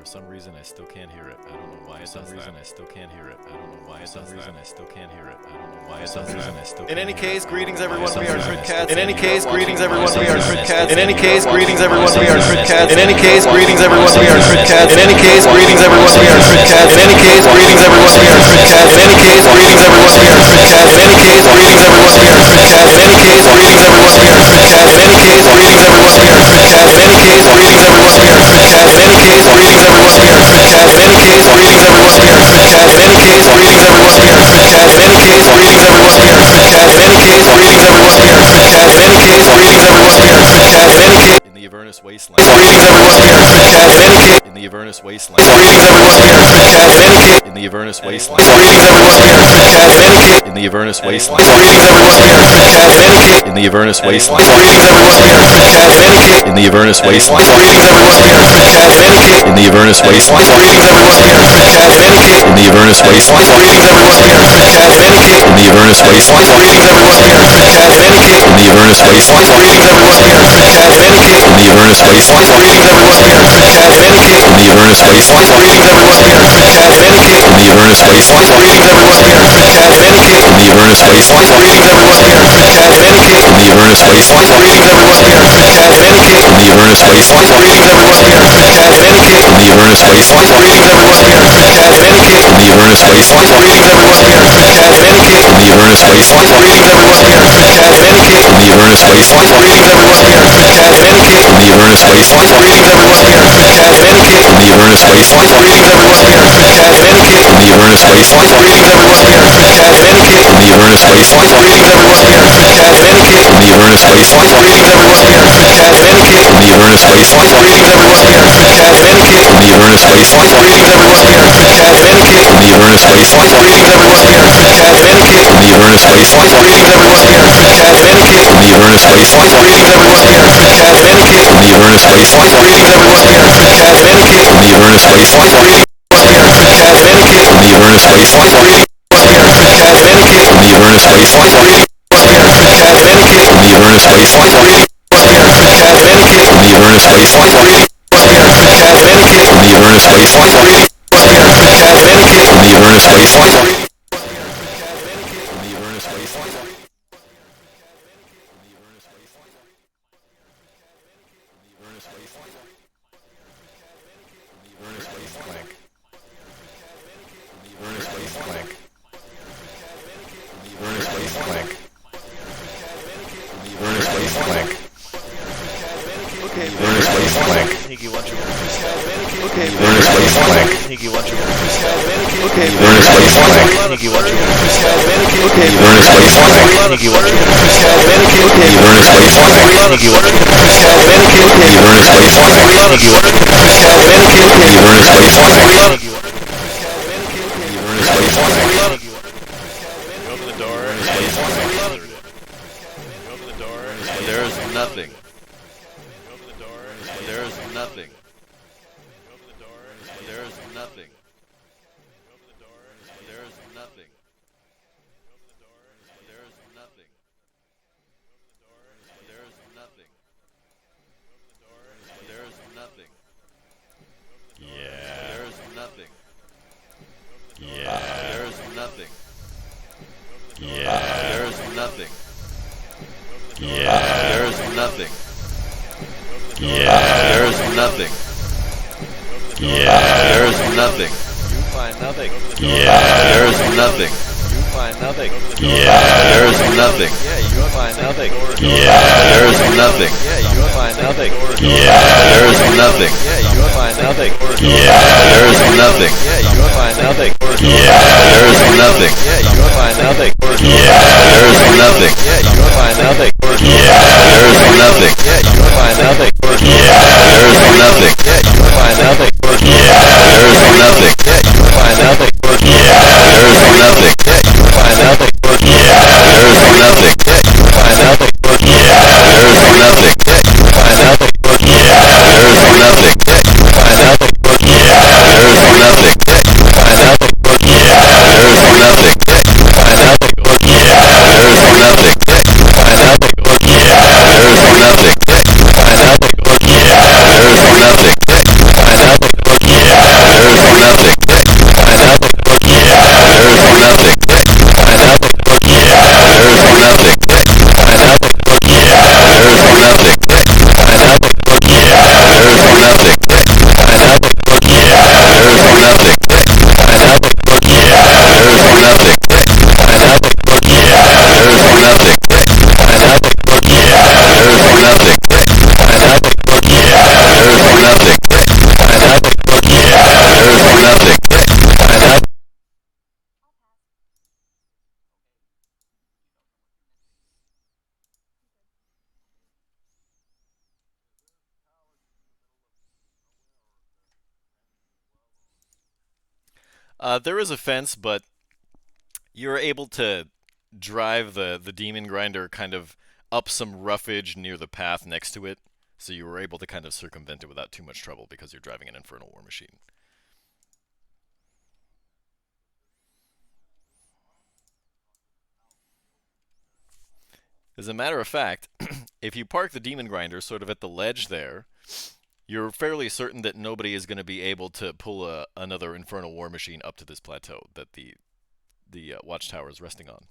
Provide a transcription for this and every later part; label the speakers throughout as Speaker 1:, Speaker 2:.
Speaker 1: some reason I still can't hear it. I don't know why. For some reason I still can't hear it. I don't know why. For some reason I still can't hear it. I don't know why. For some reason I still.
Speaker 2: In any case, greetings everyone. We are Critcats.
Speaker 1: In any
Speaker 2: case, greetings everyone. We are Critcats.
Speaker 1: In any case, greetings everyone.
Speaker 2: We are Critcats.
Speaker 1: In any case, greetings everyone. We are Critcats.
Speaker 2: In any case, greetings everyone. We are Critcats.
Speaker 1: In any case, greetings everyone. We are Critcats.
Speaker 2: In any case, greetings everyone. We are Critcats.
Speaker 1: In any case, greetings everyone. We are Critcats. In any case, greetings everyone. We are Critcats. In any case, greetings everyone. We are Critcats. In any case, greetings everyone. We are Critcats. In any case, greetings everyone. We are Critcats. In any case, greetings everyone. We are Critcats. In any case, greetings everyone. We are Critcats. In any case, greetings everyone. We are Critcats. In any case, greetings everyone. We are Critcats. In any case, greetings everyone. We are Critcats. In any case, in the Avernus wasteland.
Speaker 2: greetings everyone. We are Critcats. In any case,
Speaker 1: In the Avernus wasteland.
Speaker 2: greetings everyone. We are Critcats. In any case,
Speaker 1: In the Avernus wasteland.
Speaker 2: greetings everyone. We are Critcats. In any case,
Speaker 1: In the Avernus wasteland.
Speaker 2: greetings everyone. We are Critcats. In any case,
Speaker 1: In the Avernus wasteland.
Speaker 2: greetings everyone. We are Critcats. In any case,
Speaker 1: In the Avernus wasteland.
Speaker 2: greetings everyone. We are Critcats. In any case,
Speaker 1: In the Avernus wasteland.
Speaker 2: greetings everyone. We are Critcats. In any case,
Speaker 1: In the Avernus wasteland.
Speaker 2: greetings everyone. We are Critcats. In any case,
Speaker 1: In the Avernus wasteland.
Speaker 2: greetings everyone. We are Critcats. In any case,
Speaker 1: In the Avernus wasteland.
Speaker 2: greetings everyone. We are Critcats. In any case,
Speaker 1: In the Avernus wasteland.
Speaker 2: greetings everyone. We are Critcats. In any case,
Speaker 1: In the Avernus wasteland.
Speaker 2: greetings everyone. We are Critcats. In any case,
Speaker 1: In the Avernus wasteland.
Speaker 2: greetings everyone. We are Critcats. In any case,
Speaker 1: In the Avernus wasteland.
Speaker 2: greetings everyone. We are Critcats. In any case,
Speaker 1: In the Avernus wasteland.
Speaker 2: greetings everyone. We are Critcats. In any case,
Speaker 1: In the Avernus wasteland.
Speaker 2: greetings everyone. We are Critcats. In any case,
Speaker 1: In the Avernus wasteland.
Speaker 2: greetings everyone. We are Critcats. In any case,
Speaker 1: In the Avernus wasteland.
Speaker 2: greetings everyone. We are Critcats. In any case,
Speaker 1: In the Avernus wasteland.
Speaker 2: greetings everyone. We are Critcats. In any case,
Speaker 1: In the Avernus wasteland.
Speaker 2: greetings everyone. We are Critcats. In any case,
Speaker 1: In the Avernus wasteland.
Speaker 2: greetings everyone. We are Critcats. In any case,
Speaker 1: In the Avernus wasteland.
Speaker 2: greetings everyone. We are Critcats. In any case,
Speaker 1: In the Avernus wasteland.
Speaker 2: greetings everyone. We are Critcats. In any case,
Speaker 1: In the Avernus wasteland.
Speaker 2: greetings everyone. We are Critcats. In any case,
Speaker 1: In the Avernus wasteland.
Speaker 2: greetings everyone. We are Critcats. In any case,
Speaker 1: In the Avernus wasteland.
Speaker 2: greetings everyone. We are Critcats. In any case,
Speaker 1: In the Avernus wasteland.
Speaker 2: greetings everyone. We are Critcats. In any case,
Speaker 1: In the Avernus wasteland.
Speaker 2: greetings everyone. We are Critcats. In any case,
Speaker 1: In the Avernus wasteland.
Speaker 2: greetings everyone. We are Critcats. In any case,
Speaker 1: In the Avernus wasteland.
Speaker 2: greetings everyone. We are Critcats. In any case,
Speaker 1: In the Avernus wasteland.
Speaker 2: greetings everyone. We are Critcats. In any case,
Speaker 1: In the Avernus wasteland.
Speaker 2: greetings we are Critcats. In any case,
Speaker 1: In the Avernus wasteland.
Speaker 2: greetings we are Critcats. In any case,
Speaker 1: In the Avernus wasteland.
Speaker 2: greetings we are Critcats. In any case,
Speaker 1: In the Avernus wasteland.
Speaker 2: greetings we are Critcats. In any case,
Speaker 1: In the Avernus wasteland.
Speaker 2: greetings we are Critcats. In any case,
Speaker 1: In the Avernus wasteland.
Speaker 2: greetings we are Critcats. In any case,
Speaker 1: In the Avernus wasteland.
Speaker 2: greetings we are Critcats. In any case,
Speaker 1: In the Avernus wasteland.
Speaker 2: okay,
Speaker 1: Avernus wasteland.
Speaker 2: Higgy, want you okay,
Speaker 1: Avernus wasteland.
Speaker 2: Higgy, want you okay,
Speaker 1: Avernus wasteland.
Speaker 2: Higgy, want you okay,
Speaker 1: Avernus wasteland.
Speaker 2: Higgy, want you okay,
Speaker 1: Avernus wasteland.
Speaker 2: Higgy, want you
Speaker 1: Avernus wasteland.
Speaker 2: Higgy, want you
Speaker 1: Avernus wasteland.
Speaker 2: Higgy,
Speaker 1: Avernus wasteland.
Speaker 3: You open the door and you open the door and there is nothing. You open the door and there is nothing. You open the door and there is nothing. You open the door and there is nothing. You open the door and there is nothing. You open the door and there is nothing. You open the door and there is nothing.
Speaker 1: Yeah.
Speaker 3: There is nothing.
Speaker 1: Yeah.
Speaker 3: There is nothing.
Speaker 1: Yeah.
Speaker 3: There is nothing.
Speaker 1: Yeah.
Speaker 3: There is nothing.
Speaker 1: Yeah.
Speaker 3: There is nothing.
Speaker 1: Yeah.
Speaker 3: There is nothing.
Speaker 2: you find nothing.
Speaker 1: Yeah.
Speaker 3: There is nothing.
Speaker 2: You find nothing.
Speaker 1: Yeah.
Speaker 3: There is nothing.
Speaker 2: Yeah, you find nothing.
Speaker 1: Yeah.
Speaker 3: There is nothing.
Speaker 2: Yeah, you find nothing.
Speaker 1: Yeah.
Speaker 3: There is nothing.
Speaker 2: Yeah, you find nothing.
Speaker 1: Yeah.
Speaker 3: There is nothing.
Speaker 2: Yeah, you find nothing.
Speaker 1: Yeah.
Speaker 3: There is nothing.
Speaker 2: Yeah, you find nothing.
Speaker 1: Yeah.
Speaker 3: There is nothing.
Speaker 2: Yeah, you find nothing.
Speaker 1: Yeah.
Speaker 3: There is nothing.
Speaker 2: Yeah, you find nothing.
Speaker 1: Yeah.
Speaker 3: There is nothing.
Speaker 2: Yeah, you find nothing.
Speaker 1: Yeah.
Speaker 3: There is nothing.
Speaker 2: Yeah, you find nothing.
Speaker 1: Yeah.
Speaker 3: There is nothing.
Speaker 2: Yeah, you find nothing.
Speaker 1: Yeah.
Speaker 3: There is nothing.
Speaker 2: Yeah, you find nothing.
Speaker 1: Yeah.
Speaker 3: There is nothing.
Speaker 2: Yeah, you find nothing.
Speaker 1: Yeah.
Speaker 3: There is nothing.
Speaker 2: Yeah, you find nothing.
Speaker 1: Yeah.
Speaker 3: There is nothing.
Speaker 2: Yeah, you find nothing.
Speaker 1: Yeah.
Speaker 3: There is nothing.
Speaker 2: Yeah, you find nothing.
Speaker 1: Yeah.
Speaker 3: There is nothing. There is a fence, but you're able to drive the demon grinder kind of up some roughage near the path next to it, so you were able to kind of circumvent it without too much trouble because you're driving an infernal war machine. As a matter of fact, if you park the demon grinder sort of at the ledge there, you're fairly certain that nobody is going to be able to pull another infernal war machine up to this plateau that the watchtower is resting on.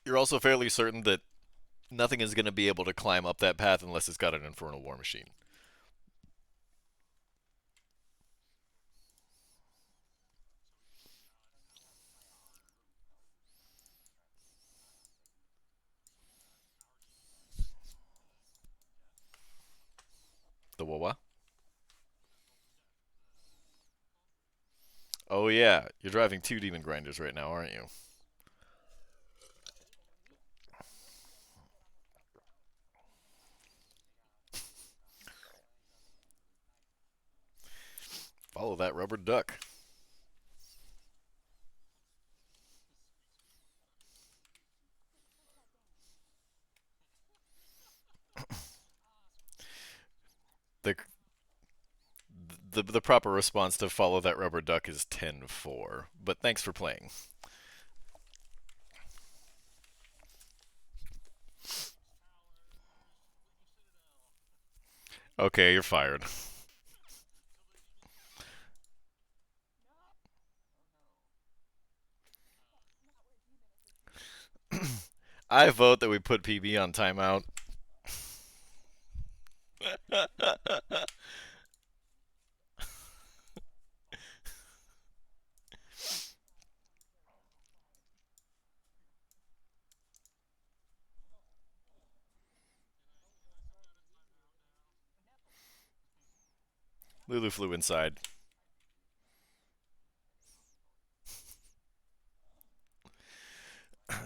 Speaker 3: You're also fairly certain that nothing is going to be able to climb up that path unless it's got an infernal war machine. The Wawa? Oh yeah, you're driving two demon grinders right now, aren't you? Follow that rubber duck. The the proper response to follow that rubber duck is 10-4. But thanks for playing. Okay, you're fired. I vote that we put PB on timeout. Lulu flew inside.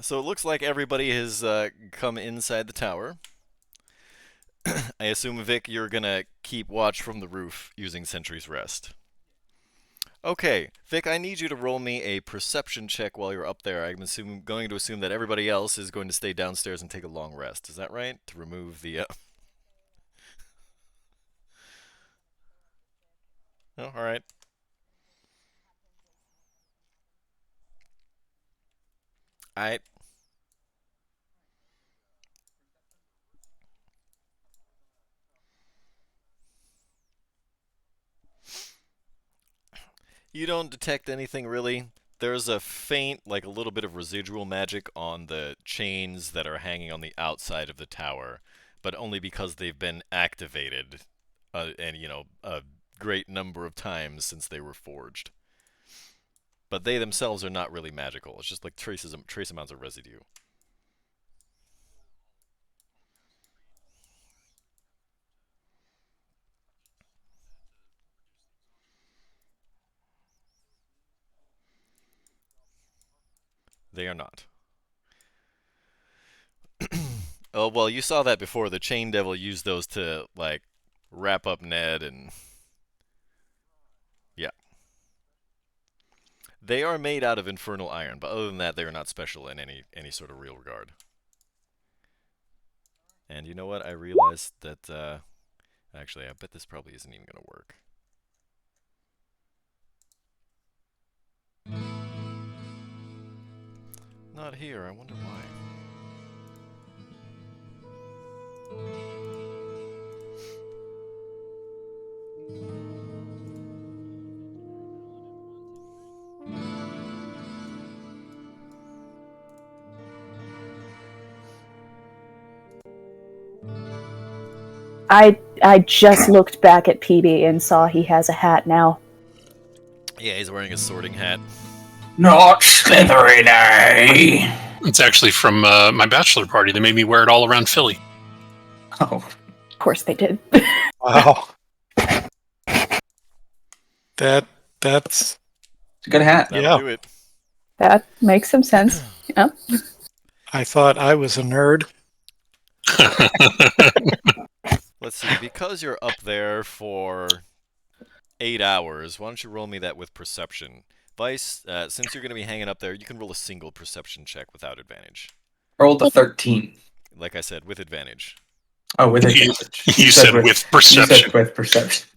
Speaker 3: So it looks like everybody has come inside the tower. I assume, Vic, you're gonna keep watch from the roof using Sentry's Rest. Okay, Vic, I need you to roll me a perception check while you're up there. I'm going to assume that everybody else is going to stay downstairs and take a long rest. Is that right? To remove the... Oh, alright. Alright. You don't detect anything really. There's a faint, like a little bit of residual magic on the chains that are hanging on the outside of the tower, but only because they've been activated, and a great number of times since they were forged. But they themselves are not really magical. It's just like trace amounts of residue. They are not. Oh, well, you saw that before. The Chain Devil used those to, like, wrap up Ned and... Yeah. They are made out of infernal iron, but other than that, they are not special in any sort of real regard. And you know what? I realized that, actually, I bet this probably isn't even going to work. Not here. I wonder why.
Speaker 4: I just looked back at PB and saw he has a hat now.
Speaker 3: Yeah, he's wearing a sorting hat.
Speaker 5: Not Slytherin, eh?
Speaker 6: It's actually from my bachelor party. They made me wear it all around Philly.
Speaker 5: Oh.
Speaker 4: Of course they did.
Speaker 7: Wow. That That's
Speaker 5: It's a good hat.
Speaker 3: That'll
Speaker 7: Yeah.
Speaker 3: do it.
Speaker 4: That makes some sense. Yeah.
Speaker 7: I thought I was a nerd.
Speaker 3: Let's see. Because you're up there for 8 hours, why don't you roll me that with perception? Vice, since you're going to be hanging up there, you can roll a single perception check without advantage.
Speaker 5: Rolled a 13.
Speaker 3: Like I said, with advantage.
Speaker 5: Oh, with
Speaker 6: You-
Speaker 5: advantage.
Speaker 6: you said with
Speaker 5: You
Speaker 6: perception.
Speaker 5: said with perception.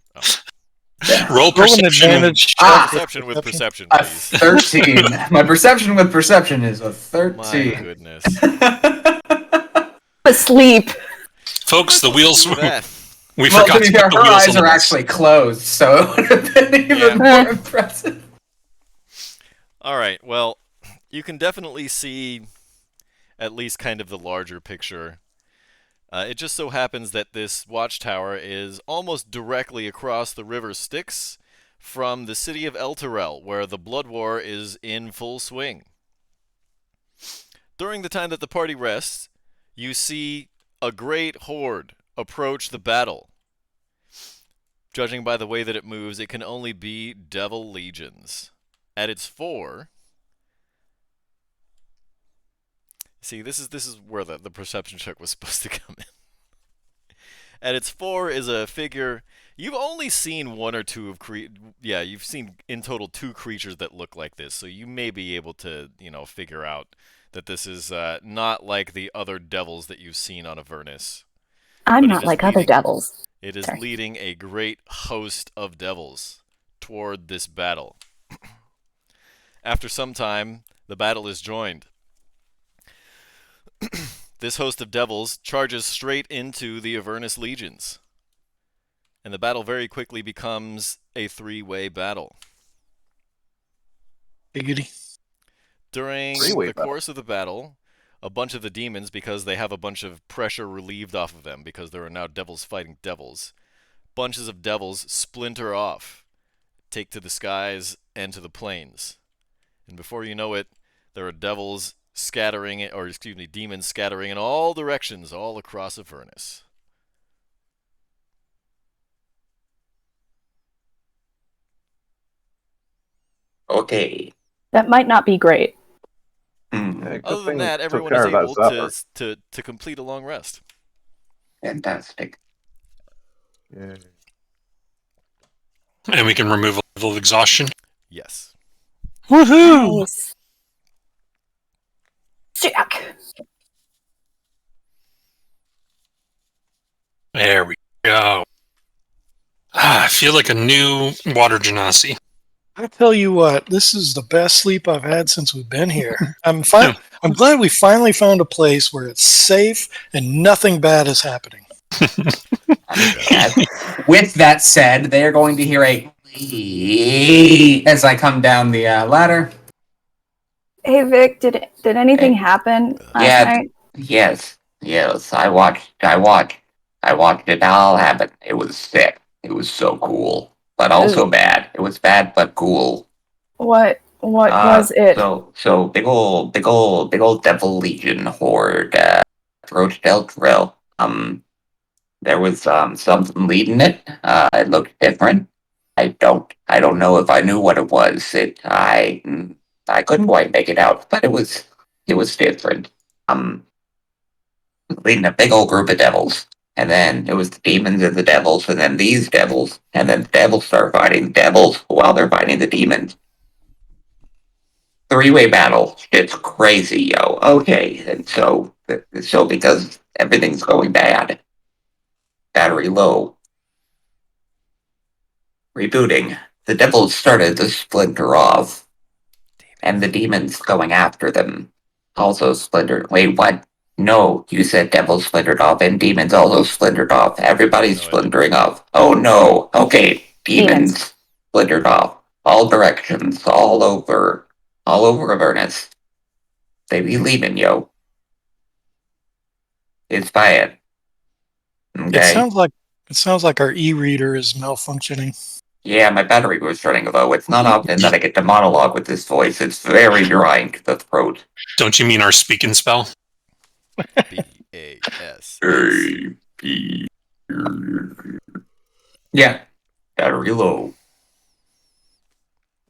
Speaker 5: Yeah.
Speaker 6: Roll
Speaker 7: Roll an
Speaker 6: perception.
Speaker 7: advantage check
Speaker 5: Ah!
Speaker 7: with
Speaker 3: Perception with perception,
Speaker 5: A
Speaker 3: please.
Speaker 5: 13. My perception with perception is a 13.
Speaker 3: My goodness.
Speaker 4: Asleep.
Speaker 6: Folks, the wheels.
Speaker 3: Do that.
Speaker 6: We
Speaker 5: Well,
Speaker 6: forgot
Speaker 5: to be
Speaker 6: to
Speaker 5: fair,
Speaker 6: put the
Speaker 5: her
Speaker 6: wheels
Speaker 5: eyes
Speaker 6: on the
Speaker 5: are
Speaker 6: bus.
Speaker 5: actually closed, so it would have been even
Speaker 3: Yeah.
Speaker 5: more impressive.
Speaker 3: All right. Well, you can definitely see at least kind of the larger picture. It just so happens that this watchtower is almost directly across the river Styx from the city of Elturel, where the Blood War is in full swing. During the time that the party rests, you see a great horde approach the battle. Judging by the way that it moves, it can only be devil legions. At its fore, see, this is where the perception check was supposed to come in. At its fore is a figure. You've only seen one or two of you've seen in total 2 creatures that look like this, so you may be able to, figure out that this is not like the other devils that you've seen on Avernus.
Speaker 4: I'm
Speaker 3: But it
Speaker 4: not
Speaker 3: is
Speaker 4: like other
Speaker 3: leading-
Speaker 4: devils.
Speaker 3: It is
Speaker 4: Sorry.
Speaker 3: leading a great host of devils toward this battle. After some time, the battle is joined. This host of devils charges straight into the Avernus legions. And the battle very quickly becomes a 3-way battle.
Speaker 7: Giggity.
Speaker 3: During
Speaker 2: Three-way
Speaker 3: the
Speaker 2: battle.
Speaker 3: course of the battle, a bunch of the demons, because they have a bunch of pressure relieved off of them, because there are now devils fighting devils, bunches of devils splinter off, take to the skies and to the plains. And before you know it, there are demons scattering in all directions, all across Avernus.
Speaker 5: Okay.
Speaker 4: That might not be great.
Speaker 3: Other than that, everyone is able to complete a long rest.
Speaker 5: Fantastic.
Speaker 6: And we can remove a level of exhaustion.
Speaker 3: Yes.
Speaker 6: Woohoo!
Speaker 4: Nice. Jack.
Speaker 6: There we go. I feel like a new water genasi.
Speaker 7: I tell you what, this is the best sleep I've had since we've been here. I'm glad we finally found a place where it's safe and nothing bad is happening.
Speaker 5: With that said, they are going to hear a as I come down the ladder.
Speaker 4: Hey Vic, did anything happen last night?
Speaker 5: Yes. I watched it all happen. It was sick. It was so cool, but also bad. It was bad but cool.
Speaker 4: What was it?
Speaker 5: So big old devil legion horde approached Eltrell. There was something leading it. It looked different. I don't know if I knew what it was. I couldn't quite make it out, but it was different. Leading a big old group of devils. And then it was the demons and the devils, and then these devils, and then the devils start fighting the devils while they're fighting the demons. 3-way battle. It's crazy, yo. Okay, and so because everything's going bad, battery low, rebooting, the devils started to splinter off, and the demons going after them also splintered. Wait, what? No, you said devils splintered off and demons also splintered off. Everybody's
Speaker 3: No, I
Speaker 5: splintering off. Oh no. Okay, demons splintered off. All directions, all over Avernus. They be leaving, yo. It's bad. Okay.
Speaker 7: It sounds like our e-reader is malfunctioning.
Speaker 5: Yeah, my battery was running low. It's not often that I get to monologue with this voice. It's very drying to the throat.
Speaker 6: Don't you mean our speaking spell?
Speaker 3: B-A-S.
Speaker 5: Yeah, battery low.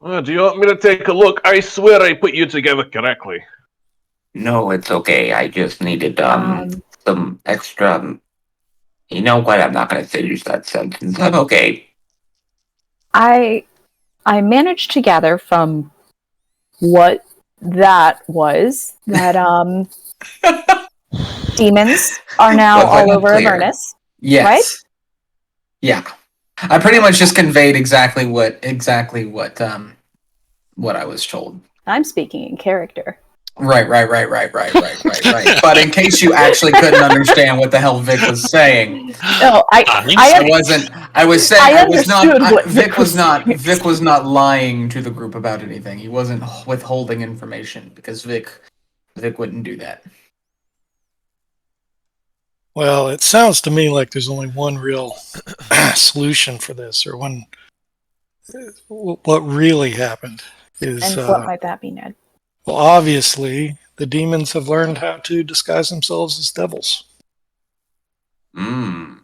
Speaker 1: Do you want me to take a look? I swear I put you together correctly.
Speaker 5: No, it's okay. I just needed some extra. You know what? I'm not going to finish that sentence. I'm okay.
Speaker 4: I managed to gather from what that was that demons are now
Speaker 8: Wasn't
Speaker 4: all over
Speaker 8: clear.
Speaker 4: Avernus.
Speaker 8: Yes.
Speaker 4: Right?
Speaker 8: Yeah. I pretty much just conveyed exactly what I was told.
Speaker 4: I'm speaking in character.
Speaker 8: Right. But in case you actually couldn't understand what the hell Vic was saying,
Speaker 4: No,
Speaker 8: I was saying
Speaker 4: I
Speaker 8: I was not.
Speaker 4: understood what
Speaker 8: Vic was not.
Speaker 4: saying.
Speaker 8: Vic was not lying to the group about anything. He wasn't withholding information because Vic wouldn't do that.
Speaker 7: Well, it sounds to me like there's only one real solution for this, or one. What really happened is,
Speaker 4: And what might that be, Ned?
Speaker 7: well, obviously, the demons have learned how to disguise themselves as devils.
Speaker 5: Mmm.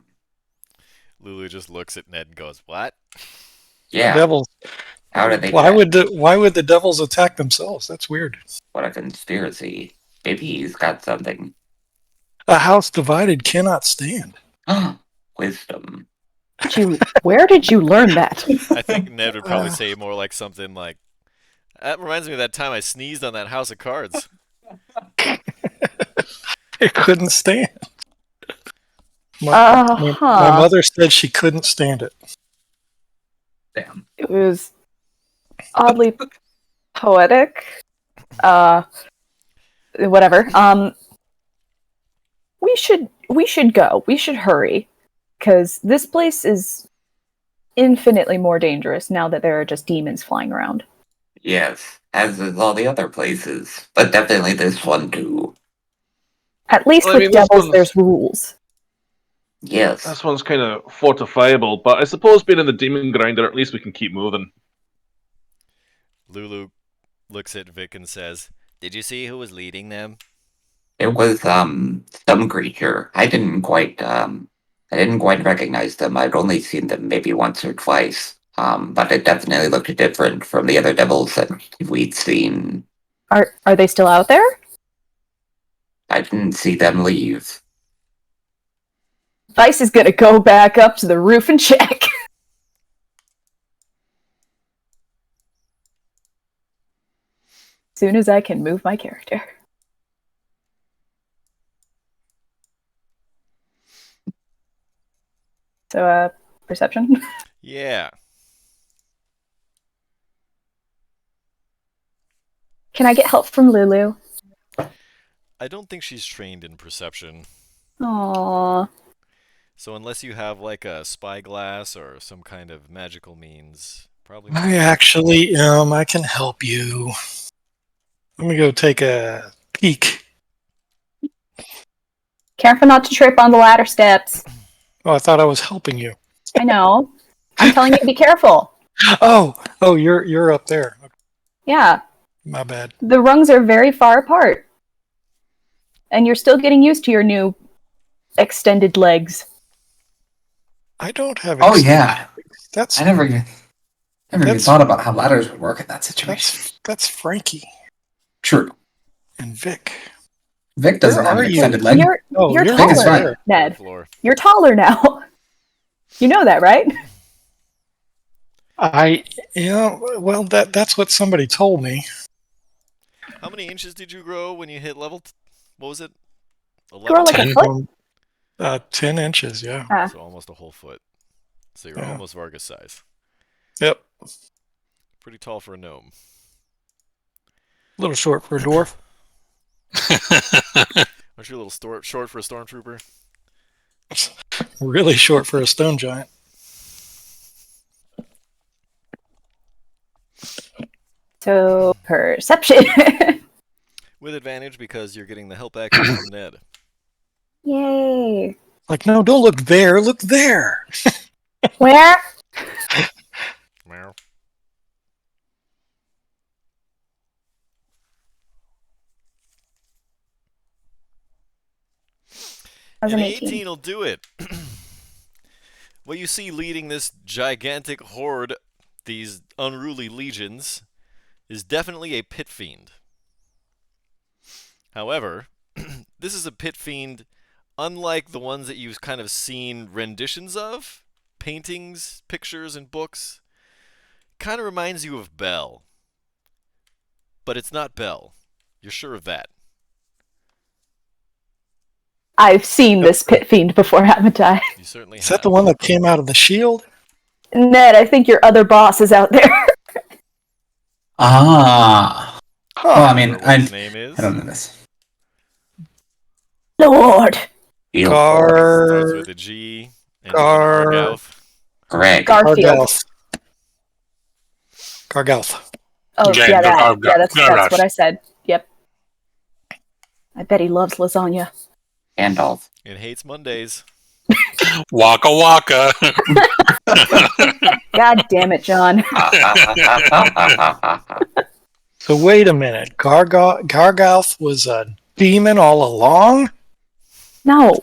Speaker 3: Lulu just looks at Ned and goes, "What?"
Speaker 5: Yeah.
Speaker 7: Devils.
Speaker 5: How did they?
Speaker 7: Why would the devils attack themselves? That's weird.
Speaker 5: What a conspiracy. Maybe he's got something.
Speaker 7: A house divided cannot stand.
Speaker 5: Wisdom.
Speaker 4: Where did you learn that?
Speaker 3: I think Ned would probably say more like something like, "That reminds me of that time I sneezed on that house of cards."
Speaker 7: It couldn't stand. My mother said she couldn't stand it.
Speaker 5: Damn.
Speaker 4: It was oddly poetic. Whatever. We should go. We should hurry, because this place is infinitely more dangerous now that there are just demons flying around.
Speaker 5: Yes, as is all the other places, but definitely this one too.
Speaker 4: At least with devils, there's rules.
Speaker 5: Yes.
Speaker 1: This one's kind of fortifiable, but I suppose being in the demon grinder, at least we can keep moving.
Speaker 3: Lulu looks at Vic and says, "Did you see who was leading them?"
Speaker 5: It was some creature. I didn't quite recognize them. I'd only seen them maybe once or twice. But it definitely looked different from the other devils that we'd seen.
Speaker 4: Are they still out there?
Speaker 5: I didn't see them leave.
Speaker 4: Vice is gonna go back up to the roof and check. Soon as I can move my character. So, perception?
Speaker 3: Yeah.
Speaker 4: Can I get help from Lulu?
Speaker 3: I don't think she's trained in perception.
Speaker 4: Aww.
Speaker 3: So unless you have like a spyglass or some kind of magical means, probably not.
Speaker 7: I actually am. I can help you. Let me go take a peek.
Speaker 4: Careful not to trip on the ladder steps.
Speaker 7: Oh, I thought I was helping you.
Speaker 4: I know. I'm telling you to be careful.
Speaker 7: Oh, you're up there.
Speaker 4: Yeah.
Speaker 7: My bad.
Speaker 4: The rungs are very far apart. And you're still getting used to your new extended legs.
Speaker 7: I don't have.
Speaker 8: Oh yeah.
Speaker 7: That's
Speaker 8: I never even thought about how ladders would work in that situation.
Speaker 7: That's Frankie
Speaker 8: True.
Speaker 7: and Vic.
Speaker 8: Vic doesn't
Speaker 7: Where
Speaker 8: have
Speaker 7: are
Speaker 8: an
Speaker 7: you?
Speaker 8: extended leg.
Speaker 4: You're
Speaker 8: Vic is fine.
Speaker 4: taller, Ned.
Speaker 3: Floor.
Speaker 4: You're taller now. You know that, right?
Speaker 7: Well, that's what somebody told me.
Speaker 3: How many inches did you grow when you hit level? What was it?
Speaker 4: Grow like a
Speaker 6: 10.
Speaker 4: foot?
Speaker 7: 10 inches, yeah.
Speaker 3: So almost a whole foot. So you're
Speaker 7: Yeah.
Speaker 3: almost Vargas size.
Speaker 7: Yep.
Speaker 3: Pretty tall for a gnome.
Speaker 7: A little short for a dwarf.
Speaker 3: Aren't you a little short for a stormtrooper?
Speaker 7: Really short for a stone giant.
Speaker 4: So, perception.
Speaker 3: With advantage because you're getting the help action from Ned.
Speaker 4: Yay.
Speaker 7: Like, no, don't look there. Look there.
Speaker 4: Where?
Speaker 3: Meow.
Speaker 4: As
Speaker 3: An
Speaker 4: an
Speaker 3: 18
Speaker 4: 18.
Speaker 3: will do it. What you see leading this gigantic horde these unruly legions is definitely a pit fiend. However, this is a pit fiend unlike the ones that you've kind of seen renditions of, paintings, pictures, and books. Kind of reminds you of Bel. But it's not Bel. You're sure of that?
Speaker 4: I've seen this pit fiend before, haven't I?
Speaker 3: You certainly
Speaker 7: Is that the one that came out of the shield?
Speaker 4: Ned, I think your other boss is out there.
Speaker 8: Ah. Well, I mean,
Speaker 3: Remember what his name is?
Speaker 8: I don't know this.
Speaker 4: Lord.
Speaker 3: Starts with a G. And Gargouth.
Speaker 5: Correct.
Speaker 4: Garfield.
Speaker 7: Gargouth.
Speaker 4: Oh,
Speaker 6: Yeah,
Speaker 4: that's what I said. Yep. I bet he loves lasagna.
Speaker 5: Gandalf.
Speaker 3: It hates Mondays.
Speaker 6: Waka waka.
Speaker 4: God damn it, John.
Speaker 7: So wait a minute. Gargouth was a demon all along?
Speaker 4: No,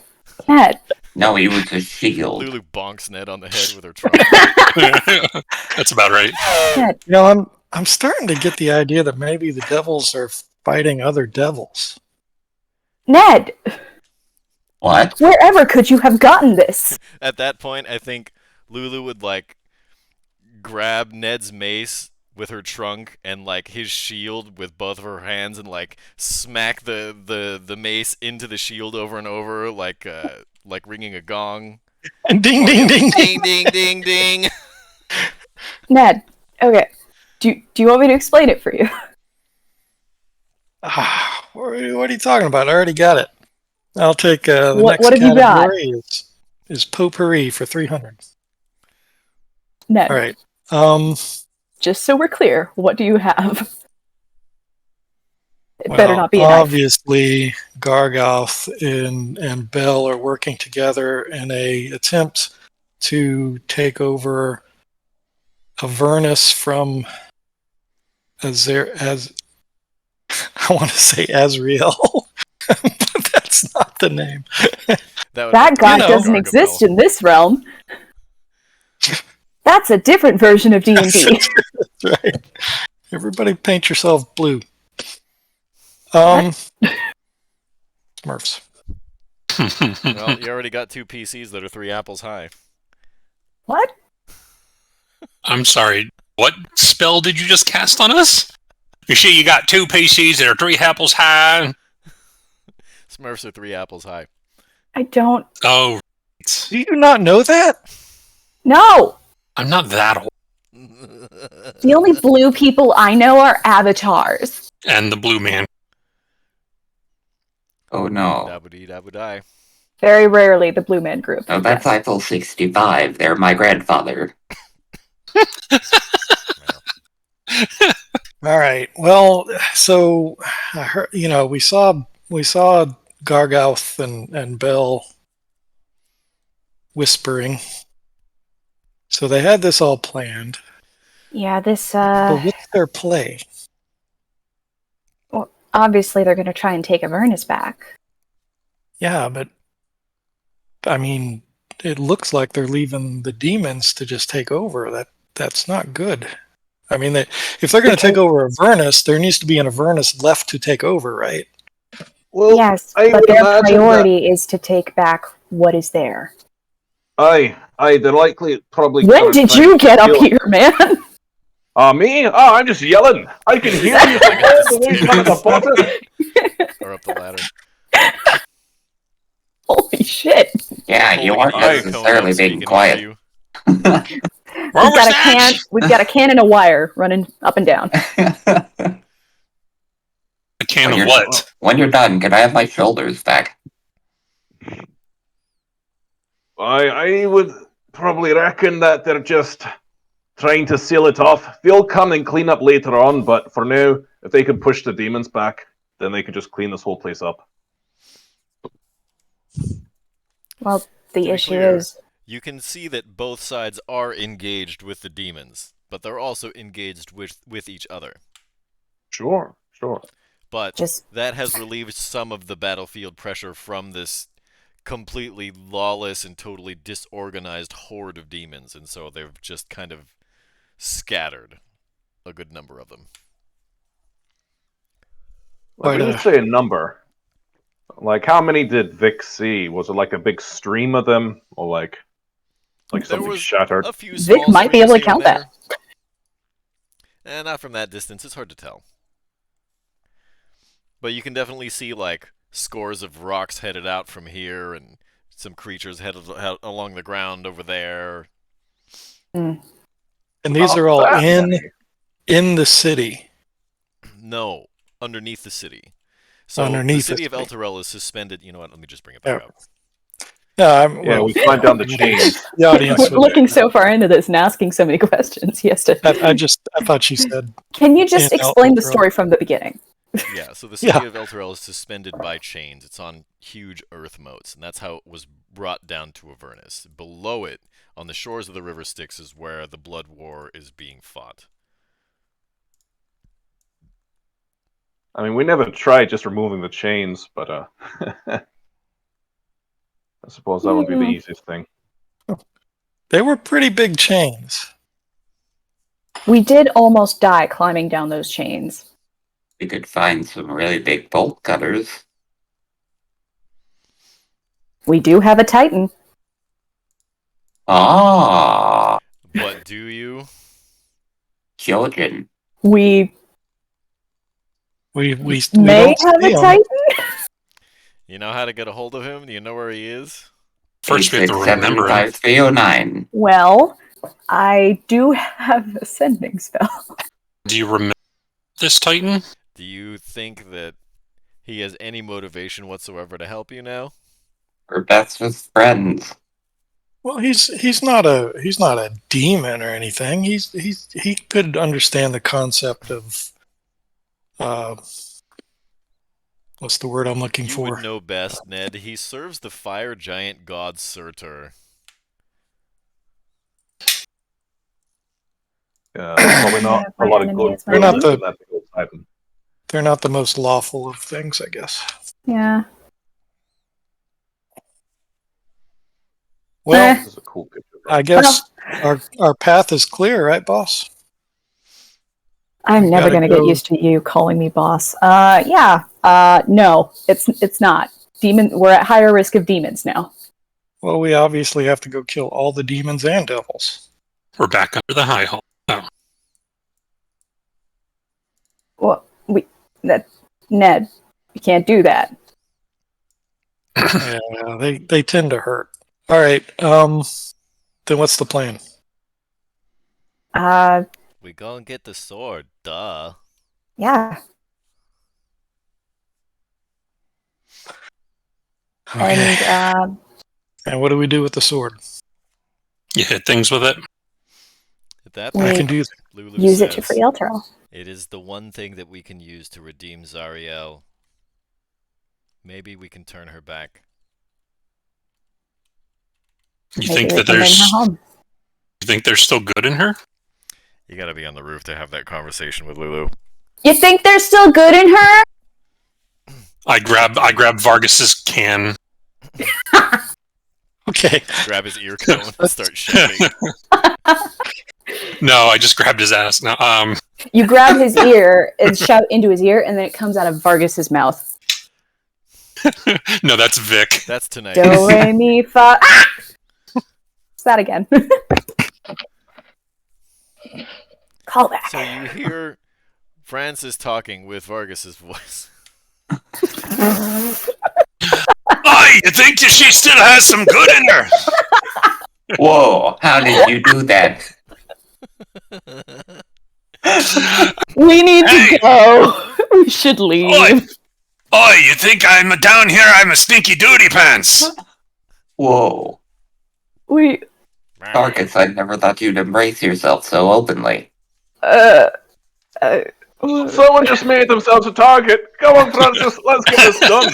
Speaker 4: Ned.
Speaker 5: No, he was a shield.
Speaker 3: Lulu bonks Ned on the head with her trunk.
Speaker 6: That's about right.
Speaker 4: Ned.
Speaker 7: You know, I'm starting to get the idea that maybe the devils are fighting other devils.
Speaker 4: Ned,
Speaker 5: What?
Speaker 4: wherever could you have gotten this?
Speaker 3: At that point, I think Lulu would, like, grab Ned's mace with her trunk and, like, his shield with both of her hands and, like, smack the mace into the shield over and over, like ringing a gong.
Speaker 7: And ding, ding, ding,
Speaker 3: Ding, ding, ding, ding.
Speaker 4: Ned, okay. Do you want me to explain it for you?
Speaker 7: What are you talking about? I already got it. I'll take the next
Speaker 4: what have you got?
Speaker 7: category is potpourri for 300.
Speaker 4: Ned,
Speaker 7: All right.
Speaker 4: just so we're clear, what do you have? It better not be a knife.
Speaker 7: Obviously, Gargouth and Bel are working together in a attempt to take over Avernus from I want to say Azrael, but that's not the name.
Speaker 4: That god doesn't exist in this realm. That's a different version of D&D.
Speaker 7: That's right. Everybody paint yourself blue. Smurfs.
Speaker 3: Well, you already got 2 PCs that are 3 apples high.
Speaker 4: What?
Speaker 6: I'm sorry. What spell did you just cast on us? You see, you got 2 PCs that are 3 apples high.
Speaker 3: Smurfs are 3 apples high.
Speaker 4: I don't...
Speaker 6: Oh,
Speaker 7: Do you not know that?
Speaker 4: No!
Speaker 6: I'm not that old.
Speaker 4: The only blue people I know are avatars.
Speaker 6: And the blue man.
Speaker 5: Oh no.
Speaker 3: Dabba-dee, dabba-die.
Speaker 4: Very rarely the blue man group.
Speaker 5: Oh, that's
Speaker 4: Yes.
Speaker 5: Eiffel 65. They're my grandfather.
Speaker 7: All right. Well, so I heard, we saw Gargouth and Bel whispering. So they had this all planned.
Speaker 4: Yeah, this,
Speaker 7: But what's their play?
Speaker 4: well, obviously they're going to try and take Avernus back.
Speaker 7: Yeah, but I mean, it looks like they're leaving the demons to just take over. That's not good. I mean, if they're going to take over Avernus, there needs to be an Avernus left to take over, right?
Speaker 9: Well,
Speaker 4: Yes,
Speaker 9: I
Speaker 4: but
Speaker 9: would
Speaker 4: their
Speaker 9: imagine
Speaker 4: priority is to take back what is there.
Speaker 9: Aye, they're likely probably.
Speaker 4: When
Speaker 9: gonna
Speaker 4: did
Speaker 9: try
Speaker 4: you
Speaker 9: and
Speaker 4: get up
Speaker 9: steal-
Speaker 4: here, man?
Speaker 9: Me? Oh, I'm just yelling. I can hear you from all the way from the bottom.
Speaker 3: Or up the ladder.
Speaker 4: Holy shit.
Speaker 5: Yeah, you
Speaker 3: Holding
Speaker 5: aren't
Speaker 3: a microphone
Speaker 5: necessarily
Speaker 3: up so you
Speaker 5: being
Speaker 3: can
Speaker 5: quiet.
Speaker 3: hear you.
Speaker 6: Where was that?
Speaker 4: We've got a can and a wire running up and down.
Speaker 6: A can of what?
Speaker 5: When you're done, can I have my shoulders back?
Speaker 9: I would probably reckon that they're just trying to seal it off. They'll come and clean up later on, but for now, if they could push the demons back, then they could just clean this whole place up.
Speaker 4: Well, the
Speaker 3: To be
Speaker 4: issue
Speaker 3: clear,
Speaker 4: is...
Speaker 3: You can see that both sides are engaged with the demons, but they're also engaged with each other.
Speaker 9: Sure.
Speaker 3: But
Speaker 4: Just-
Speaker 3: that has relieved some of the battlefield pressure from this completely lawless and totally disorganized horde of demons, and so they've just kind of scattered. A good number of them.
Speaker 9: Like, when you say a number, like, how many did Vic see? Was it like a big stream of them, or like
Speaker 3: There
Speaker 9: something
Speaker 3: was
Speaker 9: shattered?
Speaker 3: a few
Speaker 4: Vic
Speaker 3: small
Speaker 4: might be able to
Speaker 3: streams here and
Speaker 4: count that.
Speaker 3: there. And not from that distance, it's hard to tell. But you can definitely see, like, scores of rocks headed out from here, and some creatures headed along the ground over there.
Speaker 7: And these are all in the city.
Speaker 3: No, underneath the city. So
Speaker 7: Underneath
Speaker 3: the city
Speaker 7: the
Speaker 3: of
Speaker 7: city.
Speaker 3: Elturel is suspended. You know what? Let me just bring it back up.
Speaker 9: Yeah, we climbed down the chains.
Speaker 7: The audience was
Speaker 4: Looking so far into this and asking so many questions, he has to.
Speaker 7: I thought she said.
Speaker 4: Can you just
Speaker 7: in
Speaker 4: explain the
Speaker 7: Elturel.
Speaker 4: story from the beginning?
Speaker 3: Yeah, so the city
Speaker 7: Yeah.
Speaker 3: of Elturel is suspended by chains. It's on huge earth moats, and that's how it was brought down to Avernus. Below it, on the shores of the river Styx, is where the blood war is being fought.
Speaker 9: I mean, we never tried just removing the chains, but I suppose that would be the easiest thing.
Speaker 7: They were pretty big chains.
Speaker 4: We did almost die climbing down those chains.
Speaker 5: We could find some really big bolt cutters.
Speaker 4: We do have a Titan.
Speaker 5: Ah,
Speaker 3: But do you?
Speaker 5: children.
Speaker 4: We
Speaker 7: We
Speaker 4: may
Speaker 7: don't
Speaker 4: have
Speaker 7: see
Speaker 4: a
Speaker 7: 'em.
Speaker 4: Titan.
Speaker 3: You know how to get a hold of him? Do you know where he is?
Speaker 6: First, we have to remember him.
Speaker 5: 309.
Speaker 4: Well, I do have a sending spell.
Speaker 6: Do you remember this Titan?
Speaker 3: Do you think that he has any motivation whatsoever to help you now?
Speaker 5: We're best of friends.
Speaker 7: Well, he's not a demon or anything. He could understand the concept of what's the word I'm looking
Speaker 3: You
Speaker 7: for?
Speaker 3: would know best, Ned. He serves the fire giant god Surtur.
Speaker 9: Probably not a lot of good.
Speaker 7: They're not the-
Speaker 9: that big old Titan.
Speaker 7: They're not the most lawful of things, I guess.
Speaker 4: Yeah.
Speaker 7: Well,
Speaker 9: This is a cool picture.
Speaker 7: I guess our path is clear, right, boss?
Speaker 4: I'm
Speaker 7: We
Speaker 4: never
Speaker 7: gotta
Speaker 4: going to
Speaker 7: go.
Speaker 4: get used to you calling me boss. Yeah. No, it's not. We're at higher risk of demons now.
Speaker 7: Well, we obviously have to go kill all the demons and devils.
Speaker 6: We're back under the high hall. Oh.
Speaker 4: Well, Ned, you can't do that.
Speaker 7: Yeah, they tend to hurt. All right. Then what's the plan?
Speaker 3: We gonna get the sword, duh.
Speaker 4: Yeah.
Speaker 7: Okay.
Speaker 4: And
Speaker 7: And what do we do with the sword?
Speaker 6: You hit things with it.
Speaker 3: At that
Speaker 4: We
Speaker 7: I
Speaker 3: point,
Speaker 7: can do that.
Speaker 3: Lulu
Speaker 4: use it to
Speaker 3: says,
Speaker 4: free Elturel.
Speaker 3: it is the one thing that we can use to redeem Zariel. Maybe we can turn her back.
Speaker 6: You
Speaker 4: Maybe
Speaker 6: think
Speaker 4: we
Speaker 6: that
Speaker 4: can bring her home.
Speaker 6: you think there's still good in her?
Speaker 3: You gotta be on the roof to have that conversation with Lulu.
Speaker 4: You think there's still good in her?
Speaker 6: I grab Vargas's can.
Speaker 7: Okay.
Speaker 3: Grab his ear cone and start shouting.
Speaker 6: No, I just grabbed his ass. No,
Speaker 4: You grab his ear and shout into his ear, and then it comes out of Vargas's mouth.
Speaker 6: no, that's Vic.
Speaker 3: That's tonight.
Speaker 4: Do, re, mi, fa. Ah! What's that again? Call back.
Speaker 3: So you hear Francis talking with Vargas's voice.
Speaker 6: Oh, you think that she still has some good in her?
Speaker 5: Whoa, how did you do that?
Speaker 4: We need
Speaker 6: Hey!
Speaker 4: to go. We should leave.
Speaker 6: Oi, you think I'm down here? I'm a stinky duty pants.
Speaker 5: Whoa.
Speaker 4: We.
Speaker 5: Marcus, I never thought you'd embrace yourself so openly.
Speaker 9: Someone just made themselves a target. Come on, Francis, let's get this done.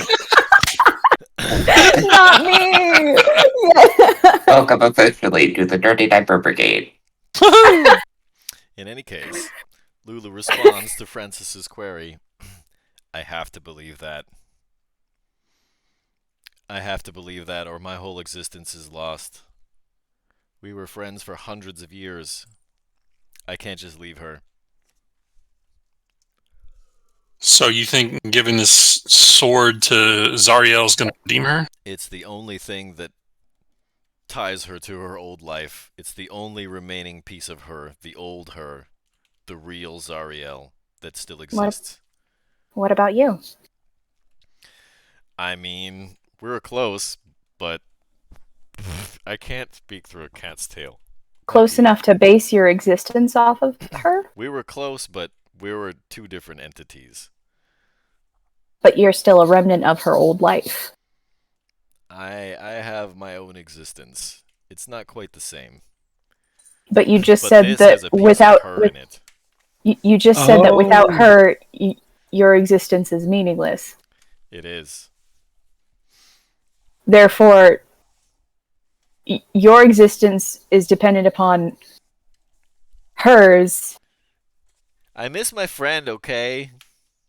Speaker 4: Not me.
Speaker 5: Welcome officially to the Dirty Diaper Brigade.
Speaker 3: In any case, Lulu responds to Francis's query. I have to believe that. I have to believe that, or my whole existence is lost. We were friends for hundreds of years. I can't just leave her.
Speaker 6: So you think giving this sword to Zariel is going to redeem her?
Speaker 3: It's the only thing that ties her to her old life. It's the only remaining piece of her, the old her, the real Zariel that still exists.
Speaker 4: What about you?
Speaker 3: I mean, we were close, but I can't speak through a cat's tail.
Speaker 4: Close enough to base your existence off of her?
Speaker 3: We were close, but we were two different entities.
Speaker 4: But you're still a remnant of her old life.
Speaker 3: I have my own existence. It's not quite the same.
Speaker 4: But you just
Speaker 3: But
Speaker 4: said
Speaker 3: this
Speaker 4: that
Speaker 3: has a piece
Speaker 4: without
Speaker 3: of her in it.
Speaker 4: you just said that without her, your existence is meaningless.
Speaker 3: It is.
Speaker 4: Therefore, your existence is dependent upon hers.
Speaker 3: I miss my friend, okay?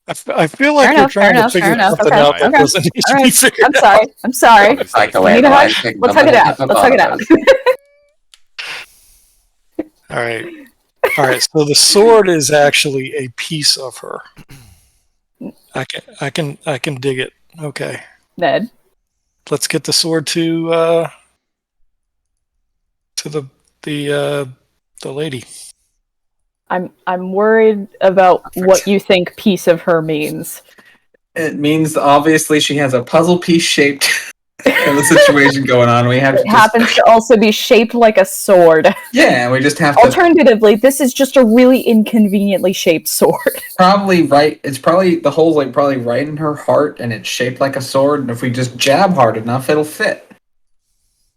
Speaker 7: I feel like you're trying to figure something out that doesn't need to be figured out.
Speaker 4: I'm sorry.
Speaker 5: Like the
Speaker 4: You
Speaker 5: way
Speaker 4: need to
Speaker 5: life
Speaker 4: hush?
Speaker 5: takes
Speaker 4: Let's hug it out.
Speaker 5: somebody
Speaker 4: Let's hug it out.
Speaker 7: All right. So the sword is actually a piece of her. I can dig it. Okay.
Speaker 4: Ned.
Speaker 7: Let's get the sword to the lady.
Speaker 4: I'm worried about what you think piece of her means.
Speaker 8: It means obviously she has a puzzle piece shaped kind of situation going on. We have
Speaker 4: It happens to also be shaped like a sword.
Speaker 8: Yeah, we just have to
Speaker 4: Alternatively, this is just a really inconveniently shaped sword.
Speaker 8: probably right. It's probably the hole's like probably right in her heart, and it's shaped like a sword. And if we just jab hard enough, it'll fit.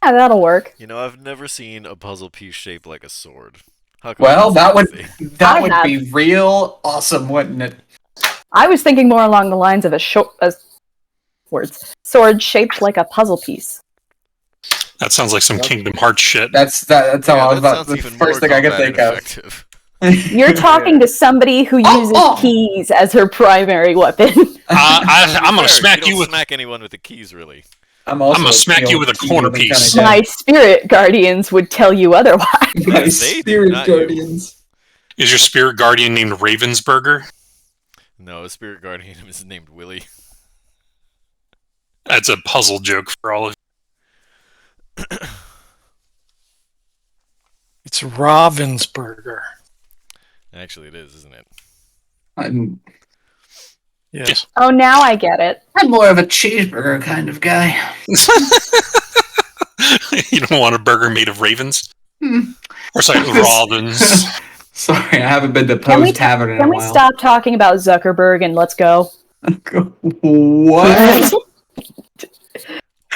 Speaker 4: Yeah, that'll work.
Speaker 3: You know, I've never seen a puzzle piece shaped like a sword.
Speaker 8: Well, that would
Speaker 4: have.
Speaker 8: be real awesome, wouldn't it?
Speaker 4: I was thinking more along the lines of a sword shaped like a puzzle piece.
Speaker 6: That sounds like some Kingdom Hearts shit.
Speaker 8: That's how I was about. The first thing I could think of.
Speaker 4: You're talking to somebody who uses keys as her primary weapon.
Speaker 6: I'm gonna smack you with
Speaker 3: smack anyone with the keys, really.
Speaker 6: I'm gonna smack you with a corner piece.
Speaker 4: My spirit guardians would tell you otherwise.
Speaker 8: My spirit guardians.
Speaker 6: Is your spirit guardian named Ravensburger?
Speaker 3: No, a spirit guardian is named Willie.
Speaker 6: That's a puzzle joke for all of you.
Speaker 7: It's Ravensburger.
Speaker 3: Actually, it is, isn't it?
Speaker 7: Yes.
Speaker 4: Oh, now I get it.
Speaker 8: I'm more of a cheeseburger kind of guy.
Speaker 6: You don't want a burger made of ravens? Or sorry, ravens.
Speaker 8: Sorry, I haven't been to Poe's Tavern in a while.
Speaker 4: Can we stop talking about Zuckerberg and let's go?
Speaker 8: What?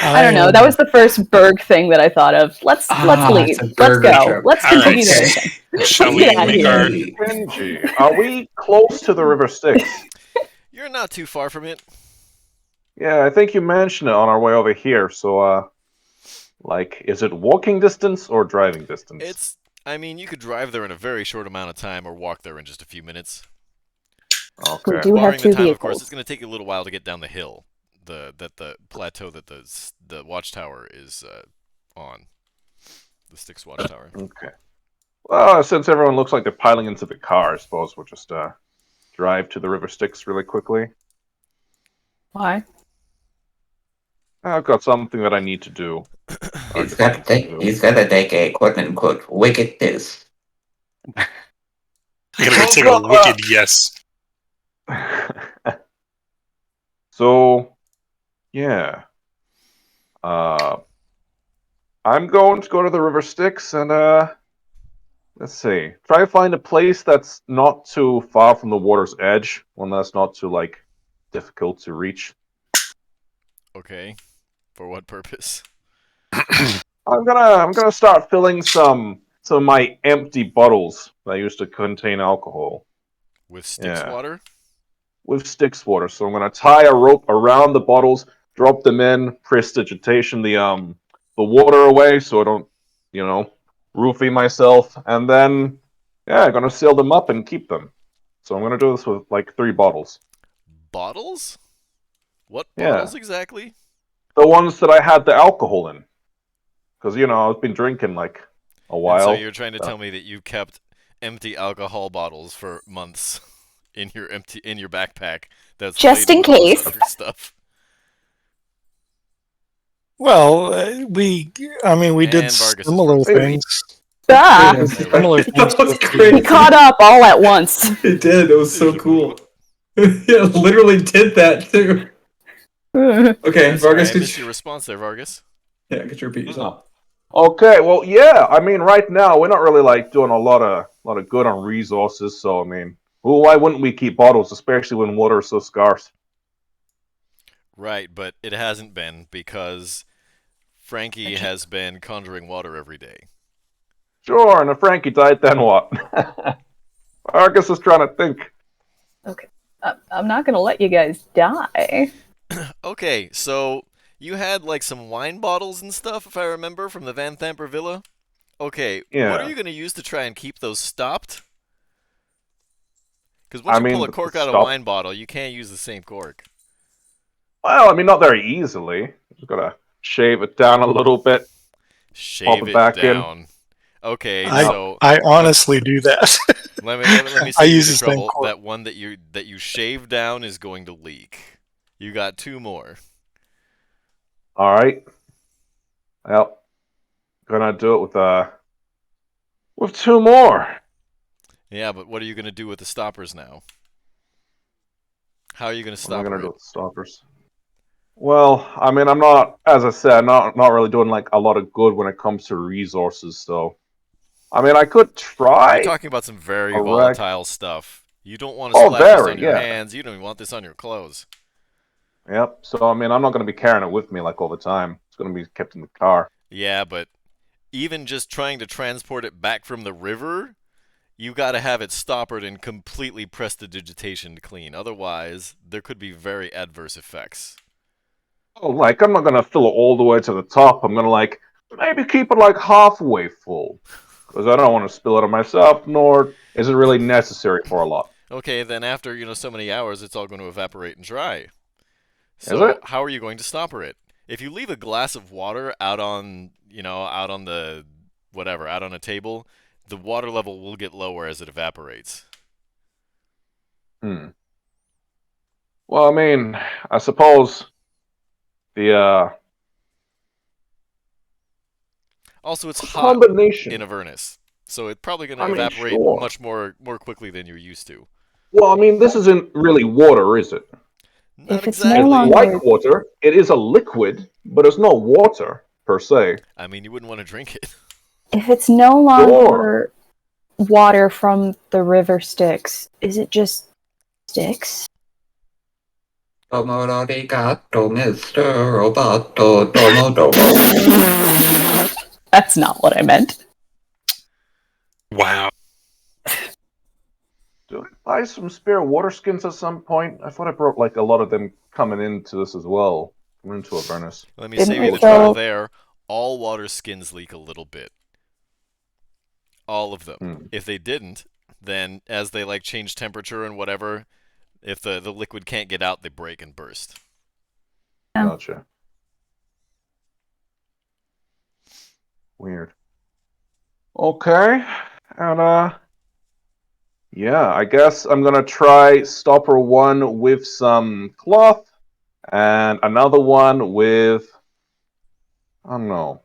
Speaker 4: I don't know. That was the first Berg thing that I thought of. Let's leave. Let's go.
Speaker 8: Joke.
Speaker 4: Let's continue this.
Speaker 6: Shall we make our...
Speaker 9: Benji, are we close to the River Styx?
Speaker 3: You're not too far from it.
Speaker 9: Yeah, I think you mentioned it on our way over here. So, like, is it walking distance or driving distance?
Speaker 3: I mean, you could drive there in a very short amount of time or walk there in just a few minutes.
Speaker 9: Okay.
Speaker 4: We do have
Speaker 3: Barring
Speaker 4: two
Speaker 3: the time, of
Speaker 4: vehicles.
Speaker 3: course, it's going to take you a little while to get down the hill. The plateau that the watchtower is on. The Styx watchtower.
Speaker 9: Okay. Well, since everyone looks like they're piling into the car, I suppose we'll just drive to the River Styx really quickly.
Speaker 4: Why?
Speaker 9: I've got something that I need to do.
Speaker 5: He's got to take a quote-unquote wicked piss.
Speaker 6: I gotta go take a wicked yes.
Speaker 9: So, yeah. I'm going to go to the River Styx and, let's see. Try to find a place that's not too far from the water's edge. One that's not too, like, difficult to reach.
Speaker 3: Okay. For what purpose?
Speaker 9: I'm gonna start filling some of my empty bottles that used to contain alcohol.
Speaker 3: With Styx water?
Speaker 9: With Styx water. So I'm gonna tie a rope around the bottles, drop them in, prestidigitation the water away so I don't, roofie myself, and then I'm gonna seal them up and keep them. So I'm gonna do this with like 3 bottles.
Speaker 3: Bottles? What bottles exactly?
Speaker 9: The ones that I had the alcohol in. Because, I've been drinking like a while.
Speaker 3: And so you're trying to tell me that you kept empty alcohol bottles for months in your backpack. That's
Speaker 4: Just
Speaker 3: laden
Speaker 4: in
Speaker 3: with all this
Speaker 4: case.
Speaker 3: other stuff.
Speaker 7: Well, we
Speaker 3: And
Speaker 7: did
Speaker 3: Vargas is
Speaker 7: similar
Speaker 3: frozen.
Speaker 7: things.
Speaker 4: Ah!
Speaker 7: We did similar things.
Speaker 8: That was
Speaker 7: with the-
Speaker 8: great.
Speaker 4: He caught up all at once.
Speaker 8: It did. It was so cool. It literally did that too. Okay,
Speaker 3: Sorry,
Speaker 8: Vargas,
Speaker 3: I
Speaker 8: could
Speaker 3: missed
Speaker 8: you...
Speaker 3: your response there, Vargas.
Speaker 8: Yeah, could you repeat yourself?
Speaker 9: Okay, well, yeah. I mean, right now we're not really like doing a lot of good on resources. So I mean, well, why wouldn't we keep bottles, especially when water is so scarce?
Speaker 3: Right, but it hasn't been because Frankie has been conjuring water every day.
Speaker 9: Sure, and if Frankie died, then what? Vargas is trying to think.
Speaker 4: Okay. I'm not gonna let you guys die.
Speaker 3: Okay, so you had like some wine bottles and stuff, if I remember, from the Van Thamper Villa. Okay,
Speaker 9: Yeah.
Speaker 3: what are you going to use to try and keep those stopped? Because once
Speaker 9: I
Speaker 3: you pull
Speaker 9: mean,
Speaker 3: a cork out of a
Speaker 9: stop.
Speaker 3: wine bottle, you can't use the same cork.
Speaker 9: Well, I mean, not very easily. Just gotta shave it down a little bit.
Speaker 3: Shave
Speaker 9: it
Speaker 3: it
Speaker 9: back in.
Speaker 3: down. Okay,
Speaker 7: I
Speaker 3: so
Speaker 7: honestly do that.
Speaker 3: let me
Speaker 7: I
Speaker 3: save you
Speaker 7: use
Speaker 3: the
Speaker 7: the same
Speaker 3: trouble.
Speaker 7: cork.
Speaker 3: That one that you shave down is going to leak. You got 2 more.
Speaker 9: All right. Well, gonna do it with 2 more.
Speaker 3: Yeah, but what are you going to do with the stoppers now? How are you going to
Speaker 9: What am I
Speaker 3: stop
Speaker 9: gonna
Speaker 3: it?
Speaker 9: do with the stoppers? Well, I mean, I'm not, as I said, not really doing like a lot of good when it comes to resources. So, I mean, I could try.
Speaker 3: You're talking about some very
Speaker 9: Correct.
Speaker 3: volatile stuff. You don't want to
Speaker 9: Oh,
Speaker 3: splash this
Speaker 9: very,
Speaker 3: on your
Speaker 9: yeah.
Speaker 3: hands. You don't even want this on your clothes.
Speaker 9: Yep. So, I mean, I'm not gonna be carrying it with me like all the time. It's gonna be kept in the car.
Speaker 3: Yeah, but even just trying to transport it back from the river, you got to have it stoppered and completely prestidigitation to clean. Otherwise, there could be very adverse effects.
Speaker 9: Oh, like I'm not gonna fill it all the way to the top. I'm gonna like maybe keep it like halfway full, because I don't want to spill it on myself. Nor is it really necessary for a lot.
Speaker 3: Okay, then after, so many hours, it's all going to evaporate and dry.
Speaker 9: Is
Speaker 3: So
Speaker 9: it?
Speaker 3: how are you going to stopper it? If you leave a glass of water out on the whatever, out on a table, the water level will get lower as it evaporates.
Speaker 9: Well, I mean, I suppose the
Speaker 3: Also, it's hot
Speaker 9: combination.
Speaker 3: in Avernus, so it's probably going to
Speaker 9: I mean,
Speaker 3: evaporate
Speaker 9: sure.
Speaker 3: much more quickly than you're used to.
Speaker 9: Well, I mean, this isn't really water, is it?
Speaker 3: Not
Speaker 4: If it's
Speaker 3: exactly.
Speaker 4: no
Speaker 9: It's
Speaker 4: longer
Speaker 9: like water. It is a liquid, but it's not water per se.
Speaker 3: I mean, you wouldn't want to drink it.
Speaker 4: if it's no longer water from the river Styx, is it just Styx?
Speaker 5: Domo arigato, Mr. Roboto, domo domo.
Speaker 4: That's not what I meant.
Speaker 6: Wow.
Speaker 9: Do I buy some spare water skins at some point? I thought I brought like a lot of them coming into this as well. Coming into Avernus.
Speaker 3: Let me
Speaker 4: Didn't
Speaker 3: save
Speaker 4: we
Speaker 3: you the trouble
Speaker 4: go-
Speaker 3: there. All water skins leak a little bit. All of them. If they didn't, then as they like change temperature and whatever, if the liquid can't get out, they break and burst.
Speaker 4: Oh.
Speaker 9: Gotcha. Weird. Okay. And yeah, I guess I'm gonna try stopper 1 with some cloth and another one with, I don't know,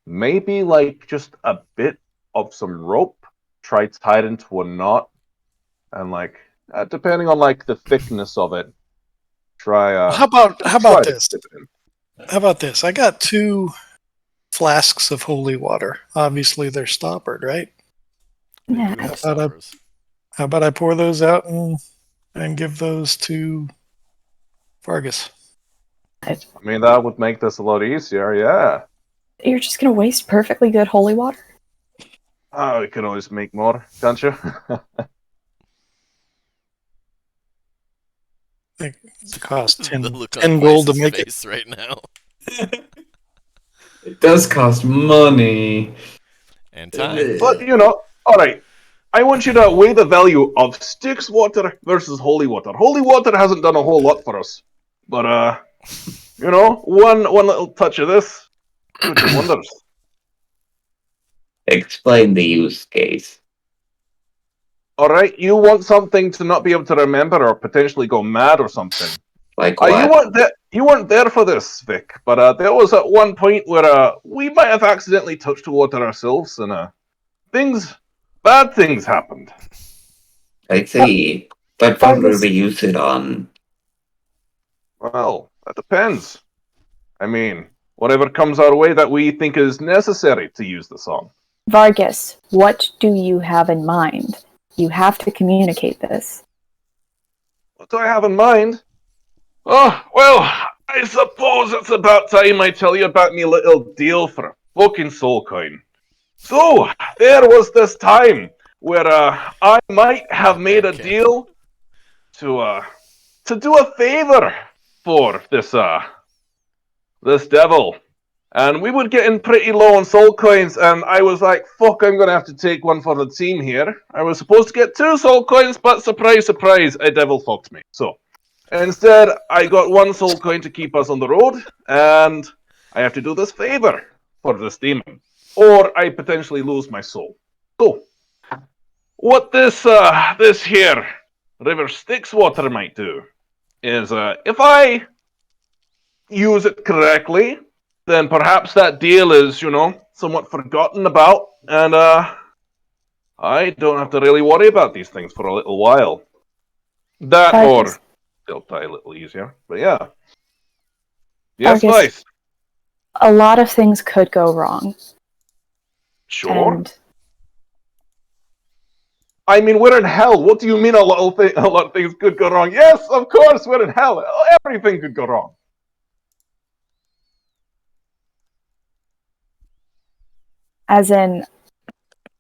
Speaker 9: maybe like just a bit of some rope. Try tie it into a knot, and like depending on like the thickness of it, try.
Speaker 7: How about
Speaker 9: try to
Speaker 7: this?
Speaker 9: fit it in.
Speaker 7: How about this? I got 2 flasks of holy water. Obviously, they're stoppered, right?
Speaker 3: They
Speaker 4: Yeah.
Speaker 3: do have
Speaker 7: How about I-
Speaker 3: stoppers.
Speaker 7: How about I pour those out and give those to Vargas?
Speaker 9: I mean, that would make this a lot easier. Yeah.
Speaker 4: You're just gonna waste perfectly good holy water?
Speaker 9: Oh, you can always make more, can't you?
Speaker 7: It costs 10,
Speaker 3: The look
Speaker 7: 10
Speaker 3: on
Speaker 7: gold to
Speaker 3: Vice's
Speaker 7: make it.
Speaker 3: face right now.
Speaker 8: It does cost money.
Speaker 3: And time.
Speaker 9: But all right. I want you to weigh the value of Styx water versus holy water. Holy water hasn't done a whole lot for us, but one little touch of this could do wonders.
Speaker 5: Explain the use case.
Speaker 9: Alright, you want something to not be able to remember or potentially go mad or something.
Speaker 5: Like
Speaker 9: You
Speaker 5: what?
Speaker 9: weren't there for this, Vic, but there was at one point where we might have accidentally touched water ourselves, and bad things happened.
Speaker 5: I see. But what will we use it on?
Speaker 9: Well, that depends. I mean, whatever comes our way that we think is necessary to use the song.
Speaker 4: Vargas, what do you have in mind? You have to communicate this.
Speaker 9: What do I have in mind? Oh, well, I suppose it's about time I tell you about me little deal for a fucking soul coin. So, there was this time where I might have made a deal to do a favor for this devil. And we would get in pretty low on soul coins, and I was like, fuck, I'm gonna have to take one for the team here. I was supposed to get 2 soul coins, but surprise, surprise, a devil fucked me. So, instead, I got 1 soul coin to keep us on the road, and I have to do this favor for this demon. Or I potentially lose my soul. So, what this here River Styx water might do is, if I use it correctly, then perhaps that deal is, somewhat forgotten about, and I don't have to really worry about these things for a little while. That
Speaker 4: Vargas.
Speaker 9: or they'll die a little easier, but yeah.
Speaker 4: Vargas.
Speaker 9: Yes, nice.
Speaker 4: A lot of things could go wrong.
Speaker 9: Sure.
Speaker 4: And
Speaker 9: I mean, we're in hell. What do you mean a lot of things could go wrong? Yes, of course, we're in hell. Everything could go wrong.
Speaker 4: as in,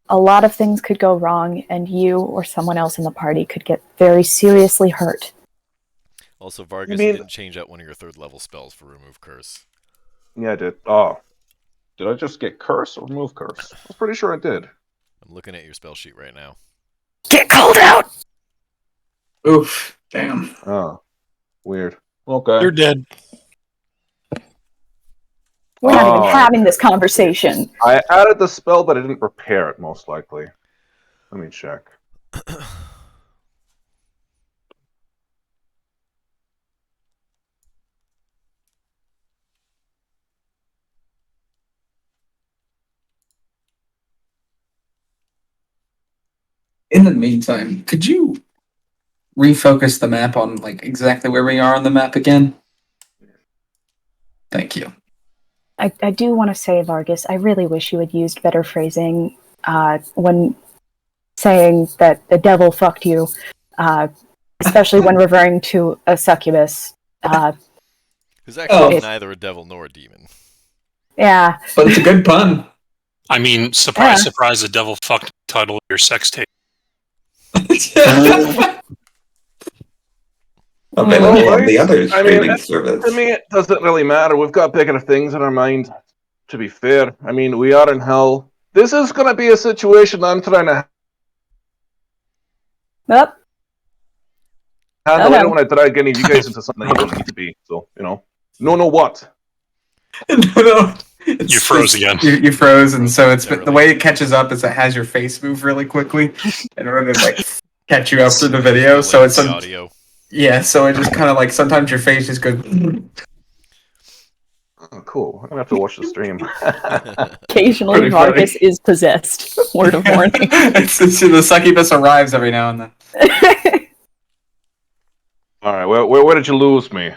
Speaker 4: a lot of things could go wrong, and you or someone else in the party could get very seriously hurt.
Speaker 3: Also, Vargas, you didn't change out one of your 3rd level spells for Remove Curse.
Speaker 9: Yeah, I did. Oh. Did I just get Curse or Remove Curse? I was pretty sure I did.
Speaker 3: I'm looking at your spell sheet right now.
Speaker 4: Get called out!
Speaker 5: Oof. Damn.
Speaker 9: Oh. Weird. Okay.
Speaker 7: You're dead.
Speaker 4: We're not even having this conversation.
Speaker 9: I added the spell, but I didn't repair it, most likely. Let me check.
Speaker 8: In the meantime, could you refocus the map on exactly where we are on the map again? Thank you.
Speaker 4: I do want to say, Vargas, I really wish you had used better phrasing when saying that the devil fucked you, especially when referring to a succubus.
Speaker 3: Who's actually neither a devil nor a demon.
Speaker 4: Yeah.
Speaker 5: But it's a good pun.
Speaker 6: I mean, surprise, surprise, the devil fucked the title of your sex tape.
Speaker 5: Available on the other streaming service.
Speaker 9: To me, it doesn't really matter. We've got bigger things in our mind, to be fair. I mean, we are in hell. This is going to be a situation I'm trying to handle. I don't want to drag any of you guys into something that you don't need to be. So, No what?
Speaker 8: No.
Speaker 6: You froze again.
Speaker 8: You froze, and so it's the way it catches up is it has your face move really quickly in order to catch you up through the video. So it's
Speaker 3: audio.
Speaker 8: Yeah, so it just kind of sometimes your face just goes.
Speaker 9: Oh, cool. I'm gonna have to watch the stream.
Speaker 4: Occasionally, Vargas is possessed. Word of warning.
Speaker 8: The succubus arrives every now and then.
Speaker 9: All right, where did you lose me?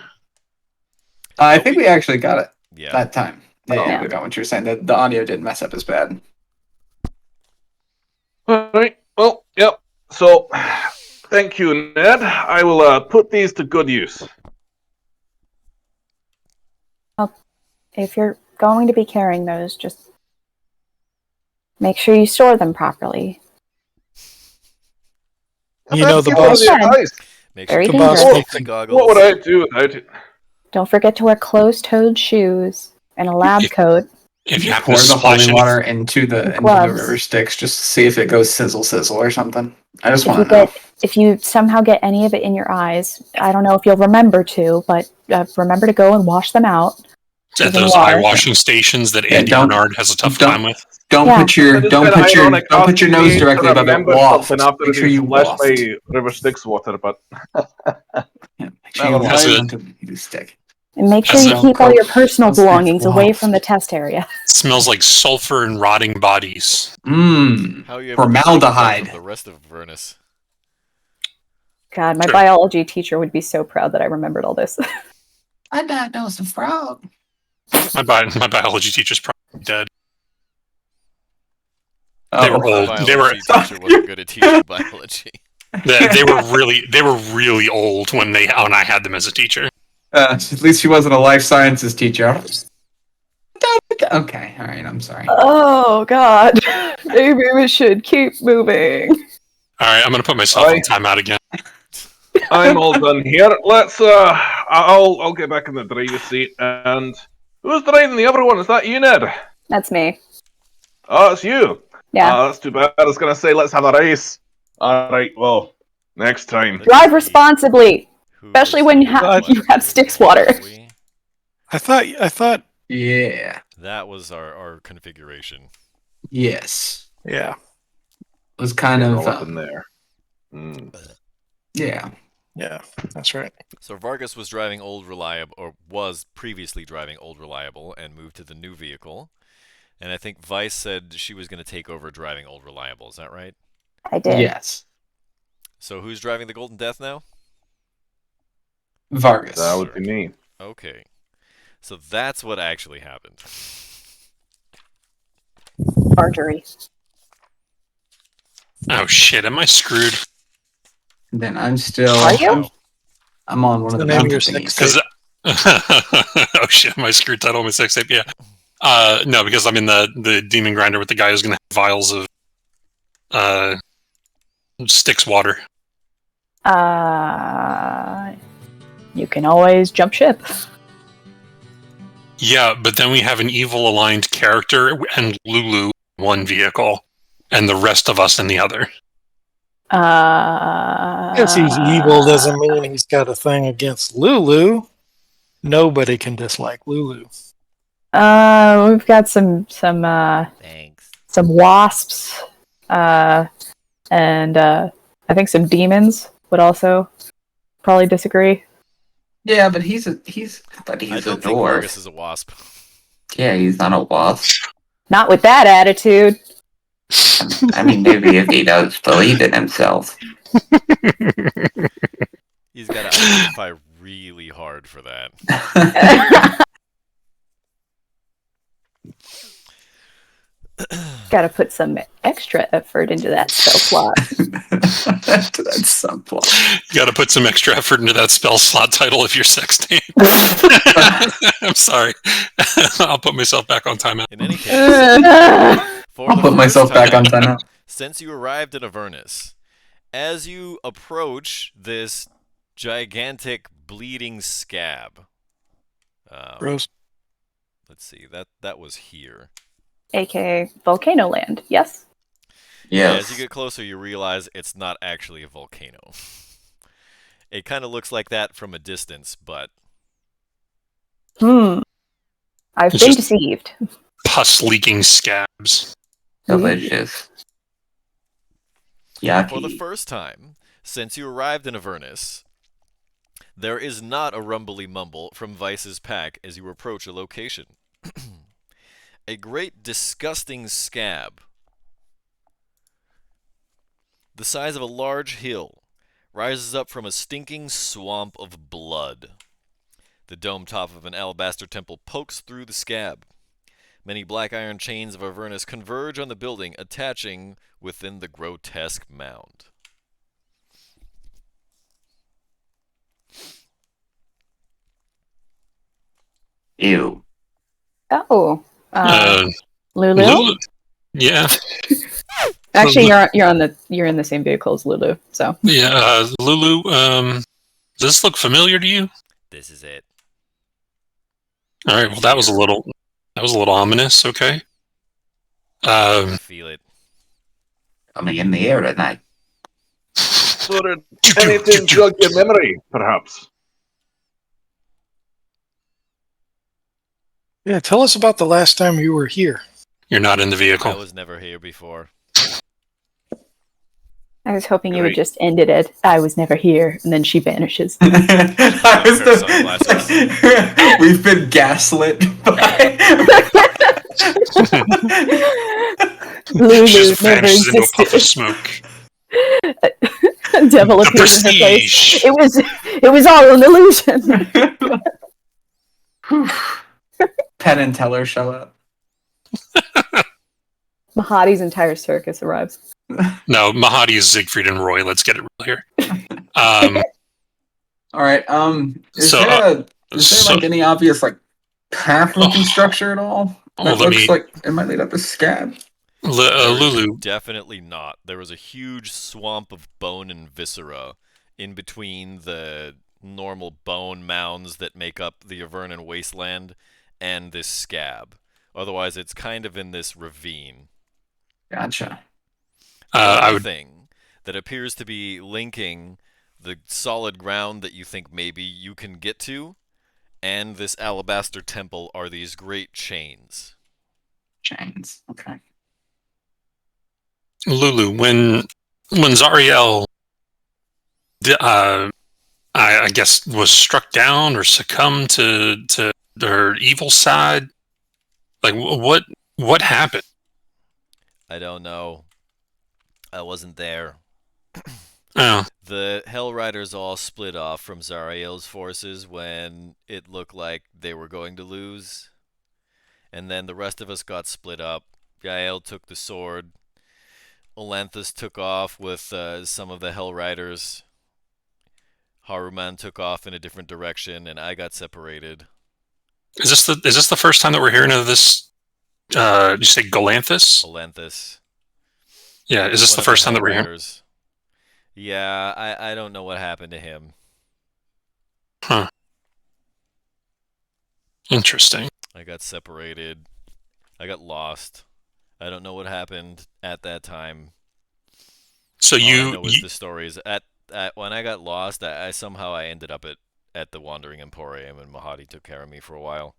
Speaker 8: I think we actually got it that time.
Speaker 4: Yeah.
Speaker 8: We got what you're saying. The audio didn't mess up as bad.
Speaker 9: All right. Well, yep. So, thank you, Ned. I will put these to good use.
Speaker 4: Well, if you're going to be carrying those, just make sure you store them properly.
Speaker 7: The boss.
Speaker 4: Very
Speaker 7: The boss
Speaker 4: dangerous.
Speaker 7: makes
Speaker 9: What would I do without it?
Speaker 4: Don't forget to wear closed-toed shoes and a lab coat.
Speaker 6: If you happen
Speaker 8: Pour
Speaker 6: to
Speaker 8: the
Speaker 6: splash
Speaker 8: holy
Speaker 6: any-
Speaker 8: water into the river Styx just to see if it goes sizzle or something. I just want to know.
Speaker 4: If you somehow get any of it in your eyes, I don't know if you'll remember to, but remember to go and wash them out.
Speaker 6: At those eye washing stations that Andy Bernard has a tough time with.
Speaker 8: Don't put your nose directly above it. Waft. Make sure you
Speaker 9: flash
Speaker 8: waft.
Speaker 9: my River Styx water, but
Speaker 8: Make sure you waft onto the stick.
Speaker 4: And make sure you keep all your personal belongings away from the test area.
Speaker 6: It smells like sulfur and rotting bodies.
Speaker 8: Formaldehyde.
Speaker 3: The rest of Avernus.
Speaker 4: God, my biology teacher would be so proud that I remembered all this.
Speaker 5: I diagnosed a frog.
Speaker 6: My biology teacher's probably dead. They were old.
Speaker 3: My biology teacher wasn't good at teaching biology.
Speaker 6: They were really old when I had them as a teacher.
Speaker 8: At least she wasn't a life sciences teacher. Okay, all right. I'm sorry.
Speaker 4: Oh God, maybe we should keep moving.
Speaker 6: All right, I'm gonna put myself on timeout again.
Speaker 9: I'm all done here. Let's. I'll get back in the driver's seat. And who's driving the other one? Is that you, Ned?
Speaker 4: That's me.
Speaker 9: Oh, it's you.
Speaker 4: Yeah.
Speaker 9: That's too bad. I was gonna say let's have a race. All right. Well, next time.
Speaker 4: Drive responsibly, especially when you have Styx water.
Speaker 7: I thought.
Speaker 8: Yeah.
Speaker 3: That was our configuration.
Speaker 8: Yes.
Speaker 7: Yeah.
Speaker 8: It was kind of
Speaker 9: up in there.
Speaker 8: Yeah.
Speaker 7: Yeah, that's right.
Speaker 3: So Vargas was driving Old Reliable, or was previously driving Old Reliable, and moved to the new vehicle. And I think Vice said she was going to take over driving Old Reliable. Is that right?
Speaker 4: I did.
Speaker 8: Yes.
Speaker 3: So who's driving the Golden Death now?
Speaker 8: Vargas.
Speaker 9: That would be me.
Speaker 3: Okay. So that's what actually happened.
Speaker 4: Archery.
Speaker 6: Oh shit, am I screwed?
Speaker 8: Then I'm still.
Speaker 4: Are you?
Speaker 8: I'm on one of the mountain thingies.
Speaker 6: Oh shit, am I screwed? Title of my sex tape? Yeah. No, because I'm in the demon grinder with the guy who's gonna have vials of Styx water.
Speaker 4: You can always jump ship.
Speaker 6: Yeah, but then we have an evil aligned character and Lulu in one vehicle, and the rest of us in the other.
Speaker 7: Because he's evil doesn't mean he's got a thing against Lulu. Nobody can dislike Lulu.
Speaker 4: We've got some
Speaker 3: Thanks.
Speaker 4: some wasps, and I think some demons would also probably disagree.
Speaker 5: Yeah, but he's a
Speaker 3: I don't
Speaker 5: dwarf.
Speaker 3: think Vargas is a wasp.
Speaker 5: Yeah, he's not a wasp.
Speaker 4: Not with that attitude.
Speaker 5: I mean, maybe if he does believe in himself.
Speaker 3: He's got to identify really hard for that.
Speaker 4: Gotta put some extra effort into that spell slot.
Speaker 8: To that subplot.
Speaker 6: You gotta put some extra effort into that spell slot title of your sex tape. I'm sorry. I'll put myself back on timeout.
Speaker 3: In any case,
Speaker 8: I'll put myself back on timeout.
Speaker 3: Since you arrived in Avernus, as you approach this gigantic bleeding scab,
Speaker 7: Rose.
Speaker 3: let's see, that was here.
Speaker 4: AKA Volcano Land, yes?
Speaker 3: Yeah,
Speaker 5: Yes.
Speaker 3: as you get closer, you realize it's not actually a volcano. It kind of looks like that from a distance, but...
Speaker 4: I've
Speaker 6: It's
Speaker 4: been
Speaker 6: just-
Speaker 4: deceived.
Speaker 6: Pus leaking scabs.
Speaker 5: Delicious. Yucky.
Speaker 3: For the first time since you arrived in Avernus, there is not a rumbly mumble from Vice's pack as you approach a location. A great disgusting scab, the size of a large hill, rises up from a stinking swamp of blood. The dome top of an alabaster temple pokes through the scab. Many black iron chains of Avernus converge on the building, attaching within the grotesque mound.
Speaker 5: Ew.
Speaker 4: Oh. Lulu?
Speaker 6: Lulu. Yeah.
Speaker 4: Actually, you're in the same vehicle as Lulu, so.
Speaker 6: Yeah, Lulu, does this look familiar to you?
Speaker 3: This is it.
Speaker 6: Alright, well that was a little ominous, okay.
Speaker 3: I feel it.
Speaker 5: Coming in the air tonight.
Speaker 9: So did anything jog your memory, perhaps?
Speaker 7: Yeah, tell us about the last time you were here.
Speaker 6: You're not in the
Speaker 3: I
Speaker 6: vehicle.
Speaker 3: was never here before.
Speaker 4: I was hoping you would
Speaker 9: Great.
Speaker 4: just ended it. I was never here, and then she vanishes.
Speaker 8: I was
Speaker 3: Pair of sunglasses.
Speaker 8: We've been gaslit by.
Speaker 4: Lulu
Speaker 6: She just
Speaker 4: never
Speaker 6: vanishes into a puff of
Speaker 4: existed.
Speaker 6: smoke.
Speaker 4: Devil
Speaker 6: The
Speaker 4: appears in her
Speaker 6: prestige.
Speaker 4: face. It was all an illusion.
Speaker 8: Penn and Teller show up.
Speaker 4: Mahadi's entire circus arrives.
Speaker 6: No, Mahadi is Siegfried and Roy. Let's get it real here.
Speaker 8: All right. Is
Speaker 6: So,
Speaker 8: there
Speaker 6: so-
Speaker 8: like any obvious like path looking structure at all?
Speaker 6: Well,
Speaker 8: That
Speaker 6: let
Speaker 8: looks
Speaker 6: me-
Speaker 8: like it might lead up to Scab.
Speaker 6: Lulu,
Speaker 3: Definitely not. There was a huge swamp of bone and viscera in between the normal bone mounds that make up the Avernon wasteland and this scab. Otherwise, it's kind of in this ravine.
Speaker 8: Gotcha.
Speaker 6: I would.
Speaker 3: Thing that appears to be linking the solid ground that you think maybe you can get to and this alabaster temple are these great chains.
Speaker 8: Chains. Okay.
Speaker 6: Lulu, when Zariel, I guess, was struck down or succumbed to her evil side, like what happened?
Speaker 3: I don't know. I wasn't there.
Speaker 6: Oh,
Speaker 3: The Hell Riders all split off from Zariel's forces when it looked like they were going to lose. And then the rest of us got split up. Yael took the sword. Olanthus took off with some of the Hell Riders. Haruman took off in a different direction, and I got separated.
Speaker 6: is this the first time that we're hearing of this? Did you say Galanthus?
Speaker 3: Olanthus.
Speaker 6: Yeah, is this
Speaker 3: One
Speaker 6: the
Speaker 3: of
Speaker 6: first time that
Speaker 3: Hell
Speaker 6: we're hearing?
Speaker 3: Riders. Yeah, I don't know what happened to him.
Speaker 6: Huh. Interesting.
Speaker 3: I got separated. I got lost. I don't know what happened at that time.
Speaker 6: So
Speaker 3: All I
Speaker 6: you,
Speaker 3: know is the stories. At when I got lost, I somehow I ended up at the Wandering Emporium, and Mahadi took care of me for a while.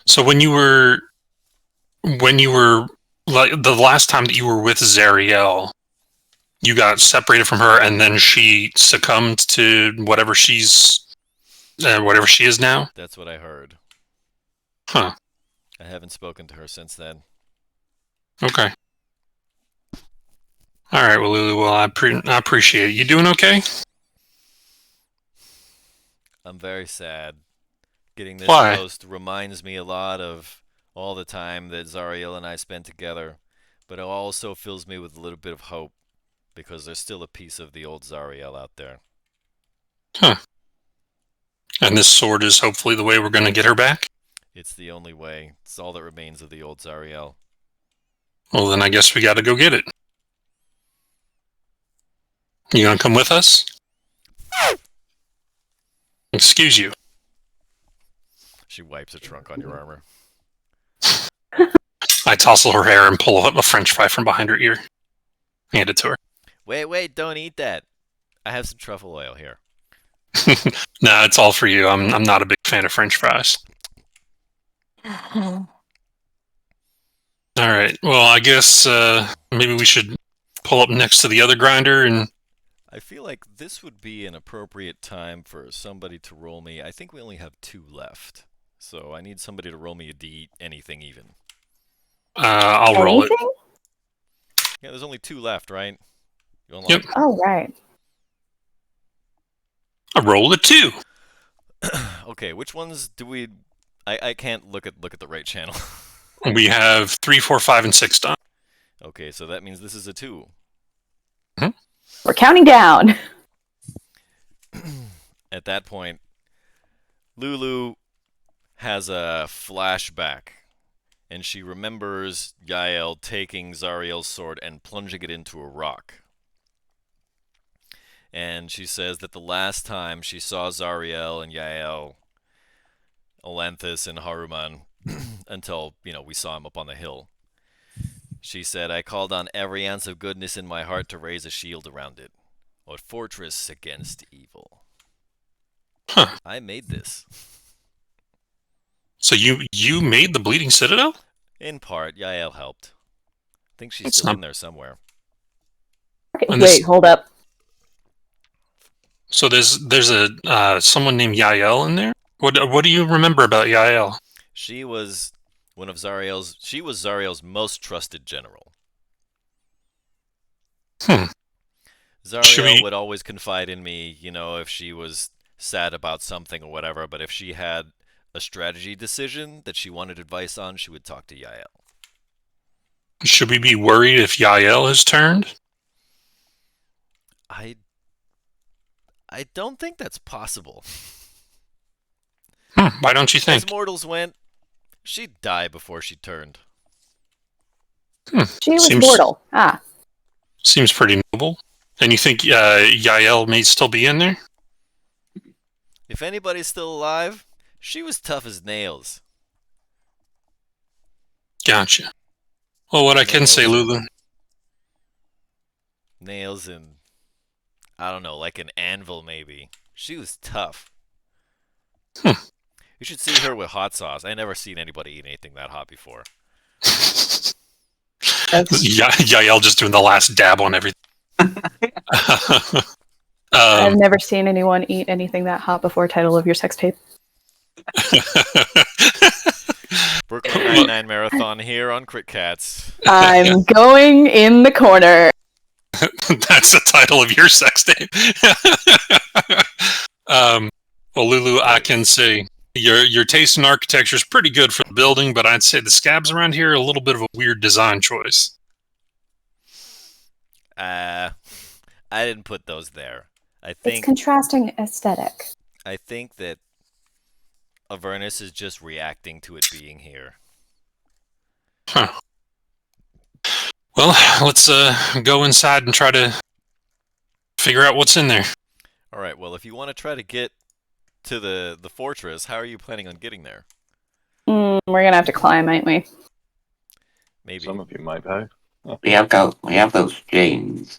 Speaker 6: so when you were like the last time that you were with Zariel, you got separated from her, and then she succumbed to whatever she is now.
Speaker 3: That's what I heard.
Speaker 6: Huh.
Speaker 3: I haven't spoken to her since then.
Speaker 6: Okay. All right. Well, Lulu. Well, I appreciate it. You doing okay?
Speaker 3: I'm very sad. Getting this
Speaker 6: Why?
Speaker 3: post reminds me a lot of all the time that Zariel and I spent together, but it also fills me with a little bit of hope because there's still a piece of the old Zariel out there.
Speaker 6: Huh. And this sword is hopefully the way we're going to get her back.
Speaker 3: It's the only way. It's all that remains of the old Zariel.
Speaker 6: Well, then I guess we got to go get it. You gonna come with us? Excuse you.
Speaker 3: She wipes a trunk on your armor.
Speaker 6: I tousle her hair and pull up a French fry from behind her ear. Hand it to her.
Speaker 3: Wait, don't eat that. I have some truffle oil here.
Speaker 6: Nah, it's all for you. I'm not a big fan of French fries. All right. Well, I guess maybe we should pull up next to the other grinder and.
Speaker 3: I feel like this would be an appropriate time for somebody to roll me. I think we only have 2 left. So I need somebody to roll me a D, anything even.
Speaker 6: I'll roll it.
Speaker 4: Anything?
Speaker 3: Yeah, there's only 2 left, right? You unlock-
Speaker 6: Yep.
Speaker 4: Oh, right.
Speaker 6: I rolled a 2.
Speaker 3: Okay, which ones do we... I can't look at the right channel.
Speaker 6: We have 3, 4, 5, and 6 done.
Speaker 3: Okay, so that means this is a 2.
Speaker 4: We're counting down.
Speaker 3: At that point, Lulu has a flashback, and she remembers Yael taking Zariel's sword and plunging it into a rock. And she says that the last time she saw Zariel and Yael, Olanthus and Haruman, until, we saw him up on the hill, she said, I called on every ounce of goodness in my heart to raise a shield around it, a fortress against evil.
Speaker 6: Huh.
Speaker 3: I made this.
Speaker 6: So you made the Bleeding Citadel?
Speaker 10: In part, Yael helped. I think she's
Speaker 6: That's
Speaker 10: still
Speaker 6: not-
Speaker 10: in there somewhere.
Speaker 4: Okay,
Speaker 6: And
Speaker 4: wait,
Speaker 6: this-
Speaker 4: hold up.
Speaker 6: So there's a someone named Yael in there. What do you remember about Yael?
Speaker 10: She was one of Zariel's. She was Zariel's most trusted general.
Speaker 6: Hmm.
Speaker 10: Zariel would always confide in me, if she was sad about something or whatever. But if she had a strategy decision that she wanted advice on, she would talk to Yael.
Speaker 6: Should we be worried if Yael has turned?
Speaker 10: I don't think that's possible.
Speaker 6: Why don't you think?
Speaker 10: As mortals went, she'd die before she turned.
Speaker 4: She was mortal.
Speaker 6: Seems pretty noble. And you think Yael may still be in there?
Speaker 10: If anybody's still alive, she was tough as nails.
Speaker 6: Gotcha. Well, what I can say, Lulu.
Speaker 10: Nails and, I don't know, like an anvil maybe. She was tough. You should see her with hot sauce. I never seen anybody eat anything that hot before.
Speaker 6: Yael just doing the last dab on everything.
Speaker 4: I've never seen anyone eat anything that hot before. Title of your sex tape.
Speaker 10: Brooklyn Nine-Nine Marathon here on Crit Cats.
Speaker 4: I'm going in the corner.
Speaker 6: That's the title of your sex tape. Well, Lulu, I can say your taste in architecture is pretty good for the building, but I'd say the scabs around here are a little bit of a weird design choice.
Speaker 10: I didn't put those there. I think
Speaker 4: It's contrasting aesthetic.
Speaker 10: I think that Avernus is just reacting to it being here.
Speaker 6: Huh. Well, let's go inside and try to figure out what's in there.
Speaker 10: All right. Well, if you want to try to get to the fortress, how are you planning on getting there?
Speaker 4: We're gonna have to climb, ain't we?
Speaker 10: Maybe.
Speaker 9: Some of you might have.
Speaker 5: We have those chains.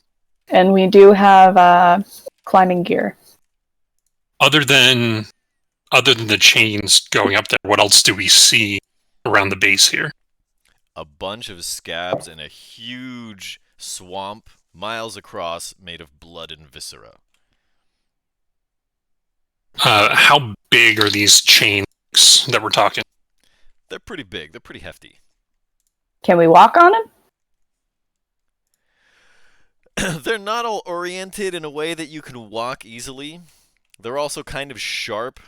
Speaker 4: And we do have climbing gear.
Speaker 6: Other than the chains going up there, what else do we see around the base here?
Speaker 10: A bunch of scabs in a huge swamp miles across made of blood and viscera.
Speaker 6: How big are these chains that we're talking?
Speaker 10: They're pretty big. They're pretty hefty.
Speaker 4: Can we walk on them?
Speaker 10: They're not all oriented in a way that you can walk easily. They're also kind of sharp.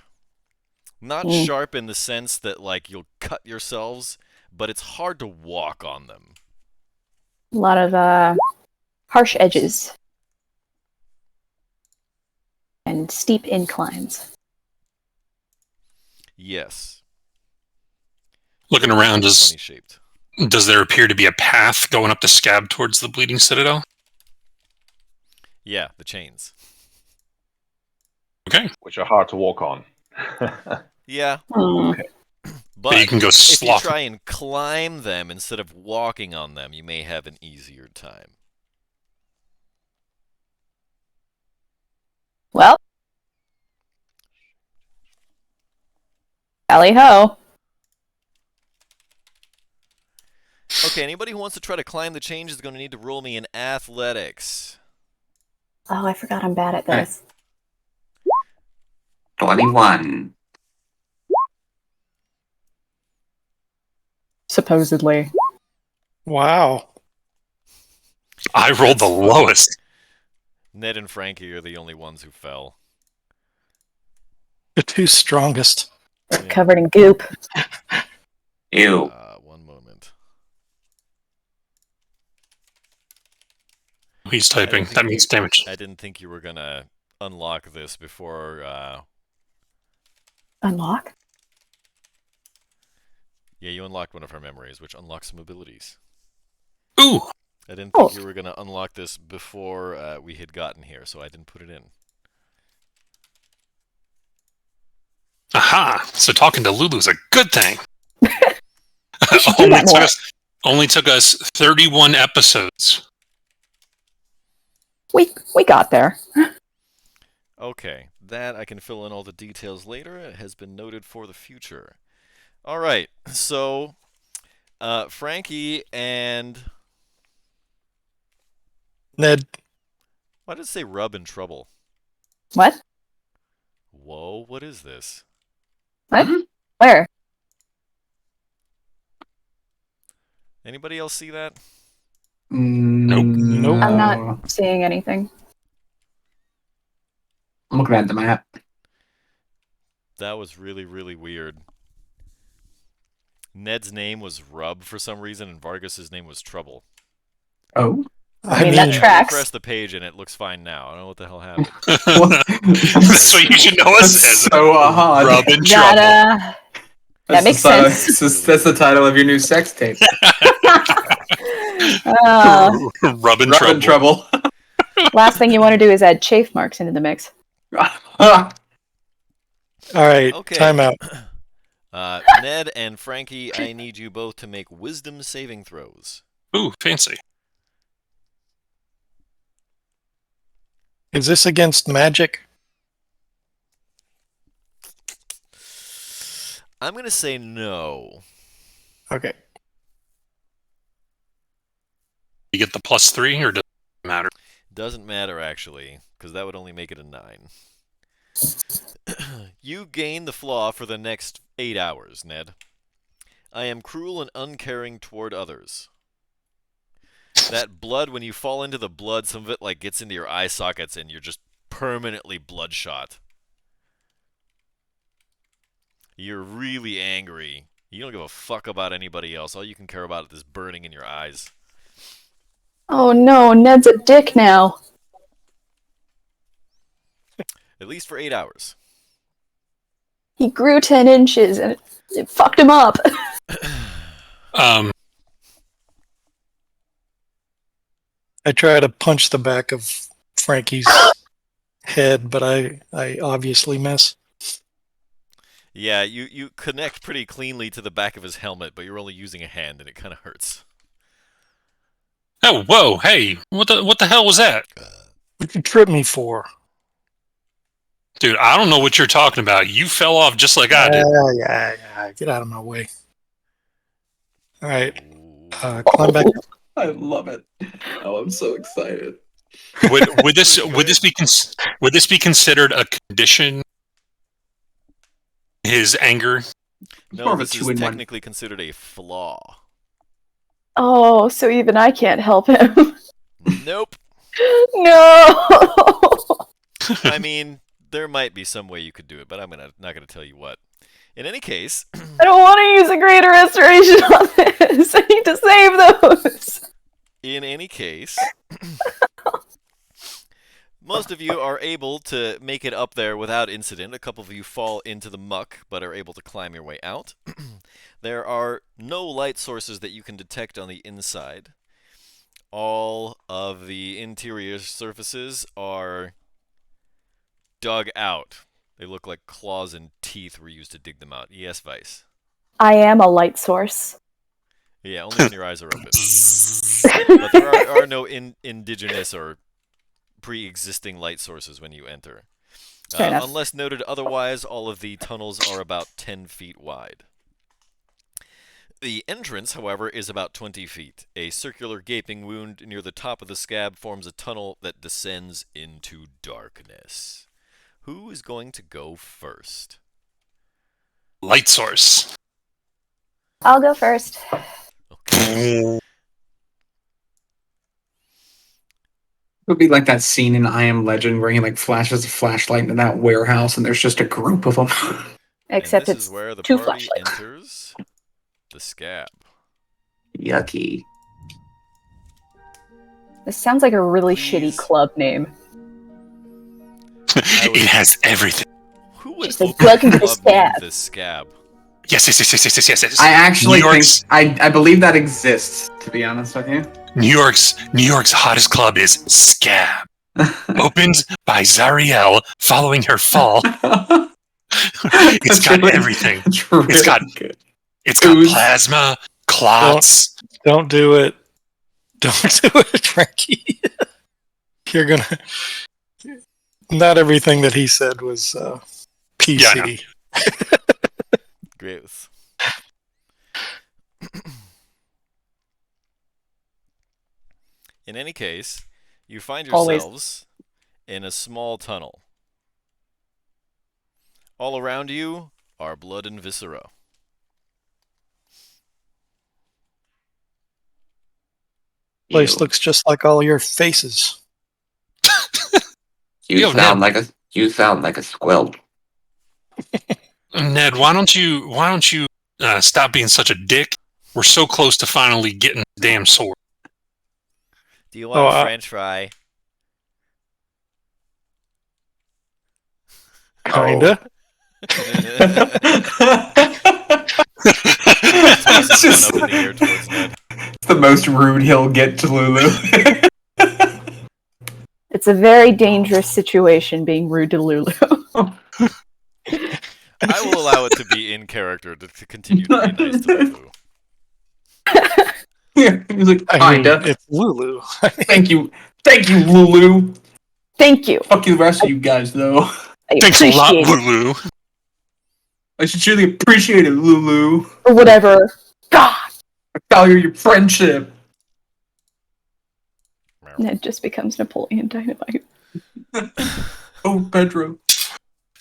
Speaker 10: Not sharp in the sense that, like, you'll cut yourselves, but it's hard to walk on them.
Speaker 4: A lot of harsh edges. And steep inclines.
Speaker 10: Yes.
Speaker 6: Looking around,
Speaker 10: Funny shaped.
Speaker 6: does there appear to be a path going up the Scab towards the Bleeding Citadel?
Speaker 10: Yeah, the chains.
Speaker 6: Okay.
Speaker 9: Which are hard to walk on.
Speaker 10: Yeah.
Speaker 9: Okay.
Speaker 10: But
Speaker 6: you can go
Speaker 10: if you
Speaker 6: sloth.
Speaker 10: try and climb them instead of walking on them, you may have an easier time.
Speaker 4: Well. Tally ho.
Speaker 10: Okay, anybody who wants to try to climb the chains is going to need to roll me in athletics.
Speaker 4: Oh, I forgot I'm bad at this.
Speaker 5: 21.
Speaker 4: Supposedly.
Speaker 7: Wow.
Speaker 6: I rolled the lowest.
Speaker 10: Ned and Frankie are the only ones who fell.
Speaker 7: The two strongest.
Speaker 4: Covered in goop.
Speaker 5: Ew.
Speaker 10: One moment.
Speaker 6: He's typing. That means damage.
Speaker 10: I didn't think you were going to unlock this before...
Speaker 4: Unlock?
Speaker 10: Yeah, you unlocked one of her memories, which unlocks some abilities.
Speaker 6: Ooh!
Speaker 10: I didn't think you were going to unlock this before we had gotten here, so I didn't put it in.
Speaker 6: Aha! So talking to Lulu's a good thing. only took us 31 episodes.
Speaker 4: We got there.
Speaker 10: Okay, that I can fill in all the details later. It has been noted for the future. All right. So, Frankie and
Speaker 7: Ned,
Speaker 10: why did it say Rub in trouble?
Speaker 4: What?
Speaker 10: Whoa, what is this?
Speaker 4: What? Where?
Speaker 10: Anybody else see that?
Speaker 6: Nope.
Speaker 7: Nope.
Speaker 4: I'm
Speaker 8: No.
Speaker 4: not seeing anything.
Speaker 8: I'm looking at the map.
Speaker 10: That was really, really weird. Ned's name was Rub for some reason, and Vargas's name was Trouble.
Speaker 8: Oh.
Speaker 4: I mean, that tracks.
Speaker 10: Refresh the page, and it looks fine now. I don't know what the hell happened.
Speaker 6: That's what you should know us
Speaker 8: That's
Speaker 6: as.
Speaker 8: so odd.
Speaker 6: Rub in trouble.
Speaker 4: That makes sense.
Speaker 8: That's the title of your new sex tape.
Speaker 6: Rub in
Speaker 8: Rub in trouble.
Speaker 4: Last thing you want to do is add chafe marks into the mix.
Speaker 7: All right,
Speaker 10: Okay.
Speaker 7: time out.
Speaker 10: Ned and Frankie, I need you both to make wisdom saving throws.
Speaker 6: Ooh, fancy.
Speaker 7: Is this against magic?
Speaker 10: I'm going to say no.
Speaker 7: Okay.
Speaker 6: You get the +3, or does it matter?
Speaker 10: Doesn't matter, actually, because that would only make it a 9. You gain the flaw for the next 8 hours, Ned. I am cruel and uncaring toward others. That blood, when you fall into the blood, some of it like gets into your eye sockets and you're just permanently bloodshot. You're really angry. You don't give a fuck about anybody else. All you can care about is this burning in your eyes.
Speaker 4: Oh no, Ned's a dick now.
Speaker 10: At least for 8 hours.
Speaker 4: He grew 10 inches and it fucked him up.
Speaker 7: I try to punch the back of Frankie's head, but I obviously miss.
Speaker 10: Yeah, you connect pretty cleanly to the back of his helmet, but you're only using a hand, and it kind of hurts.
Speaker 6: Oh, whoa, hey, what the hell was that?
Speaker 7: What you trip me for?
Speaker 6: Dude, I don't know what you're talking about. You fell off just like I did.
Speaker 7: Yeah. Get out of my way. All right. Climb back.
Speaker 8: I love it. Oh, I'm so excited.
Speaker 6: Would this be considered a condition? His anger?
Speaker 10: No, this is technically considered a flaw.
Speaker 4: Oh, so even I can't help him.
Speaker 10: Nope.
Speaker 4: No.
Speaker 10: I mean, there might be some way you could do it, but I'm not gonna tell you what. In any case,
Speaker 4: I don't want to use a greater restoration on this. I need to save those.
Speaker 10: in any case, most of you are able to make it up there without incident. A couple of you fall into the muck, but are able to climb your way out. There are no light sources that you can detect on the inside. All of the interior surfaces are dug out. They look like claws and teeth were used to dig them out. Yes, Vice.
Speaker 4: I am a light source.
Speaker 10: Yeah, only when your eyes are open. But there are no indigenous or pre-existing light sources when you enter. Unless noted otherwise, all of the tunnels are about 10 feet wide. The entrance, however, is about 20 feet. A circular gaping wound near the top of the scab forms a tunnel that descends into darkness. Who is going to go first?
Speaker 6: Light source.
Speaker 4: I'll go first.
Speaker 10: Okay.
Speaker 8: It would be like that scene in I Am Legend where he like flashes a flashlight into that warehouse and there's just a group of them.
Speaker 4: Except
Speaker 10: and this
Speaker 4: it's
Speaker 10: is where the
Speaker 4: two
Speaker 10: party
Speaker 4: flashlights.
Speaker 10: enters the scab.
Speaker 8: Yucky.
Speaker 4: This sounds like a really
Speaker 10: Please.
Speaker 4: shitty club name.
Speaker 6: It has everything.
Speaker 10: Who would
Speaker 4: Just like,
Speaker 10: open
Speaker 4: welcome
Speaker 10: a
Speaker 4: to the
Speaker 10: club named
Speaker 4: Scab.
Speaker 10: the Scab?
Speaker 6: Yes.
Speaker 8: I actually
Speaker 6: New
Speaker 8: think
Speaker 6: York's-
Speaker 8: I believe that exists, to be honest with you.
Speaker 6: New York's hottest club is Scab. Opened by Zariel following her fall. It's got everything. It's got
Speaker 8: Ooze.
Speaker 6: plasma, clots.
Speaker 7: Don't do it. Don't do it, Frankie. You're gonna. Not everything that he said was PC.
Speaker 6: Yeah,
Speaker 10: Gross. In any case, you find
Speaker 4: Always.
Speaker 10: yourselves in a small tunnel. All around you are blood and viscera.
Speaker 7: Place
Speaker 5: You,
Speaker 7: looks just like all your faces.
Speaker 5: you
Speaker 6: Yo,
Speaker 5: sound like a squilt.
Speaker 6: Ned, why don't you stop being such a dick? We're so close to finally getting the damn sword.
Speaker 10: Do you want
Speaker 7: Oh,
Speaker 10: a French fry?
Speaker 7: Kinda.
Speaker 10: Tosses
Speaker 8: just
Speaker 10: one up in the air towards Ned.
Speaker 8: it's the most rude he'll get to Lulu.
Speaker 4: It's a very dangerous situation being rude to Lulu.
Speaker 10: I will allow it to be in character to continue to be nice to Lulu.
Speaker 8: Yeah, he's like,
Speaker 7: I mean,
Speaker 8: kinda.
Speaker 7: it's Lulu.
Speaker 8: Thank you, Lulu.
Speaker 4: Thank you.
Speaker 8: Fuck you, the rest of you guys, though.
Speaker 4: I
Speaker 6: Thanks a lot,
Speaker 4: appreciate it.
Speaker 6: Lulu.
Speaker 8: I sincerely appreciate it, Lulu.
Speaker 4: Or whatever. God!
Speaker 8: I value your friendship.
Speaker 4: Ned just becomes Napoleon Dynamite.
Speaker 8: Oh, Pedro.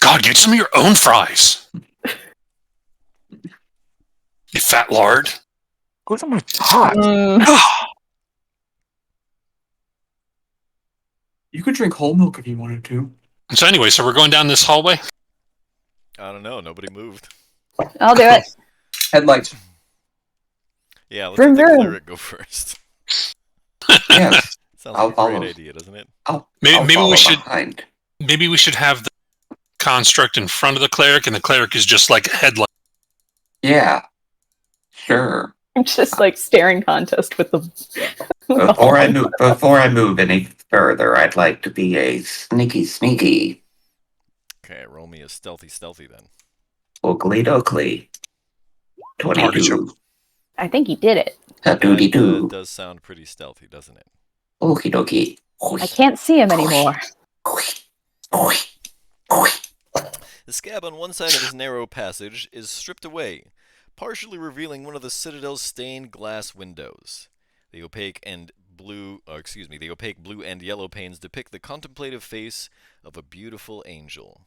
Speaker 6: God, get some of your own fries. You fat lard.
Speaker 7: What's on my pot?
Speaker 8: You could drink whole milk if you wanted to.
Speaker 6: So anyway, so we're going down this hallway?
Speaker 10: I don't know. Nobody moved.
Speaker 4: I'll do it.
Speaker 8: Headlights.
Speaker 10: Yeah, let's
Speaker 4: Vroom,
Speaker 10: let the
Speaker 4: vroom.
Speaker 10: cleric go first.
Speaker 5: Yes.
Speaker 10: Sounds
Speaker 5: I'll
Speaker 10: like a
Speaker 5: follow.
Speaker 10: great idea, doesn't it?
Speaker 6: Maybe
Speaker 5: I'll
Speaker 6: we should
Speaker 5: follow behind.
Speaker 6: maybe we should have the construct in front of the cleric, and the cleric is just like a headlight.
Speaker 5: Yeah. Sure.
Speaker 4: Just like staring contest with the.
Speaker 5: Before I move any further, I'd like to be a sneaky.
Speaker 10: Okay, roll me a stealthy then.
Speaker 5: Oakley dokley. 22.
Speaker 4: I think he did it.
Speaker 5: Doody
Speaker 10: That
Speaker 5: doo.
Speaker 10: does sound pretty stealthy, doesn't it?
Speaker 5: Okie dokie.
Speaker 4: I can't see him anymore.
Speaker 10: The scab on one side of this narrow passage is stripped away, partially revealing one of the Citadel's stained glass windows. The opaque blue and yellow panes depict the contemplative face of a beautiful angel.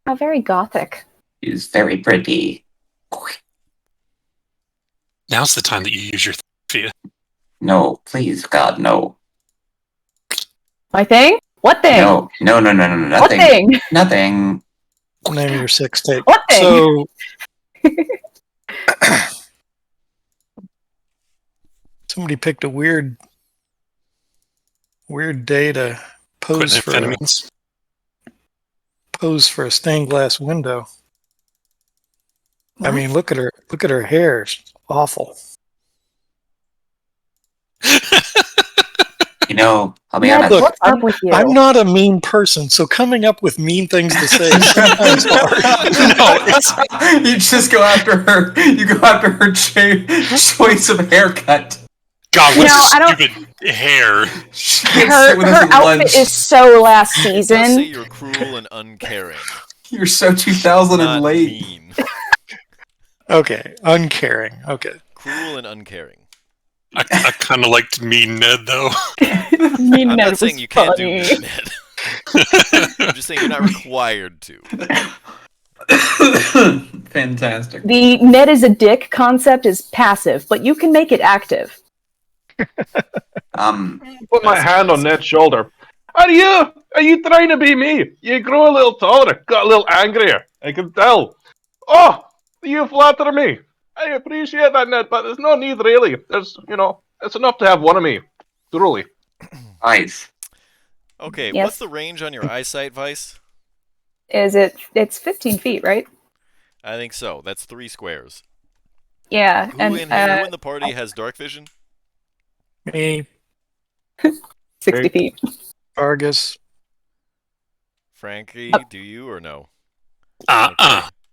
Speaker 4: How very gothic.
Speaker 5: He's very pretty.
Speaker 6: Now's the time that you use your Thea.
Speaker 5: No, please, God, no.
Speaker 4: My thing? What thing?
Speaker 5: No, nothing.
Speaker 4: What thing?
Speaker 5: Nothing.
Speaker 7: Name of your sex tape.
Speaker 4: What thing?
Speaker 7: So, somebody picked a weird day to pose
Speaker 6: Quit
Speaker 7: for
Speaker 6: amphetamines.
Speaker 7: a stained glass window. I mean, look at her. Look at her hair. It's awful.
Speaker 5: You know, I'll be
Speaker 4: Ned,
Speaker 5: honest.
Speaker 7: Look,
Speaker 4: what's up with you?
Speaker 7: I'm not a mean person, so coming up with mean things to say is sometimes hard.
Speaker 6: No,
Speaker 8: You just go after her. You go after her choice of haircut.
Speaker 6: God,
Speaker 4: You
Speaker 6: what's
Speaker 4: know, I
Speaker 6: this stupid hair?
Speaker 8: She gets
Speaker 4: Her
Speaker 8: sit with us at
Speaker 4: outfit
Speaker 8: lunch.
Speaker 4: is so last
Speaker 10: It does
Speaker 4: season.
Speaker 10: say you're cruel and uncaring.
Speaker 8: You're so 2000
Speaker 10: Not
Speaker 8: and late.
Speaker 10: mean.
Speaker 7: Okay, uncaring. Okay.
Speaker 10: Cruel and uncaring.
Speaker 6: I kind of liked mean Ned, though.
Speaker 4: Mean
Speaker 10: I'm
Speaker 4: Ned
Speaker 10: not saying
Speaker 4: was
Speaker 10: you can't do
Speaker 4: funny.
Speaker 10: mean, Ned. I'm just saying you're not required to.
Speaker 8: Fantastic.
Speaker 4: The Ned is a dick concept is passive, but you can make it active.
Speaker 9: Put my hand on Ned's shoulder. Are you trying to be me? You grow a little taller, got a little angrier. I can tell. Oh, you flatter me. I appreciate that, Ned, but there's no need really. There's, it's enough to have one of me. Truly.
Speaker 5: Nice.
Speaker 10: Okay,
Speaker 4: Yes.
Speaker 10: what's the range on your eyesight, Vice?
Speaker 4: It's 15 feet, right?
Speaker 10: I think so. That's 3 squares.
Speaker 4: Yeah,
Speaker 10: Who
Speaker 4: and
Speaker 10: who in the party has dark vision?
Speaker 7: Me,
Speaker 4: 60 feet.
Speaker 7: Vargas.
Speaker 10: Frankie, do you or no?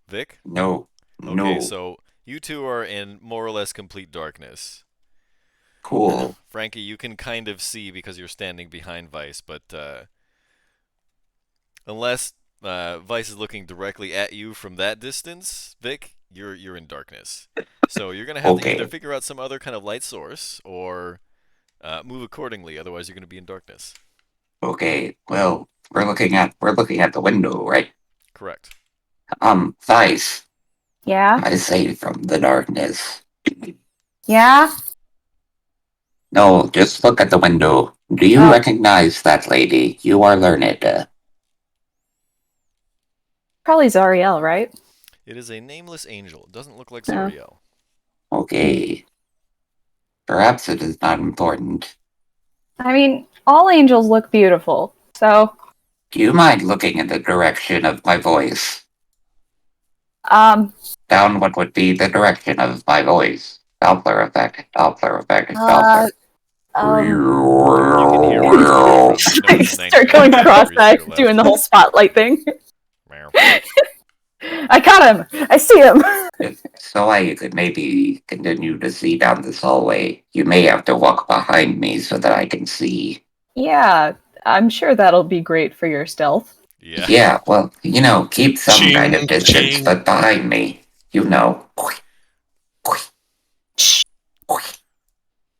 Speaker 10: Vic?
Speaker 5: No.
Speaker 10: Okay,
Speaker 5: No.
Speaker 10: so you two are in more or less complete darkness.
Speaker 5: Cool.
Speaker 10: Frankie, you can kind of see because you're standing behind Vice, but unless Vice is looking directly at you from that distance, Vic, you're in darkness. So you're gonna have to
Speaker 5: Okay.
Speaker 10: either figure out some other kind of light source, or Move accordingly, otherwise you're going to be in darkness.
Speaker 5: Okay, well, we're looking at the window, right?
Speaker 10: Correct.
Speaker 5: Vice,
Speaker 4: Yeah?
Speaker 5: I say from the darkness.
Speaker 4: Yeah?
Speaker 5: No, just look at the window. Do you
Speaker 4: Oh.
Speaker 5: recognize that lady? You are learned.
Speaker 4: Probably Zariel, right?
Speaker 10: It is a nameless angel. It doesn't look like
Speaker 4: Oh.
Speaker 10: Zariel.
Speaker 5: Okay. Perhaps it is not important.
Speaker 4: I mean, all angels look beautiful, so...
Speaker 5: Do you mind looking in the direction of my voice?
Speaker 4: Um,
Speaker 5: Down what would be the direction of my voice. Doppler effect, Doppler effect, Doppler.
Speaker 10: You can hear what he's saying from
Speaker 4: I
Speaker 10: notes
Speaker 4: start
Speaker 10: 99
Speaker 4: going
Speaker 10: degrees to
Speaker 4: cross-eyed,
Speaker 10: your left.
Speaker 4: doing the whole spotlight thing.
Speaker 10: Meow.
Speaker 4: I caught him! I see him!
Speaker 5: If so I could maybe continue to see down this hallway. You may have to walk behind me so that I can see.
Speaker 4: Yeah, I'm sure that'll be great for your stealth.
Speaker 10: Yeah.
Speaker 5: Yeah, well, keep some
Speaker 6: Ching,
Speaker 5: kind of distance,
Speaker 6: ching.
Speaker 5: but behind me.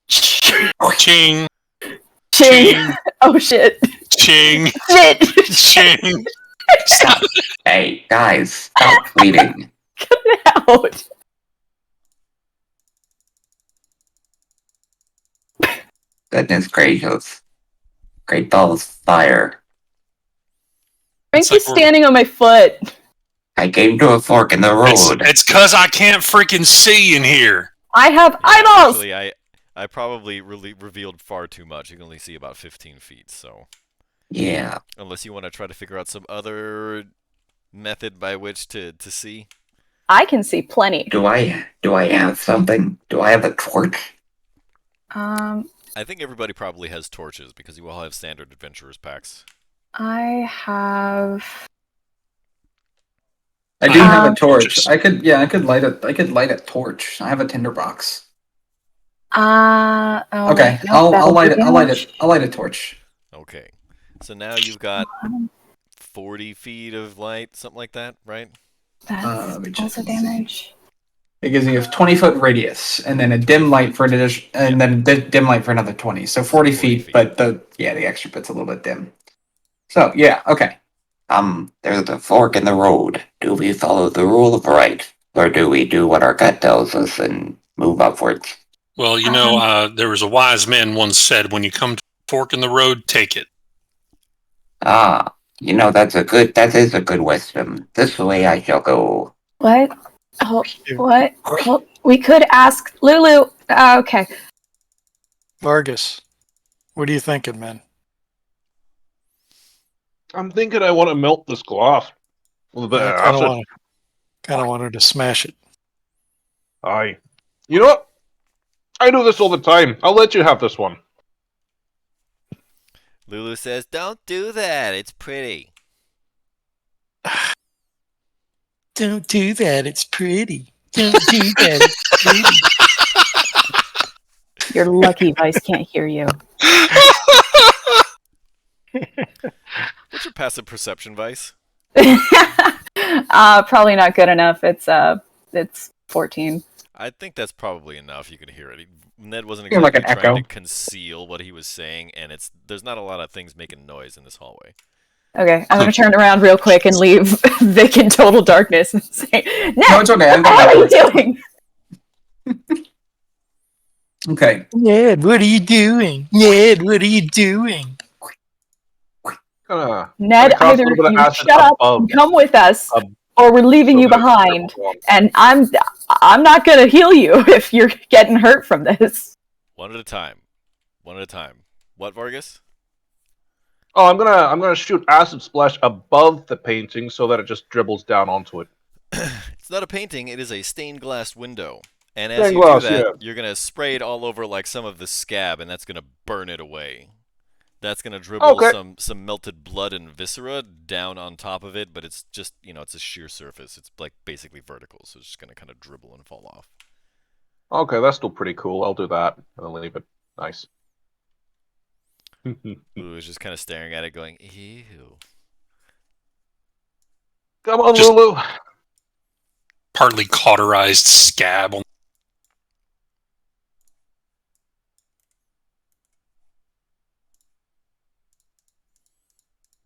Speaker 6: Ching,
Speaker 4: Ching!
Speaker 6: ching,
Speaker 4: Oh shit!
Speaker 6: ching,
Speaker 4: Shit!
Speaker 6: ching. Stop.
Speaker 5: Hey, guys, stop tweeting.
Speaker 4: Cut it out!
Speaker 5: Goodness gracious. Great balls of fire.
Speaker 6: It's
Speaker 4: Frankie's
Speaker 6: like we're-
Speaker 4: standing on my foot.
Speaker 5: I came to a fork in the road.
Speaker 6: It's cause I can't freaking see in here.
Speaker 4: I have eyeballs!
Speaker 10: Actually, I probably really revealed far too much. You can only see about 15 feet, so...
Speaker 5: Yeah.
Speaker 10: Unless you want to try to figure out some other method by which to see.
Speaker 4: I can see plenty.
Speaker 5: Do I have something? Do I have a torch?
Speaker 10: I think everybody probably has torches, because you all have standard adventurers packs.
Speaker 4: I have...
Speaker 8: I do have a
Speaker 6: torches.
Speaker 8: torch. I could light a torch. I have a tinderbox.
Speaker 4: Oh,
Speaker 8: Okay,
Speaker 4: nope,
Speaker 8: I'll light
Speaker 4: do
Speaker 8: it. I'll light
Speaker 4: damage.
Speaker 8: it. I'll light a torch.
Speaker 10: Okay. So now you've got 40 feet of light, something like that, right?
Speaker 8: let
Speaker 4: That's
Speaker 8: me
Speaker 4: also
Speaker 8: see.
Speaker 4: damage.
Speaker 8: It gives you a 20-foot radius, and then a dim light for an addition, and then dim light for another 20. So 40 feet, but the extra bit's a little bit dim. So yeah, okay.
Speaker 5: There's a fork in the road. Do we follow the rule of right, or do we do what our gut tells us and move upwards?
Speaker 6: Well, there was a wise man once said, when you come to a fork in the road, take it.
Speaker 5: That is a good wisdom. This way I shall go.
Speaker 4: What? Oh, what? Well, we could ask Lulu. Okay.
Speaker 7: Vargas, what are you thinking, man?
Speaker 9: I'm thinking I want to melt this glass with a bit of
Speaker 7: I
Speaker 9: acid.
Speaker 7: kind of wanted to smash it.
Speaker 9: Aye. You know what? I do this all the time. I'll let you have this one.
Speaker 10: Lulu says, "Don't do that. It's pretty."
Speaker 7: Don't do that. It's pretty. Don't do that. It's pretty.
Speaker 4: You're lucky Vice can't hear you.
Speaker 10: What's your passive perception, Vice?
Speaker 4: Probably not good enough. It's 14.
Speaker 10: I think that's probably enough. You can hear it. Ned wasn't
Speaker 8: You're like
Speaker 10: exactly
Speaker 8: an
Speaker 10: trying
Speaker 8: echo.
Speaker 10: to conceal what he was saying, and there's not a lot of things making noise in this hallway.
Speaker 4: Okay, I'm gonna turn around real quick and leave Vic in total darkness and say, Ned,
Speaker 8: No, it's okay. I've
Speaker 4: what
Speaker 8: got
Speaker 4: are
Speaker 8: my
Speaker 4: you
Speaker 8: torch.
Speaker 4: doing?
Speaker 8: Okay.
Speaker 7: Ned, what are you doing? Ned, what are you doing?
Speaker 4: Ned,
Speaker 9: cast a
Speaker 4: either
Speaker 9: little bit of
Speaker 4: you
Speaker 9: acid
Speaker 4: shut up
Speaker 9: above.
Speaker 4: and come with us,
Speaker 9: Ab-
Speaker 4: or we're leaving
Speaker 9: so
Speaker 4: you
Speaker 9: that it's
Speaker 4: behind.
Speaker 9: triple.
Speaker 4: And I'm not gonna heal you if you're getting hurt from this.
Speaker 10: One at a time. One at a time. What, Vargas?
Speaker 9: Oh, I'm gonna shoot acid splash above the painting so that it just dribbles down onto it.
Speaker 10: It's not a painting. It is a stained glass window. And as
Speaker 9: Stained
Speaker 10: you
Speaker 9: glass,
Speaker 10: do that,
Speaker 9: yeah.
Speaker 10: you're going to spray it all over like some of the scab, and that's going to burn it away. That's going to dribble
Speaker 9: Okay.
Speaker 10: some melted blood and viscera down on top of it, but it's just, it's a sheer surface. It's like basically vertical, so it's just going to kind of dribble and fall off.
Speaker 9: Okay, that's still pretty cool. I'll do that and then leave it. Nice.
Speaker 10: Lulu is just kind of staring at it going, ew.
Speaker 9: Come on,
Speaker 6: Just-
Speaker 9: Lulu.
Speaker 6: Partly cauterized scab.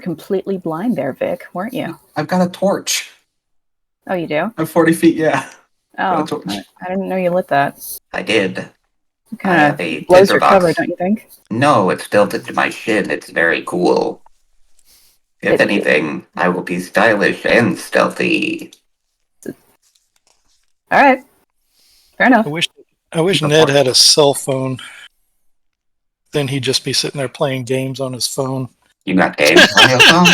Speaker 4: completely blind there, Vic, weren't you?
Speaker 8: I've got a torch.
Speaker 4: Oh, you do?
Speaker 8: I'm 40 feet, yeah. Got a
Speaker 4: Oh,
Speaker 8: torch.
Speaker 4: I didn't know you lit that.
Speaker 5: I did.
Speaker 4: It
Speaker 5: I
Speaker 4: kind
Speaker 5: have a
Speaker 4: of blows your
Speaker 5: tinderbox.
Speaker 4: cover, don't you think?
Speaker 5: No, it's built into my shin. It's very cool. If anything, I will be stylish and stealthy.
Speaker 4: All right, fair enough.
Speaker 7: I wish Ned had a cell phone. Then he'd just be sitting there playing games on his phone.
Speaker 5: You got games on your phone?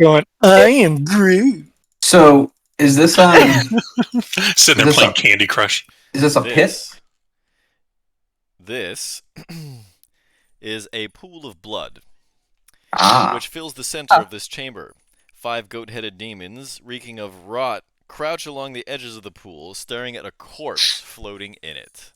Speaker 7: Going, I am Groot.
Speaker 8: So, is this
Speaker 6: Sitting there playing Candy Crush.
Speaker 8: Is this a pit?
Speaker 10: This is a pool of blood,
Speaker 5: Ah.
Speaker 10: which fills the center of this chamber. 5 goat-headed demons, reeking of rot, crouch along the edges of the pool, staring at a corpse floating in it.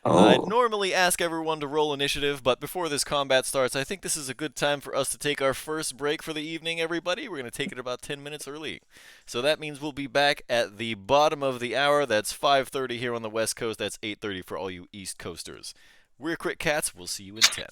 Speaker 10: I'd normally ask everyone to roll initiative, but before this combat starts, I think this is a good time for us to take our first break for the evening, everybody. We're going to take it about 10 minutes early. So that means we'll be back at the bottom of the hour. That's 5:30 here on the West Coast. That's 8:30 for all you East Coasters. We're Crit Cats. We'll see you in 10.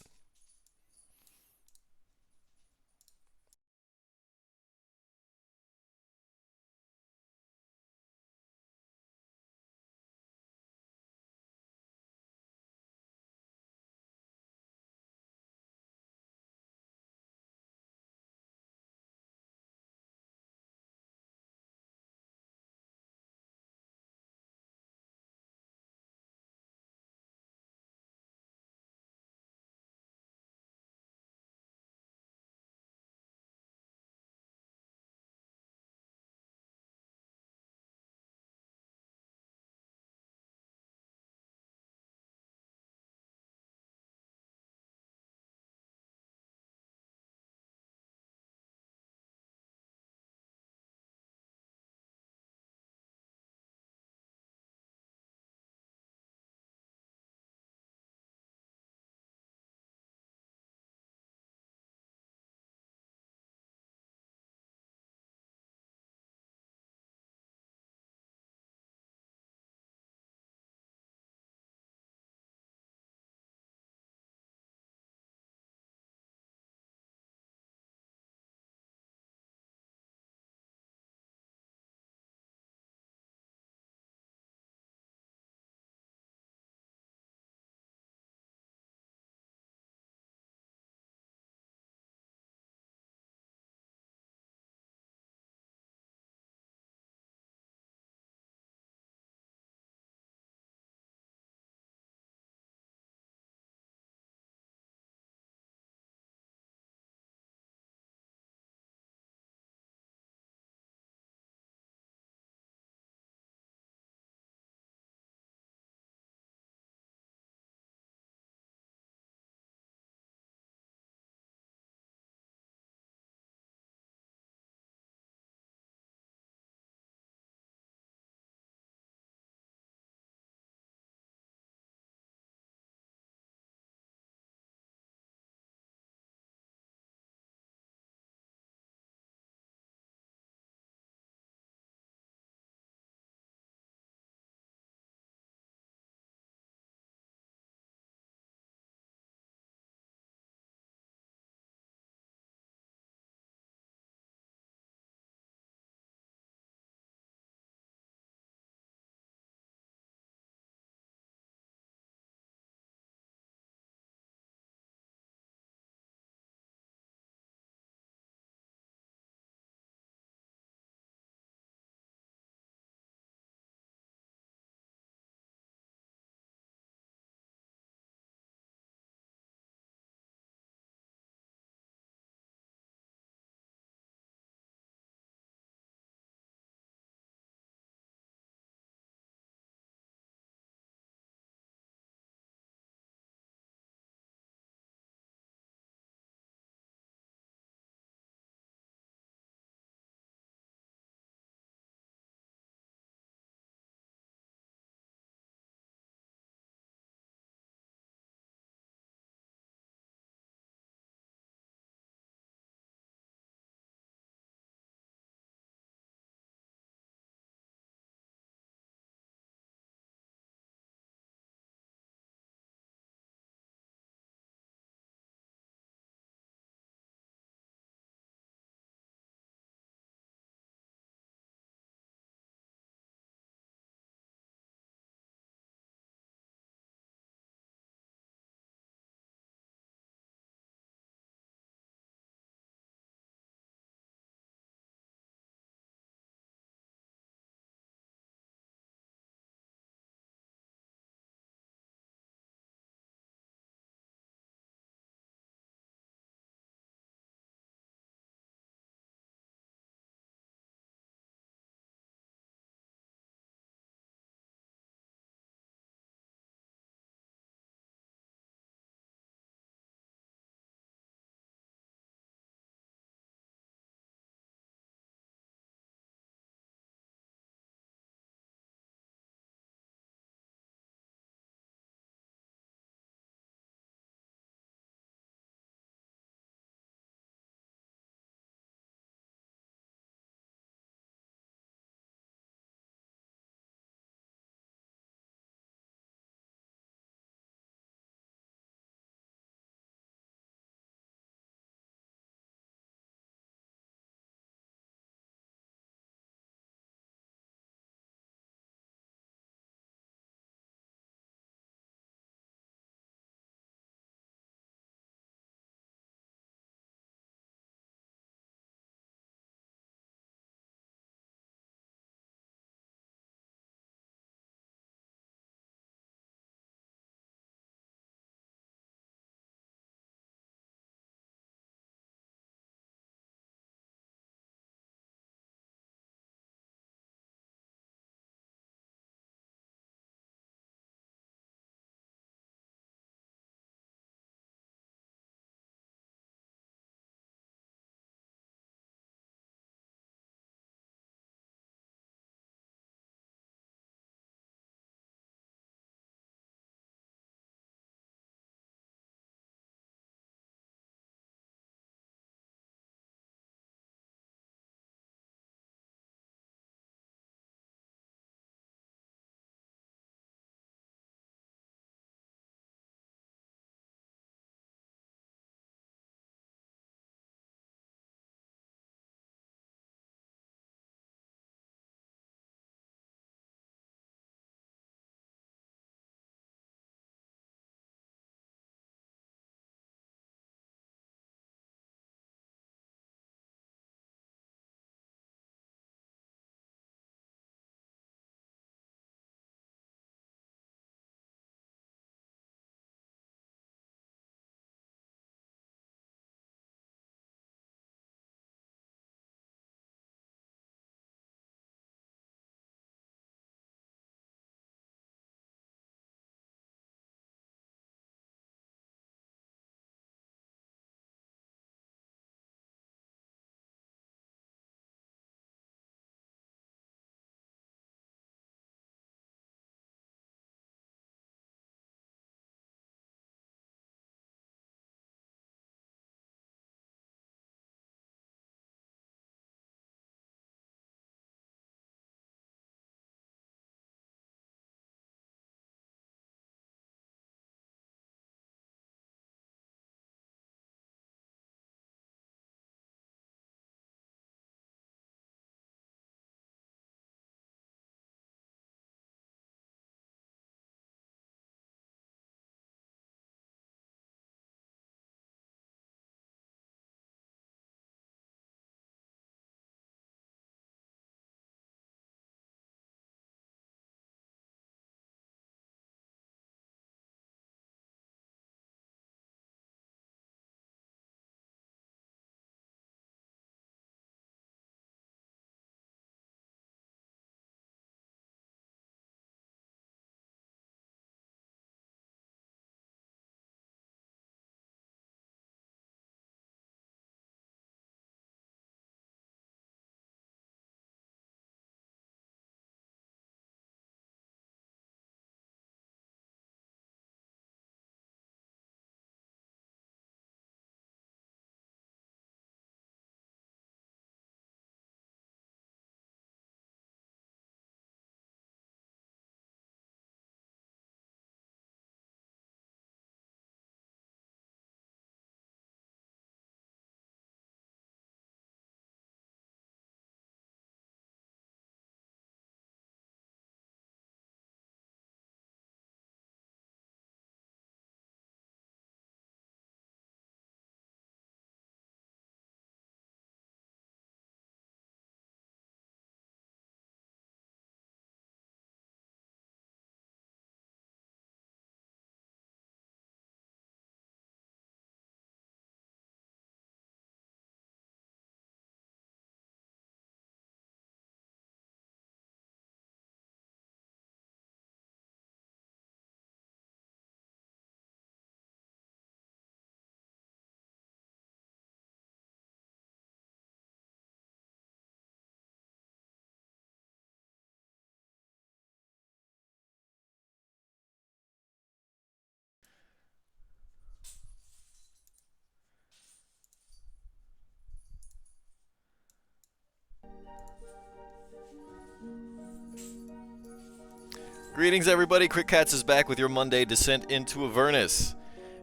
Speaker 10: Greetings, everybody. Quick Cats is back with your Monday descent into Avernus.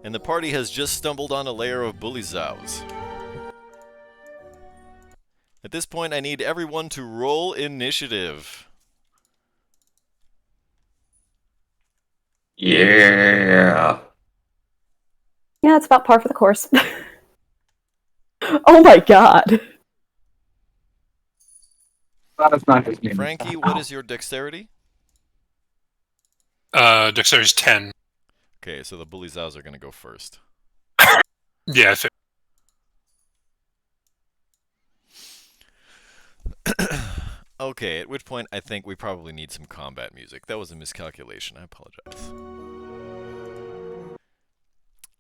Speaker 10: And the party has just stumbled on a layer of bully zows. At this point, I need everyone to roll initiative.
Speaker 8: Yeah.
Speaker 4: Yeah, it's about par for the course. Oh my god.
Speaker 8: That's not his name.
Speaker 10: Frankie, what is your dexterity?
Speaker 6: Dexterity's 10.
Speaker 10: Okay, so the bully zows are going to go first.
Speaker 6: Yeah, I think.
Speaker 10: Okay, at which point I think we probably need some combat music. That was a miscalculation. I apologize.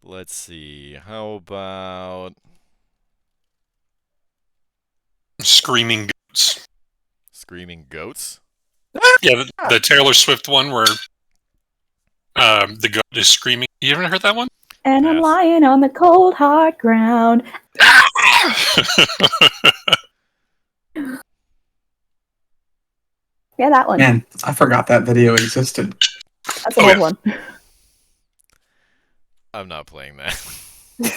Speaker 10: Let's see. How about
Speaker 6: Screaming Goats.
Speaker 10: Screaming Goats?
Speaker 6: Yeah, the Taylor Swift one where the goat is screaming. You haven't heard that one?
Speaker 4: And I'm
Speaker 10: Pass.
Speaker 4: lying on the cold hard ground. Yeah, that one.
Speaker 8: Man, I forgot that video existed.
Speaker 4: That's an old one.
Speaker 10: I'm not playing that.
Speaker 4: We're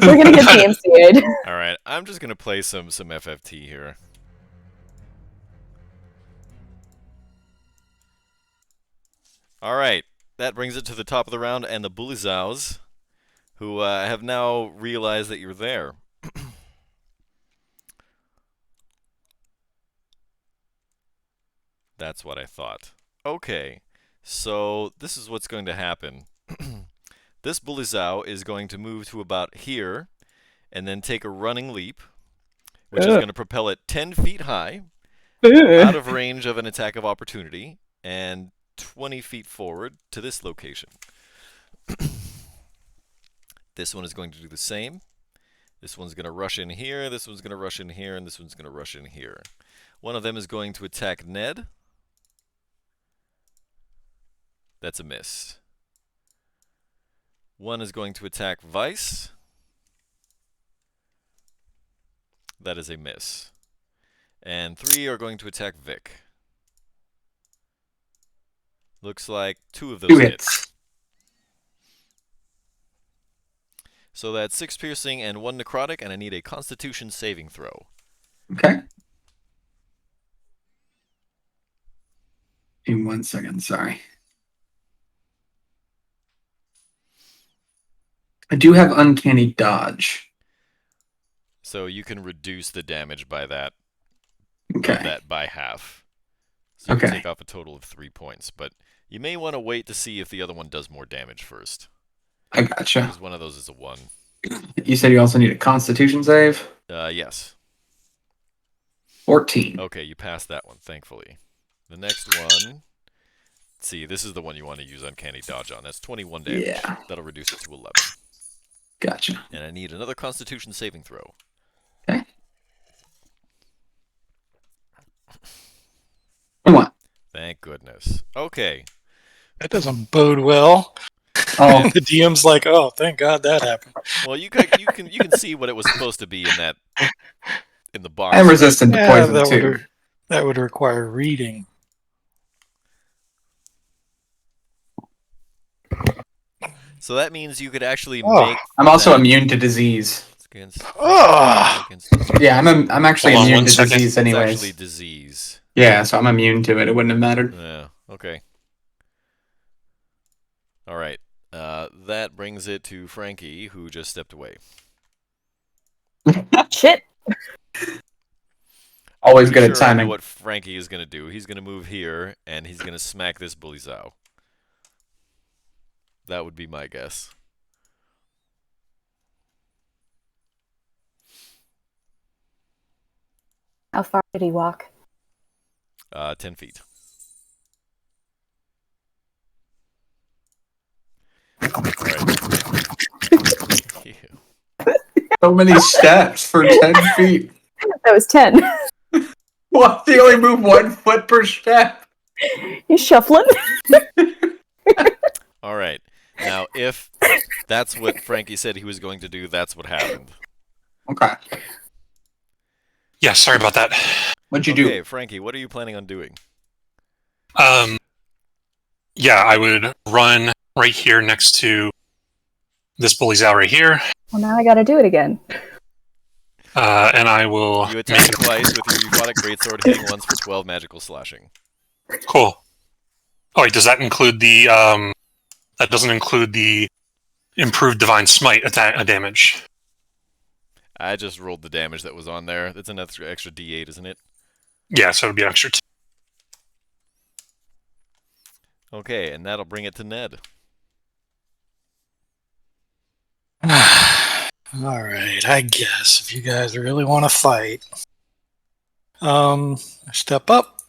Speaker 4: gonna get DMCA'd.
Speaker 10: Alright, I'm just going to play some FFT here. Alright, that brings it to the top of the round, and the bully zows, who have now realized that you're there. That's what I thought. Okay, so this is what's going to happen. This bully zow is going to move to about here, and then take a running leap, which is going to propel it 10 feet high, out of range of an attack of opportunity, and 20 feet forward to this location. This one is going to do the same. This one's going to rush in here, this one's going to rush in here, and this one's going to rush in here. One of them is going to attack Ned. That's a miss. One is going to attack Vice. That is a miss. And 3 are going to attack Vic. Looks like 2 of those
Speaker 8: 2
Speaker 10: hit.
Speaker 8: hits.
Speaker 10: So that's 6 piercing and 1 necrotic, and I need a Constitution saving throw.
Speaker 8: Okay. In 1 second, sorry. I do have uncanny dodge.
Speaker 10: So you can reduce the damage by that.
Speaker 8: Okay.
Speaker 10: Of that by half. So you can
Speaker 8: Okay.
Speaker 10: take off a total of 3 points, but you may want to wait to see if the other one does more damage first.
Speaker 8: I gotcha.
Speaker 10: Because one of those is a 1.
Speaker 8: You said you also need a Constitution save?
Speaker 10: Yes.
Speaker 8: 14.
Speaker 10: Okay, you passed that one, thankfully. The next one... See, this is the one you want to use Uncanny Dodge on. That's 21 damage.
Speaker 8: Yeah.
Speaker 10: That'll reduce it to 11.
Speaker 8: Gotcha.
Speaker 10: And I need another Constitution saving throw.
Speaker 8: Okay. What?
Speaker 10: Thank goodness. Okay.
Speaker 7: That doesn't bode well.
Speaker 8: Oh,
Speaker 7: And the DM's like, "Oh, thank God that happened."
Speaker 10: Well, you can see what it was supposed to be in the box.
Speaker 8: I'm resistant to
Speaker 7: Yeah,
Speaker 8: poison
Speaker 7: that
Speaker 8: too.
Speaker 7: would that would require reading.
Speaker 10: So that means you could actually
Speaker 7: Oh,
Speaker 10: make.
Speaker 8: I'm also
Speaker 10: that
Speaker 8: immune to disease.
Speaker 10: against.
Speaker 7: Ah.
Speaker 10: against
Speaker 8: Yeah, I'm actually
Speaker 6: Hold on
Speaker 8: immune
Speaker 6: one
Speaker 8: to
Speaker 6: second.
Speaker 8: disease
Speaker 10: It's
Speaker 8: anyways.
Speaker 10: actually disease.
Speaker 8: Yeah, so I'm immune to it. It wouldn't have mattered.
Speaker 10: Yeah. Okay. All right. That brings it to Frankie, who just stepped away.
Speaker 4: Shit.
Speaker 8: Always
Speaker 10: Pretty
Speaker 8: good at
Speaker 10: sure I know
Speaker 8: timing.
Speaker 10: what Frankie is going to do. He's going to move here, and he's going to smack this bully zow. That would be my guess.
Speaker 4: How far did he walk?
Speaker 10: 10 feet. All right. Ew.
Speaker 8: So many steps for 10 feet.
Speaker 4: That was 10.
Speaker 8: What? They only move 1 foot per step.
Speaker 4: He's shuffling.
Speaker 10: All right. Now, if that's what Frankie said he was going to do, that's what happened.
Speaker 8: Okay.
Speaker 6: Yeah, sorry about that.
Speaker 8: What'd you
Speaker 10: Okay,
Speaker 8: do?
Speaker 10: Frankie, what are you planning on doing?
Speaker 6: Yeah, I would run right here next to this bully's out right here.
Speaker 4: Well, now I gotta do it again.
Speaker 6: And I will...
Speaker 10: You attack twice with your euphonic greatsword, hitting once for 12 magical slashing.
Speaker 6: Cool. Oh, wait, does that include the... that doesn't include the improved divine smite damage.
Speaker 10: I just rolled the damage that was on there. That's an extra D8, isn't it?
Speaker 6: Yeah, so it would be an extra 2.
Speaker 10: Okay, and that'll bring it to Ned.
Speaker 7: Alright, I guess, if you guys really want to fight. Step up.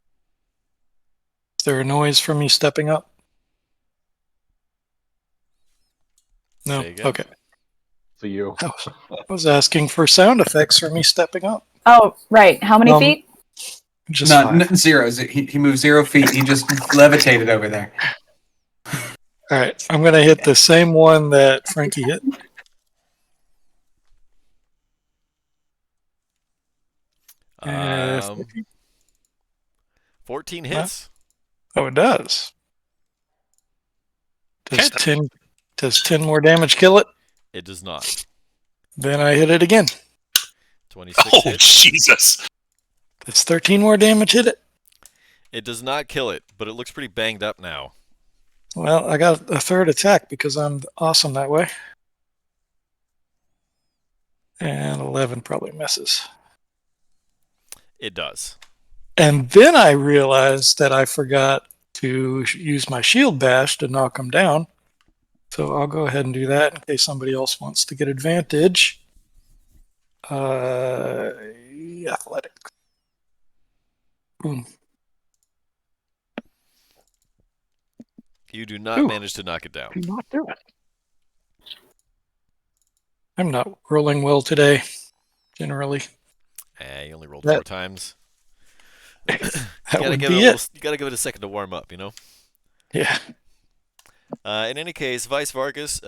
Speaker 7: Is there a noise from me stepping up? No?
Speaker 10: Say again.
Speaker 7: Okay.
Speaker 9: For you.
Speaker 7: I was asking for sound effects for me stepping up.
Speaker 4: Oh, right. How many feet?
Speaker 7: Just
Speaker 8: No,
Speaker 7: 5.
Speaker 8: zero. He moved 0 feet. He just levitated over there.
Speaker 7: Alright, I'm going to hit the same one that Frankie hit.
Speaker 10: Um, 14 hits.
Speaker 7: Oh, it does. Does 10 more damage kill it?
Speaker 10: It does not.
Speaker 7: Then I hit it again.
Speaker 10: 26
Speaker 6: Oh,
Speaker 10: hits.
Speaker 6: Jesus.
Speaker 7: That's 13 more damage hit it.
Speaker 10: It does not kill it, but it looks pretty banged up now.
Speaker 7: Well, I got a third attack because I'm awesome that way. And 11 probably misses.
Speaker 10: It does.
Speaker 7: And then I realized that I forgot to use my shield bash to knock him down. So I'll go ahead and do that in case somebody else wants to get advantage. Athletics. Boom.
Speaker 10: You do not manage to knock it down.
Speaker 7: I'm not doing it. I'm not rolling well today, generally.
Speaker 10: You only rolled
Speaker 7: That-
Speaker 10: 4 times.
Speaker 7: That would
Speaker 10: give
Speaker 7: be
Speaker 10: it you gotta give it a second to warm up, you know?
Speaker 7: Yeah.
Speaker 10: In any case, Vice Vargas,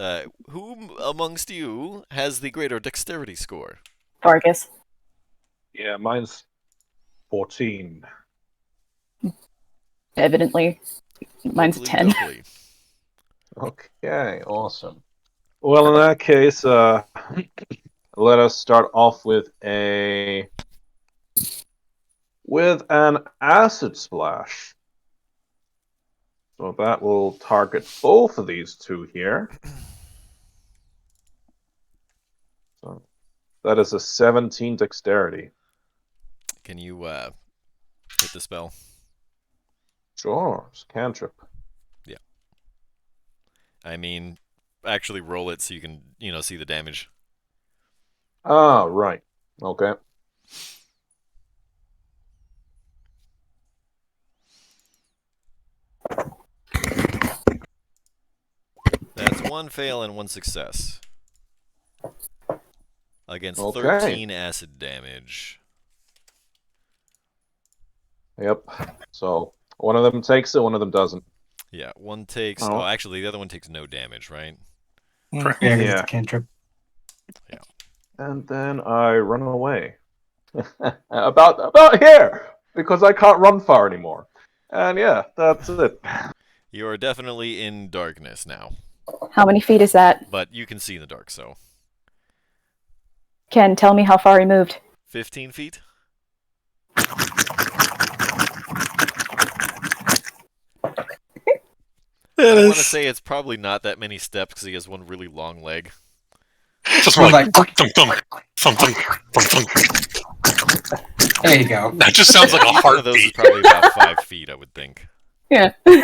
Speaker 10: who amongst you has the greater dexterity score?
Speaker 4: Vargas.
Speaker 9: Yeah, mine's 14.
Speaker 4: Evidently. Mine's
Speaker 10: Doubly
Speaker 4: 10.
Speaker 10: doubly.
Speaker 9: Okay, awesome. Well, in that case, let us start off with an acid splash. So that will target both of these two here. So that is a 17 dexterity.
Speaker 10: Can you hit the spell?
Speaker 9: Sure, it's a cantrip.
Speaker 10: Yeah. I mean, actually roll it so you can, see the damage.
Speaker 9: Ah, right. Okay.
Speaker 10: That's 1 fail and 1 success. Against
Speaker 9: Okay.
Speaker 10: 13 acid damage.
Speaker 9: Yep. So one of them takes it, one of them doesn't.
Speaker 10: Yeah, one takes...
Speaker 9: Oh.
Speaker 10: Oh, actually, the other one takes no damage, right?
Speaker 8: Yeah, 'cause it's a cantrip.
Speaker 9: And then I run away. about here! Because I can't run far anymore. And yeah, that's it.
Speaker 10: You are definitely in darkness now.
Speaker 4: How many feet is that?
Speaker 10: But you can see in the dark, so...
Speaker 4: Ken, tell me how far he moved.
Speaker 10: 15 feet? I want to say it's probably not that many steps because he has one really long leg.
Speaker 6: Just more like thunk, thunk, thunk, thunk, thunk, thunk.
Speaker 8: There you go.
Speaker 6: That just sounds like a
Speaker 10: One of those is
Speaker 6: heartbeat.
Speaker 10: probably about 5 feet, I would think.
Speaker 4: Yeah.
Speaker 10: In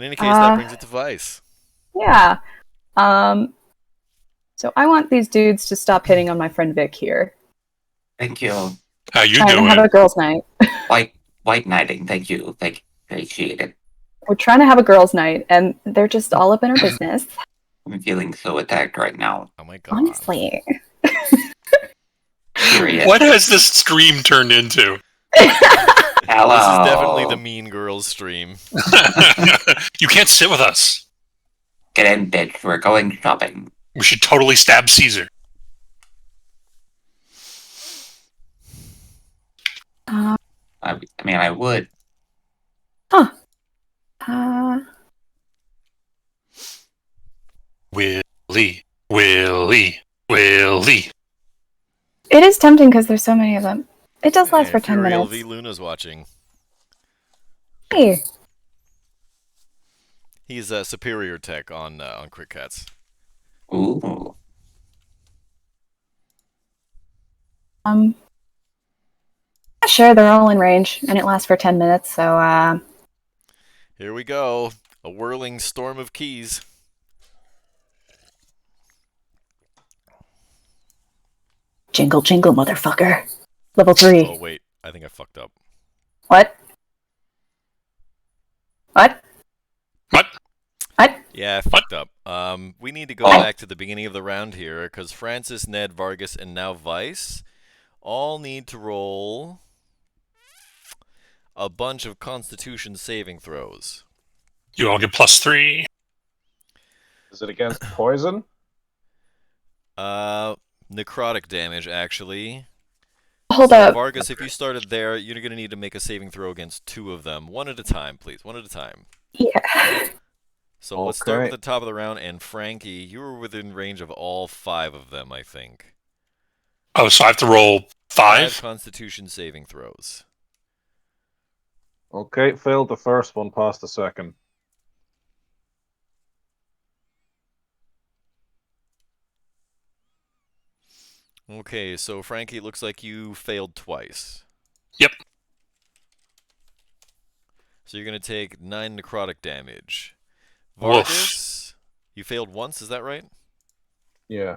Speaker 10: any case, that brings it to Vice.
Speaker 4: Yeah. So I want these dudes to stop hitting on my friend Vic here.
Speaker 5: Thank you.
Speaker 6: How you
Speaker 4: Trying to
Speaker 6: doing?
Speaker 4: have a girls' night.
Speaker 5: White knighting. Thank you. Appreciate it.
Speaker 4: We're trying to have a girls' night, and they're just all up in our business.
Speaker 5: I'm feeling so attacked right now.
Speaker 10: Oh my god.
Speaker 4: Honestly.
Speaker 5: Serious.
Speaker 6: What has this stream turned into?
Speaker 5: Hello.
Speaker 10: This is definitely the Mean Girls stream.
Speaker 6: You can't sit with us.
Speaker 5: Get in, bitch. We're going shopping.
Speaker 6: We should totally stab Caesar.
Speaker 5: I mean, I would.
Speaker 4: Huh.
Speaker 6: Willie, Willie, Willie.
Speaker 4: It is tempting because there's so many of them. It does last for 10
Speaker 10: Imperial
Speaker 4: minutes.
Speaker 10: V Luna's watching.
Speaker 4: Hey.
Speaker 10: He's a superior tech on Crit Cats.
Speaker 5: Ooh.
Speaker 4: Sure, they're all in range, and it lasts for 10 minutes, so,
Speaker 10: Here we go. A whirling storm of keys.
Speaker 4: jingle, jingle, motherfucker. Level 3.
Speaker 10: Oh, wait. I think I fucked up.
Speaker 4: What? What?
Speaker 6: What?
Speaker 4: What?
Speaker 10: Yeah, I fucked up. We need to go back to the beginning of the round here, because Francis, Ned, Vargas, and now Vice all need to roll a bunch of Constitution saving throws.
Speaker 6: You all get +3.
Speaker 9: Is it against poison?
Speaker 10: Necrotic damage, actually.
Speaker 4: Hold
Speaker 10: So,
Speaker 4: up.
Speaker 10: Vargas, if you started there, you're going to need to make a saving throw against 2 of them. One at a time, please. One at a time.
Speaker 4: Yeah.
Speaker 10: So let's start
Speaker 9: Okay.
Speaker 10: with the top of the round, and Frankie, you were within range of all 5 of them, I think.
Speaker 6: Oh, so I have to roll 5?
Speaker 10: Constitution saving throws.
Speaker 9: Okay, failed the first one, passed the second.
Speaker 10: Okay, so Frankie, it looks like you failed twice.
Speaker 6: Yep.
Speaker 10: So you're going to take 9 necrotic damage.
Speaker 6: Woof.
Speaker 10: Vargas, you failed once, is that right?
Speaker 9: Yeah.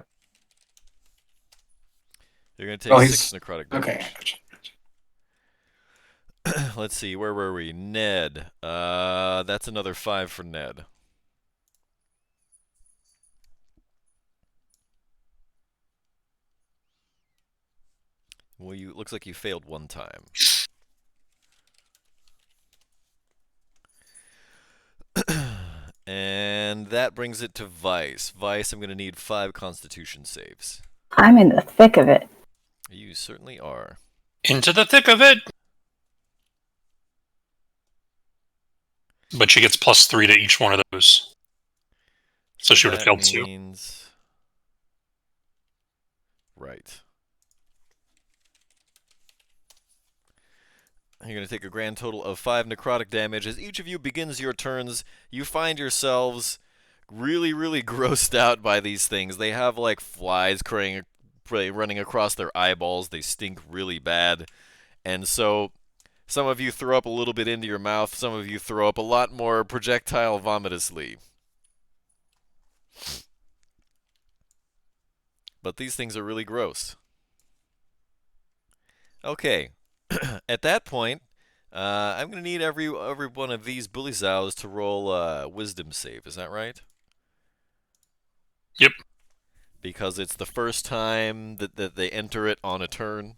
Speaker 10: You're going to take
Speaker 8: Oh,
Speaker 10: 6 necrotic damage.
Speaker 8: Okay.
Speaker 10: Let's see, where were we? Ned. That's another 5 for Ned. Well, it looks like you failed one time. And that brings it to Vice. Vice, I'm going to need 5 Constitution saves.
Speaker 4: I'm in the thick of it.
Speaker 10: You certainly are.
Speaker 6: Into the thick of it. But she gets +3 to each one of those. So she would have failed 2.
Speaker 10: Right. You're going to take a grand total of 5 necrotic damage. As each of you begins your turns, you find yourselves really, really grossed out by these things. They have like flies running across their eyeballs. They stink really bad. And so some of you throw up a little bit into your mouth. Some of you throw up a lot more projectile vomitously. But these things are really gross. Okay. At that point, I'm going to need every one of these bully zows to roll a wisdom save. Is that right?
Speaker 6: Yep.
Speaker 10: Because it's the first time that they enter it on a turn.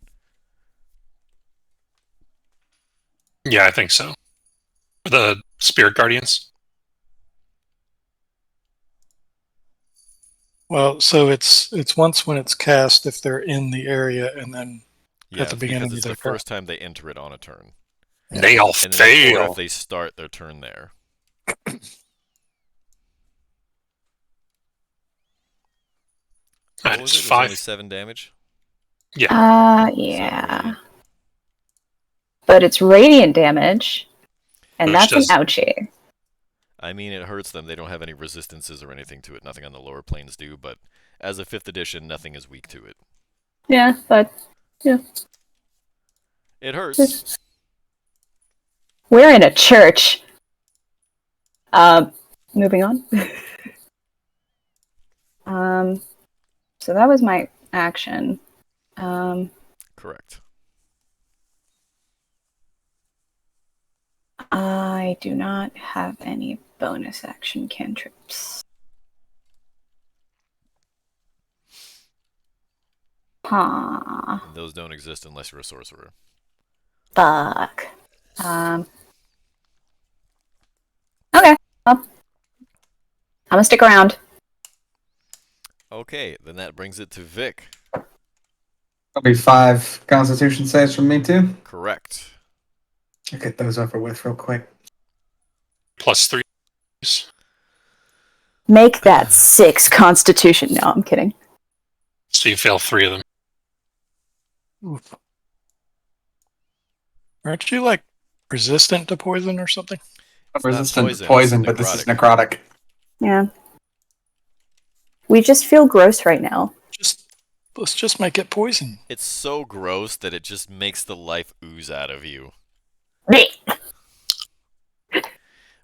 Speaker 6: Yeah, I think so. The Spirit Guardians.
Speaker 7: Well, so it's once when it's cast if they're in the area, and then
Speaker 10: Yeah,
Speaker 7: at the beginning
Speaker 10: because it's
Speaker 7: of
Speaker 10: the
Speaker 7: their
Speaker 10: first time they enter it on a turn.
Speaker 6: They all
Speaker 10: And then in order
Speaker 6: fail.
Speaker 10: if they start their turn there. What was it? It was
Speaker 6: 5.
Speaker 10: only 7 damage?
Speaker 4: Yeah. But it's radiant damage, and
Speaker 6: Which
Speaker 4: that's an
Speaker 6: does-
Speaker 4: ouchie.
Speaker 10: I mean, it hurts them. They don't have any resistances or anything to it. Nothing on the lower planes do, but as a 5th edition, nothing is weak to it.
Speaker 4: Yeah, but yeah.
Speaker 10: It hurts.
Speaker 4: We're in a church. Moving on. So that was my action.
Speaker 10: Correct.
Speaker 4: I do not have any bonus action cantrips. Huh.
Speaker 10: Those don't exist unless you're a sorcerer.
Speaker 4: Fuck. Okay. Well, I'm gonna stick around.
Speaker 10: Okay, then that brings it to Vic.
Speaker 8: That'll be 5 Constitution saves from me too.
Speaker 10: Correct.
Speaker 8: I'll get those over with real quick.
Speaker 6: +3.
Speaker 4: Make that 6 Constitution. No, I'm kidding.
Speaker 6: So you fail 3 of them.
Speaker 7: Oof. Aren't you like resistant to poison or something?
Speaker 8: I'm
Speaker 10: not
Speaker 8: resistant
Speaker 10: poison,
Speaker 8: to poison,
Speaker 10: it's
Speaker 8: but this is
Speaker 10: necrotic.
Speaker 8: necrotic.
Speaker 4: Yeah. We just feel gross right now.
Speaker 7: Let's just make it poison.
Speaker 10: It's so gross that it just makes the life ooze out of you.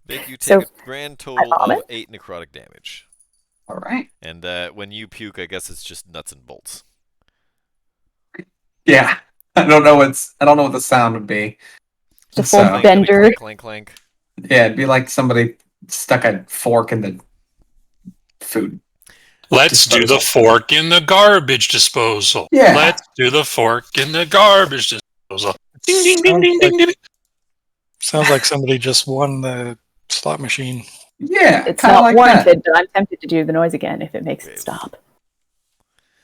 Speaker 10: Vic, you take
Speaker 4: So,
Speaker 10: a grand total
Speaker 4: vomit?
Speaker 10: of 8 necrotic damage.
Speaker 8: All right.
Speaker 10: And when you puke, I guess it's just nuts and bolts.
Speaker 8: Yeah. I don't know what the sound would be.
Speaker 4: The
Speaker 8: So-
Speaker 4: full bender.
Speaker 10: Clank, clank, clank.
Speaker 8: Yeah, it'd be like somebody stuck a fork in the food.
Speaker 6: Let's do the fork in the garbage disposal.
Speaker 8: Yeah.
Speaker 6: Let's do the fork in the garbage disposal. Ding, ding, ding, ding, ding, ding.
Speaker 7: Sounds like somebody just won the slot machine.
Speaker 8: Yeah,
Speaker 4: It's
Speaker 8: kinda
Speaker 4: not
Speaker 8: like
Speaker 4: warranted, but I'm tempted to do the noise again if it makes it stop.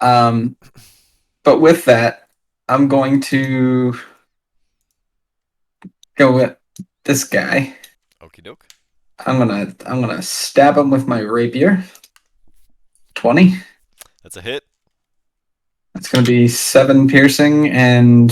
Speaker 8: that. But with that, I'm going to go with this guy.
Speaker 10: Okie doke.
Speaker 8: I'm gonna stab him with my rapier. 20.
Speaker 10: That's a hit.
Speaker 8: That's gonna be 7 piercing and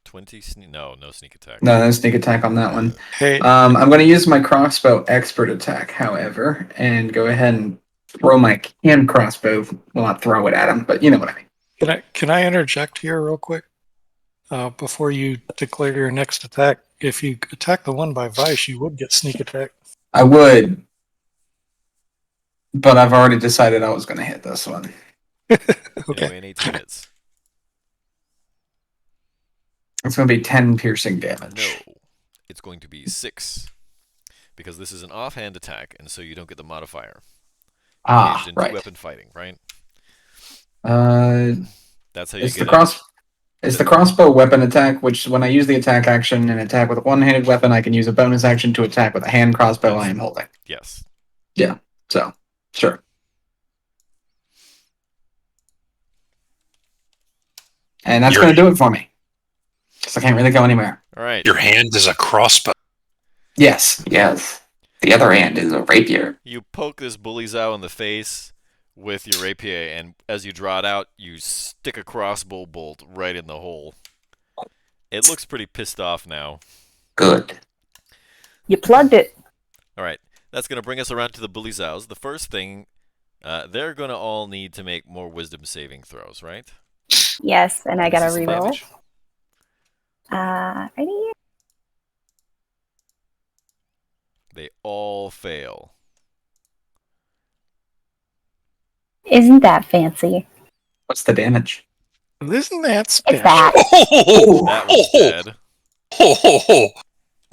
Speaker 10: 20 no sneak attack.
Speaker 8: no sneak attack on that one.
Speaker 7: Hey,
Speaker 8: I'm gonna use my crossbow expert attack, however, and go ahead and throw my hand crossbow. Well, not throw it at him, but you know what I mean.
Speaker 7: can I interject here real quick? Before you declare your next attack, if you attack the one by Vice, you would get sneak attack.
Speaker 8: I would, but I've already decided I was gonna hit this one.
Speaker 7: Okay.
Speaker 10: Anyway, in 18 hits.
Speaker 8: It's gonna be 10 piercing damage.
Speaker 10: No. It's going to be 6. Because this is an offhand attack, and so you don't get the modifier. Engaged in
Speaker 8: Right.
Speaker 10: 2-weapon fighting, right? That's how you
Speaker 8: It's
Speaker 10: get
Speaker 8: the crossbow weapon attack, which when I use the attack action and attack with a one-handed weapon, I can use a bonus action to attack with a hand crossbow I am holding.
Speaker 10: Yes.
Speaker 8: Yeah. So, sure. And that's going to do it for me. Because I can't really go anywhere.
Speaker 10: All right.
Speaker 6: Your hand is a crossbow.
Speaker 8: Yes.
Speaker 5: Yes. The other hand is a rapier.
Speaker 10: You poke this bully's out in the face with your rapier, and as you draw it out, you stick a crossbow bolt right in the hole. It looks pretty pissed off now.
Speaker 5: Good.
Speaker 4: You plugged it.
Speaker 10: All right. That's going to bring us around to the bully's house. The first thing, they're going to all need to make more wisdom saving throws, right?
Speaker 4: Yes, and I got a
Speaker 10: What's the
Speaker 4: reroll.
Speaker 10: damage?
Speaker 4: Ready?
Speaker 10: They all fail.
Speaker 4: Isn't that fancy?
Speaker 8: What's the damage?
Speaker 7: Isn't that
Speaker 4: It's
Speaker 7: special?
Speaker 4: that.
Speaker 6: Oh,
Speaker 10: That one's dead.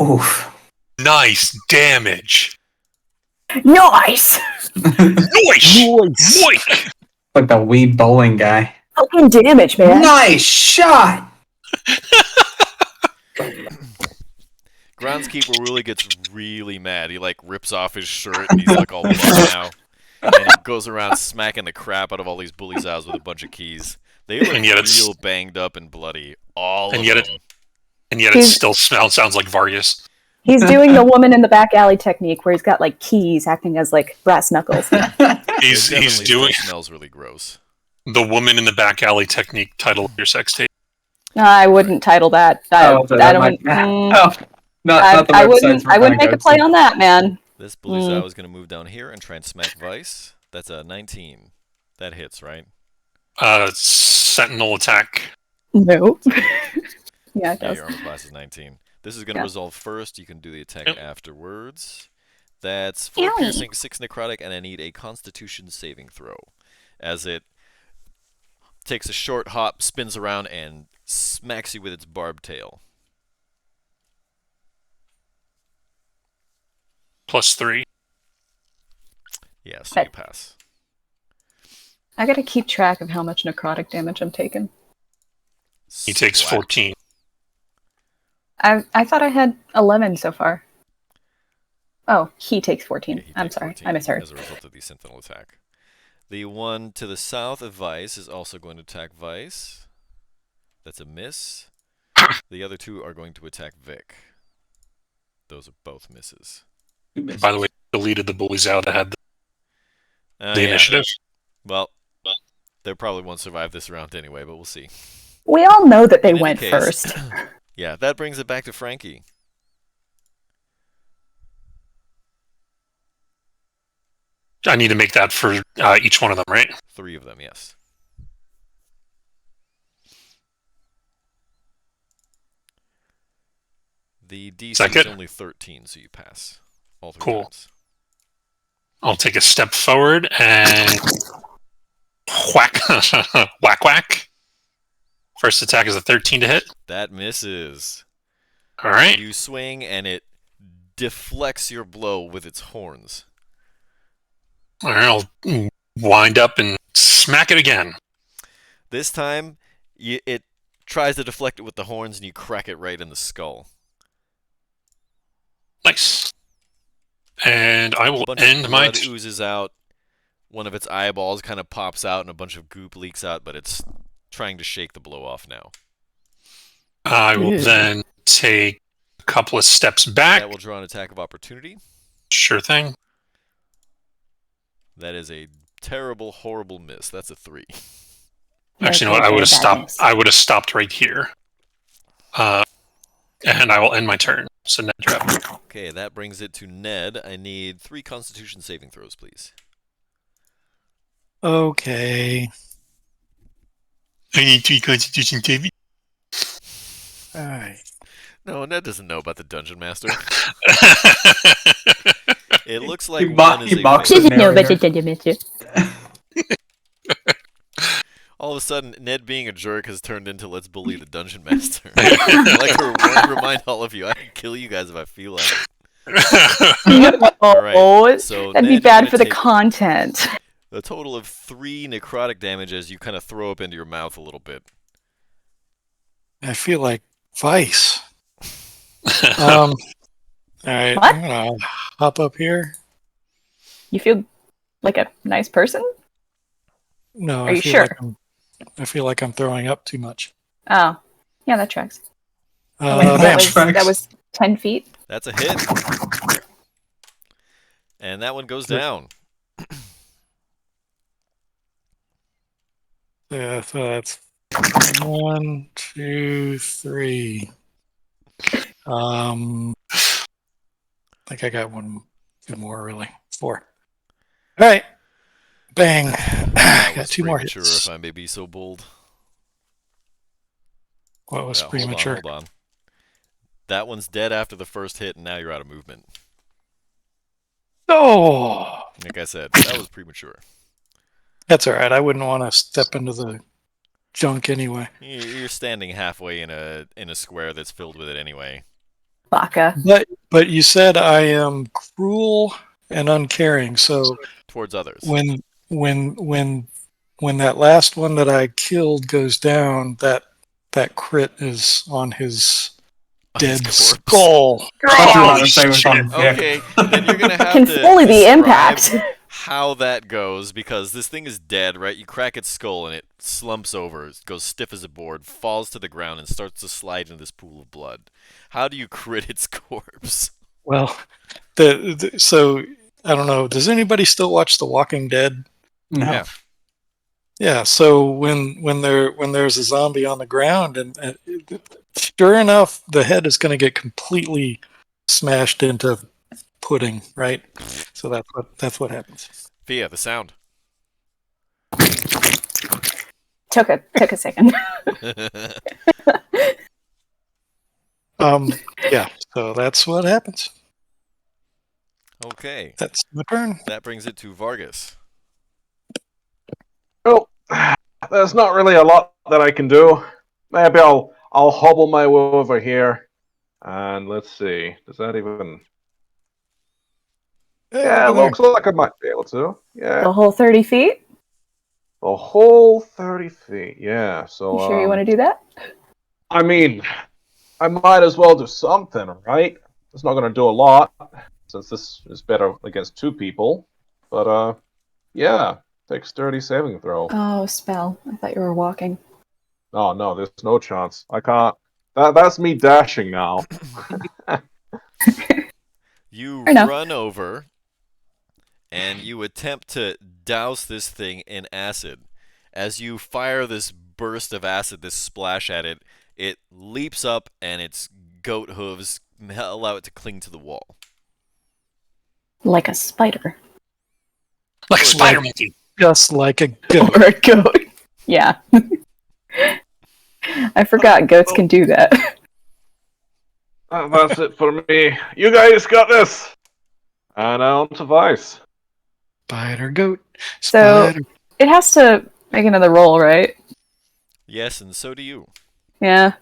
Speaker 8: Oof.
Speaker 6: Nice damage.
Speaker 4: Nice!
Speaker 6: Nice. Moik.
Speaker 8: Like the wee bowling guy.
Speaker 4: Fucking damage, man.
Speaker 8: Nice shot!
Speaker 10: Groundskeeper really gets really mad. He like rips off his shirt and he's like all bloody now. And he goes around smacking the crap out of all these bullies out with a bunch of keys. They look
Speaker 6: And yet it's-
Speaker 10: real banged up and bloody. All
Speaker 6: And
Speaker 10: of
Speaker 6: yet
Speaker 10: them.
Speaker 6: And yet it still sounds like Vargas.
Speaker 4: He's doing the woman in the back alley technique where he's got like keys acting as like brass knuckles.
Speaker 6: He's
Speaker 10: It definitely
Speaker 6: doing
Speaker 10: still smells really gross.
Speaker 6: the woman in the back alley technique title of your sex tape.
Speaker 4: No, I wouldn't title that. I don't.
Speaker 8: Not the
Speaker 4: I
Speaker 8: websites we're
Speaker 4: wouldn't
Speaker 8: gonna
Speaker 4: make a
Speaker 8: go
Speaker 4: play
Speaker 8: to.
Speaker 4: on that, man.
Speaker 10: This bully's out is going to move down here and try and smack Vice. That's a 19. That hits, right?
Speaker 6: Sentinel attack.
Speaker 4: No. Yeah, it
Speaker 10: Yeah,
Speaker 4: does.
Speaker 10: your armor class is 19. This is going to
Speaker 4: Yeah.
Speaker 10: resolve first. You can do the attack
Speaker 6: Yep.
Speaker 10: afterwards. That's 4
Speaker 4: Owie.
Speaker 10: piercing, 6 necrotic, and I need a constitution saving throw. As it takes a short hop, spins around, and smacks you with its barbed tail.
Speaker 6: +3.
Speaker 10: Yeah, so you
Speaker 4: But-
Speaker 10: pass.
Speaker 4: I gotta keep track of how much necrotic damage I'm taking.
Speaker 6: He takes
Speaker 10: Splat.
Speaker 6: 14.
Speaker 4: I thought I had 11 so far. Oh, he takes 14.
Speaker 10: Yeah, he
Speaker 4: I'm
Speaker 10: takes
Speaker 4: sorry,
Speaker 10: 14
Speaker 4: I misheard.
Speaker 10: as a result of the sentinel attack. The one to the south of Vice is also going to attack Vice. That's a miss. The other two are going to attack Vic. Those are both misses.
Speaker 6: By the way, deleted the bullies out that had the
Speaker 10: Yeah.
Speaker 6: initiative.
Speaker 10: Well, they probably won't survive this round anyway, but we'll see.
Speaker 4: We all know that they
Speaker 10: In any
Speaker 4: went
Speaker 10: case,
Speaker 4: first.
Speaker 10: Yeah, that brings it back to Frankie.
Speaker 6: I need to make that for each one of them, right?
Speaker 10: 3 of them, yes. The DC is only 13, so you pass all 3
Speaker 6: Cool.
Speaker 10: times.
Speaker 6: I'll take a step forward and whack, whack, whack. First attack is a 13 to hit.
Speaker 10: That misses.
Speaker 6: All right.
Speaker 10: You swing, and it deflects your blow with its horns.
Speaker 6: All right, I'll wind up and smack it again.
Speaker 10: This time, it tries to deflect it with the horns, and you crack it right in the skull.
Speaker 6: Nice. And I will end my...
Speaker 10: Blood oozes out. One of its eyeballs kind of pops out, and a bunch of goop leaks out, but it's trying to shake the blow off now.
Speaker 6: I will then take a couple of steps back.
Speaker 10: That will draw an attack of opportunity.
Speaker 6: Sure thing.
Speaker 10: That is a terrible, horrible miss. That's a 3.
Speaker 6: Actually, no, I would have stopped. I would have stopped right here. And I will end my turn. So Ned drop.
Speaker 10: Okay, that brings it to Ned. I need 3 Constitution saving throws, please.
Speaker 7: Okay.
Speaker 6: I need 3 Constitution saving.
Speaker 7: Alright.
Speaker 10: No, Ned doesn't know about the Dungeon Master. It looks like
Speaker 8: He
Speaker 10: one is a
Speaker 8: mocks
Speaker 10: win.
Speaker 8: the narrator.
Speaker 10: All of a sudden, Ned being a jerk has turned into let's bully the Dungeon Master. I like to remind all of you, I can kill you guys if I feel like it. All right, so
Speaker 4: that'd
Speaker 10: Ned,
Speaker 4: be bad
Speaker 10: you're
Speaker 4: for the
Speaker 10: gonna take
Speaker 4: content.
Speaker 10: a total of 3 necrotic damage as you kind of throw up into your mouth a little bit.
Speaker 7: I feel like Vice. All right,
Speaker 4: What?
Speaker 7: I'm gonna hop up here.
Speaker 4: You feel like a nice person?
Speaker 7: No,
Speaker 4: Are you sure?
Speaker 7: I feel like I'm throwing up too much.
Speaker 4: Oh, yeah, that tracks.
Speaker 7: Bam.
Speaker 4: That was 10 feet.
Speaker 10: That's a hit. And that one goes down.
Speaker 7: Yeah, so that's 1, 2, 3. I think I got 2 more, really. 4. All right. Bang.
Speaker 10: That
Speaker 7: Got
Speaker 10: was
Speaker 7: 2 more
Speaker 10: premature,
Speaker 7: hits.
Speaker 10: if I may be so bold.
Speaker 7: What was
Speaker 10: Yeah,
Speaker 7: premature?
Speaker 10: Hold on. That one's dead after the first hit, and now you're out of movement.
Speaker 7: Oh!
Speaker 10: Like I said, that was premature.
Speaker 7: That's all right. I wouldn't want to step into the junk anyway.
Speaker 10: You're standing halfway in a square that's filled with it anyway.
Speaker 4: Baka.
Speaker 7: But you said I am cruel and uncaring. So
Speaker 10: Towards others.
Speaker 7: when that last one that I killed goes down, that crit is on his dead
Speaker 10: corpse.
Speaker 7: skull.
Speaker 8: Oh,
Speaker 7: shit.
Speaker 10: Okay, then you're gonna have
Speaker 4: Can
Speaker 10: to
Speaker 4: fully be
Speaker 10: describe
Speaker 4: impact.
Speaker 10: how that goes, because this thing is dead, right? You crack its skull and it slumps over, it goes stiff as a board, falls to the ground, and starts to slide into this pool of blood. How do you crit its corpse?
Speaker 7: Well, so I don't know. Does anybody still watch The Walking Dead?
Speaker 8: No.
Speaker 10: Yeah.
Speaker 7: Yeah. So when there's a zombie on the ground, and sure enough, the head is going to get completely smashed into pudding, right? So that's what happens.
Speaker 10: Fia, the sound.
Speaker 4: Took a second.
Speaker 7: Yeah. So that's what happens.
Speaker 10: Okay.
Speaker 7: That's my turn.
Speaker 10: That brings it to Vargas.
Speaker 9: Well, there's not really a lot that I can do. Maybe I'll hobble my way over here, and let's see. Does that even? Yeah, it looks like I might be able to. Yeah.
Speaker 4: The whole 30 feet?
Speaker 9: The whole 30 feet. Yeah. So.
Speaker 4: You sure you want to do that?
Speaker 9: I mean, I might as well do something, right? It's not going to do a lot, since this is better against 2 people. But yeah, takes 30 saving throw.
Speaker 4: Oh, spell. I thought you were walking.
Speaker 9: Oh no, there's no chance. I can't. That's me dashing now.
Speaker 10: You
Speaker 4: Fair enough.
Speaker 10: run over, and you attempt to douse this thing in acid. As you fire this burst of acid, this splash at it, it leaps up, and its goat hooves allow it to cling to the wall.
Speaker 4: Like a spider.
Speaker 6: Like a spider monkey.
Speaker 7: Just like a goat.
Speaker 4: Or a goat. Yeah. I forgot goats can do that.
Speaker 9: That's it for me. You guys got this. And on to Vice.
Speaker 7: Spider goat.
Speaker 4: So
Speaker 7: Spider.
Speaker 4: it has to make another roll, right?
Speaker 10: Yes, and so do you.
Speaker 4: Yeah.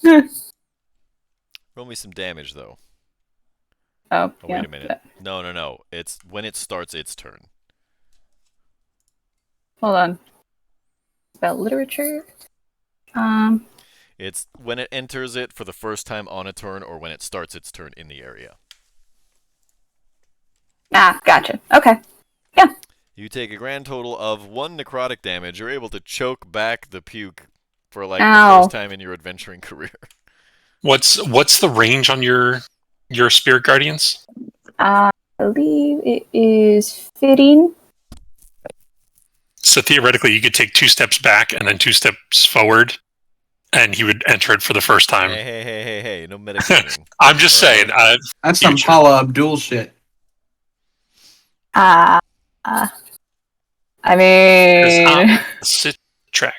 Speaker 10: Roll me some damage, though.
Speaker 4: Oh,
Speaker 10: Oh,
Speaker 4: yeah.
Speaker 10: wait a minute. No. It's when it starts its turn.
Speaker 4: Hold on. About literature.
Speaker 10: It's when it enters it for the first time on a turn, or when it starts its turn in the area.
Speaker 4: Gotcha. Okay. Yeah.
Speaker 10: You take a grand total of 1 necrotic damage. You're able to choke back the puke for like
Speaker 4: Ow.
Speaker 10: the first time in your adventuring career.
Speaker 6: What's the range on your spirit guardians?
Speaker 4: I believe it is fitting.
Speaker 6: So theoretically, you could take 2 steps back and then 2 steps forward, and he would enter it for the first time.
Speaker 10: Hey, no metagaming.
Speaker 6: I'm just saying.
Speaker 8: That's some
Speaker 6: Future.
Speaker 8: Paula Abdul shit.
Speaker 4: I mean,
Speaker 6: Sit track.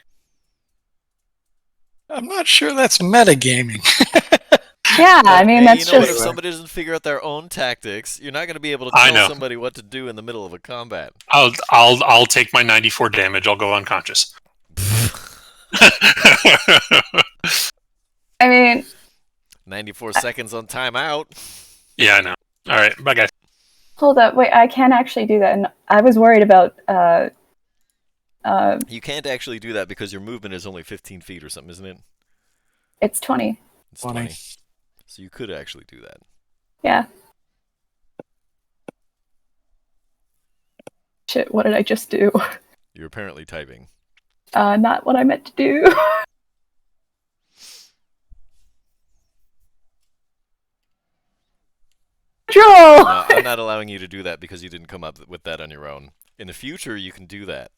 Speaker 7: I'm not sure that's metagaming.
Speaker 4: yeah, I mean,
Speaker 10: Hey,
Speaker 4: that's
Speaker 10: you know what? If
Speaker 4: just.
Speaker 10: somebody doesn't figure out their own tactics, you're not going to be able to
Speaker 6: I
Speaker 10: tell
Speaker 6: know.
Speaker 10: somebody what to do in the middle of a combat.
Speaker 6: I'll take my 94 damage. I'll go unconscious.
Speaker 4: I mean,
Speaker 10: 94 seconds on timeout.
Speaker 6: Yeah, I know. All right, bye guys.
Speaker 4: hold up. Wait, I can actually do that. And I was worried about.
Speaker 10: You can't actually do that because your movement is only 15 feet or something, isn't it?
Speaker 4: It's 20.
Speaker 10: It's 20. So you could actually do that.
Speaker 4: Yeah. Shit, what did I just do?
Speaker 10: You're apparently typing.
Speaker 4: Not what I meant to do. Control!
Speaker 10: No, I'm not allowing you to do that because you didn't come up with that on your own. In the future, you can do that.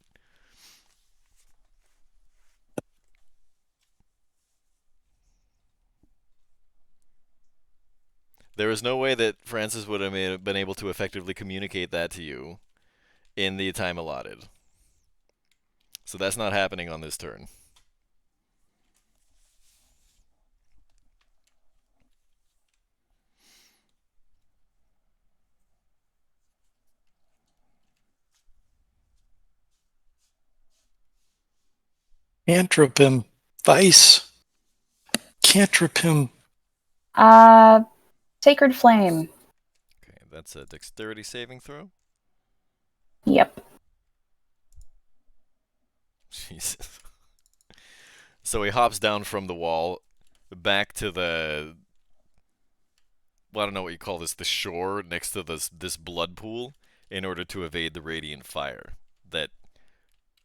Speaker 10: There is no way that Francis would have been able to effectively communicate that to you in the time allotted. So that's not happening on this turn.
Speaker 7: Cantrip him. Vice. Cantrip him.
Speaker 4: Sacred Flame.
Speaker 10: Okay, that's a dexterity saving throw.
Speaker 4: Yep.
Speaker 10: Jesus. So he hops down from the wall back to the, well, I don't know what you call this, the shore next to this blood pool in order to evade the radiant fire that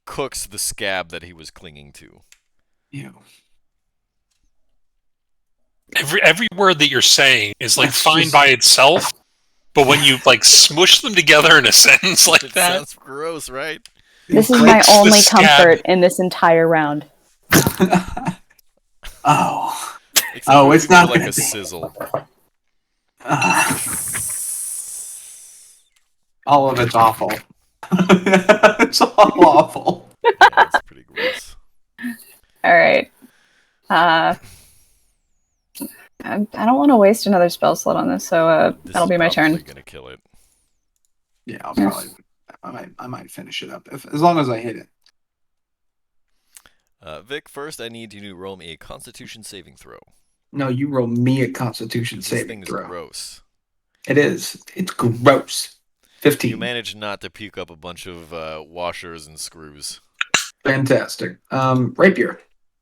Speaker 10: cooks the scab that he was clinging to.
Speaker 8: Ew.
Speaker 6: Every word that you're saying is like
Speaker 8: That's
Speaker 6: fine
Speaker 8: just-
Speaker 6: by itself, but when you like smush them together in a sentence like
Speaker 10: It
Speaker 6: that,
Speaker 10: sounds gross, right?
Speaker 4: This is
Speaker 6: It
Speaker 4: my
Speaker 6: breaks the
Speaker 4: only
Speaker 6: scab.
Speaker 4: comfort in this entire round.
Speaker 8: Oh.
Speaker 10: Except
Speaker 8: Oh,
Speaker 10: for
Speaker 8: it's
Speaker 10: you feel
Speaker 8: not
Speaker 10: like
Speaker 8: gonna
Speaker 10: a
Speaker 8: be.
Speaker 10: sizzle.
Speaker 8: All of it's awful. It's all awful.
Speaker 10: Yeah, that's pretty gross.
Speaker 4: Alright. I don't want to waste another spell slot on this, so
Speaker 10: This
Speaker 4: that'll
Speaker 10: is
Speaker 4: be my
Speaker 10: probably
Speaker 4: turn.
Speaker 10: gonna kill it.
Speaker 8: Yeah, I'll probably. I might finish it up as long as I hit it.
Speaker 10: Vic, first I need you to roll me a Constitution saving throw.
Speaker 8: No, you roll me a Constitution
Speaker 10: This
Speaker 8: saving
Speaker 10: thing is
Speaker 8: throw.
Speaker 10: gross.
Speaker 8: It is. It's gross. 15.
Speaker 10: You managed not to puke up a bunch of washers and screws.
Speaker 8: Fantastic. Rapier.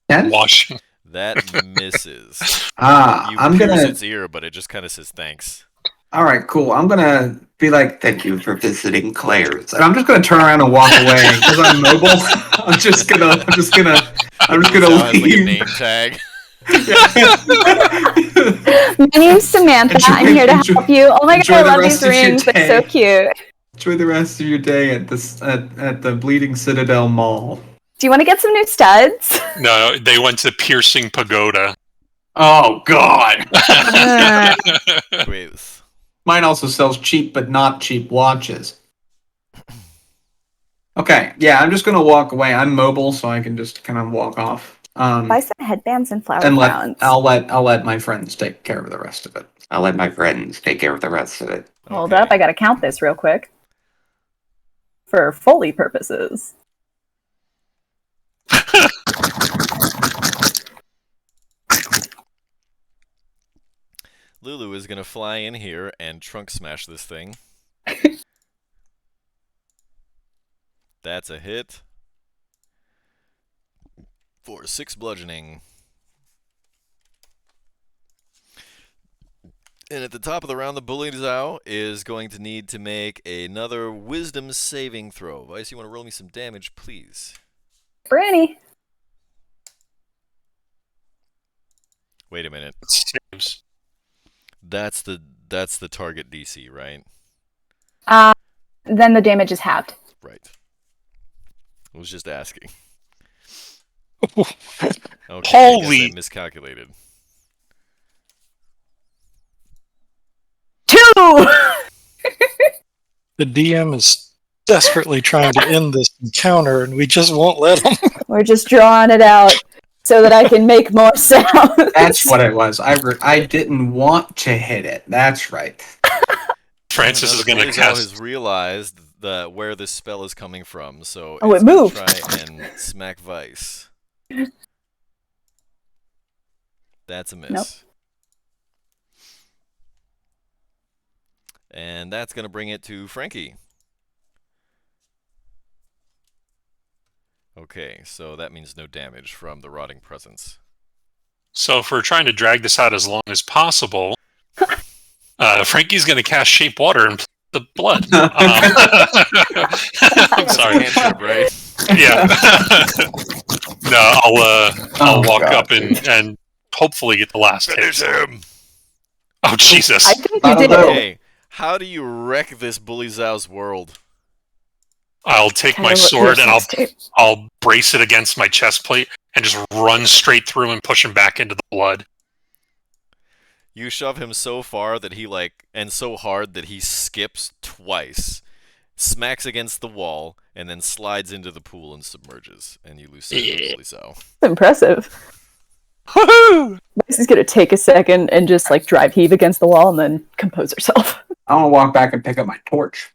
Speaker 8: 10?
Speaker 6: wash.
Speaker 10: That misses. You
Speaker 8: I'm
Speaker 10: pierce
Speaker 8: gonna.
Speaker 10: its ear, but it just kind of says thanks.
Speaker 8: All right, cool. I'm gonna be like,
Speaker 5: Thank you for visiting Claire's.
Speaker 8: and I'm just gonna turn around and walk away because I'm mobile. I'm just gonna
Speaker 10: It goes out as like a
Speaker 8: leave.
Speaker 10: name tag.
Speaker 4: My name's Samantha. I'm here to help you. Oh my god, I love these rings. They're so cute.
Speaker 8: Enjoy the rest of your day at the Bleeding Citadel Mall.
Speaker 4: Do you want to get some new studs?
Speaker 6: No, they went to Piercing Pagoda.
Speaker 8: Oh God!
Speaker 10: Wait.
Speaker 8: Mine also sells cheap but not cheap watches. Okay, yeah, I'm just gonna walk away. I'm mobile, so I can just kind of walk off.
Speaker 4: Buy some headbands and flower
Speaker 8: And
Speaker 4: crowns.
Speaker 8: I'll let my friends take care of the rest of it.
Speaker 5: I'll let my friends take care of the rest of it.
Speaker 4: Hold up, I gotta count this real quick. For Foley purposes.
Speaker 10: Lulu is gonna fly in here and trunk smash this thing. That's a hit. For 6 bludgeoning. And at the top of the round, the Bully Zhao is going to need to make another Wisdom saving throw. Vice, you want to roll me some damage, please?
Speaker 4: Branny.
Speaker 10: Wait a minute.
Speaker 6: Saves.
Speaker 10: That's the target DC, right?
Speaker 4: Then the damage is halved.
Speaker 10: Right. I was just asking. Okay,
Speaker 6: Holy!
Speaker 10: I guess I miscalculated.
Speaker 4: 2!
Speaker 7: The DM is desperately trying to end this encounter, and we just won't let him.
Speaker 4: We're just drawing it out so that I can make more sounds.
Speaker 8: That's what it was. I didn't want to hit it. That's right.
Speaker 6: Francis is going to cast.
Speaker 10: Has realized where this spell is coming from, so
Speaker 4: it
Speaker 10: it's
Speaker 4: moved.
Speaker 10: Try and smack Vice. That's a miss.
Speaker 4: Nope.
Speaker 10: And that's going to bring it to Frankie. Okay, so that means no damage from the rotting presence.
Speaker 6: So if we're trying to drag this out as long as possible, Frankie's going to cast Shape Water and the blood. I'm sorry.
Speaker 10: Cantrip, right?
Speaker 6: Yeah. No, I'll walk up and hopefully get the last hit.
Speaker 10: Him.
Speaker 6: Oh Jesus!
Speaker 4: I think you did.
Speaker 10: Okay, how do you wreck this Bully Zhao's world?
Speaker 6: I'll take my
Speaker 4: Kinda what
Speaker 6: sword and
Speaker 4: Pierce does too.
Speaker 6: I'll brace it against my chest plate and just run straight through and push him back into the blood.
Speaker 10: You shove him so far that he and so hard that he skips twice, smacks against the wall, and then slides into the pool and submerges, and you lose sight of Bully Zhao.
Speaker 4: That's impressive.
Speaker 6: Woohoo!
Speaker 4: This is gonna take a second and just drive heave against the wall and then compose herself.
Speaker 8: I want to walk back and pick up my torch.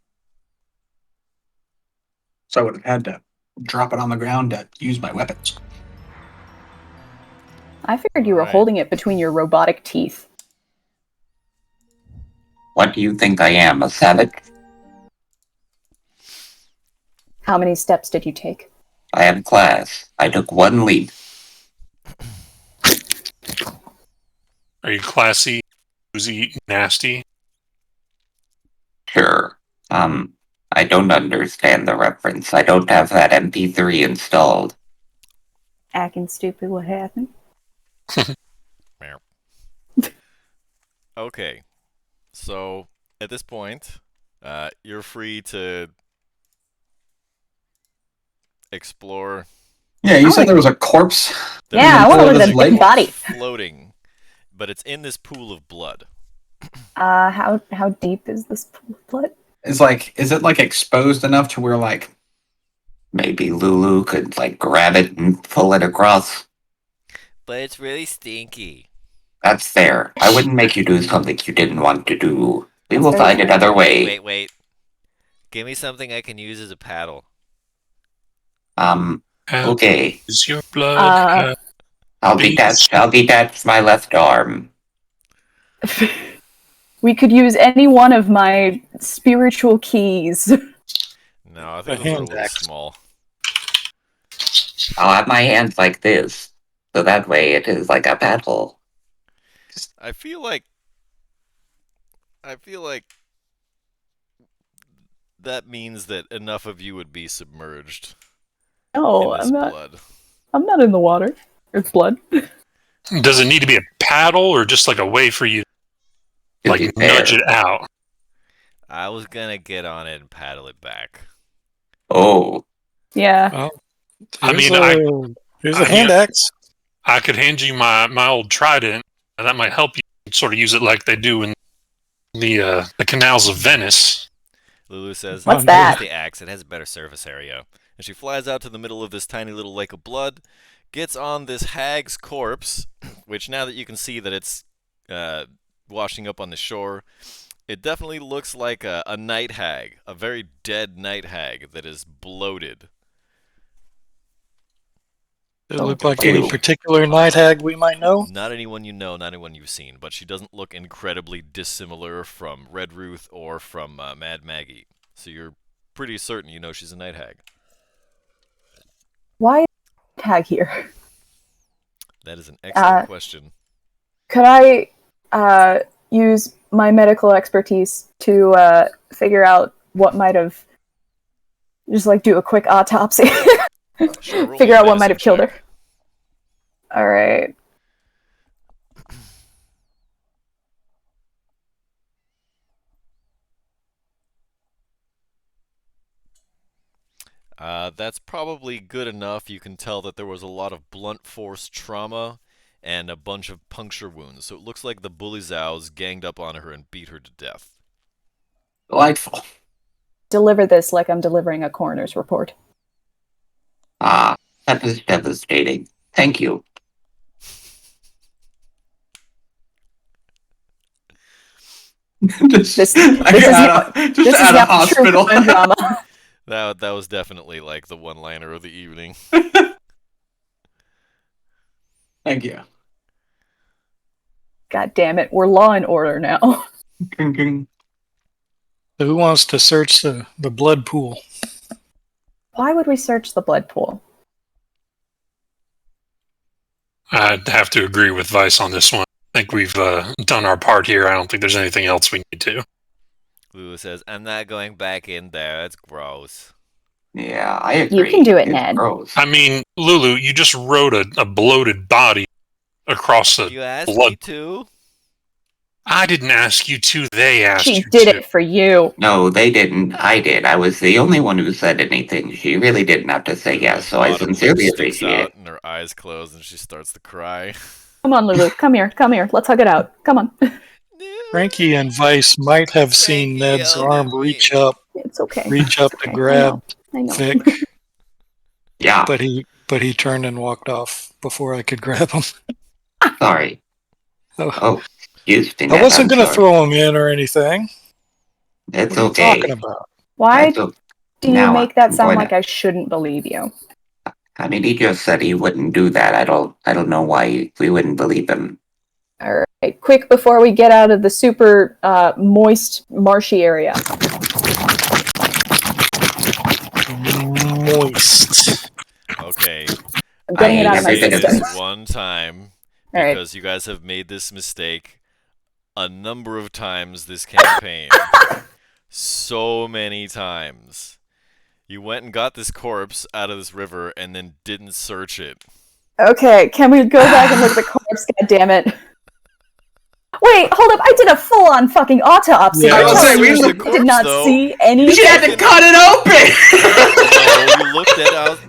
Speaker 8: So I would have had to drop it on the ground to use my weapons.
Speaker 4: I figured you were
Speaker 10: Right.
Speaker 4: holding it between your robotic teeth.
Speaker 5: What do you think I am, a savage?
Speaker 4: How many steps did you take?
Speaker 5: I have class. I took one leap.
Speaker 6: Are you classy, boozy, nasty?
Speaker 5: Sure. I don't understand the reference. I don't have that MP3 installed.
Speaker 4: Acting stupid, what happened?
Speaker 10: Okay, so at this point, you're free to explore.
Speaker 8: Yeah, you said there was a corpse.
Speaker 4: Yeah, I want to look at
Speaker 8: this
Speaker 4: the
Speaker 8: lake?
Speaker 4: big body.
Speaker 10: Floating, but it's in this pool of blood.
Speaker 4: How deep is this pool of blood?
Speaker 8: Is it exposed enough to where
Speaker 5: Maybe Lulu could grab it and pull it across.
Speaker 10: But it's really stinky.
Speaker 5: That's fair. I wouldn't make you do something you didn't want to do. We
Speaker 4: That's
Speaker 5: will
Speaker 4: very
Speaker 5: find
Speaker 4: fair.
Speaker 5: another way.
Speaker 10: Wait. Give me something I can use as a paddle.
Speaker 5: Okay.
Speaker 6: Is your blood?
Speaker 5: I'll detach my left arm.
Speaker 4: We could use any one of my spiritual keys.
Speaker 10: No, I
Speaker 7: A
Speaker 10: think those are a
Speaker 7: hand
Speaker 10: little
Speaker 7: axe.
Speaker 10: small.
Speaker 5: I'll have my hands like this. So that way it is like a paddle.
Speaker 10: I feel like that means that enough of you would be submerged
Speaker 4: No,
Speaker 10: in this
Speaker 4: I'm not.
Speaker 10: blood.
Speaker 4: I'm not in the water. It's blood.
Speaker 6: Does it need to be a paddle or just like a way for you to
Speaker 5: To be
Speaker 6: like
Speaker 5: fair.
Speaker 6: nudge it out?
Speaker 10: I was gonna get on it and paddle it back.
Speaker 5: Oh,
Speaker 4: Yeah.
Speaker 7: Well,
Speaker 6: I
Speaker 7: here's
Speaker 6: mean,
Speaker 7: here's
Speaker 6: I
Speaker 7: a hand
Speaker 6: mean-
Speaker 7: axe.
Speaker 6: I could hand you my old trident, and that might help you sort of use it like they do in the canals of Venice.
Speaker 10: Lulu says,
Speaker 4: What's
Speaker 10: "Use
Speaker 4: that?"
Speaker 10: the axe. It has a better surface area." And she flies out to the middle of this tiny little lake of blood, gets on this hag's corpse, which now that you can see that it's washing up on the shore, it definitely looks like a night hag, a very dead night hag that is bloated.
Speaker 7: Does it look like any
Speaker 5: Ew.
Speaker 7: particular night hag we might know?
Speaker 10: Not anyone you know, not anyone you've seen, but she doesn't look incredibly dissimilar from Red Ruth or from Mad Maggie. So you're pretty certain you know she's a night hag.
Speaker 4: Why is tag here?
Speaker 10: That is an excellent question.
Speaker 4: Could I use my medical expertise to figure out what might have just like do a quick autopsy?
Speaker 10: Sure, roll me
Speaker 4: Figure
Speaker 10: a
Speaker 4: out what might have
Speaker 10: medicine
Speaker 4: killed her.
Speaker 10: check.
Speaker 4: All right.
Speaker 10: That's probably good enough. You can tell that there was a lot of blunt force trauma and a bunch of puncture wounds. So it looks like the bully Zows ganged up on her and beat her to death.
Speaker 8: Delightful.
Speaker 4: Deliver this like I'm delivering a coroner's report.
Speaker 5: that was devastating. Thank you.
Speaker 8: just
Speaker 4: This
Speaker 8: out of
Speaker 4: now
Speaker 8: hospital.
Speaker 4: true crime drama.
Speaker 10: That was definitely like the one-liner of the evening.
Speaker 8: Thank you.
Speaker 4: God damn it, we're law and order now.
Speaker 8: King.
Speaker 7: So who wants to search the blood pool?
Speaker 4: Why would we search the blood pool?
Speaker 6: I'd have to agree with Vice on this one. I think we've done our part here. I don't think there's anything else we need to.
Speaker 10: Lulu says, "I'm not going back in there. It's gross."
Speaker 5: Yeah, I agree.
Speaker 4: You can do it,
Speaker 5: It's
Speaker 4: Ned.
Speaker 5: gross.
Speaker 6: I mean, Lulu, you just rode a bloated body across the
Speaker 10: You asked
Speaker 6: blood.
Speaker 10: me to.
Speaker 6: I didn't ask you to. They asked
Speaker 4: She
Speaker 6: you
Speaker 4: did
Speaker 6: to.
Speaker 4: it for you.
Speaker 5: No, they didn't. I did. I was the only one who said anything. She really didn't have to say yes, so I
Speaker 10: Bottom lip
Speaker 5: sincerely
Speaker 10: sticks
Speaker 5: appreciate
Speaker 10: out
Speaker 5: it.
Speaker 10: and her eyes close and she starts to cry.
Speaker 4: Come on, Lulu. Come here. Come here. Let's hug it out. Come on.
Speaker 7: Frankie and Vice might have seen
Speaker 10: Frankie
Speaker 7: Ned's
Speaker 10: yelled
Speaker 7: arm
Speaker 10: at me.
Speaker 7: reach up
Speaker 4: It's okay.
Speaker 7: to
Speaker 4: It's okay.
Speaker 7: grab
Speaker 4: I know.
Speaker 7: Vic,
Speaker 5: Yeah,
Speaker 7: but he turned and walked off before I could grab him.
Speaker 5: sorry.
Speaker 7: Oh.
Speaker 5: Oh, excuse me.
Speaker 7: I
Speaker 5: Ned,
Speaker 7: wasn't
Speaker 5: I'm
Speaker 7: going to
Speaker 5: sorry.
Speaker 7: throw him in or anything.
Speaker 5: It's
Speaker 7: What are you
Speaker 5: okay.
Speaker 7: talking about?
Speaker 4: Why
Speaker 5: That's o-
Speaker 4: do you
Speaker 5: now
Speaker 4: make that
Speaker 5: I'm
Speaker 4: sound
Speaker 5: going
Speaker 4: like
Speaker 5: to-
Speaker 4: I shouldn't believe you?
Speaker 5: I mean, he just said he wouldn't do that. I don't know why we wouldn't believe him.
Speaker 4: All right. Quick before we get out of the super moist, marshy area.
Speaker 7: Moist.
Speaker 10: Okay,
Speaker 4: I'm getting
Speaker 5: I
Speaker 4: it out of my
Speaker 5: every bit
Speaker 10: say
Speaker 5: of
Speaker 4: system.
Speaker 10: this one time
Speaker 4: All right.
Speaker 10: because you guys have made this mistake a number of times this campaign. So many times. You went and got this corpse out of this river and then didn't search it.
Speaker 4: Okay, can we go back and look at the corpse? God damn it! Wait, hold up! I did a full-on fucking autopsy.
Speaker 7: Yeah,
Speaker 4: You're
Speaker 7: I was
Speaker 4: telling
Speaker 10: saying,
Speaker 4: me
Speaker 10: we
Speaker 4: you
Speaker 10: looked at
Speaker 4: did
Speaker 10: the
Speaker 4: not
Speaker 10: corpse, though.
Speaker 4: see any?
Speaker 8: She had to cut it open!
Speaker 10: No, you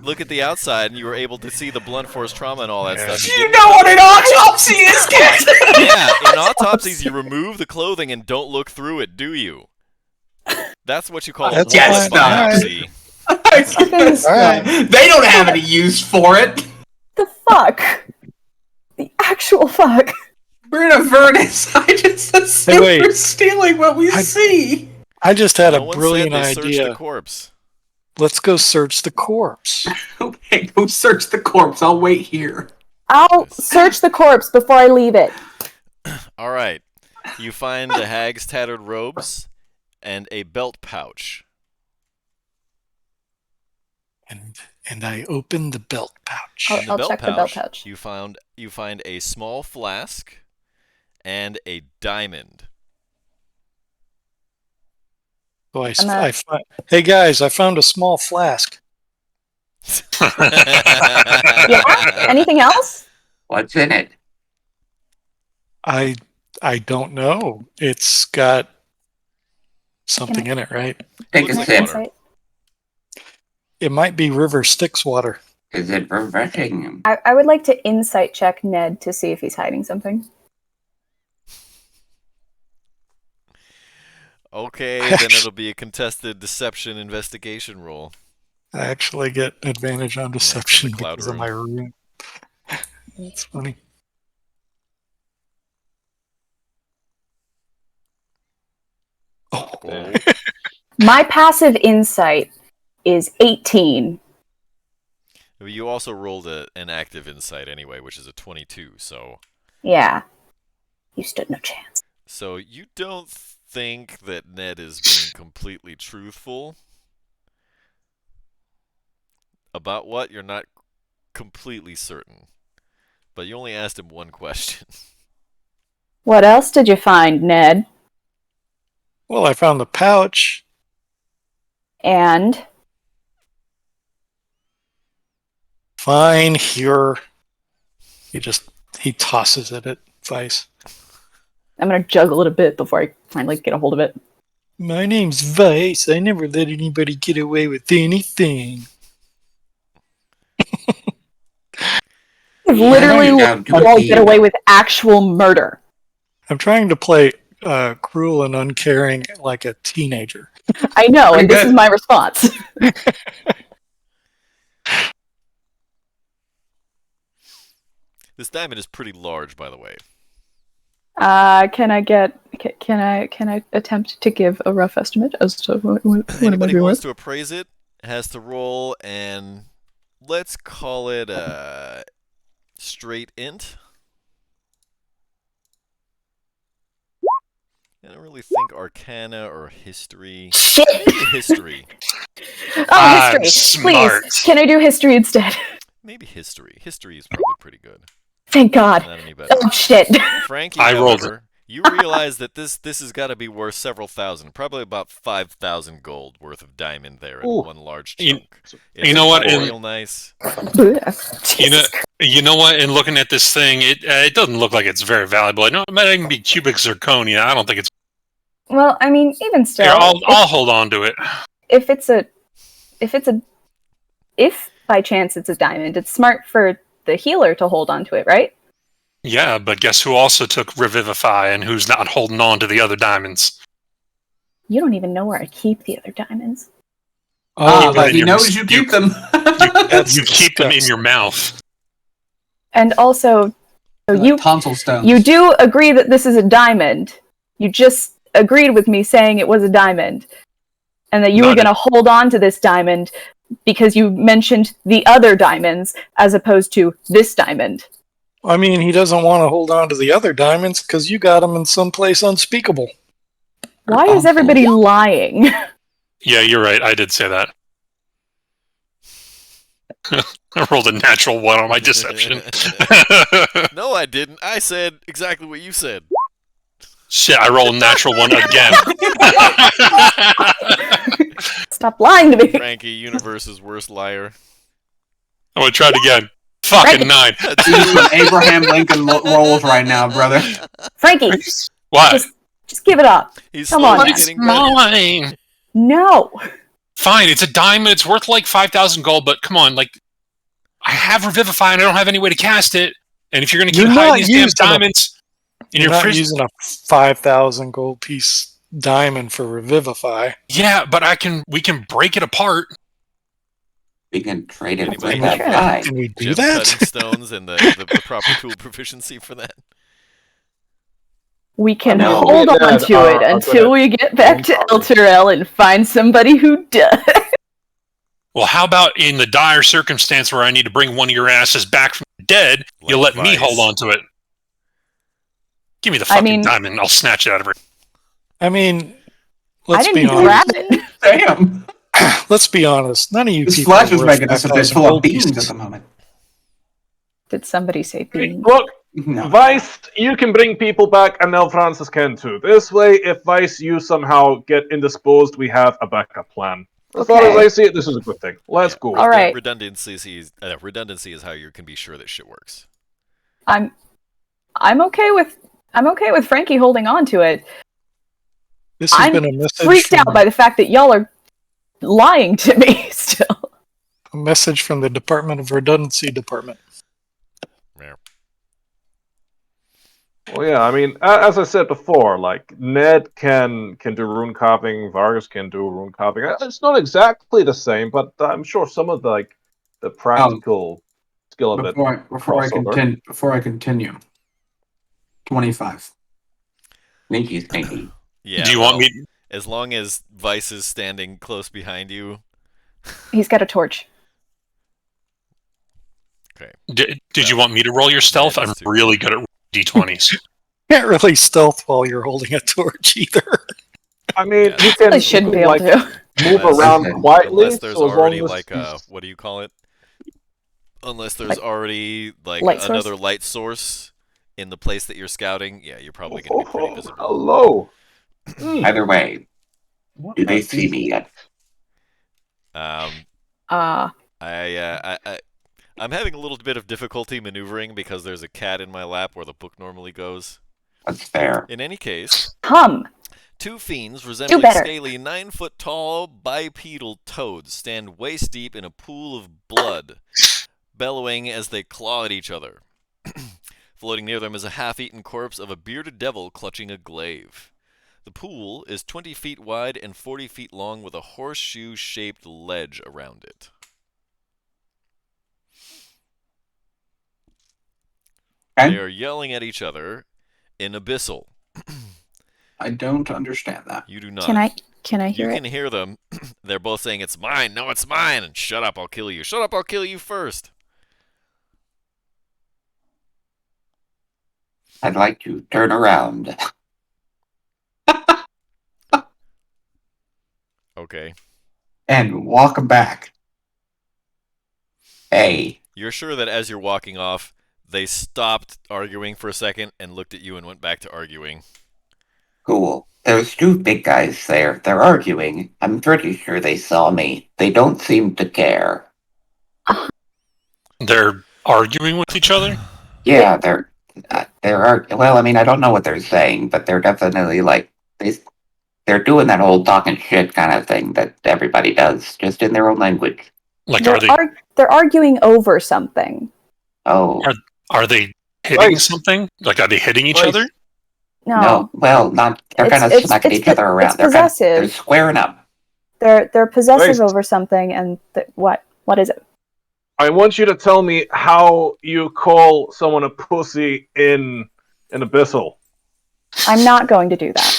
Speaker 10: look at the outside and you were able to see the blunt force trauma and all that stuff.
Speaker 8: You
Speaker 10: didn't
Speaker 8: know what an autopsy is, kid!
Speaker 10: Yeah, in autopsies you remove the clothing and don't look through it, do you? That's what you call a
Speaker 7: That's
Speaker 10: blood
Speaker 8: fine.
Speaker 10: biopsy.
Speaker 7: Alright.
Speaker 8: They don't have any use for it.
Speaker 4: The fuck? The actual fuck?
Speaker 8: We're in Avernus. I just assume
Speaker 7: wait.
Speaker 8: we're stealing what we see.
Speaker 7: I just had
Speaker 10: No
Speaker 7: a
Speaker 10: one
Speaker 7: brilliant
Speaker 10: said they searched
Speaker 7: idea.
Speaker 10: the corpse.
Speaker 7: Let's go search the corpse.
Speaker 8: Okay, go search the corpse. I'll wait here.
Speaker 4: I'll search the corpse before I leave it.
Speaker 10: All right. You find the hag's tattered robes and a belt pouch.
Speaker 7: And I opened the belt pouch.
Speaker 4: Oh.
Speaker 10: In the
Speaker 4: I'll
Speaker 10: belt
Speaker 4: check the belt pouch.
Speaker 10: You find a small flask and a diamond.
Speaker 7: So
Speaker 4: I'm
Speaker 7: hey guys, I found a small flask.
Speaker 4: Yeah? Anything else?
Speaker 5: What's in it?
Speaker 7: I don't know. It's got something in it, right?
Speaker 5: Take a
Speaker 10: Looks like
Speaker 5: sip.
Speaker 10: water.
Speaker 7: It might be River Styx water.
Speaker 5: Is it refreshing?
Speaker 4: I would like to insight check Ned to see if he's hiding something.
Speaker 10: Okay, then it'll be a contested deception investigation roll.
Speaker 7: I actually get advantage on deception
Speaker 10: cloud
Speaker 7: because of my room. That's funny.
Speaker 10: Oh.
Speaker 4: My passive insight is 18.
Speaker 10: You also rolled an active insight anyway, which is a 22, so...
Speaker 4: Yeah. You stood no chance.
Speaker 10: So you don't think that Ned is being completely truthful? About what? You're not completely certain. But you only asked him one question.
Speaker 4: What else did you find, Ned?
Speaker 7: Well, I found the pouch.
Speaker 4: And?
Speaker 7: Fine, here. He tosses it at Vice.
Speaker 4: I'm gonna juggle it a bit before I finally get a hold of it.
Speaker 7: My name's Vice. I never let anybody get away with anything.
Speaker 4: Literally let people get away with actual murder.
Speaker 7: I'm trying to play cruel and uncaring like a teenager.
Speaker 4: I know, and this is my response.
Speaker 10: This diamond is pretty large, by the way.
Speaker 4: Can I attempt to give a rough estimate as to what
Speaker 10: Anybody
Speaker 4: it
Speaker 10: who
Speaker 4: might be
Speaker 10: wants
Speaker 4: worth?
Speaker 10: to appraise it has to roll, and let's call it a straight int. I don't really think Arcana or History.
Speaker 4: Shit!
Speaker 10: Maybe History.
Speaker 4: Oh, History!
Speaker 6: Smart.
Speaker 4: Please, can I do History instead?
Speaker 10: Maybe History. History is probably pretty good.
Speaker 4: Thank God.
Speaker 10: Not any better.
Speaker 4: Oh, shit.
Speaker 10: Frankie,
Speaker 6: I rolled
Speaker 10: however, you realize that this has got to be worth several thousand, probably about 5,000 gold worth of diamond there in one large chunk.
Speaker 6: You know what?
Speaker 10: Real nice.
Speaker 6: You know what? In looking at this thing, it doesn't look like it's very valuable. I know it might even be cubic zirconia. I don't think it's.
Speaker 4: Well, I mean, even still,
Speaker 6: Here, I'll hold on to it.
Speaker 4: if by chance it's a diamond, it's smart for the healer to hold on to it, right?
Speaker 6: Yeah, but guess who also took Revivify and who's not holding on to the other diamonds?
Speaker 4: You don't even know where I keep the other diamonds.
Speaker 6: Keep them
Speaker 8: but
Speaker 6: in
Speaker 8: he
Speaker 6: your-
Speaker 8: knows you keep them.
Speaker 6: You keep them in your mouth.
Speaker 4: And also, so
Speaker 8: Like
Speaker 4: you
Speaker 8: tonsil stones.
Speaker 4: you do agree that this is a diamond. You just agreed with me saying it was a diamond, and that you were
Speaker 6: Not
Speaker 4: going to hold on to this diamond because you mentioned the other diamonds as opposed to this diamond.
Speaker 7: I mean, he doesn't want to hold on to the other diamonds because you got them in some place unspeakable.
Speaker 4: Why is everybody lying?
Speaker 6: Yeah, you're right. I did say that. I rolled a natural 1 on my deception.
Speaker 10: No, I didn't. I said exactly what you said.
Speaker 6: Shit, I rolled a natural 1 again.
Speaker 4: Stop lying to me.
Speaker 10: Frankie, universe's worst liar.
Speaker 6: I'm gonna try it again. Fucking 9.
Speaker 8: These are Abraham Lincoln rolls right now, brother.
Speaker 4: Frankie,
Speaker 6: What?
Speaker 4: just give it up.
Speaker 10: He's
Speaker 4: Come on,
Speaker 10: slowly
Speaker 4: man.
Speaker 10: getting better.
Speaker 6: Mine.
Speaker 4: No.
Speaker 6: Fine, it's a diamond. It's worth like 5,000 gold, but come on, like, I have Revivify and I don't have any way to cast it. And if you're gonna keep
Speaker 7: You're
Speaker 6: hiding
Speaker 7: not
Speaker 6: these damn
Speaker 7: using
Speaker 6: diamonds in
Speaker 7: You're
Speaker 6: your
Speaker 7: not
Speaker 6: prison,
Speaker 7: using a 5,000 gold piece diamond for Revivify.
Speaker 6: yeah, but we can break it apart.
Speaker 5: We can trade it with
Speaker 10: Anybody
Speaker 5: that
Speaker 10: have
Speaker 5: guy.
Speaker 7: Can we do
Speaker 10: Gem
Speaker 7: that?
Speaker 10: cutting stones and the proper tool proficiency for that.
Speaker 4: We can
Speaker 5: No.
Speaker 4: hold
Speaker 11: Yeah,
Speaker 4: on to it
Speaker 11: I'll
Speaker 4: until
Speaker 11: go
Speaker 4: we get back to
Speaker 11: I'll go.
Speaker 4: Elturel and find somebody who does.
Speaker 6: Well, how about in the dire circumstance where I need to bring one of your asses back from the dead, you
Speaker 10: Like
Speaker 6: let me
Speaker 10: Vice.
Speaker 6: hold on to it? Give me the
Speaker 4: I
Speaker 6: fucking
Speaker 4: mean-
Speaker 6: diamond. I'll snatch it out of her.
Speaker 7: I mean,
Speaker 4: I
Speaker 7: let's be
Speaker 4: didn't
Speaker 7: honest.
Speaker 4: grab it.
Speaker 8: Damn.
Speaker 7: Let's be honest. None of you
Speaker 8: This
Speaker 7: people
Speaker 8: flash
Speaker 7: are
Speaker 8: is
Speaker 7: worth
Speaker 8: making us a bit
Speaker 7: 5,000
Speaker 8: full of
Speaker 7: gold
Speaker 8: beans
Speaker 7: pieces.
Speaker 8: at the moment.
Speaker 4: Did somebody say beans?
Speaker 9: Look,
Speaker 8: No.
Speaker 9: Vice, you can bring people back, and now Francis can too. This way, if Vice, you somehow get indisposed, we have a backup plan. As far as
Speaker 4: Okay.
Speaker 9: I see it, this is a good thing. Let's go.
Speaker 4: All right.
Speaker 10: Redundancy is how you can be sure that shit works.
Speaker 4: I'm okay with I'm okay with Frankie holding on to it.
Speaker 7: This has
Speaker 4: I'm
Speaker 7: been a message
Speaker 4: freaked
Speaker 7: from,
Speaker 4: out by the fact that y'all are lying to me still.
Speaker 7: a message from the Department of Redundancy Department.
Speaker 9: Well, yeah, I mean, as I said before, like Ned can do rune carving, Vargas can do rune carving. It's not exactly the same, but I'm sure some of the practical skill of it.
Speaker 8: Before I continue, 25.
Speaker 5: Sneaky.
Speaker 10: Yeah.
Speaker 6: Do you want me?
Speaker 10: As long as Vice is standing close behind you.
Speaker 4: He's got a torch.
Speaker 10: Okay.
Speaker 6: Did you want me to roll your stealth? I'm really good at d20s.
Speaker 7: Can't really stealth while you're holding a torch either.
Speaker 9: I mean,
Speaker 10: Yeah.
Speaker 9: you
Speaker 4: I shouldn't be able to.
Speaker 9: move around quietly.
Speaker 10: Unless there's
Speaker 9: so as
Speaker 10: already
Speaker 9: long as
Speaker 10: what do you call it? Unless there's already
Speaker 4: light source?
Speaker 10: another light source in the place that you're scouting, yeah, you're probably going to be pretty visible.
Speaker 9: Hello.
Speaker 5: Either way, do they see me yet?
Speaker 10: I'm having a little bit of difficulty maneuvering because there's a cat in my lap where the book normally goes.
Speaker 5: That's fair.
Speaker 10: In any case,
Speaker 4: Hum.
Speaker 10: two fiends resembling
Speaker 4: better.
Speaker 10: scaly 9-foot-tall bipedal toads stand waist deep in a pool of blood, bellowing as they claw at each other. Floating near them is a half-eaten corpse of a bearded devil clutching a glaive. The pool is 20 feet wide and 40 feet long with a horseshoe-shaped ledge around it.
Speaker 8: Okay.
Speaker 10: They are yelling at each other in Abyssal.
Speaker 8: I don't understand that.
Speaker 10: You do not.
Speaker 4: Can I hear
Speaker 10: You
Speaker 4: it?
Speaker 10: can hear them. They're both saying, "It's mine. No, it's mine." And "Shut up, I'll kill you. Shut up, I'll kill you first."
Speaker 5: I'd like to turn around.
Speaker 10: Okay.
Speaker 8: And walk back.
Speaker 5: Hey,
Speaker 10: You're sure that as you're walking off, they stopped arguing for a second and looked at you and went back to arguing?
Speaker 5: cool. There's two big guys there. They're arguing. I'm pretty sure they saw me. They don't seem to care.
Speaker 6: They're arguing with each other?
Speaker 5: Yeah, well, I mean, I don't know what they're saying, but they're definitely they're doing that whole talking shit kind of thing that everybody does, just in their own language.
Speaker 6: Like,
Speaker 4: They're arguing over something.
Speaker 5: Oh,
Speaker 6: are they hitting
Speaker 9: Right.
Speaker 6: something? Like, are they hitting each
Speaker 9: Right.
Speaker 6: other?
Speaker 5: no, well, not. They're
Speaker 4: It's-
Speaker 5: kind of
Speaker 4: it's-
Speaker 5: smacking
Speaker 4: it's
Speaker 5: each other around.
Speaker 4: it's
Speaker 5: They're
Speaker 4: possessive.
Speaker 5: squaring up.
Speaker 4: They're possessive
Speaker 9: Right.
Speaker 4: over something, and what is it?
Speaker 9: I want you to tell me how you call someone a pussy in Abyssal.
Speaker 4: I'm not going to do that.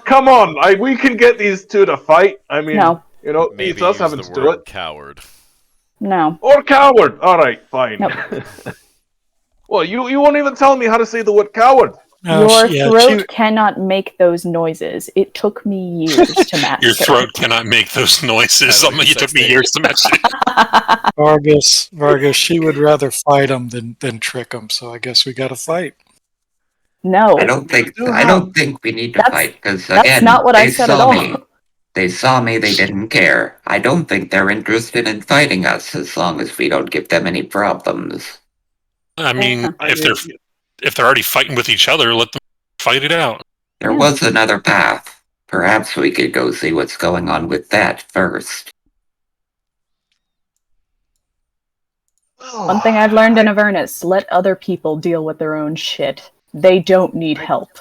Speaker 9: Come on! We can get these two to fight. I mean,
Speaker 4: No.
Speaker 10: Maybe
Speaker 9: it's us
Speaker 10: use
Speaker 9: having
Speaker 10: the
Speaker 9: to do
Speaker 10: word
Speaker 9: it.
Speaker 10: coward.
Speaker 4: No.
Speaker 9: Or coward. All right, fine.
Speaker 4: Nope.
Speaker 9: Well, you won't even tell me how to say the word coward.
Speaker 4: Your throat cannot make those noises. It took me years to master.
Speaker 6: Your throat cannot make those noises. You took me years to master.
Speaker 7: Vargas, she would rather fight him than trick him. So I guess we got to fight.
Speaker 4: No.
Speaker 5: I don't think we need to fight because
Speaker 4: That's
Speaker 5: again,
Speaker 4: not what I
Speaker 5: they
Speaker 4: said
Speaker 5: saw
Speaker 4: at all.
Speaker 5: me. They saw me. They didn't care. I don't think they're interested in fighting us as long as we don't give them any problems.
Speaker 6: I mean, if they're already fighting with each other, let them fight it out.
Speaker 5: There was another path. Perhaps we could go see what's going on with that first.
Speaker 4: One thing I've learned in Avernus, let other people deal with their own shit. They don't need help.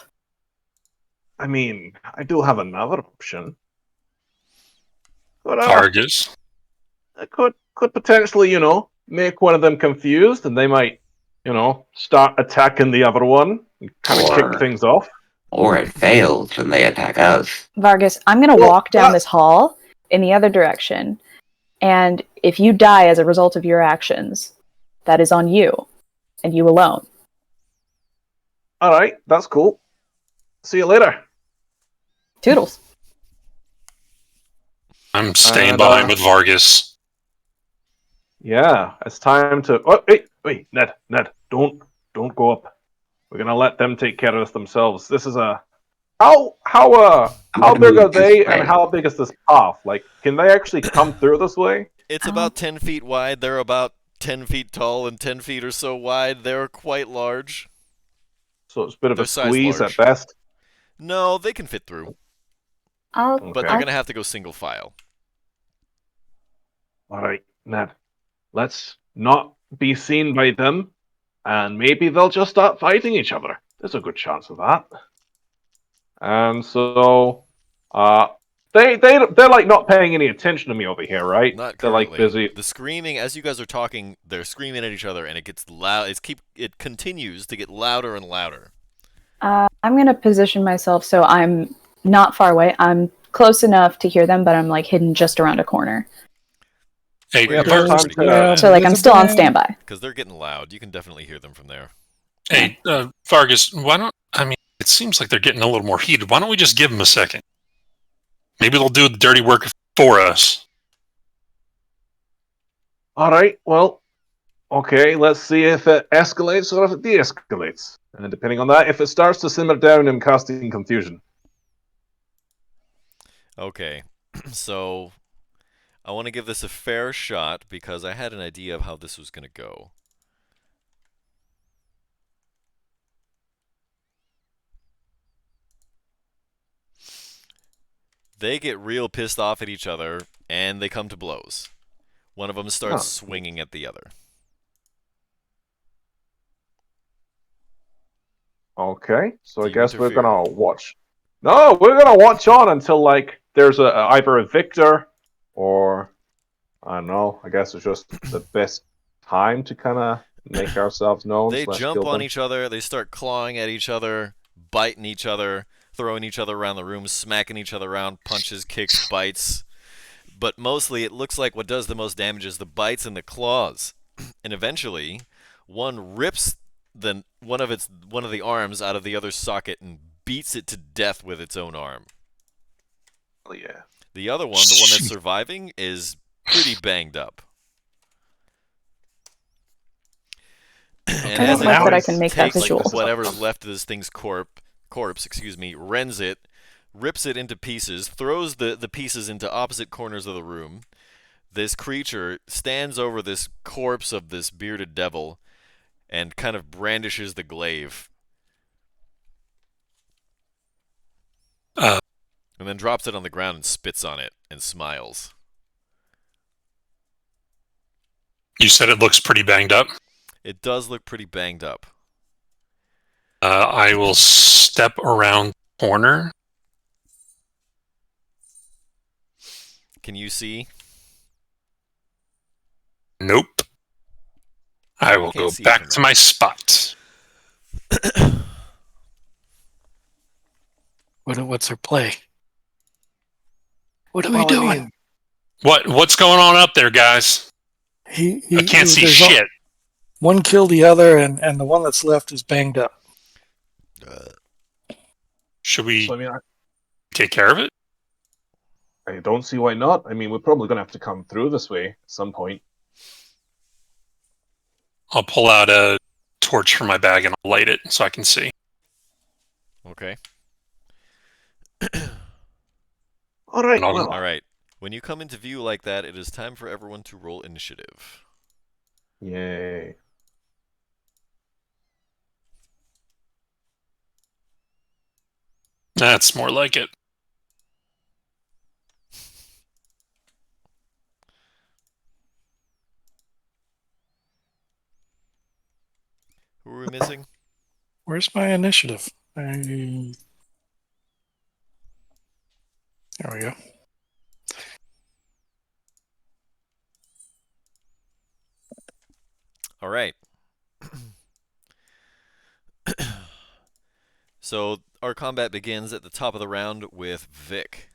Speaker 9: I mean, I do have another option. But,
Speaker 6: Vargas.
Speaker 9: I could potentially, make one of them confused, and they might, start attacking the other one and kind of kick things off.
Speaker 5: Or it fails and they attack us.
Speaker 4: Vargas, I'm going to walk down this hall in the other direction, and if you die as a result of your actions, that is on you, and you alone.
Speaker 9: All right, that's cool. See you later.
Speaker 4: Toodles.
Speaker 6: I'm staying behind with Vargas.
Speaker 9: Yeah, it's time to. Oh, wait, Ned, don't go up. We're gonna let them take care of this themselves. This is a how big are they, and how big is this path? Like, can they actually come through this way?
Speaker 10: It's about 10 feet wide. They're about 10 feet tall and 10 feet or so wide. They're quite large.
Speaker 9: So it's a bit of
Speaker 10: They're
Speaker 9: a
Speaker 10: size
Speaker 9: squeeze
Speaker 10: large.
Speaker 9: at best.
Speaker 10: No, they can fit through,
Speaker 4: I'll,
Speaker 10: but
Speaker 9: Okay.
Speaker 10: they're gonna have to go single file.
Speaker 9: All right, Ned. Let's not be seen by them, and maybe they'll just start fighting each other. There's a good chance of that. And so, they're like not paying any attention to me over here, right?
Speaker 10: Not
Speaker 9: They're like
Speaker 10: currently.
Speaker 9: busy.
Speaker 10: The screaming, as you guys are talking, they're screaming at each other, and it gets loud. It continues to get louder and louder.
Speaker 4: I'm going to position myself so I'm not far away. I'm close enough to hear them, but I'm like hidden just around a corner.
Speaker 6: Hey,
Speaker 10: Where
Speaker 9: Yeah,
Speaker 10: you
Speaker 9: time
Speaker 10: are,
Speaker 9: to-
Speaker 7: Yeah.
Speaker 4: So like I'm still on
Speaker 7: Elizabeth.
Speaker 4: standby.
Speaker 10: because they're getting loud. You can definitely hear them from there.
Speaker 6: hey, Vargas, why don't, I mean, it seems like they're getting a little more heated. Why don't we just give them a second? Maybe they'll do the dirty work for us.
Speaker 9: All right, well, okay, let's see if it escalates or if it de-escalates. And depending on that, if it starts to simmer down, I'm casting confusion.
Speaker 10: Okay, so I want to give this a fair shot because I had an idea of how this was going to go. They get real pissed off at each other, and they come to blows. One of them starts swinging at the other.
Speaker 9: Okay, so
Speaker 10: Do
Speaker 9: I
Speaker 10: you
Speaker 9: guess we're
Speaker 10: interfere?
Speaker 9: gonna watch. No, we're gonna watch on until like there's either a victor or I don't know. I guess it's just the best time to kind of make ourselves known.
Speaker 10: They
Speaker 9: slash
Speaker 10: jump
Speaker 9: kill
Speaker 10: on
Speaker 9: them.
Speaker 10: each other, they start clawing at each other, biting each other, throwing each other around the room, smacking each other around, punches, kicks, bites. But mostly it looks like what does the most damage is the bites and the claws. And eventually, one rips one of the arms out of the other's socket and beats it to death with its own arm.
Speaker 9: Oh, yeah.
Speaker 10: The other one, the one that's surviving, is pretty banged up. And
Speaker 4: I
Speaker 10: as
Speaker 4: don't
Speaker 10: it
Speaker 4: like that I can make that
Speaker 10: takes
Speaker 4: visual.
Speaker 10: whatever's left of this thing's corpse, rends it, rips it into pieces, throws the pieces into opposite corners of the room. This creature stands over this corpse of this bearded devil and kind of brandishes the glaive. And then drops it on the ground and spits on it and smiles.
Speaker 6: You said it looks pretty banged up.
Speaker 10: It does look pretty banged up.
Speaker 6: I will step around the corner.
Speaker 10: Can you see?
Speaker 6: Nope. I will
Speaker 10: Can't
Speaker 6: go
Speaker 10: see
Speaker 6: back
Speaker 10: from
Speaker 6: to my spot.
Speaker 7: What's her play? What are we
Speaker 9: Well, I
Speaker 7: doing?
Speaker 9: mean,
Speaker 6: What's going on up there, guys? I can't see
Speaker 7: there's
Speaker 6: shit.
Speaker 7: One killed the other, and the one that's left is banged up.
Speaker 6: Should we
Speaker 9: so, I mean,
Speaker 6: take care of it?
Speaker 9: I don't see why not. I mean, we're probably gonna have to come through this way at some point.
Speaker 6: I'll pull out a torch from my bag and I'll light it so I can see.
Speaker 10: Okay.
Speaker 9: All right.
Speaker 6: And I'll-
Speaker 9: Well,
Speaker 10: All right. When you come into view like that, it is time for everyone to roll initiative.
Speaker 9: yay.
Speaker 6: That's more like it.
Speaker 10: Who are we missing?
Speaker 7: Where's my initiative? There we go.
Speaker 10: All right. So our combat begins at the top of the round with Vic.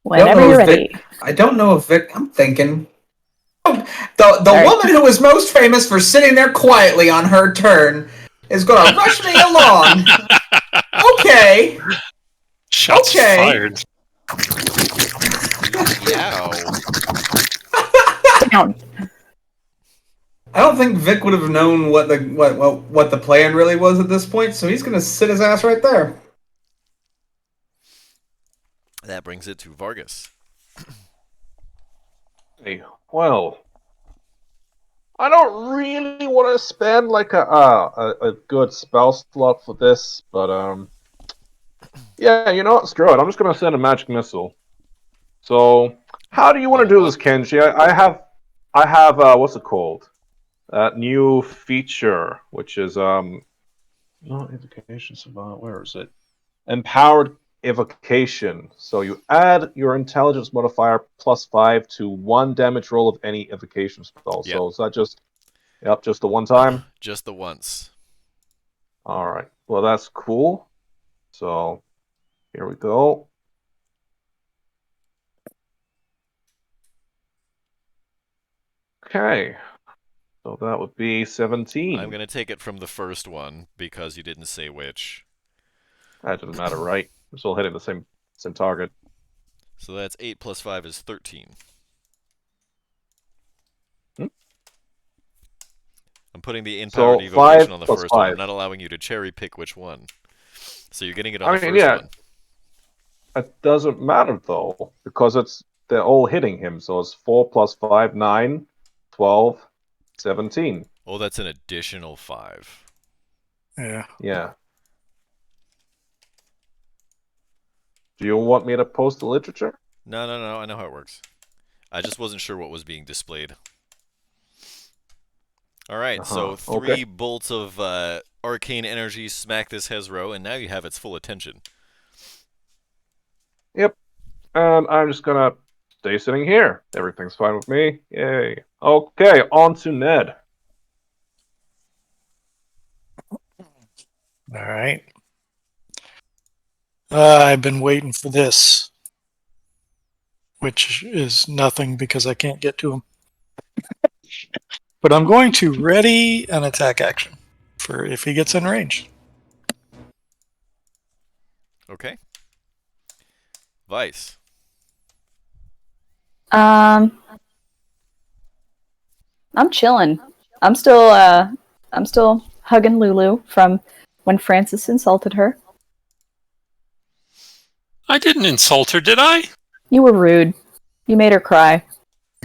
Speaker 4: Whenever you're ready.
Speaker 8: I don't know if Vic. I'm thinking. The
Speaker 4: right.
Speaker 8: woman who was most famous for sitting there quietly on her turn is going to rush me along. Okay.
Speaker 6: Shots
Speaker 8: Okay.
Speaker 6: fired.
Speaker 10: Yow.
Speaker 4: Down.
Speaker 8: I don't think Vic would have known what the plan really was at this point, so he's going to sit his ass right there.
Speaker 10: That brings it to Vargas.
Speaker 9: Hey, well, I don't really want to spend like a good spell slot for this, but yeah, you know what? Screw it. I'm just gonna send a magic missile. So, how do you want to do this, Kenji? I have what's it called? That new feature, which is no evocation savant. Where is it? Empowered evocation. So you add your intelligence modifier +5 to 1 damage roll of any evocation spell.
Speaker 10: Yep.
Speaker 9: So is that just just the one time?
Speaker 10: Just the once.
Speaker 9: All right. Well, that's cool. So here we go. Okay. So that would be 17.
Speaker 10: I'm going to take it from the first one because you didn't say which.
Speaker 9: That doesn't matter, right? We're still hitting the same target.
Speaker 10: So that's 8 plus 5 is 13. I'm putting the empowered evocation on the first one. I'm not allowing you to cherry pick which one. So you're getting it on the first one.
Speaker 9: It doesn't matter though, because they're all hitting him. So it's 4 plus 5, 9, 12, 17.
Speaker 10: Oh, that's an additional 5.
Speaker 7: Yeah.
Speaker 9: Yeah. Do you want me to post the literature?
Speaker 10: No. I know how it works. I just wasn't sure what was being displayed. All right, so 3 bolts of arcane energy smack this Hezro, and now you have its full attention.
Speaker 9: Yep. And I'm just gonna stay sitting here. Everything's fine with me. Yay. Okay, on to Ned.
Speaker 7: All right. I've been waiting for this, which is nothing because I can't get to him. But I'm going to ready an attack action for if he gets in range.
Speaker 10: Okay. Vice.
Speaker 4: I'm chilling. I'm still hugging Lulu from when Francis insulted her.
Speaker 6: I didn't insult her, did I?
Speaker 4: You were rude. You made her cry.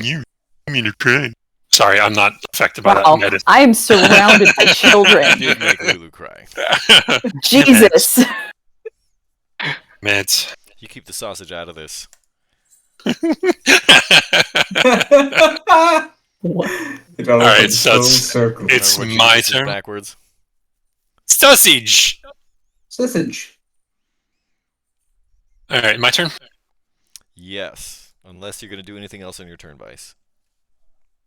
Speaker 6: You made her cry. Sorry, I'm not affected by
Speaker 4: Wow,
Speaker 6: that.
Speaker 4: I am surrounded by children.
Speaker 10: You did make Lulu cry.
Speaker 4: Jesus.
Speaker 6: Meds.
Speaker 10: You keep the sausage out of this.
Speaker 8: All
Speaker 6: right, so it's my turn.
Speaker 10: Backwards.
Speaker 6: Sausage.
Speaker 8: Sausage.
Speaker 6: All right, my turn.
Speaker 10: Yes, unless you're going to do anything else on your turn, Vice.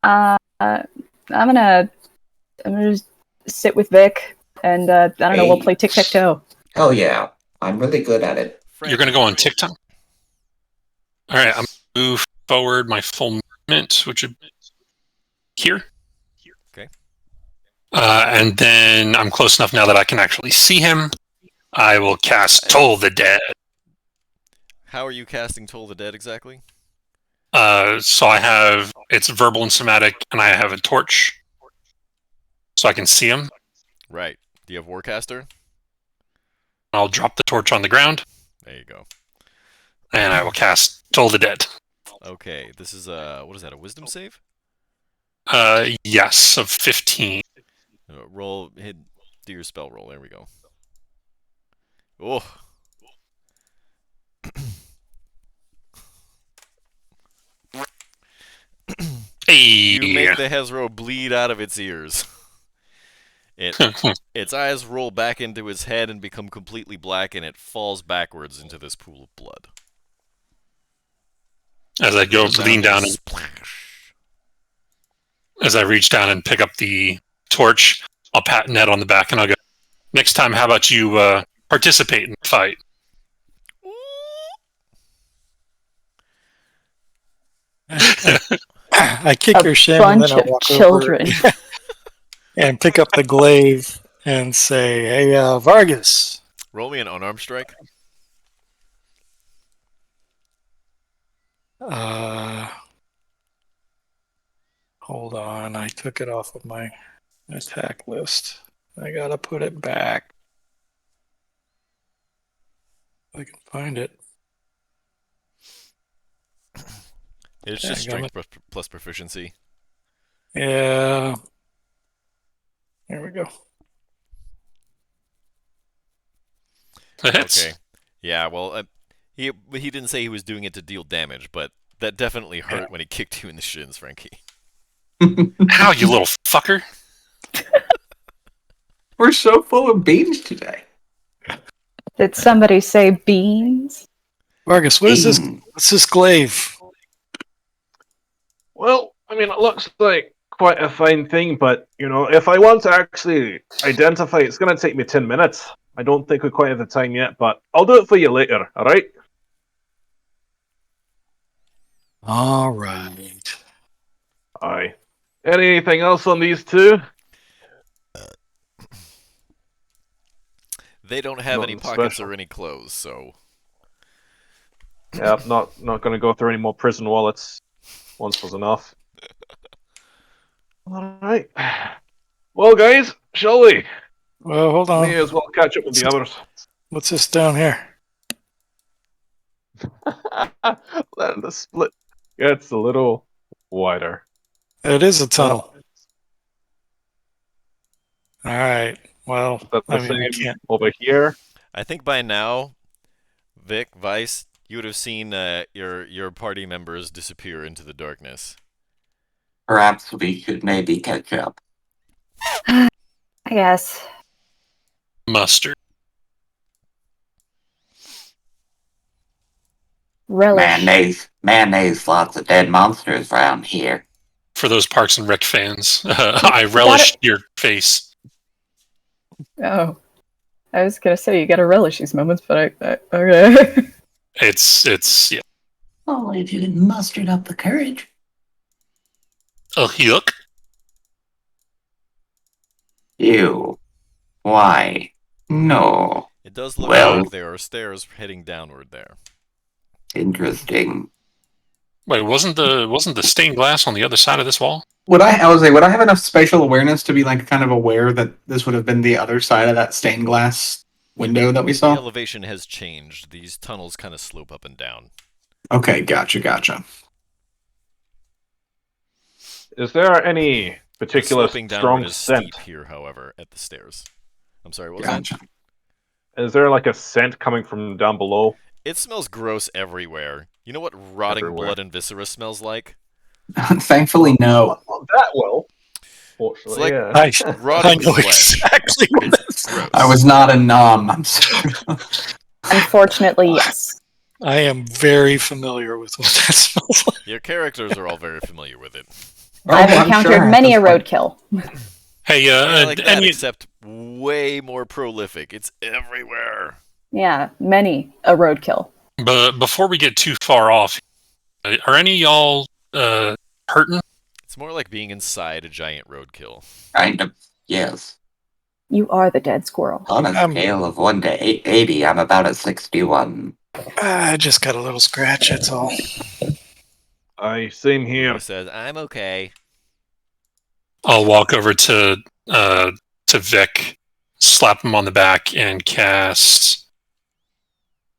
Speaker 4: I'm gonna just sit with Vic, and I don't know. We'll play tic-tac-toe.
Speaker 5: Hell yeah, I'm really good at it.
Speaker 6: You're gonna go on TikTok. All right, I'm gonna move forward my full movement, which would here.
Speaker 10: Okay.
Speaker 6: And then I'm close enough now that I can actually see him. I will cast Toll the Dead.
Speaker 10: How are you casting Toll the Dead exactly?
Speaker 6: So I have it's verbal and somatic, and I have a torch, so I can see him.
Speaker 10: Right. Do you have Warcaster?
Speaker 6: I'll drop the torch on the ground.
Speaker 10: There you go.
Speaker 6: And I will cast Toll the Dead.
Speaker 10: Okay, this is what is that? A Wisdom save?
Speaker 6: Yes, of 15.
Speaker 10: Do your spell roll. There we go. Oh.
Speaker 6: Hey.
Speaker 10: You make the Hezro bleed out of its ears. Its eyes roll back into its head and become completely black, and it falls backwards into this pool of blood.
Speaker 6: As I go lean down, as I reach down and pick up the torch, I'll pat Ned on the back and I'll go, next time, how about you participate in the fight?
Speaker 7: I kick your shin and then I walk children. Over and pick up the glaive and say, "Hey, Vargas,
Speaker 10: roll me an unarmed strike."
Speaker 7: Hold on, I took it off of my attack list. I gotta put it back. If I can find it.
Speaker 10: It's just strength plus proficiency.
Speaker 7: Yeah. There we go.
Speaker 6: That hits.
Speaker 10: Okay. Yeah, well, he didn't say he was doing it to deal damage, but that definitely hurt when he kicked you in the shins, Frankie.
Speaker 6: Ow, you little fucker.
Speaker 8: We're so full of beans today.
Speaker 4: Did somebody say beans?
Speaker 7: Vargas, what is this? What's this glaive?
Speaker 9: Well, I mean, it looks like quite a fine thing, but, if I want to actually identify, it's going to take me 10 minutes. I don't think we quite have the time yet, but I'll do it for you later, alright?
Speaker 7: All right.
Speaker 9: Aye. Anything else on these two?
Speaker 10: They don't have any
Speaker 9: Nothing
Speaker 10: pockets
Speaker 9: special.
Speaker 10: or any clothes, so...
Speaker 9: Yeah, not going to go through any more prison wallets. Once was enough. Alright. Well, guys, shall we?
Speaker 7: Well, hold on.
Speaker 9: May as well catch up with the others.
Speaker 7: What's this down here?
Speaker 9: Then the split gets a little wider.
Speaker 7: It is a tunnel. All right. Well,
Speaker 9: That's the
Speaker 7: I mean, I
Speaker 9: same
Speaker 7: can't.
Speaker 9: over here.
Speaker 10: I think by now, Vic, Vice, you would have seen your party members disappear into the darkness.
Speaker 5: Perhaps we should maybe catch up.
Speaker 4: I guess.
Speaker 6: Mustard.
Speaker 4: Relish.
Speaker 5: Mayonnaise, lots of dead monsters around here.
Speaker 6: For those Parks and Rec fans, I relished your face.
Speaker 4: Oh. I was gonna say, you gotta relish these moments, but okay.
Speaker 6: It's yeah.
Speaker 5: Oh, if you can muster up the courage.
Speaker 6: A yuck.
Speaker 5: You. Why? No.
Speaker 10: It does look
Speaker 5: Well-
Speaker 10: like there are stairs heading downward there.
Speaker 5: Interesting.
Speaker 6: Wait, wasn't the stained glass on the other side of this wall?
Speaker 8: Would I have enough spatial awareness to be like kind of aware that this would have been the other side of that stained glass window that we
Speaker 10: The
Speaker 8: saw?
Speaker 10: elevation has changed. These tunnels kind of slope up and down.
Speaker 8: Okay, gotcha.
Speaker 9: Is there any particular
Speaker 10: Sloping downward
Speaker 9: strong
Speaker 10: is
Speaker 9: scent?
Speaker 10: steep here, however, at the stairs. I'm sorry, what was
Speaker 8: Gotcha.
Speaker 9: Is there like a scent coming from down below?
Speaker 10: that? It smells gross everywhere. You know what rotting
Speaker 9: Everywhere.
Speaker 10: blood and viscera smells like?
Speaker 8: Thankfully, no.
Speaker 9: Not that well. Fortunately,
Speaker 10: It's like-
Speaker 9: yeah.
Speaker 7: I
Speaker 10: Rotting
Speaker 7: know
Speaker 10: flesh.
Speaker 7: exactly what
Speaker 10: It's
Speaker 7: this.
Speaker 10: gross.
Speaker 8: I was not a nom. I'm sorry.
Speaker 4: Unfortunately, yes.
Speaker 7: I am very familiar with what that smells like.
Speaker 10: Your characters are all very familiar with it.
Speaker 4: I've
Speaker 8: I'm
Speaker 4: encountered
Speaker 8: sure at
Speaker 4: many a
Speaker 8: this point.
Speaker 4: roadkill.
Speaker 6: Hey,
Speaker 10: Yeah, like that,
Speaker 6: any
Speaker 10: except way more prolific. It's everywhere.
Speaker 4: Yeah, many a roadkill.
Speaker 6: but before we get too far off, are any of y'all hurting?
Speaker 10: It's more like being inside a giant roadkill.
Speaker 5: Kind of. Yes.
Speaker 4: You are the dead squirrel.
Speaker 5: On a scale of 1 to 80, I'm about a 61.
Speaker 7: I just got a little scratch. That's all.
Speaker 9: Same here.
Speaker 10: He says, "I'm okay."
Speaker 6: I'll walk over to Vic, slap him on the back, and cast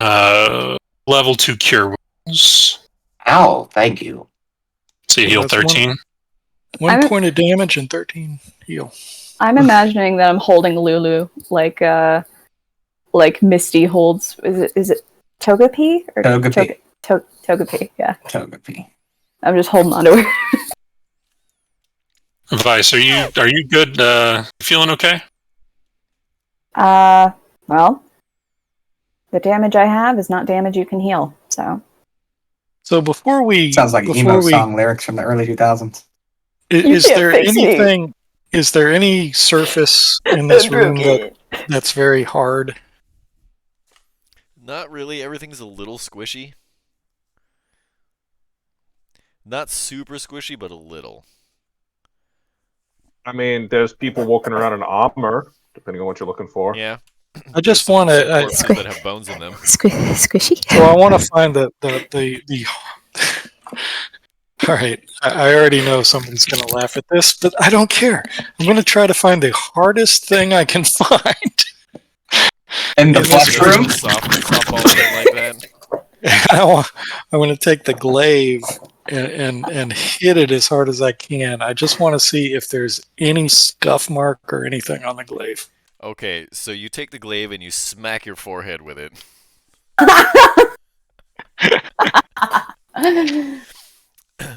Speaker 6: level 2 cure wounds.
Speaker 5: Ow, thank you.
Speaker 6: So you heal
Speaker 7: That's one.
Speaker 6: 13.
Speaker 7: One
Speaker 4: I'm-
Speaker 7: point of damage and 13 heal.
Speaker 4: I'm imagining that I'm holding Lulu like Misty holds. Is it Togepi or
Speaker 8: Togepi.
Speaker 4: Togepi? Yeah,
Speaker 8: Togepi.
Speaker 4: I'm just holding onto her.
Speaker 6: Vice, are you good? Feeling okay?
Speaker 4: Well, the damage I have is not damage you can heal. So
Speaker 7: before we
Speaker 8: Sounds like
Speaker 7: before
Speaker 8: emo
Speaker 7: we,
Speaker 8: song lyrics from the early 2000s.
Speaker 7: Is
Speaker 4: can't
Speaker 7: there
Speaker 4: fix me.
Speaker 7: anything? Is there any surface in this room that's very hard?
Speaker 10: Not really. Everything's a little squishy. Not super squishy, but a little.
Speaker 9: I mean, there's people walking around in armor, depending on what you're looking for.
Speaker 10: Yeah.
Speaker 7: I just
Speaker 10: There's some
Speaker 7: want to.
Speaker 10: corpses that have bones in them.
Speaker 4: squishy.
Speaker 7: So I want to find the. All right, I already know someone's going to laugh at this, but I don't care. I'm going to try to find the hardest thing I can find.
Speaker 8: And the
Speaker 7: Is
Speaker 8: flesh
Speaker 7: this
Speaker 8: room?
Speaker 10: Softball thing like that.
Speaker 7: I want to take the glaive and hit it as hard as I can. I just want to see if there's any scuff mark or anything on the glaive.
Speaker 10: Okay, so you take the glaive and you smack your forehead with it.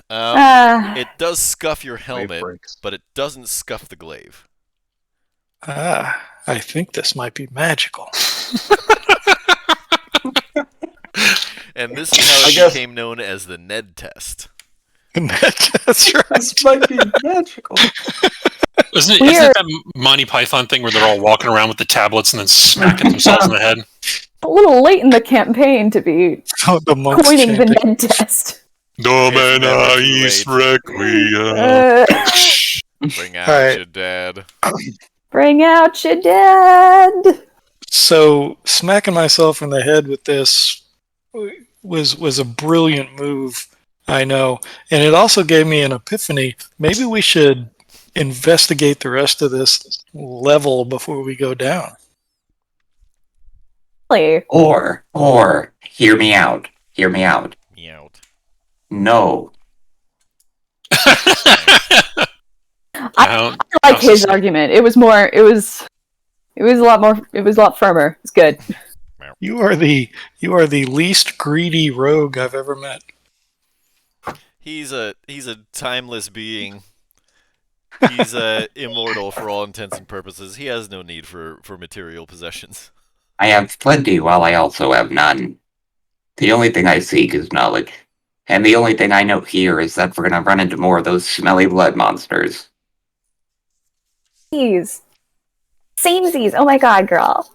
Speaker 10: It does scuff your helmet, but it doesn't scuff the glaive.
Speaker 7: I think this might be magical.
Speaker 10: And this is how it became known as the Ned test.
Speaker 7: That's right.
Speaker 8: This might be magical.
Speaker 6: Isn't it that Monty Python thing where they're all walking around with the tablets and then smacking themselves in the head?
Speaker 4: A little late in the campaign to be coining the Ned test.
Speaker 6: Dominais Requiem.
Speaker 10: Bring out your dad.
Speaker 4: Bring out your dad.
Speaker 7: So smacking myself in the head with this was a brilliant move, I know. And it also gave me an epiphany. Maybe we should investigate the rest of this level before we go down.
Speaker 5: Or, hear me out. No.
Speaker 4: I like his argument. It was a lot firmer. It's good.
Speaker 7: You are the least greedy rogue I've ever met.
Speaker 10: He's a timeless being. He's immortal for all intents and purposes. He has no need for material possessions.
Speaker 5: I have plenty while I also have none. The only thing I seek is knowledge. And the only thing I know here is that we're gonna run into more of those smelly blood monsters.
Speaker 4: Samesies. Oh my god, girl.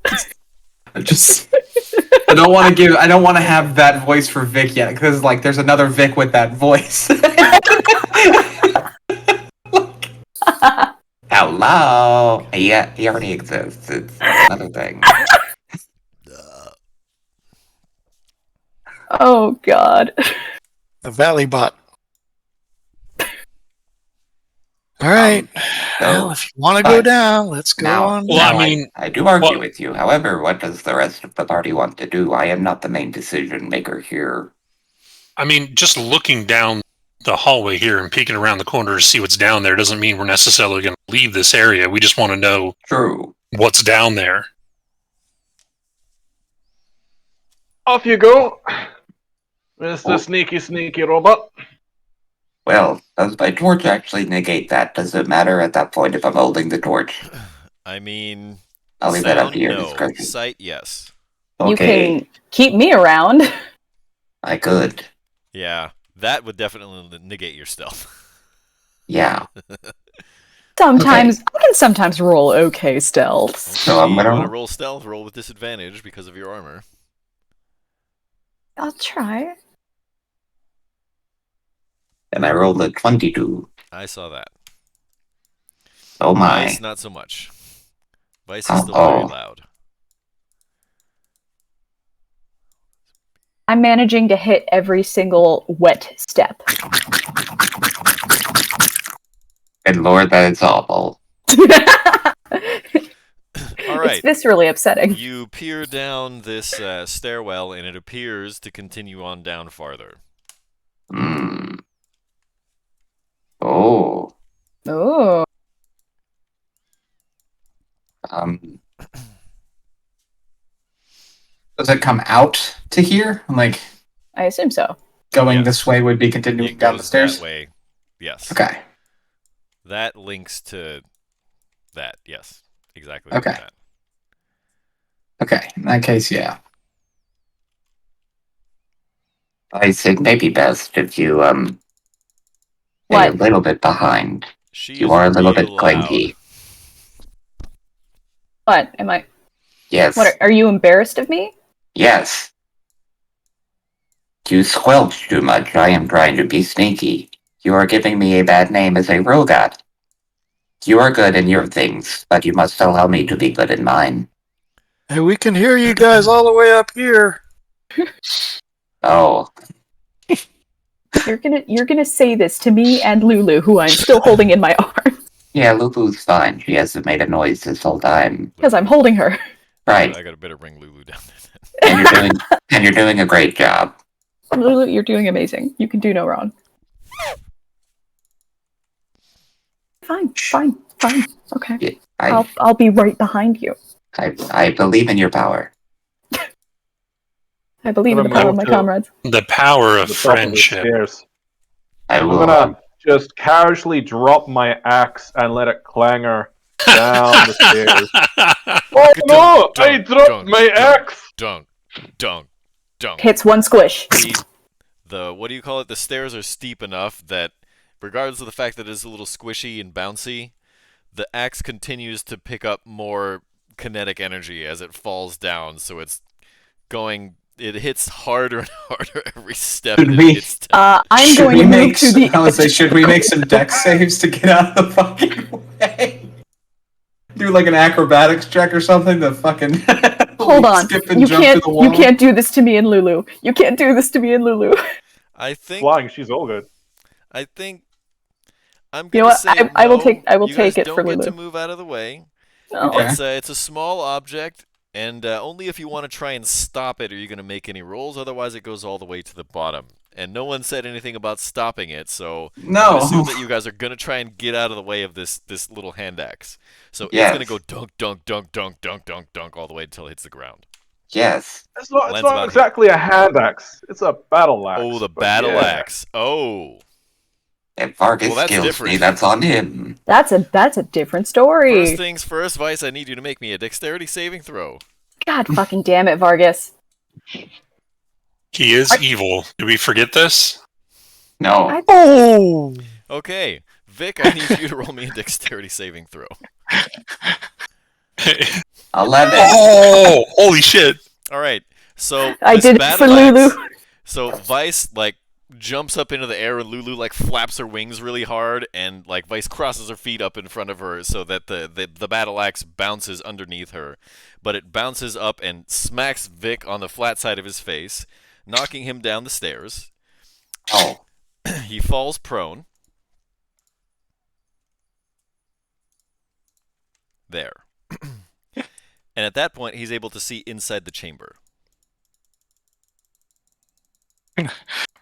Speaker 8: I don't want to have that voice for Vic yet, because like there's another Vic with that voice.
Speaker 5: Hello! Yeah, he already exists. It's another thing.
Speaker 4: Oh god.
Speaker 7: The Valley Bot. Alright. Well, if you want to go down, let's go on.
Speaker 6: Well,
Speaker 5: I do argue with you. However, what does the rest of the party want to do? I am not the main decision maker here.
Speaker 6: I mean, just looking down the hallway here and peeking around the corner to see what's down there doesn't mean we're necessarily going to leave this area. We just want to know what's down there.
Speaker 9: Off you go, Mr. Sneaky robot.
Speaker 5: Well, does my torch actually negate that? Does it matter at that point if I'm holding the torch?
Speaker 10: I mean,
Speaker 5: I'll leave that up to your discretion.
Speaker 10: Sight, yes.
Speaker 4: Okay. You can keep me around.
Speaker 5: I could.
Speaker 10: Yeah, that would definitely negate your stealth.
Speaker 5: Yeah.
Speaker 4: Sometimes I can sometimes roll okay stealth.
Speaker 5: So I'm gonna
Speaker 10: roll stealth. Roll with disadvantage because of your armor.
Speaker 4: I'll try.
Speaker 5: And I rolled a 22.
Speaker 10: I saw that.
Speaker 5: Oh my.
Speaker 10: Vice, not so much. Vice is still very loud.
Speaker 4: I'm managing to hit every single wet step.
Speaker 5: Good lord, that is awful.
Speaker 10: All right.
Speaker 4: It's viscerally upsetting.
Speaker 10: You peer down this stairwell, and it appears to continue on down farther.
Speaker 5: Oh.
Speaker 4: Oh.
Speaker 8: Does it come out to here? Like,
Speaker 4: I assume so.
Speaker 8: Going this way would be continuing down the stairs?
Speaker 10: That way, yes.
Speaker 8: Okay.
Speaker 10: That links to that, yes. Exactly.
Speaker 8: Okay.
Speaker 10: Like that.
Speaker 8: Okay, in that case, yeah.
Speaker 5: I think maybe best if you, stay a little bit behind. You are a little bit clanky.
Speaker 4: What? Am I?
Speaker 5: Yes.
Speaker 4: What? Are you embarrassed of me?
Speaker 5: Yes. You squelch too much. I am trying to be sneaky. You are giving me a bad name as a rogat. You are good in your things, but you must allow me to be good in mine.
Speaker 7: Hey, we can hear you guys all the way up here.
Speaker 5: Oh.
Speaker 4: You're gonna say this to me and Lulu, who I'm still holding in my arms.
Speaker 5: Yeah, Lulu's fine. She hasn't made a noise this whole time.
Speaker 4: Because I'm holding her.
Speaker 5: Right.
Speaker 10: I gotta better bring Lulu down there.
Speaker 5: And you're doing a great job.
Speaker 4: Lulu, you're doing amazing. You can do no wrong. Fine. Okay.
Speaker 5: Yeah,
Speaker 4: I'll be right behind you.
Speaker 5: I believe in your power.
Speaker 4: I believe in the power of my comrades.
Speaker 6: The power of
Speaker 9: The top of the
Speaker 6: friendship.
Speaker 9: stairs.
Speaker 5: I
Speaker 9: I'm
Speaker 5: will.
Speaker 9: gonna just casually drop my axe and let it clanger down the stairs. Oh no! I dropped my axe!
Speaker 10: Dunk.
Speaker 4: Hits one squish.
Speaker 10: The what do you call it? The stairs are steep enough that, regardless of the fact that it is a little squishy and bouncy, the axe continues to pick up more kinetic energy as it falls down. So it's going. It hits harder and harder every step.
Speaker 8: Should we-
Speaker 4: I'm going to move to the.
Speaker 8: I would say, should we make some dex saves to get out of the fucking way? Do like an acrobatics check or something to fucking
Speaker 4: Hold on.
Speaker 8: skip and
Speaker 4: You
Speaker 8: jump
Speaker 4: can't.
Speaker 8: to the wall.
Speaker 4: You can't do this to me and Lulu. You can't do this to me and Lulu.
Speaker 10: I think.
Speaker 9: Flying, she's all good.
Speaker 10: I think. I'm
Speaker 4: You know
Speaker 10: gonna
Speaker 4: what?
Speaker 10: say
Speaker 4: I will
Speaker 10: no.
Speaker 4: take. I will
Speaker 10: You
Speaker 4: take
Speaker 10: guys
Speaker 4: it for
Speaker 10: don't get
Speaker 4: Lulu.
Speaker 10: to move out of the way.
Speaker 4: Oh.
Speaker 10: It's a small object, and only if you want to try and stop it are you going to make any rolls. Otherwise, it goes all the way to the bottom. And no one said anything about stopping it, so
Speaker 8: No.
Speaker 10: I assume that you guys are going to try and get out of the way of this little hand axe. So
Speaker 5: Yes.
Speaker 10: it's going to go dunk all the way until it hits the ground.
Speaker 5: Yes.
Speaker 9: It's not
Speaker 10: Lands about
Speaker 9: exactly a hand axe. It's a battle axe.
Speaker 10: Oh, the
Speaker 9: but
Speaker 10: battle
Speaker 9: yeah.
Speaker 10: axe. Oh.
Speaker 5: If Vargas
Speaker 10: Well, that's
Speaker 5: kills
Speaker 10: different.
Speaker 5: me, that's on him.
Speaker 4: That's a different story.
Speaker 10: First things first, Vice, I need you to make me a dexterity saving throw.
Speaker 4: God fucking damn it, Vargas.
Speaker 6: He is evil. Did we forget this?
Speaker 5: No.
Speaker 7: Oh!
Speaker 10: Okay, Vic, I need you to roll me a dexterity saving throw.
Speaker 5: 11.
Speaker 6: Oh, holy shit!
Speaker 10: All right, so
Speaker 4: I
Speaker 10: this
Speaker 4: did it
Speaker 10: battle
Speaker 4: for Lulu.
Speaker 10: axe- So Vice jumps up into the air, and Lulu flaps her wings really hard, and Vice crosses her feet up in front of her so that the battle axe bounces underneath her, but it bounces up and smacks Vic on the flat side of his face, knocking him down the stairs.
Speaker 5: Oh.
Speaker 10: He falls prone. There. And at that point, he's able to see inside the chamber.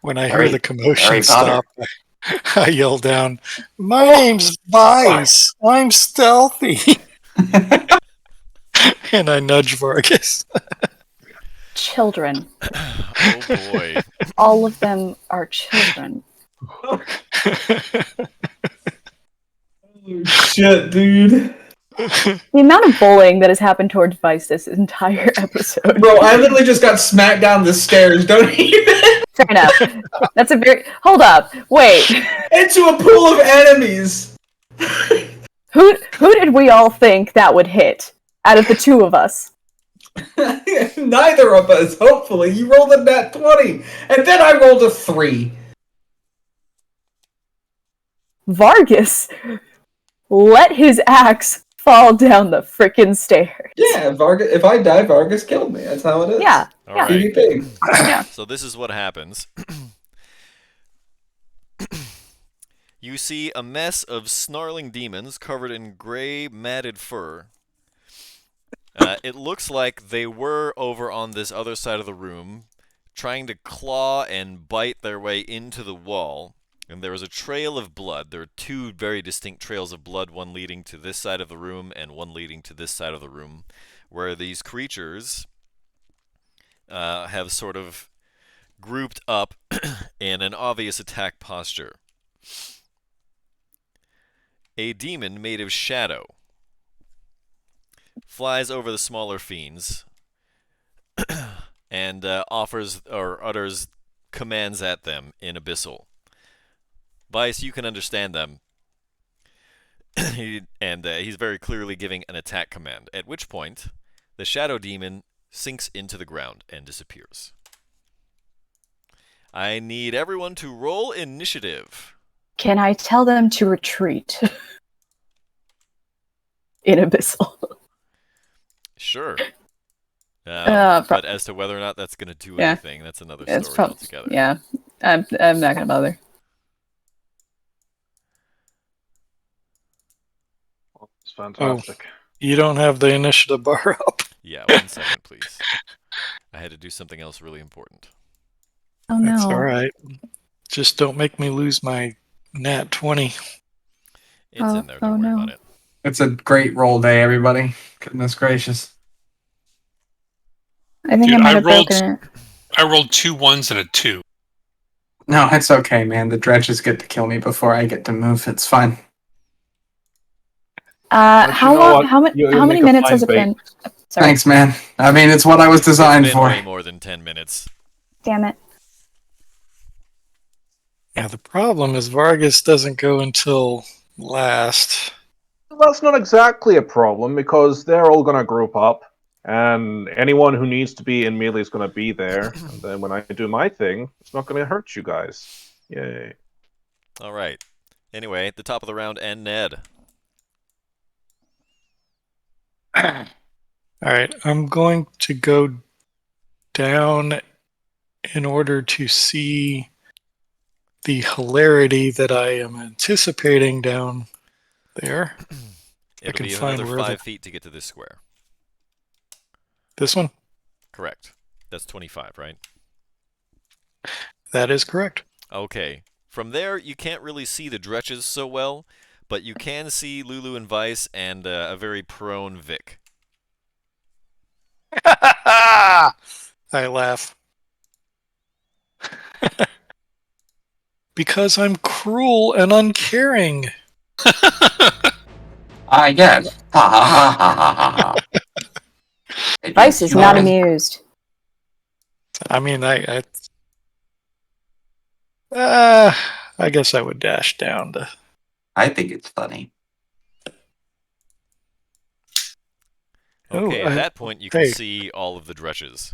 Speaker 7: When I
Speaker 5: Harry-
Speaker 7: hear the commotion
Speaker 5: Harry Potter.
Speaker 7: stop, I yell down, "My name's Vice. I'm stealthy." And I nudge Vargas.
Speaker 4: Children.
Speaker 10: Oh boy.
Speaker 4: All of them are children.
Speaker 8: Shit, dude.
Speaker 4: The amount of bullying that has happened towards Vice this entire episode.
Speaker 8: Bro, I literally just got smacked down the stairs. Don't even
Speaker 4: Fair enough. That's a very. Hold up. Wait.
Speaker 8: into a pool of enemies.
Speaker 4: Who did we all think that would hit out of the two of us?
Speaker 8: Neither of us. Hopefully, you rolled a nat 20, and then I rolled a 3.
Speaker 4: Vargas let his axe fall down the frickin' stairs.
Speaker 8: Yeah, Vargas. If I die, Vargas killed me. That's how it is.
Speaker 4: Yeah.
Speaker 10: All
Speaker 4: Yeah.
Speaker 10: right.
Speaker 8: PvP.
Speaker 4: Yeah.
Speaker 10: So this is what happens. You see a mess of snarling demons covered in gray, matted fur. It looks like they were over on this other side of the room, trying to claw and bite their way into the wall. And there is a trail of blood. There are two very distinct trails of blood, one leading to this side of the room and one leading to this side of the room, where these creatures have sort of grouped up in an obvious attack posture. A demon made of shadow flies over the smaller fiends and offers or utters commands at them in Abyssal. Vice, you can understand them. He's very clearly giving an attack command, at which point the shadow demon sinks into the ground and disappears. I need everyone to roll initiative.
Speaker 4: Can I tell them to retreat? In Abyssal.
Speaker 10: Sure.
Speaker 4: Pro-
Speaker 10: But as to whether or not that's going to do
Speaker 4: Yeah.
Speaker 10: anything, that's another
Speaker 4: It's
Speaker 10: story
Speaker 4: probably.
Speaker 10: altogether.
Speaker 4: Yeah. I'm not gonna bother.
Speaker 9: It's fantastic.
Speaker 7: You don't have the initiative bar up.
Speaker 10: Yeah, 1 second, please. I had to do something else really important.
Speaker 4: Oh
Speaker 7: That's all
Speaker 4: no.
Speaker 7: right. Just don't make me lose my nat 20.
Speaker 10: It's in there. Don't
Speaker 4: Oh
Speaker 10: worry
Speaker 4: no.
Speaker 10: about it.
Speaker 8: It's a great roll day, everybody. Goodness gracious.
Speaker 4: I think
Speaker 6: Dude,
Speaker 4: I might
Speaker 6: I
Speaker 4: have
Speaker 6: rolled-
Speaker 4: broken it.
Speaker 6: I rolled 2 1s and a 2.
Speaker 8: No, it's okay, man. The dredges get to kill me before I get to move. It's fine.
Speaker 9: But
Speaker 4: How
Speaker 9: you know
Speaker 4: long?
Speaker 9: what?
Speaker 4: How
Speaker 9: You'll
Speaker 4: many
Speaker 9: make a
Speaker 4: minutes
Speaker 9: fine
Speaker 4: has it
Speaker 9: bait.
Speaker 4: been? Sorry.
Speaker 8: Thanks, man. I mean, it's what I was designed
Speaker 10: It's been
Speaker 8: for.
Speaker 10: way more than 10 minutes.
Speaker 4: Damn it.
Speaker 7: Yeah, the problem is Vargas doesn't go until last.
Speaker 9: That's not exactly a problem because they're all going to group up, and anyone who needs to be in melee is going to be there. And then when I do my thing, it's not going to hurt you guys. Yay!
Speaker 10: All right. Anyway, the top of the round, and Ned.
Speaker 7: All right, I'm going to go down in order to see the hilarity that I am anticipating down there.
Speaker 10: It'll
Speaker 7: can
Speaker 10: be
Speaker 7: find
Speaker 10: another
Speaker 7: where
Speaker 10: 5 feet to get to this square.
Speaker 7: This one?
Speaker 10: Correct. That's 25, right?
Speaker 7: That is correct.
Speaker 10: Okay. From there, you can't really see the dretches so well, but you can see Lulu and Vice and a very prone Vic.
Speaker 7: I laugh. Because I'm cruel and uncaring.
Speaker 5: Yes. Ha ha ha ha ha ha.
Speaker 4: Vice is not amused.
Speaker 7: I mean, I guess I would dash down to.
Speaker 5: I think it's funny.
Speaker 10: Okay,
Speaker 7: Oh,
Speaker 10: at that point, you can
Speaker 7: hey.
Speaker 10: see all of the dretches.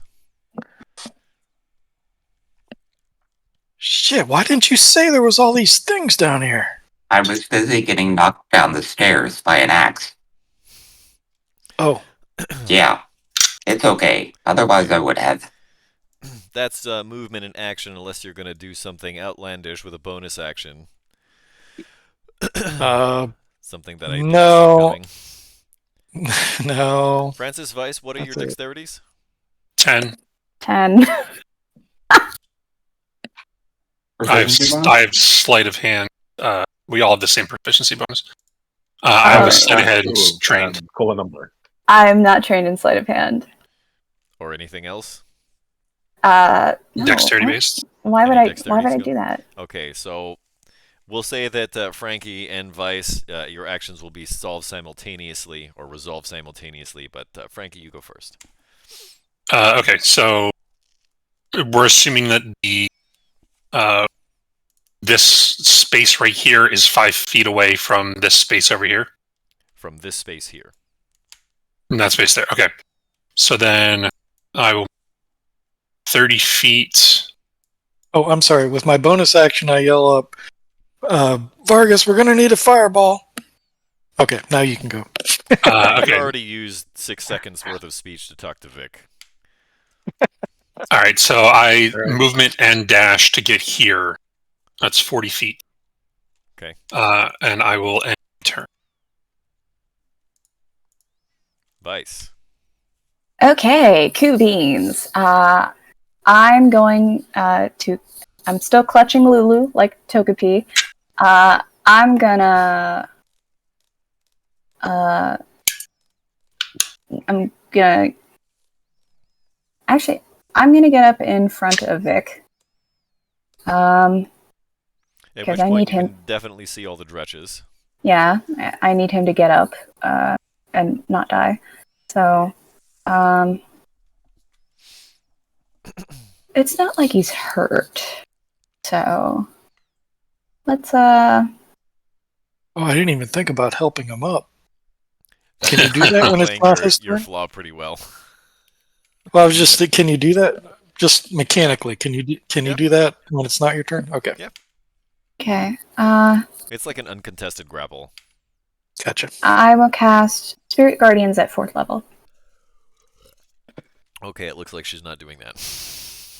Speaker 7: Shit, why didn't you say there was all these things down here?
Speaker 5: I was busy getting knocked down the stairs by an axe.
Speaker 7: Oh,
Speaker 5: Yeah. It's okay. Otherwise I would have.
Speaker 10: That's movement and action unless you're going to do something outlandish with a bonus action. Something that I
Speaker 7: no.
Speaker 10: didn't see
Speaker 7: No.
Speaker 10: coming. Francis, Vice, what are your
Speaker 7: That's it.
Speaker 10: dexterities?
Speaker 6: 10.
Speaker 4: 10.
Speaker 6: I have sleight of hand. We all have the same proficiency bonus. I have a sleight of hand trained.
Speaker 9: Call a number.
Speaker 4: I'm not trained in sleight of hand.
Speaker 10: Or anything else?
Speaker 4: No.
Speaker 6: Dexterity based.
Speaker 4: Why would
Speaker 10: Any
Speaker 4: I? Why
Speaker 10: dexterity
Speaker 4: would I
Speaker 10: skill?
Speaker 4: do that?
Speaker 10: Okay, so we'll say that Frankie and Vice, your actions will be solved simultaneously or resolved simultaneously, but Frankie, you go first.
Speaker 6: Okay, so we're assuming that the this space right here is 5 feet away from this space over here.
Speaker 10: From this space here.
Speaker 6: And that space there. Okay. So then I will 30 feet.
Speaker 7: Oh, I'm sorry. With my bonus action, I yell up, Vargas, we're going to need a fireball. Okay, now you can go.
Speaker 10: You
Speaker 6: Okay.
Speaker 10: already used 6 seconds worth of speech to talk to Vic.
Speaker 6: All right, so I movement and dash to get here. That's 40 feet.
Speaker 10: Okay.
Speaker 6: And I will end turn.
Speaker 10: Vice.
Speaker 4: Okay, cool beans. I'm going to. I'm still clutching Lulu like Togepi. I'm gonna. I'm gonna. Actually, I'm gonna get up in front of Vic.
Speaker 10: At
Speaker 4: 'Cause
Speaker 10: which
Speaker 4: I
Speaker 10: point
Speaker 4: need
Speaker 10: you
Speaker 4: him.
Speaker 10: can definitely see all the dretches.
Speaker 4: Yeah, I need him to get up and not die. So, it's not like he's hurt. So, let's
Speaker 7: Oh, I didn't even think about helping him up. Can you do that when it's
Speaker 10: Playing
Speaker 7: not his
Speaker 10: your
Speaker 7: turn?
Speaker 10: flaw pretty well.
Speaker 7: Well, I was just thinking, can you do that? Just mechanically, can you do that when it's not your turn? Okay.
Speaker 10: Yeah.
Speaker 4: Okay.
Speaker 10: It's like an uncontested grapple.
Speaker 7: Gotcha.
Speaker 4: I will cast Spirit Guardians at 4th level.
Speaker 10: Okay, it looks like she's not doing that.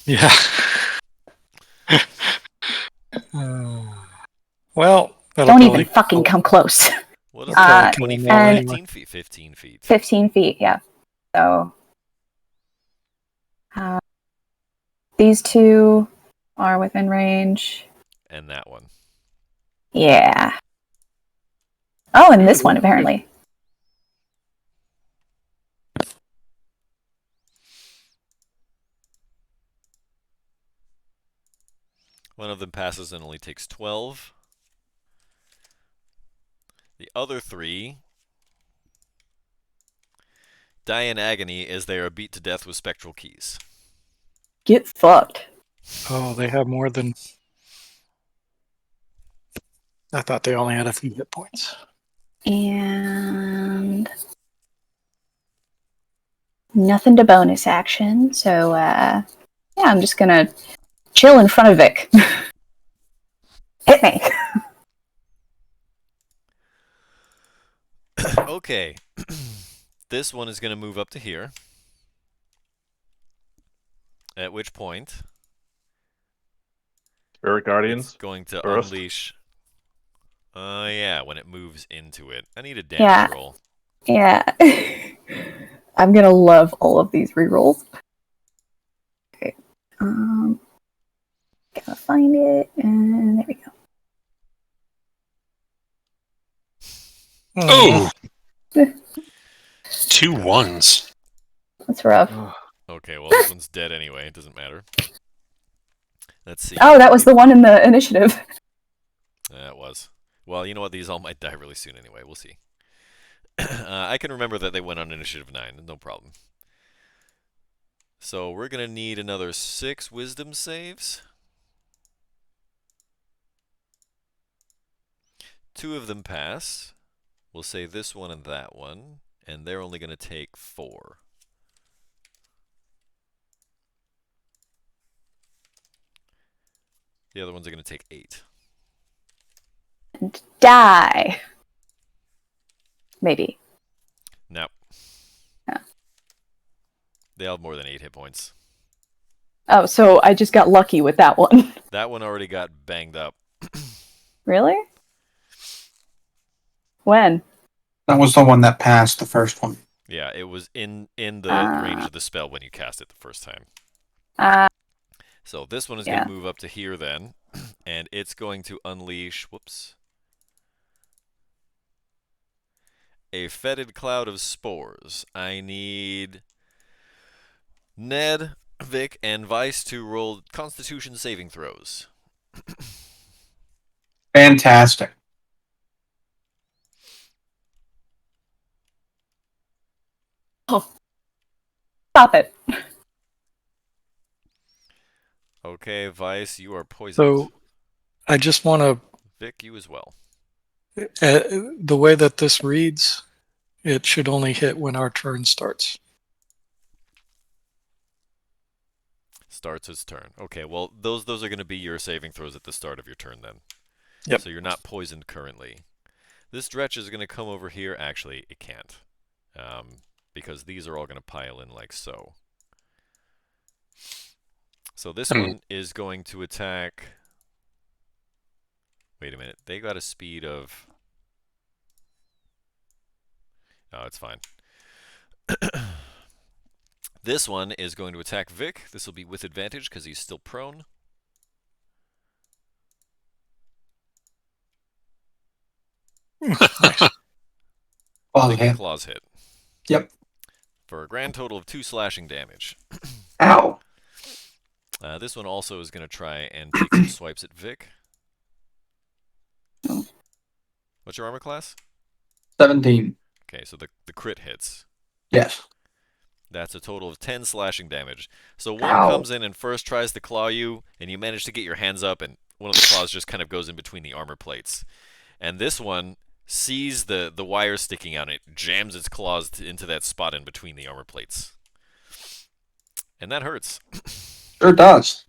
Speaker 7: Yeah. Well, that'll
Speaker 4: Don't
Speaker 7: probably-
Speaker 4: even fucking come close.
Speaker 10: What is
Speaker 7: That'll
Speaker 10: that?
Speaker 7: probably kill him
Speaker 10: 20 feet,
Speaker 7: anyway.
Speaker 10: 15 feet? 15 feet.
Speaker 4: 15 feet, yeah. So, These two are within range.
Speaker 10: And that one.
Speaker 4: Yeah. Oh, and this one, apparently.
Speaker 10: One of them passes and only takes 12. The other three die in agony as they are beat to death with spectral keys.
Speaker 4: Get fucked.
Speaker 7: Oh, they have more than. I thought they only had a few hit points.
Speaker 4: And nothing to bonus action, so yeah, I'm just gonna chill in front of Vic. Hit me.
Speaker 10: Okay. This one is going to move up to here. At which point,
Speaker 9: Spirit
Speaker 10: it's
Speaker 9: Guardians.
Speaker 10: going to
Speaker 9: Burst.
Speaker 10: unleash. Yeah, when it moves into it. I need a damage roll.
Speaker 4: Yeah. I'm gonna love all of these rerolls. Okay. Gotta find it, and there we go.
Speaker 6: Oh! 2 1s.
Speaker 4: That's rough.
Speaker 10: Okay, well, this one's dead anyway. It doesn't matter. Let's see.
Speaker 4: Oh, that was the one in the initiative.
Speaker 10: That was. Well, you know what? These all might die really soon anyway. We'll see. I can remember that they went on initiative 9. No problem. So we're going to need another 6 wisdom saves. 2 of them pass. We'll say this one and that one. And they're only going to take 4. The other ones are going to take 8.
Speaker 4: And die. Maybe.
Speaker 10: No.
Speaker 4: No.
Speaker 10: They have more than 8 hit points.
Speaker 4: Oh, so I just got lucky with that one.
Speaker 10: That one already got banged up.
Speaker 4: Really? When?
Speaker 8: That was the one that passed the first one.
Speaker 10: Yeah, it was in the range of the spell when you cast it the first time. So this one is going to move up to here then, and it's going to unleash, whoops, a fetid cloud of spores. I need Ned, Vic, and Vice to roll Constitution saving throws.
Speaker 8: Fantastic.
Speaker 4: Oh. Stop it.
Speaker 10: Okay, Vice, you are poisoned.
Speaker 7: So, I just want to.
Speaker 10: Vic, you as well.
Speaker 7: The way that this reads, it should only hit when our turn starts.
Speaker 10: Starts his turn. Okay, well, those are going to be your saving throws at the start of your turn then.
Speaker 7: Yep.
Speaker 10: So you're not poisoned currently. This dretch is going to come over here. Actually, it can't. Because these are all going to pile in like so. So this one is going to attack... Wait a minute. They got a speed of... Oh, it's fine. This one is going to attack Vic. This will be with advantage because he's still prone.
Speaker 8: Nice. Claws hit.
Speaker 10: Claws hit.
Speaker 8: Yep.
Speaker 10: For a grand total of 2 slashing damage.
Speaker 8: Ow.
Speaker 10: This one also is going to try and take some swipes at Vic. What's your armor class?
Speaker 8: 17.
Speaker 10: Okay, so the crit hits.
Speaker 8: Yes.
Speaker 10: That's a total of 10 slashing damage. So one
Speaker 8: Ow.
Speaker 10: comes in and first tries to claw you, and you manage to get your hands up, and one of the claws just kind of goes in between the armor plates. And this one sees the wire sticking out, and it jams its claws into that spot in between the armor plates. And that hurts.
Speaker 8: Sure does.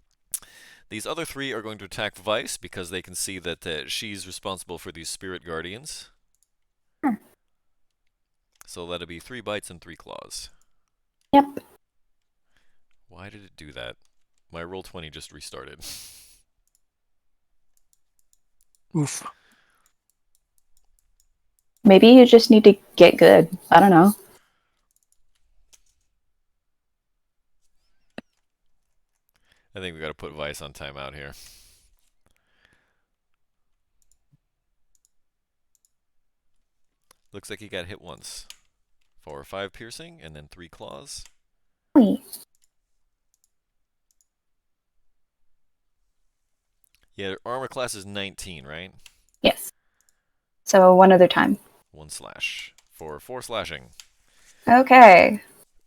Speaker 10: These other 3 are going to attack Vice because they can see that she's responsible for these spirit guardians. So that'll be 3 bites and 3 claws.
Speaker 4: Yep.
Speaker 10: Why did it do that? My Roll20 just restarted.
Speaker 7: Oof.
Speaker 4: Maybe you just need to get good. I don't know.
Speaker 10: I think we got to put Vice on timeout here. Looks like he got hit once. 4 or 5 piercing, and then 3 claws.
Speaker 4: Wait.
Speaker 10: Yeah, armor class is 19, right?
Speaker 4: Yes. So one other time.
Speaker 10: 1 slash. For 4 slashing.
Speaker 4: Okay.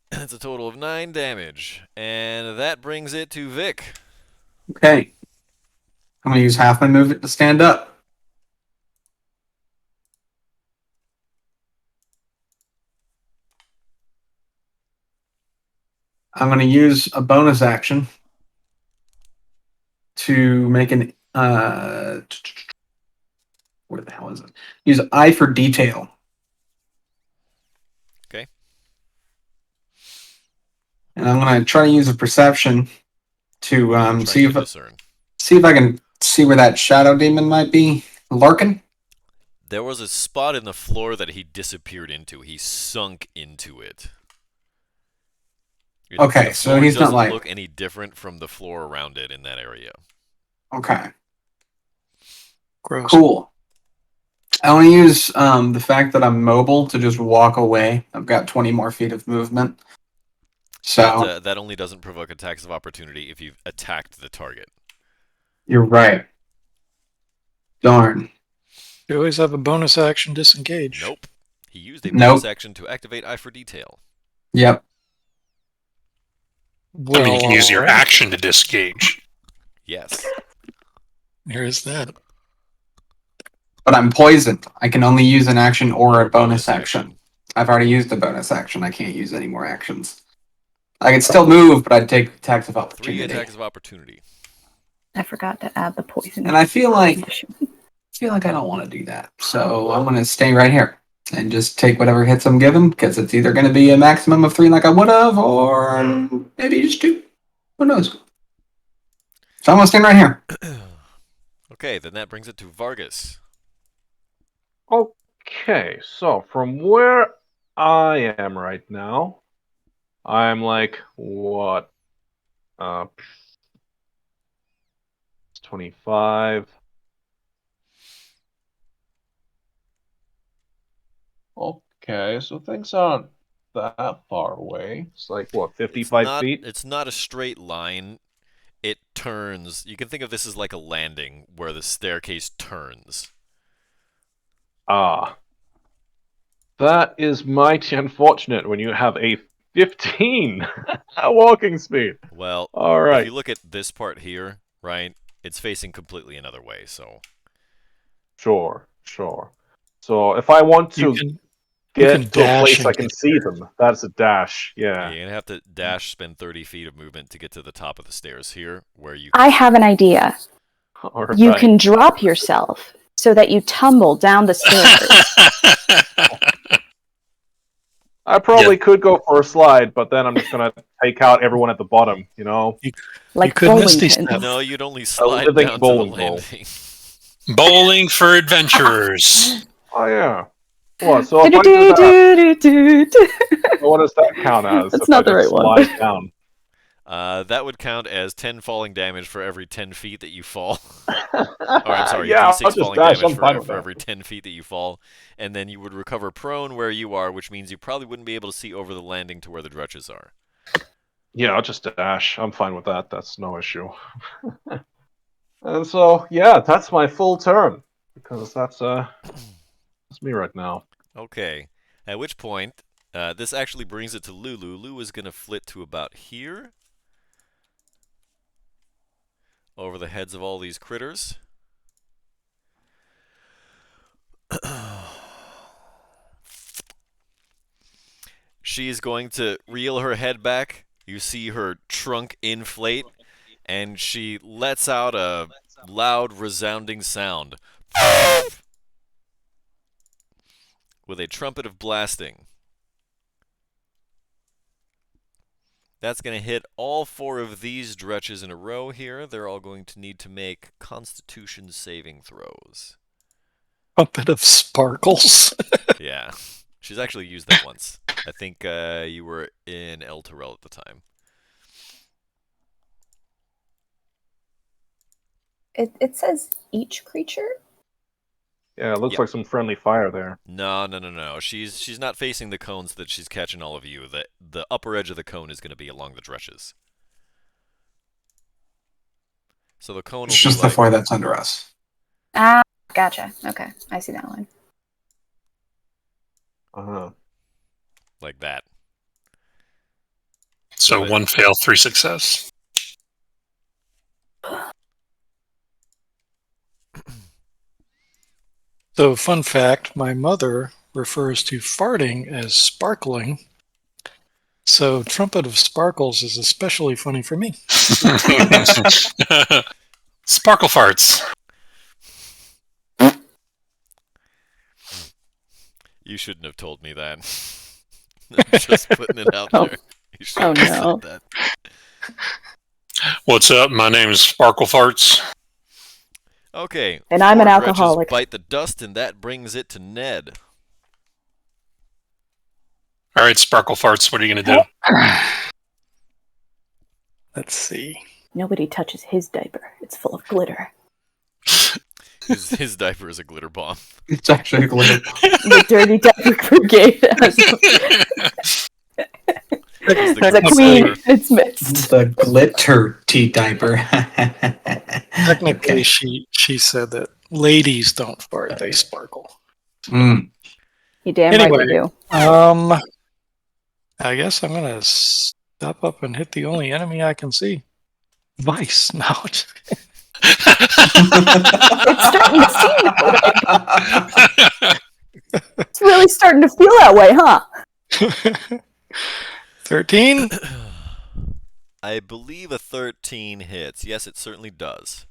Speaker 10: That's a total of 9 damage. And that brings it to Vic.
Speaker 8: Okay. I'm going to use half my movement to stand up. I'm going to use a bonus action to make an where the hell is it? Use eye for detail.
Speaker 10: Okay.
Speaker 8: And I'm going to try to use a perception to see if
Speaker 10: discern.
Speaker 8: I can see where that shadow demon might be lurking.
Speaker 10: There was a spot in the floor that he disappeared into. He sunk into it.
Speaker 8: Okay,
Speaker 10: the
Speaker 8: so
Speaker 10: floor
Speaker 8: he's not
Speaker 10: doesn't
Speaker 8: like
Speaker 10: look any different from the floor around it in that area.
Speaker 8: okay.
Speaker 7: Gross.
Speaker 8: Cool. I want to use the fact that I'm mobile to just walk away. I've got 20 more feet of movement. So
Speaker 10: that only doesn't provoke attacks of opportunity if you've attacked the target.
Speaker 8: you're right. Darn.
Speaker 7: You always have a bonus action disengage.
Speaker 10: Nope. He used a bonus action to activate Eye for Detail.
Speaker 8: Yep.
Speaker 6: I mean, you can use your action to disengage.
Speaker 10: Yes.
Speaker 7: Here's that.
Speaker 8: But I'm poisoned. I can only use an action or a bonus action. I've already used a bonus action. I can't use any more actions. I can still move, but I'd take attacks of opportunity.
Speaker 10: 3 attacks of opportunity.
Speaker 4: I forgot to add the poison.
Speaker 8: And I feel like I don't want to do that. So I'm going to stay right here and just take whatever hits I'm given, because it's either going to be a maximum of 3 like I would have, or maybe just 2. Who knows? So I'm going to stand right here.
Speaker 10: Okay, then that brings it to Vargas.
Speaker 9: Okay, so from where I am right now, I'm like, what? It's 25. Okay, so things aren't that far away. It's like, what, 55 feet?
Speaker 10: It's not a straight line. It turns. You can think of this as like a landing where the staircase turns.
Speaker 9: Ah. That is mighty unfortunate when you have a 15 walking speed.
Speaker 10: Well,
Speaker 9: all right.
Speaker 10: If you look at this part here, right, it's facing completely another way, so.
Speaker 9: Sure. So if I want to get to a place I can see them, that's a dash, yeah.
Speaker 10: You're going to have to dash, spend 30 feet of movement to get to the top of the stairs here, where you...
Speaker 4: I have an idea.
Speaker 9: Right.
Speaker 4: You can drop yourself so that you tumble down the stairs.
Speaker 9: I probably could go for a slide, but then I'm just going to take out everyone at the bottom, you know?
Speaker 4: Like bowling pins.
Speaker 10: No, you'd only slide down to the landing.
Speaker 6: Bowling for adventurers.
Speaker 9: Oh, yeah. What, so if I do that, what does that count as?
Speaker 4: That's not the right one.
Speaker 9: Slide down?
Speaker 10: That would count as 10 falling damage for every 10 feet that you fall. Or, I'm sorry,
Speaker 9: yeah,
Speaker 10: D6 falling damage for every
Speaker 9: that.
Speaker 10: 10 feet that you fall. And then you would recover prone where you are, which means you probably wouldn't be able to see over the landing to where the dretches are.
Speaker 9: Yeah, I'll just dash. I'm fine with that. That's no issue. And so, yeah, that's my full turn. Because that's me right now.
Speaker 10: Okay. At which point, this actually brings it to Lulu. Lulu is going to flit to about here. Over the heads of all these critters. She is going to reel her head back. You see her trunk inflate, and she lets out a loud, resounding sound. With a trumpet of blasting. That's going to hit all 4 of these dretches in a row here. They're all going to need to make Constitution saving throws.
Speaker 7: Trumpet of sparkles.
Speaker 10: Yeah. She's actually used that once. I think you were in El Terrell at the time.
Speaker 4: It says each creature.
Speaker 9: Yeah, it looks
Speaker 10: Yep.
Speaker 9: like some friendly fire there.
Speaker 10: No. She's not facing the cones that she's catching all of you. The upper edge of the cone is going to be along the dretches. So the cone will
Speaker 8: It's
Speaker 10: be
Speaker 8: just the
Speaker 10: like
Speaker 8: 4 that's under us.
Speaker 4: Ah, gotcha. Okay, I see that one.
Speaker 9: Uh-huh.
Speaker 10: like that.
Speaker 6: So
Speaker 10: that-
Speaker 6: 1 fail, 3 success.
Speaker 7: So, fun fact, my mother refers to farting as sparkling. So, Trumpet of Sparkles is especially funny for me.
Speaker 6: Sparkle farts.
Speaker 10: You shouldn't have told me that. I'm just putting it out there. You shouldn't have
Speaker 4: no.
Speaker 10: said that.
Speaker 6: What's up? My name is Sparkle Farts.
Speaker 10: Okay.
Speaker 4: And I'm
Speaker 10: 4
Speaker 4: an
Speaker 10: dretches
Speaker 4: alcoholic.
Speaker 10: bite the dust, and that brings it to Ned.
Speaker 6: All right, Sparkle Farts, what are you going to do?
Speaker 7: Let's see.
Speaker 4: Nobody touches his diaper. It's full of glitter.
Speaker 10: His diaper is a glitter bomb.
Speaker 8: It's actually a glitter.
Speaker 4: The dirty diaper brigade has the queen in its midst.
Speaker 8: The glitter tea diaper.
Speaker 7: Technically,
Speaker 8: Okay.
Speaker 7: she said that ladies don't fart; they sparkle.
Speaker 8: Mm.
Speaker 4: You damn
Speaker 7: Anyway,
Speaker 4: right you do.
Speaker 7: I guess I'm gonna step up and hit the only enemy I can see. Vice. No.
Speaker 4: It's starting to seem that way. It's really starting to feel that way, huh?
Speaker 7: 13.
Speaker 10: I believe a 13 hits. Yes, it certainly does.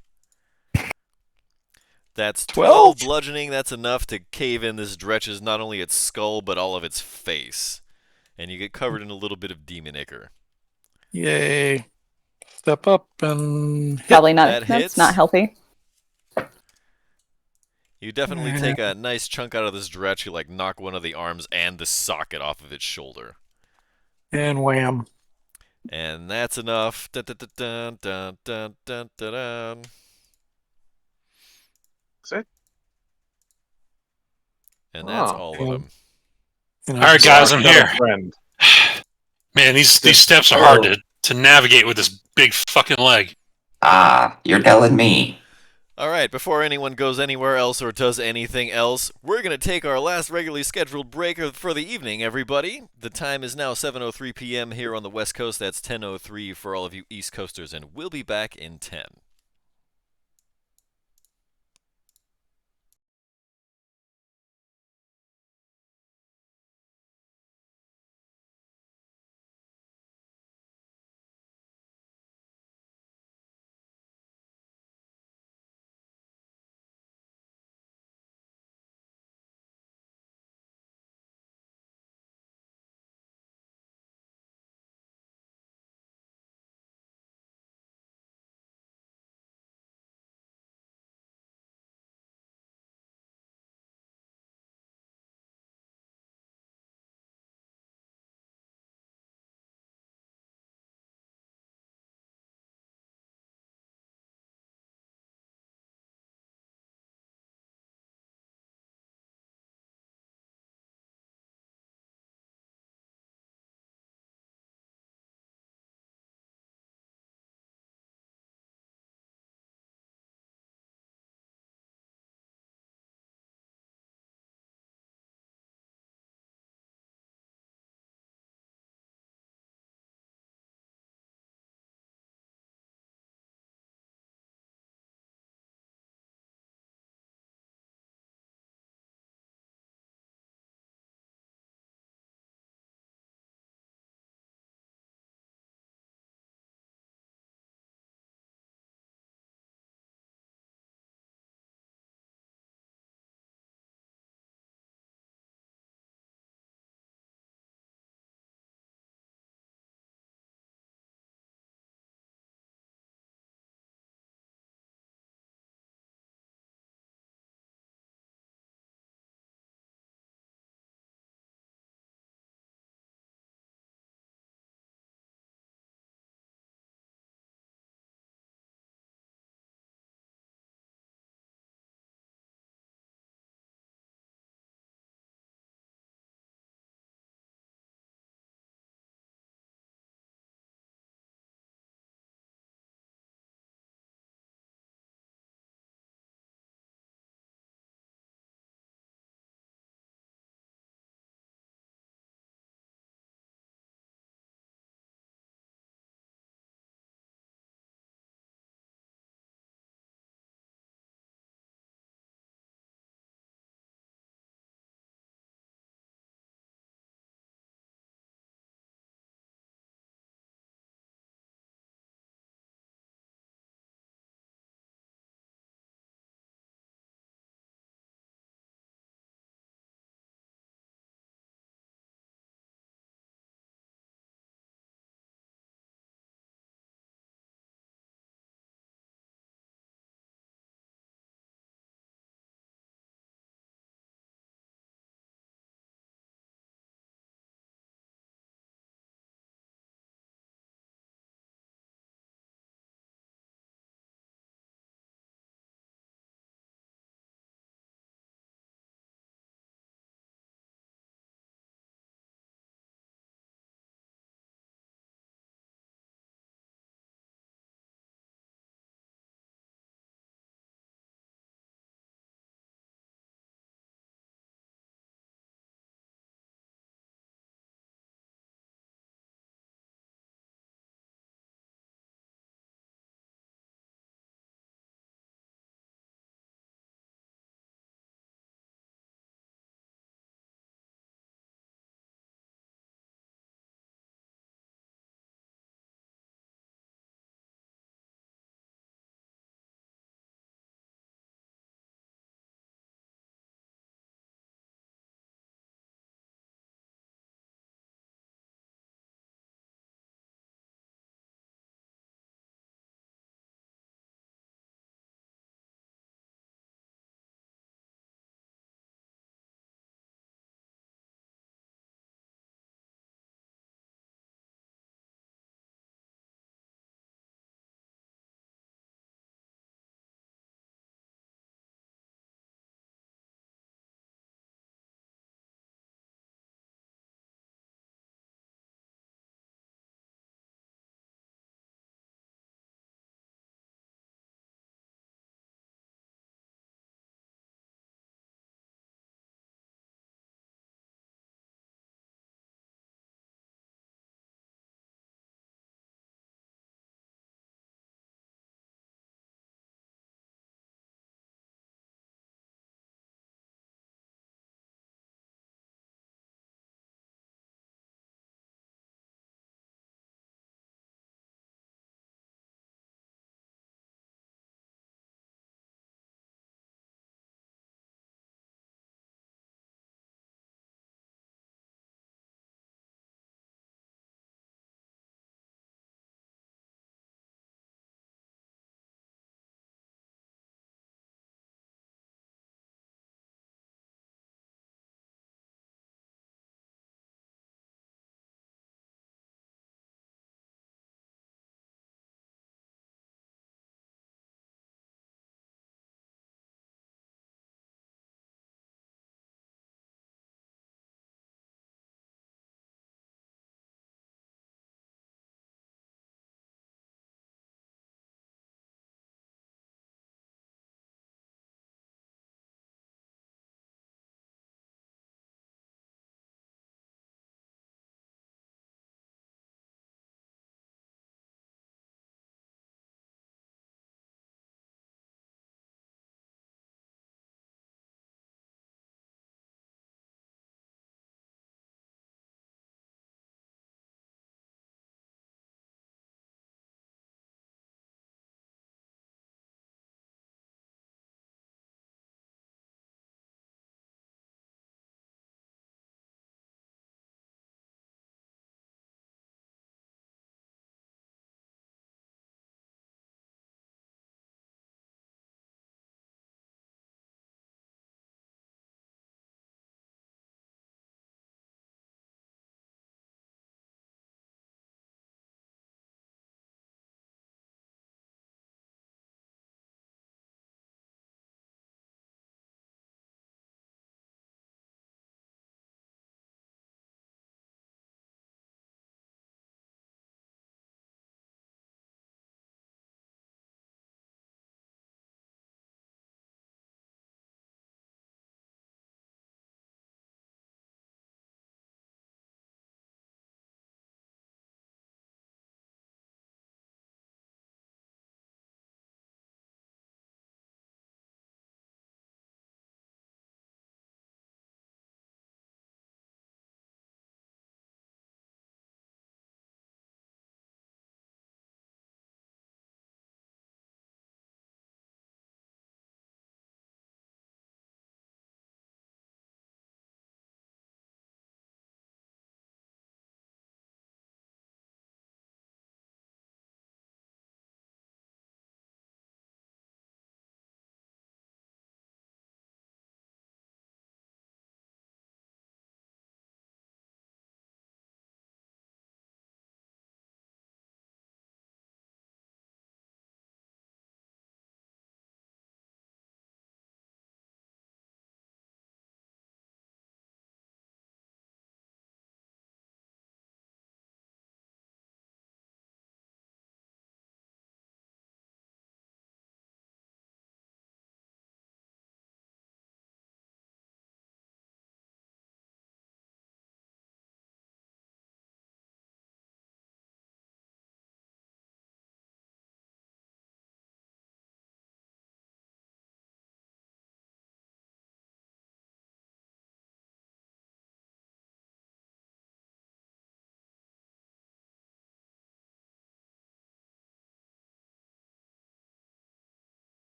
Speaker 10: That's 12 bludgeoning. That's enough to cave in this dretch's not only its skull, but all of its face. And you get covered in a little bit of demon ichor.
Speaker 7: Yay. Step up and hit.
Speaker 4: Probably not.
Speaker 10: That
Speaker 4: That's
Speaker 10: hits.
Speaker 4: not healthy.
Speaker 10: You definitely take a nice chunk out of this dretch. You like knock one of the arms and the socket off of its shoulder.
Speaker 7: And wham.
Speaker 10: And that's enough. Dun, dun, dun, dun, dun, dun, dun, dun. And that's all of them.
Speaker 7: You know,
Speaker 6: All right, guys, I'm
Speaker 9: Got
Speaker 6: here.
Speaker 9: a friend.
Speaker 6: Man, these steps are hard to navigate with this big fucking leg.
Speaker 5: Ah, you're telling me.
Speaker 10: All right, before anyone goes anywhere else or does anything else, we're going to take our last regularly scheduled break for the evening, everybody. The time is now 7:03 p.m. here on the West Coast. That's 10:03 for all of you East Coasters, and we'll be back in 10.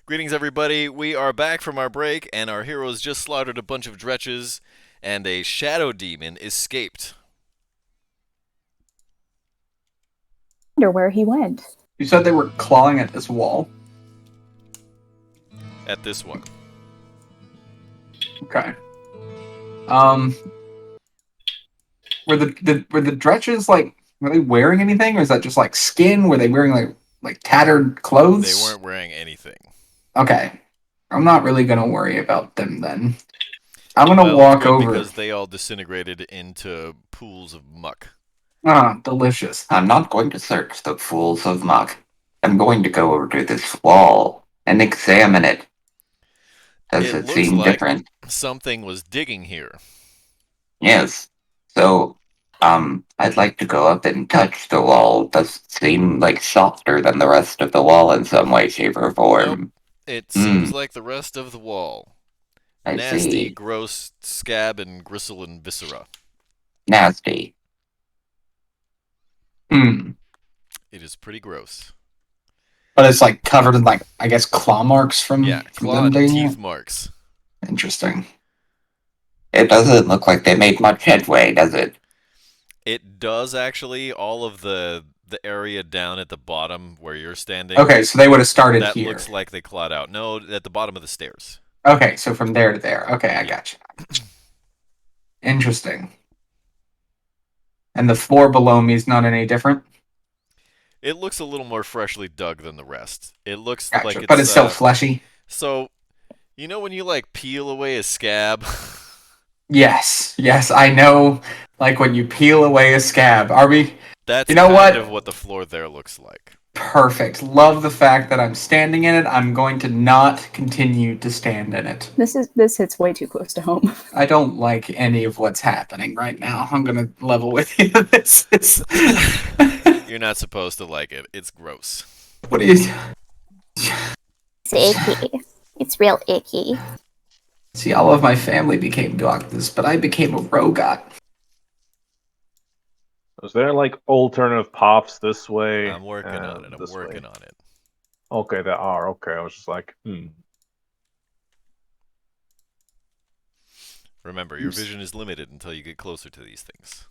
Speaker 10: Greetings, everybody. We are back from our break, and our heroes just slaughtered a bunch of dretches, and a shadow demon escaped.
Speaker 4: I wonder where he went.
Speaker 8: You said they were clawing at this wall.
Speaker 10: At this one.
Speaker 8: Okay. Were the dretches were they wearing anything, or is that just like skin? Were they wearing like tattered clothes?
Speaker 10: They weren't wearing anything.
Speaker 8: Okay. I'm not really gonna worry about them then. I'm gonna walk over
Speaker 10: because they all disintegrated into pools of muck.
Speaker 8: Ah, delicious.
Speaker 5: I'm not going to search the pools of muck. I'm going to go over to this wall and examine it. Does it
Speaker 10: looks
Speaker 5: seem
Speaker 10: like
Speaker 5: different?
Speaker 10: something was digging here.
Speaker 5: Yes. So, I'd like to go up and touch the wall. Does it seem like softer than the rest of the wall in some way, shape, or form?
Speaker 10: Nope. It seems like the rest of the wall.
Speaker 5: I
Speaker 10: Nasty,
Speaker 5: see.
Speaker 10: gross scab and gristle and viscera.
Speaker 5: Nasty.
Speaker 8: Hmm.
Speaker 10: It is pretty gross.
Speaker 8: But it's like covered in I guess claw marks from
Speaker 10: claw
Speaker 8: them
Speaker 10: and
Speaker 8: digging
Speaker 10: teeth
Speaker 8: it?
Speaker 10: marks.
Speaker 8: Interesting.
Speaker 5: It doesn't look like they made much headway, does it?
Speaker 10: It does actually. All of the area down at the bottom where you're standing.
Speaker 8: Okay, so they would have started
Speaker 10: that
Speaker 8: here.
Speaker 10: That looks like they clawed out. No, at the bottom of the stairs.
Speaker 8: Okay, so from there to there. Okay, I gotcha. Interesting. And the floor below me is not any different?
Speaker 10: It looks a little more freshly dug than the rest. It looks
Speaker 8: Gotcha.
Speaker 10: like it's...
Speaker 8: But it's still fleshy?
Speaker 10: So, you know when you, peel away a scab?
Speaker 8: Yes, I know. Like when you peel away a scab. Arby,
Speaker 10: that's
Speaker 8: you know
Speaker 10: kind of what the floor there looks like.
Speaker 8: Perfect. Love the fact that I'm standing in it. I'm going to not continue to stand in it.
Speaker 4: This hits way too close to home.
Speaker 8: I don't like any of what's happening right now. I'm gonna level with you. This is...
Speaker 10: You're not supposed to like it. It's gross.
Speaker 8: What are you...
Speaker 11: It's icky. It's real icky.
Speaker 8: See, all of my family became doctors, but I became a rogot.
Speaker 9: Is there alternative paths this way?
Speaker 10: I'm working on it. I'm working on it.
Speaker 9: Okay, there are. Okay, I was just
Speaker 10: Remember, your vision is limited until you get closer to these things.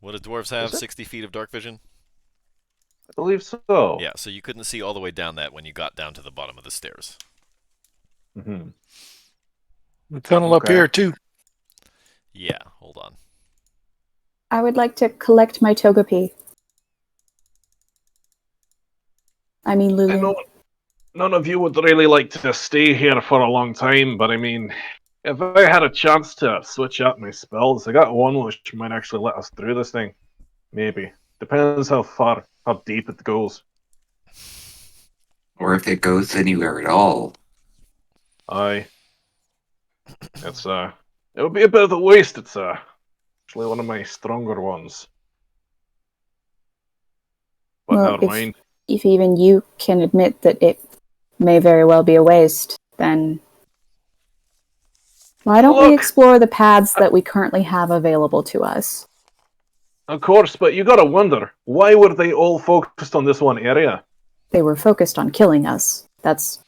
Speaker 10: What do dwarves have? 60 feet of dark vision?
Speaker 9: I believe so.
Speaker 10: Yeah, so you couldn't see all the way down that when you got down to the bottom of the stairs.
Speaker 9: Mm-hmm.
Speaker 7: The tunnel up here, too.
Speaker 10: Yeah, hold on.
Speaker 4: I would like to collect my Togepi. I mean, Lulu.
Speaker 9: I know none of you would really like to stay here for a long time, but I mean, if I had a chance to switch up my spells, I got one which might actually let us through this thing. Maybe. Depends how deep it goes.
Speaker 5: Or if it goes anywhere at all.
Speaker 9: Aye. It's it would be a bit of a waste. It's actually one of my stronger ones. But
Speaker 4: Well,
Speaker 9: never mind.
Speaker 4: If even you can admit that it may very well be a waste, then why don't we explore the paths that we currently have available to us?
Speaker 9: Of course, but you gotta wonder, why were they all focused on this one area?
Speaker 4: They were focused on killing us. That's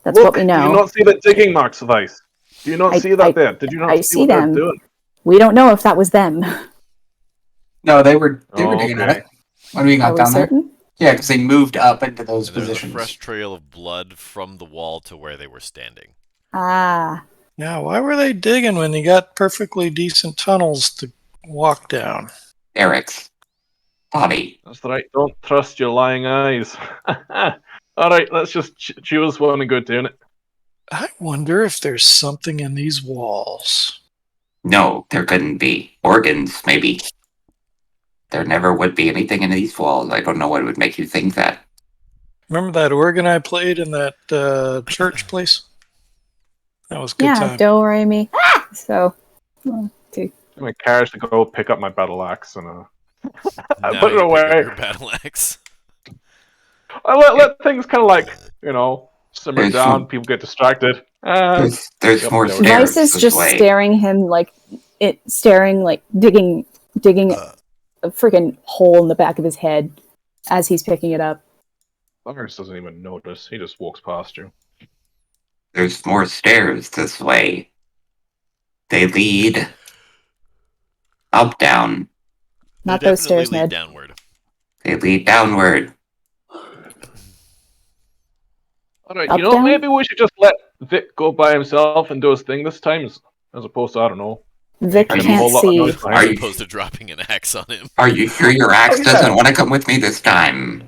Speaker 9: Look,
Speaker 4: what we know.
Speaker 9: Do you not see the digging marks of ice? Do you not see that there? Did you not see what
Speaker 4: them.
Speaker 9: they're doing?
Speaker 4: We don't know if that was them.
Speaker 8: No, they were digging at it when we got down there. Yeah, because they moved up into those positions.
Speaker 10: There's a fresh trail of blood from the wall to where they were standing.
Speaker 4: Ah.
Speaker 7: Now, why were they digging when they got perfectly decent tunnels to walk down?
Speaker 5: Eric's body.
Speaker 9: That's right. Don't trust your lying eyes. All right, let's just choose one and go down it.
Speaker 7: I wonder if there's something in these walls.
Speaker 5: No, there couldn't be. Organs, maybe. There never would be anything in these walls. I don't know what would make you think that.
Speaker 7: Remember that organ I played in that church place? That was good time.
Speaker 4: Yeah, do re mi. So,
Speaker 9: My carriage to go pick up my battle axe and
Speaker 10: I
Speaker 9: put it away.
Speaker 10: Your battle axe.
Speaker 9: I let things kind of simmer down. People get distracted.
Speaker 5: There's more stairs.
Speaker 4: Vice is just staring him digging a freaking hole in the back of his head as he's picking it up.
Speaker 9: Avernus doesn't even notice. He just walks past you.
Speaker 5: There's more stairs this way. They lead up, down.
Speaker 4: Not
Speaker 10: They
Speaker 4: those
Speaker 10: definitely
Speaker 4: stairs,
Speaker 10: lead
Speaker 4: Ned.
Speaker 10: downward.
Speaker 5: They lead downward.
Speaker 9: Alright,
Speaker 4: Up,
Speaker 9: you know,
Speaker 4: down?
Speaker 9: maybe we should just let Vic go by himself and do his thing this time, as opposed to, I don't know,
Speaker 4: Vic
Speaker 5: Are you-
Speaker 4: can't
Speaker 9: whole lot of
Speaker 4: see.
Speaker 9: noise behind
Speaker 10: As
Speaker 5: Are you-
Speaker 10: opposed to dropping an axe on him.
Speaker 5: Are you sure your axe
Speaker 9: Oh, yeah.
Speaker 5: doesn't want to come with me this time?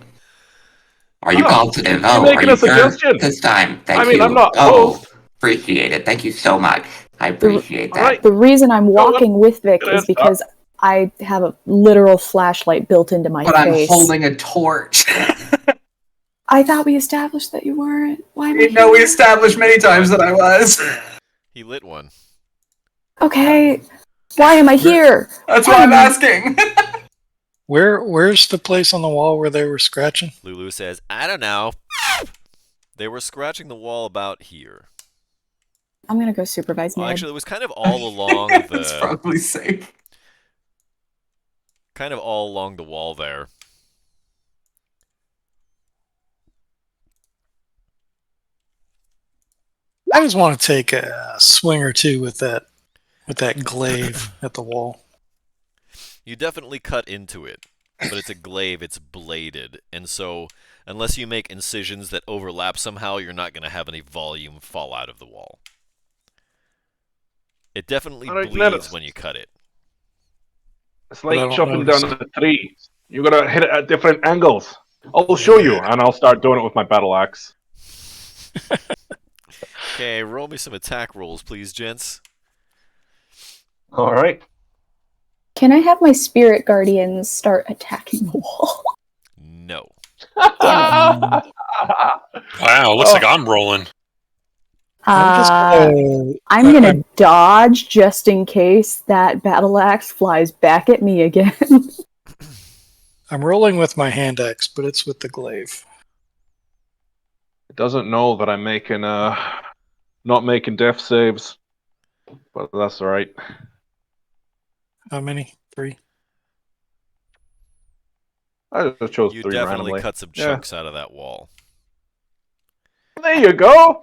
Speaker 5: Are you
Speaker 9: Oh,
Speaker 5: positive?
Speaker 9: you're
Speaker 5: Oh,
Speaker 9: making
Speaker 5: are
Speaker 9: a
Speaker 5: you sure
Speaker 9: suggestion.
Speaker 5: this time? Thank
Speaker 9: I mean,
Speaker 5: you.
Speaker 9: I'm not
Speaker 5: Oh,
Speaker 9: opposed.
Speaker 5: appreciate it. Thank you so much. I appreciate that.
Speaker 9: Alright.
Speaker 4: The reason I'm
Speaker 9: what?
Speaker 4: walking with Vic
Speaker 9: Good
Speaker 4: is
Speaker 9: answer.
Speaker 4: because I have a literal flashlight built into my
Speaker 8: But I'm
Speaker 4: face.
Speaker 8: holding a torch.
Speaker 4: I thought we established that you weren't. Why am I
Speaker 8: You know, we
Speaker 4: here?
Speaker 8: established many times that I was.
Speaker 10: He lit one.
Speaker 4: Okay, why am I here?
Speaker 8: That's why I'm asking.
Speaker 7: Where's the place on the wall where they were scratching?
Speaker 10: Lulu says, I don't know. They were scratching the wall about here.
Speaker 4: I'm gonna go supervise
Speaker 10: Well,
Speaker 4: Ned.
Speaker 10: actually, it was kind of all along
Speaker 8: It's
Speaker 10: the
Speaker 8: probably safe.
Speaker 10: kind of all along the wall there.
Speaker 7: I just want to take a swing or two with that glaive at the wall.
Speaker 10: You definitely cut into it, but it's a glaive, it's bladed, and so unless you make incisions that overlap somehow, you're not going to have any volume fall out of the wall. It definitely
Speaker 9: Alright,
Speaker 10: bleeds
Speaker 9: Menace.
Speaker 10: when you cut it.
Speaker 9: It's
Speaker 7: But I
Speaker 9: like
Speaker 7: don't
Speaker 9: chopping
Speaker 7: notice.
Speaker 9: down a tree. You gotta hit it at different angles. I'll show you, and I'll start doing it with my battle axe.
Speaker 10: Okay, roll me some attack rolls, please, gents.
Speaker 9: Alright.
Speaker 4: Can I have my spirit guardians start attacking the wall?
Speaker 10: No.
Speaker 4: Damn it.
Speaker 6: Wow, looks like I'm rolling.
Speaker 4: I'm gonna dodge just in case that battle axe flies back at me again.
Speaker 7: I'm rolling with my hand axe, but it's with the glaive.
Speaker 9: It doesn't know that I'm making not making death saves, but that's alright.
Speaker 7: How many? 3?
Speaker 9: I just chose
Speaker 10: You
Speaker 9: 3
Speaker 10: definitely
Speaker 9: randomly.
Speaker 10: cut some
Speaker 9: Yeah.
Speaker 10: chunks out of that wall.
Speaker 9: There you go.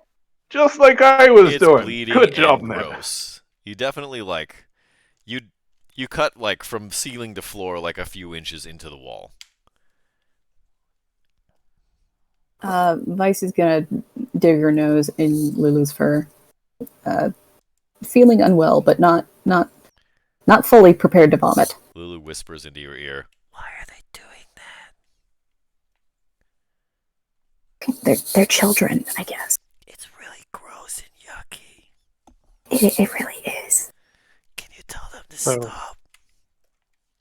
Speaker 9: Just like I was
Speaker 10: It's
Speaker 9: doing.
Speaker 10: bleeding
Speaker 9: Good job,
Speaker 10: and
Speaker 9: man.
Speaker 10: gross. You definitely you cut like from ceiling to floor like a few inches into the wall.
Speaker 4: Vice is gonna dig her nose in Lulu's fur, feeling unwell, but not fully prepared to vomit.
Speaker 10: Lulu whispers into your ear, "Why are they doing that?"
Speaker 4: They're children, I guess.
Speaker 10: It's really gross and yucky.
Speaker 4: It really is.
Speaker 10: Can you tell them to
Speaker 7: So-
Speaker 10: stop?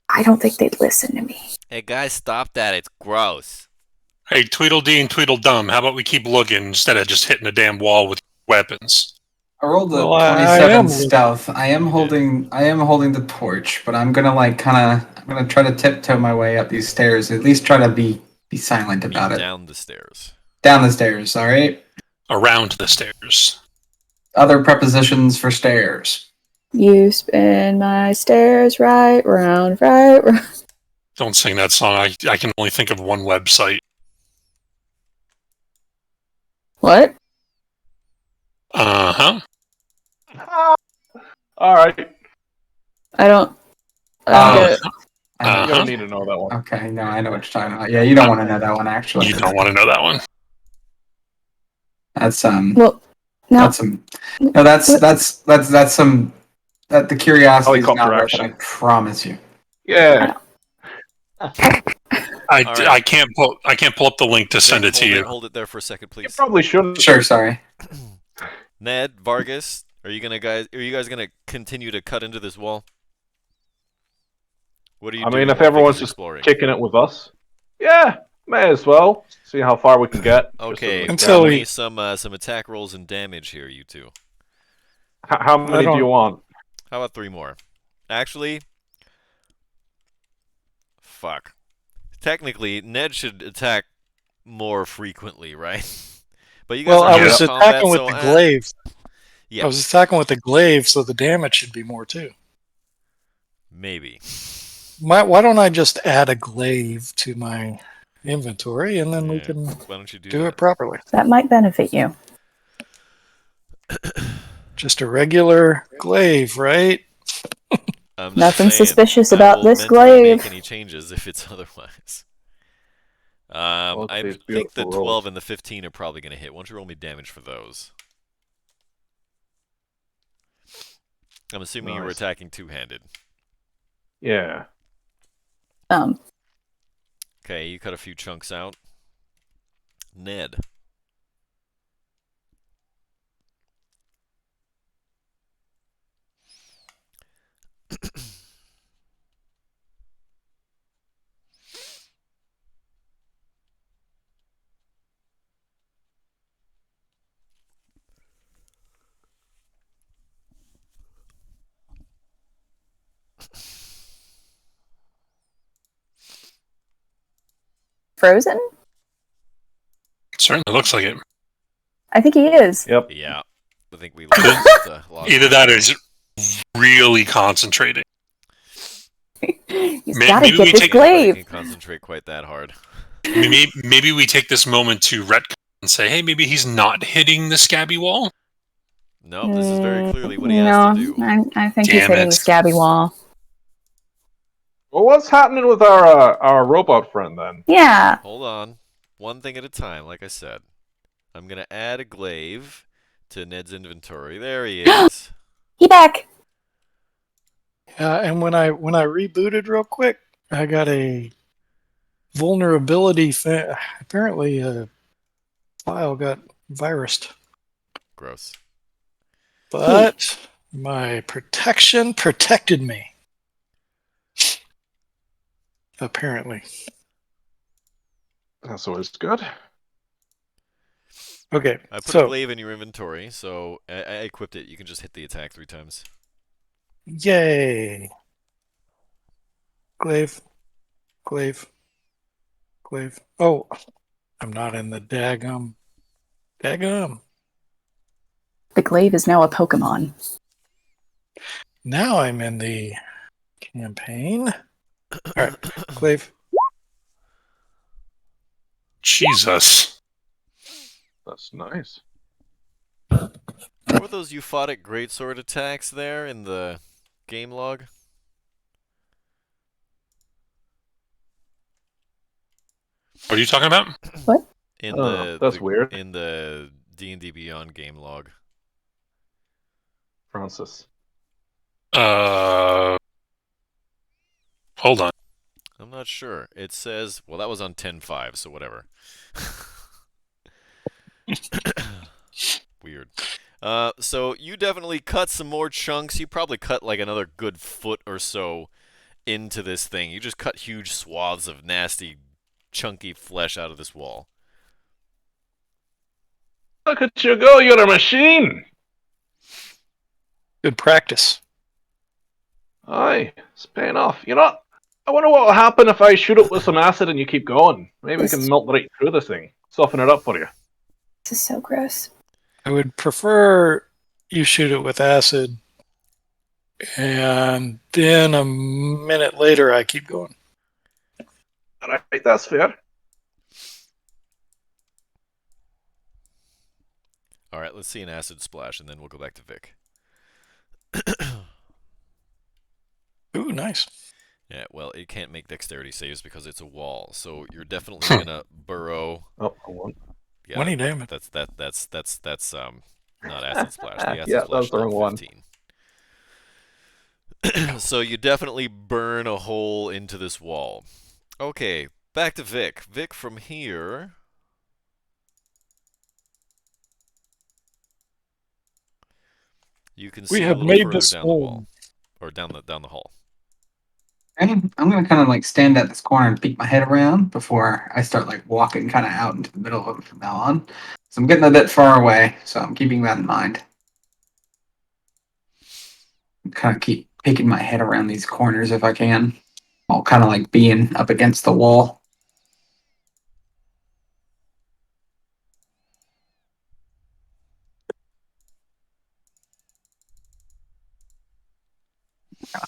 Speaker 4: I don't think they'd listen to me.
Speaker 10: Hey guys, stop that. It's gross.
Speaker 6: Hey, Tweedledee and Tweedledum, how about we keep looking instead of just hitting a damn wall with weapons?
Speaker 8: I rolled the
Speaker 7: Well, I
Speaker 8: 27
Speaker 7: am-
Speaker 8: stealth. I am holding the torch, but I'm gonna I'm gonna try to tiptoe my way up these stairs. At least try to be silent about it.
Speaker 10: Down the stairs.
Speaker 8: Down the stairs, all right.
Speaker 6: Around the stairs.
Speaker 8: Other prepositions for stairs.
Speaker 4: You spin my stairs right round, right round.
Speaker 6: Don't sing that song. I can only think of one website.
Speaker 4: What?
Speaker 6: Uh-huh.
Speaker 9: Alright.
Speaker 4: I don't get it.
Speaker 8: I know-
Speaker 9: You don't need to know that one.
Speaker 8: Okay, no, I know what you're talking about. Yeah, you don't want to know that one actually.
Speaker 6: You don't want to know that one.
Speaker 8: That's
Speaker 4: Well, no.
Speaker 8: that's some. No, that's some. That the curiosity is not
Speaker 9: Helicopter
Speaker 8: worth it. I
Speaker 9: action.
Speaker 8: promise you.
Speaker 9: Yeah.
Speaker 6: I can't pull up the link to send it to you.
Speaker 10: Hold it there for a second,
Speaker 9: You
Speaker 10: please.
Speaker 9: probably shouldn't.
Speaker 8: Sure, sorry.
Speaker 10: Ned, Vargas, are you guys gonna continue to cut into this wall? What are you
Speaker 9: I
Speaker 10: doing
Speaker 9: mean, if
Speaker 10: while
Speaker 9: everyone's
Speaker 10: Vicky's
Speaker 9: just
Speaker 10: exploring?
Speaker 9: kicking it with us, yeah, may as well see how far we can get. just
Speaker 10: Okay,
Speaker 9: as a
Speaker 7: Until
Speaker 10: roll
Speaker 7: we-
Speaker 10: me some attack rolls and damage here, you two.
Speaker 9: How many do
Speaker 7: don't-
Speaker 9: you want?
Speaker 10: How about 3 more? Actually, fuck. Technically, Ned should attack more frequently, right? But you guys
Speaker 7: Well,
Speaker 10: are
Speaker 7: I
Speaker 10: in
Speaker 7: was
Speaker 10: combat,
Speaker 7: attacking with
Speaker 10: so,
Speaker 7: the glaive.
Speaker 10: yeah,
Speaker 7: I was attacking with the glaive, so the damage should be more too.
Speaker 10: maybe.
Speaker 7: Why don't I just add a glaive to my inventory, and then we can
Speaker 10: Why don't you do
Speaker 7: do
Speaker 10: that?
Speaker 7: it properly.
Speaker 4: That might benefit you.
Speaker 7: Just a regular glaive, right?
Speaker 10: I'm just
Speaker 4: Nothing
Speaker 10: saying,
Speaker 4: suspicious
Speaker 10: I
Speaker 4: about
Speaker 10: will
Speaker 4: this
Speaker 10: mentally
Speaker 4: glaive.
Speaker 10: make any changes if it's otherwise.
Speaker 9: Okay,
Speaker 10: I
Speaker 9: it's
Speaker 10: think the
Speaker 9: beautiful
Speaker 10: 12
Speaker 9: rolls.
Speaker 10: and the 15 are probably going to hit. Why don't you roll me damage for those? I'm assuming you were
Speaker 9: Nice.
Speaker 10: attacking two-handed.
Speaker 9: Yeah.
Speaker 10: Okay, you cut a few chunks out. Ned.
Speaker 4: Frozen?
Speaker 6: Certainly looks like it.
Speaker 4: I think he is.
Speaker 9: Yep.
Speaker 10: Yeah. I think we lost lost
Speaker 6: Either
Speaker 10: him.
Speaker 6: that or is really concentrating.
Speaker 4: He's
Speaker 6: May-
Speaker 4: got to
Speaker 6: maybe
Speaker 4: get
Speaker 6: we
Speaker 4: this
Speaker 6: take-
Speaker 10: Anybody
Speaker 4: glaive.
Speaker 10: can concentrate quite that hard.
Speaker 6: Maybe we take this moment to retcon and say, hey, maybe he's not hitting the scabby wall.
Speaker 10: No, this is very clearly what he
Speaker 4: no,
Speaker 10: has to do.
Speaker 4: I think he's
Speaker 6: Damn
Speaker 4: hitting
Speaker 6: it.
Speaker 4: the scabby wall.
Speaker 9: Well, what's happening with our robot friend then?
Speaker 4: Yeah.
Speaker 10: Hold on. One thing at a time, like I said. I'm going to add a glaive to Ned's inventory. There he is.
Speaker 4: He back.
Speaker 7: And when I rebooted real quick, I got a vulnerability thing. Apparently, a file got virused,
Speaker 10: Gross.
Speaker 7: but my protection protected me. Apparently.
Speaker 9: That's always good.
Speaker 7: Okay,
Speaker 10: I put a
Speaker 7: so
Speaker 10: glaive in your inventory, so I equipped it. You can just hit the attack 3 times.
Speaker 7: yay! Glaive, glaive, glaive. Oh, I'm not in the daggum. Daggum.
Speaker 4: The glaive is now a Pokemon.
Speaker 7: Now I'm in the campaign. All right, glaive.
Speaker 6: Jesus.
Speaker 9: That's nice.
Speaker 10: What were those euphotic greatsword attacks there in the game log?
Speaker 6: What are you talking about?
Speaker 10: In
Speaker 9: That's weird.
Speaker 10: In the D&D Beyond game log.
Speaker 9: Francis.
Speaker 6: Hold on.
Speaker 10: I'm not sure. It says, well, that was on 10.5, so whatever. Weird. So you definitely cut some more chunks. You probably cut like another good foot or so into this thing. You just cut huge swaths of nasty, chunky flesh out of this wall.
Speaker 9: Look at you go, you're a machine!
Speaker 7: Good practice.
Speaker 9: Aye, it's paying off. You know, I wonder what will happen if I shoot it with some acid and you keep going. Maybe we can melt right through this thing. Soften it up for you.
Speaker 4: This is so gross.
Speaker 7: I would prefer you shoot it with acid, and then a minute later I keep going.
Speaker 9: Alright, that's fair.
Speaker 10: Alright, let's see an acid splash, and then we'll go back to Vic.
Speaker 7: Ooh, nice.
Speaker 10: Yeah, well, it can't make dexterity saves because it's a wall, so you're definitely gonna burrow.
Speaker 9: Oh, I won't.
Speaker 10: Yeah,
Speaker 7: 20 damage.
Speaker 10: That's not acid splash. The acid
Speaker 9: Yeah,
Speaker 10: splash
Speaker 9: that's the
Speaker 10: is
Speaker 9: wrong
Speaker 10: not
Speaker 9: one.
Speaker 10: 15. So you definitely burn a hole into this wall. Okay, back to Vic. Vic, from here. You can see
Speaker 7: We
Speaker 10: a
Speaker 7: have
Speaker 10: little
Speaker 7: made
Speaker 10: further
Speaker 7: this
Speaker 10: down the
Speaker 7: hole.
Speaker 10: wall, or down the hall.
Speaker 8: I'm gonna kind of like stand at this corner and peek my head around before I start like walking kind of out into the middle of it from now on. So I'm getting a bit far away, so I'm keeping that in mind. Kind of keep peeking my head around these corners if I can, while kind of like being up against the wall.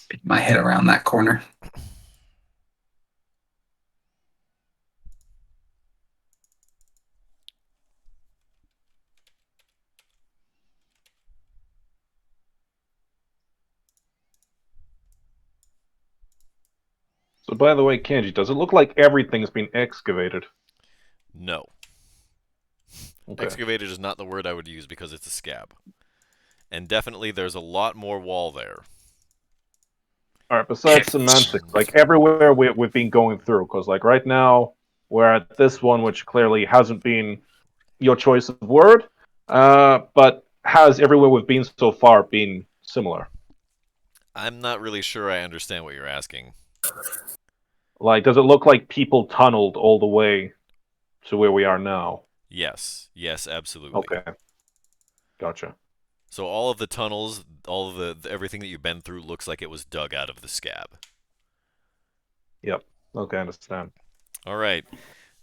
Speaker 8: Peek my head around that corner.
Speaker 9: So, by the way, Kenji, does it look like everything's been excavated?
Speaker 10: No.
Speaker 9: Okay.
Speaker 10: Excavated is not the word I would use because it's a scab. And definitely there's a lot more wall there.
Speaker 9: Alright, besides semantics, like everywhere we've been going through, because like right now we're at this one which clearly hasn't been your choice of word, but has everywhere we've been so far been similar?
Speaker 10: I'm not really sure I understand what you're asking.
Speaker 9: Like, does it look like people tunneled all the way to where we are now?
Speaker 10: Yes. Yes, absolutely.
Speaker 9: Okay. Gotcha.
Speaker 10: So all of the tunnels, all of the everything that you've been through looks like it was dug out of the scab.
Speaker 9: Yep. Okay, I understand.
Speaker 10: All right.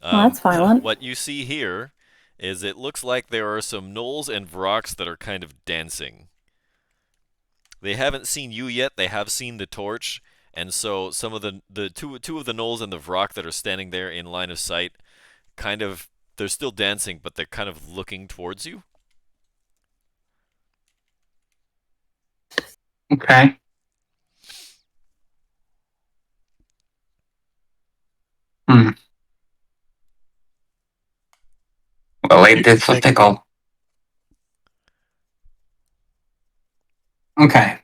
Speaker 4: Well, that's violent.
Speaker 10: What you see here is it looks like there are some gnolls and vrocks that are kind of dancing. They haven't seen you yet. They have seen the torch, and so some of the two of the gnolls and the vrock that are standing there in line of sight, kind of they're still dancing, but they're kind of looking towards you.
Speaker 5: Okay. Well, ain't this a pickle?
Speaker 8: Okay.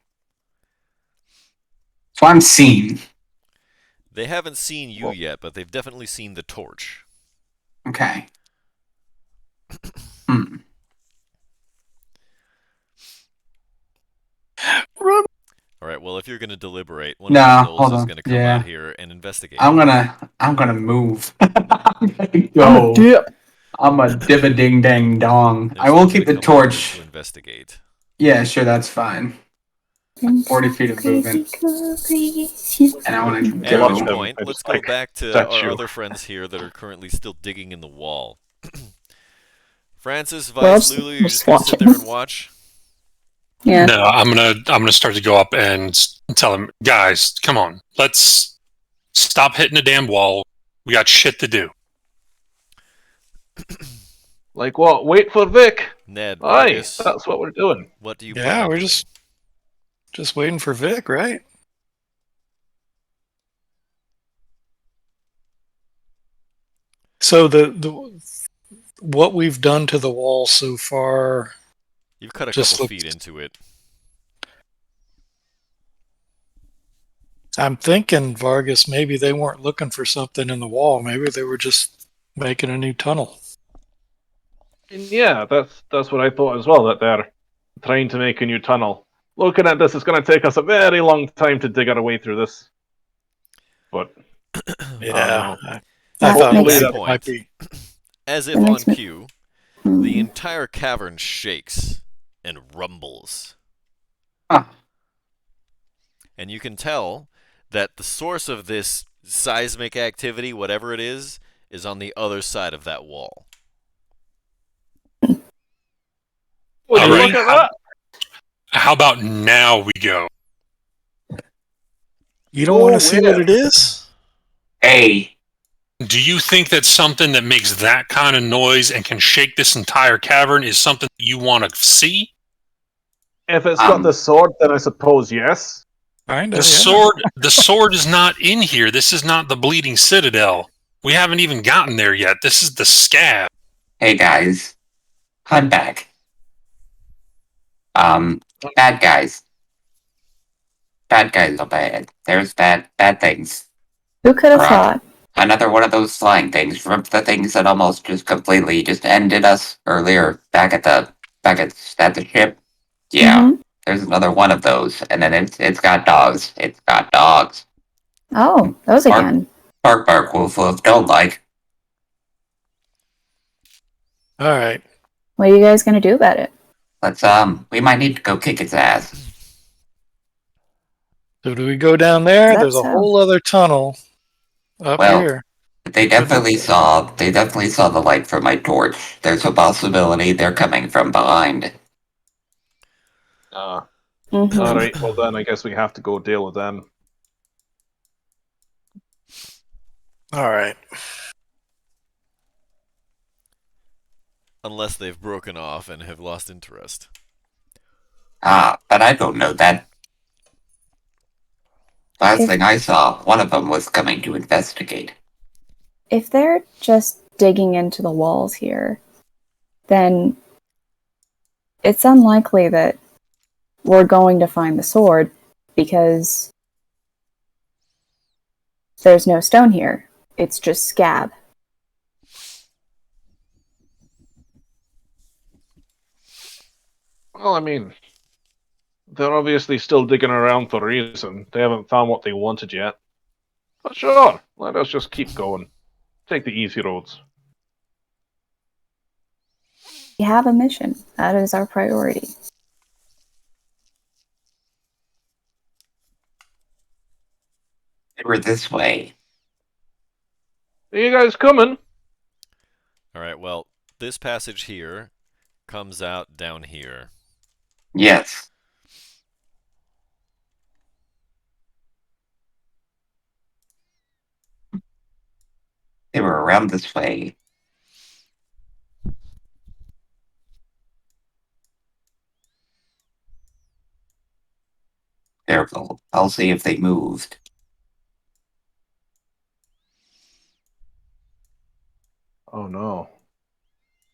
Speaker 8: So I'm seen.
Speaker 10: They haven't seen you yet, but they've definitely seen the torch.
Speaker 8: Okay.
Speaker 10: All right. Well, if you're going to deliberate, one of these gnolls is going to come out here and investigate.
Speaker 8: I'm gonna move. I'm gonna go. I'm a dib-a-ding dang dong. I will keep the torch.
Speaker 10: To investigate.
Speaker 8: Yeah, sure, that's fine. 40 feet of movement. And I want to
Speaker 10: At which
Speaker 8: go.
Speaker 10: point, let's go back to our other friends here that are currently still digging in the wall. Francis, Vice, Lulu, you're just gonna sit there and watch?
Speaker 4: Yeah.
Speaker 6: No, I'm gonna start to go up and tell them, guys, come on, let's stop hitting the damn wall. We got shit to do.
Speaker 9: Like what? Wait for Vic.
Speaker 10: Ned,
Speaker 9: Aye,
Speaker 10: Marcus,
Speaker 9: that's what we're doing.
Speaker 10: what do you?
Speaker 7: Yeah, we're just waiting for Vic, right? So the what we've done to the wall so far.
Speaker 10: You've cut a couple feet into it.
Speaker 7: I'm thinking, Vargas, maybe they weren't looking for something in the wall. Maybe they were just making a new tunnel.
Speaker 9: Yeah, that's what I thought as well, that they're trying to make a new tunnel. Looking at this, it's going to take us a very long time to dig our way through this. But,
Speaker 7: yeah.
Speaker 4: I
Speaker 7: thought
Speaker 4: makes
Speaker 7: that might be.
Speaker 10: As if on cue, the entire cavern shakes and rumbles. And you can tell that the source of this seismic activity, whatever it is on the other side of that wall.
Speaker 9: Would you look at that?
Speaker 6: How about now we go?
Speaker 7: You don't want to see what it is?
Speaker 5: Hey.
Speaker 6: Do you think that something that makes that kind of noise and can shake this entire cavern is something you want to see?
Speaker 9: If it's got the sword, then I suppose yes.
Speaker 6: The sword is not in here. This is not the Bleeding Citadel. We haven't even gotten there yet. This is the Scab.
Speaker 5: Hey guys. I'm back. Bad guys. Bad guys are bad. There's bad things.
Speaker 4: Who could have thought?
Speaker 5: Another one of those flying things. Remember the things that almost just completely just ended us earlier back at the ship? Yeah. There's another one of those. And then it's got dogs. It's got dogs.
Speaker 4: Oh, those again.
Speaker 5: Bark, woof, woof, don't like.
Speaker 7: Alright.
Speaker 4: What are you guys gonna do about it?
Speaker 5: Let's we might need to go kick its ass.
Speaker 7: So do we go down there? There's a whole other tunnel up here.
Speaker 5: They definitely saw the light from my torch. There's a possibility they're coming from behind.
Speaker 9: Alright, well then I guess we have to go deal with them.
Speaker 7: Alright.
Speaker 10: Unless they've broken off and have lost interest.
Speaker 5: But I don't know that. Last
Speaker 4: If-
Speaker 5: thing I saw, one of them was coming to investigate.
Speaker 4: If they're just digging into the walls here, then it's unlikely that we're going to find the sword because there's no stone here. It's just scab.
Speaker 9: Well, I mean, they're obviously still digging around for a reason. They haven't found what they wanted yet. But sure, let us just keep going. Take the easy roads.
Speaker 4: We have a mission. That is our priority.
Speaker 5: They were this way.
Speaker 9: Are you guys coming?
Speaker 10: Alright, well, this passage here comes out down here.
Speaker 5: Yes. They were around this way. Careful. I'll see if they moved.
Speaker 9: Oh no.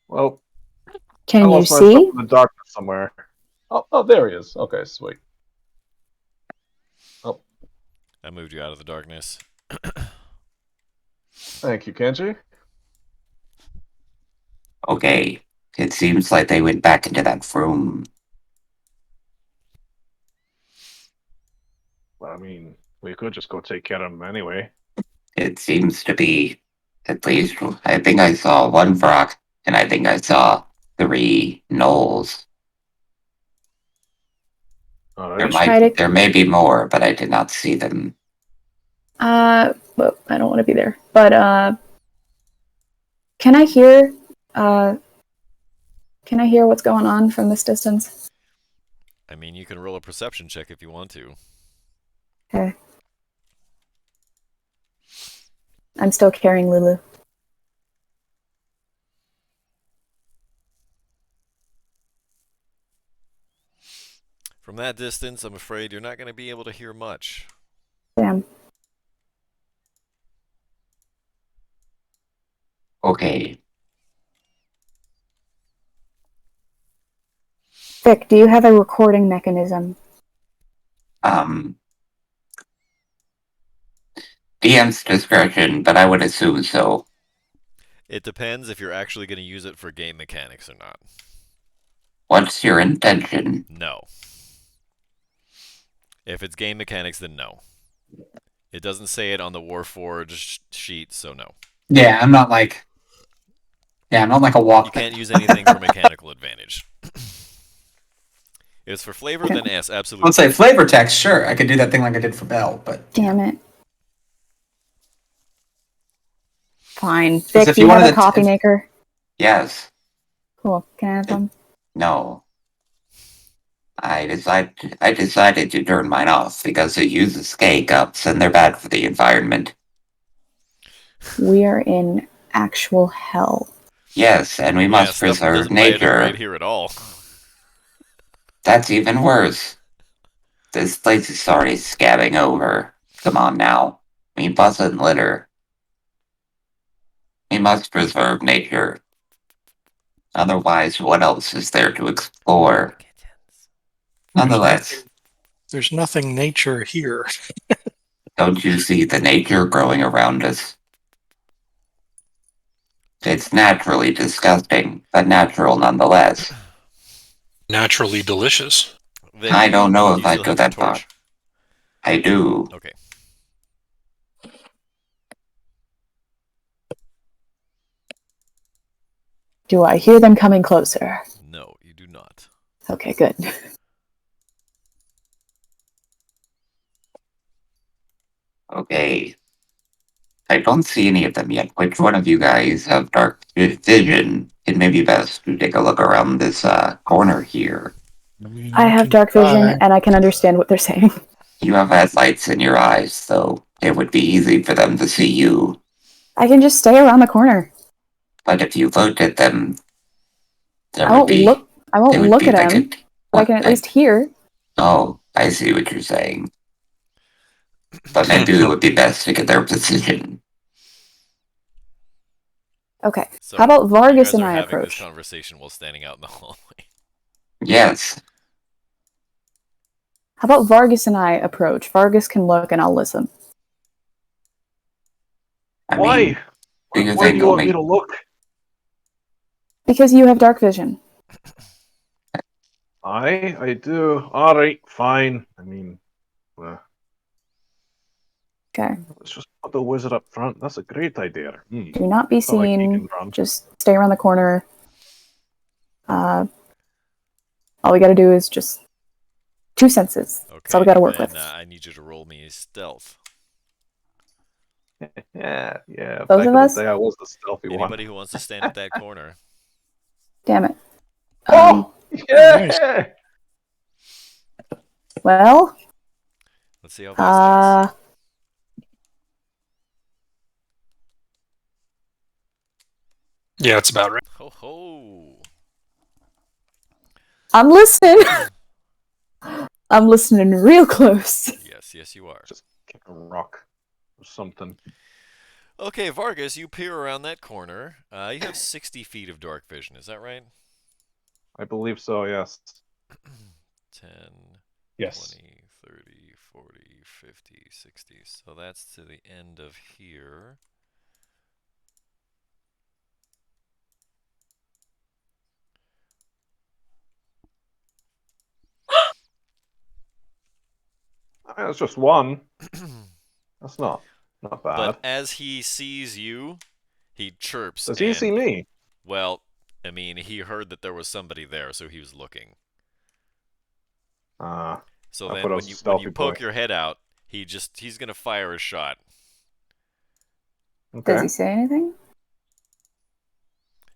Speaker 9: Well, I
Speaker 4: Can you
Speaker 9: lost myself
Speaker 4: see?
Speaker 9: in the darkness somewhere. Oh, there he is. Okay, sweet. Oh,
Speaker 10: I moved you out of the darkness.
Speaker 9: thank you, Kenji.
Speaker 5: Okay. It seems like they went back into that room.
Speaker 9: I mean, we could just go take care of him anyway.
Speaker 5: It seems to be, at least, I think I saw one frog, and I think I saw 3 gnolls.
Speaker 9: Alright.
Speaker 5: There may be more, but I did not see them.
Speaker 4: Well, I don't want to be there. But, can I hear, what's going on from this distance?
Speaker 10: I mean, you can roll a perception check if you want to.
Speaker 4: Okay. I'm still carrying Lulu.
Speaker 10: From that distance, I'm afraid you're not going to be able to hear much.
Speaker 4: Damn.
Speaker 5: Okay.
Speaker 4: Vic, do you have a recording mechanism?
Speaker 5: DM's discretion, but I would assume so.
Speaker 10: It depends if you're actually going to use it for game mechanics or not.
Speaker 5: What's your intention?
Speaker 10: No. If it's game mechanics, then no. It doesn't say it on the Warforged sheet, so no.
Speaker 8: Yeah, I'm not like a walk.
Speaker 10: You can't use anything for mechanical advantage. If it's for flavor, then yes, absolutely.
Speaker 8: Let's say flavor text, sure. I could do that thing like I did for Bell, but
Speaker 4: Damn it. Fine.
Speaker 8: if
Speaker 4: Vic, do
Speaker 8: you
Speaker 4: you have
Speaker 8: wanted
Speaker 4: a copy maker?
Speaker 5: Yes.
Speaker 4: Cool. Can I have them?
Speaker 5: No. I decided to turn mine off because it uses K cups and they're bad for the environment.
Speaker 4: We are in actual hell.
Speaker 5: Yes, and we must preserve nature.
Speaker 10: Right here at all.
Speaker 5: That's even worse. This place is already scabbing over. Come on now. We mustn't litter. We must preserve nature. Otherwise, what else is there to explore? Nonetheless,
Speaker 7: There's nothing nature here.
Speaker 5: don't you see the nature growing around us? It's naturally disgusting, but natural nonetheless.
Speaker 6: Naturally delicious.
Speaker 10: Vic,
Speaker 5: I don't know
Speaker 10: do
Speaker 5: if
Speaker 10: you
Speaker 5: I'd
Speaker 10: still
Speaker 5: go
Speaker 10: have
Speaker 5: that
Speaker 10: your
Speaker 5: far.
Speaker 10: torch?
Speaker 5: I do.
Speaker 10: Okay.
Speaker 4: Do I hear them coming closer?
Speaker 10: No, you do not.
Speaker 4: Okay, good.
Speaker 5: Okay. I don't see any of them yet. Which one of you guys have dark vision? It may be best to take a look around this corner here.
Speaker 4: I have dark vision, and I can understand what they're saying.
Speaker 5: You have headlights in your eyes, so it would be easy for them to see you.
Speaker 4: I can just stay around the corner.
Speaker 5: But if you looked at them,
Speaker 4: I won't look at them, but I can at least hear.
Speaker 5: Oh, I see what you're saying. but maybe it would be best to get their position.
Speaker 4: Okay.
Speaker 10: So
Speaker 4: How about
Speaker 10: you
Speaker 4: Vargas
Speaker 10: guys
Speaker 4: and
Speaker 10: are
Speaker 4: I
Speaker 10: having
Speaker 4: approach?
Speaker 10: this conversation while standing out in the hallway.
Speaker 5: Yes.
Speaker 4: How about Vargas and I approach? Vargas can look and I'll listen.
Speaker 5: I
Speaker 9: Why?
Speaker 5: mean, do you
Speaker 9: Why do
Speaker 5: think
Speaker 9: you want me
Speaker 5: only
Speaker 9: to look?
Speaker 4: Because you have dark vision.
Speaker 9: I do. All right, fine. I mean,
Speaker 4: Okay.
Speaker 9: let's just put the wizard up front. That's a great idea.
Speaker 4: Do not be
Speaker 9: Not like he
Speaker 4: seen.
Speaker 9: can run.
Speaker 4: Just stay around the corner. All we gotta do is just 2 senses.
Speaker 10: Okay.
Speaker 4: That's all we gotta work
Speaker 10: then,
Speaker 4: with.
Speaker 10: I need you to roll me a stealth.
Speaker 9: Yeah.
Speaker 4: Both
Speaker 9: Back
Speaker 4: of
Speaker 9: in
Speaker 4: us?
Speaker 9: the day, I was the stealthy one.
Speaker 10: Anybody who wants to stand at that corner.
Speaker 4: Damn it.
Speaker 9: Oh, yeah!
Speaker 4: Well,
Speaker 10: Let's see how fast it is.
Speaker 6: Yeah, it's about right.
Speaker 10: Ho ho!
Speaker 4: I'm listening. I'm listening real close.
Speaker 10: Yes, you are.
Speaker 9: Just kick a rock or something.
Speaker 10: Okay, Vargas, you peer around that corner. You have 60 feet of dark vision, is that right?
Speaker 9: I believe so, yes.
Speaker 10: 10,
Speaker 9: Yes.
Speaker 10: 20, 30, 40, 50, 60. So that's to the end of here.
Speaker 9: That's just one. That's not bad.
Speaker 10: But as he sees you, he chirps.
Speaker 9: Does he see me?
Speaker 10: Well, I mean, he heard that there was somebody there, so he was looking. So then when you poke your head out, he's gonna fire a shot.
Speaker 4: Okay. Does he say anything?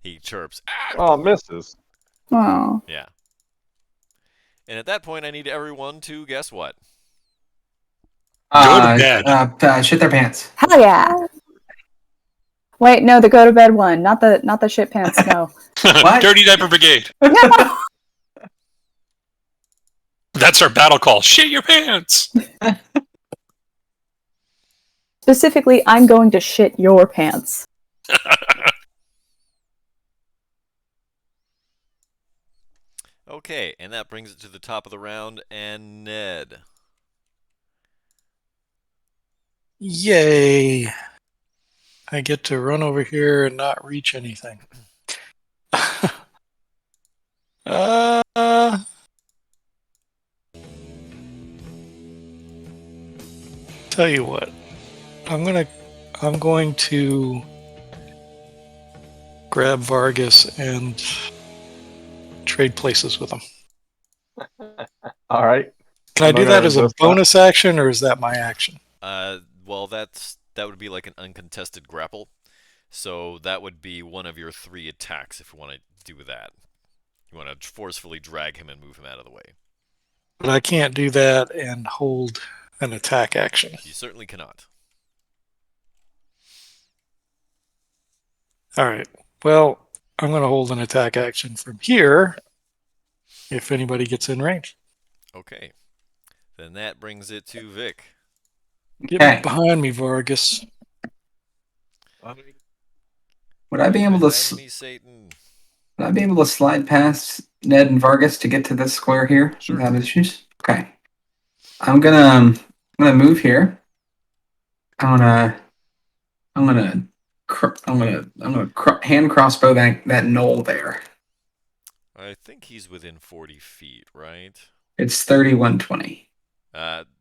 Speaker 10: He chirps.
Speaker 9: Oh, misses.
Speaker 4: Oh.
Speaker 10: Yeah. And at that point, I need everyone to guess what?
Speaker 6: Go to bed.
Speaker 8: Shit their pants.
Speaker 4: Hell yeah. Wait, no, the go to bed one, not the shit pants. No.
Speaker 8: What?
Speaker 6: Dirty Diaper Brigade.
Speaker 4: No.
Speaker 6: That's our battle call. Shit your pants.
Speaker 4: Specifically, I'm going to shit your pants.
Speaker 10: Okay, and that brings it to the top of the round, and Ned.
Speaker 7: Yay. I get to run over here and not reach anything. Tell you what. I'm going to grab Vargas and trade places with him.
Speaker 9: All right.
Speaker 7: Can I do that as a bonus action, or is that my action?
Speaker 10: Well, that would be like an uncontested grapple. So that would be one of your 3 attacks if you want to do that. You want to forcefully drag him and move him out of the way.
Speaker 7: But I can't do that and hold an attack action.
Speaker 10: You certainly cannot.
Speaker 7: Alright. Well, I'm going to hold an attack action from here if anybody gets in range.
Speaker 10: Okay. Then that brings it to Vic.
Speaker 7: Get behind me, Vargas.
Speaker 8: Would I be able to?
Speaker 10: Satan.
Speaker 8: Would I be able to slide past Ned and Vargas to get to this square here without issues? Okay. I'm gonna move here. I'm gonna hand crossbow that knoll there.
Speaker 10: I think he's within 40 feet, right?
Speaker 8: It's 3120.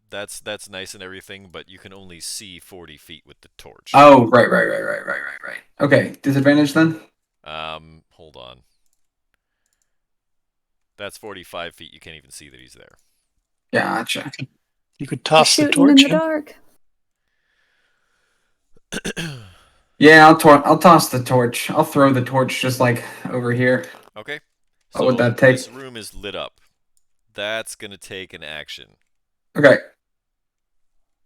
Speaker 10: That's nice and everything, but you can only see 40 feet with the torch.
Speaker 8: Oh, right. Okay, disadvantage then?
Speaker 10: Hold on. That's 45 feet. You can't even see that he's there.
Speaker 8: Gotcha.
Speaker 7: You could toss the
Speaker 4: Shooting
Speaker 7: torch
Speaker 4: in the dark.
Speaker 8: Yeah, I'll toss the torch. I'll throw the torch just like over here.
Speaker 10: Okay.
Speaker 8: What would that take?
Speaker 10: This room is lit up. That's gonna take an action.
Speaker 8: Okay.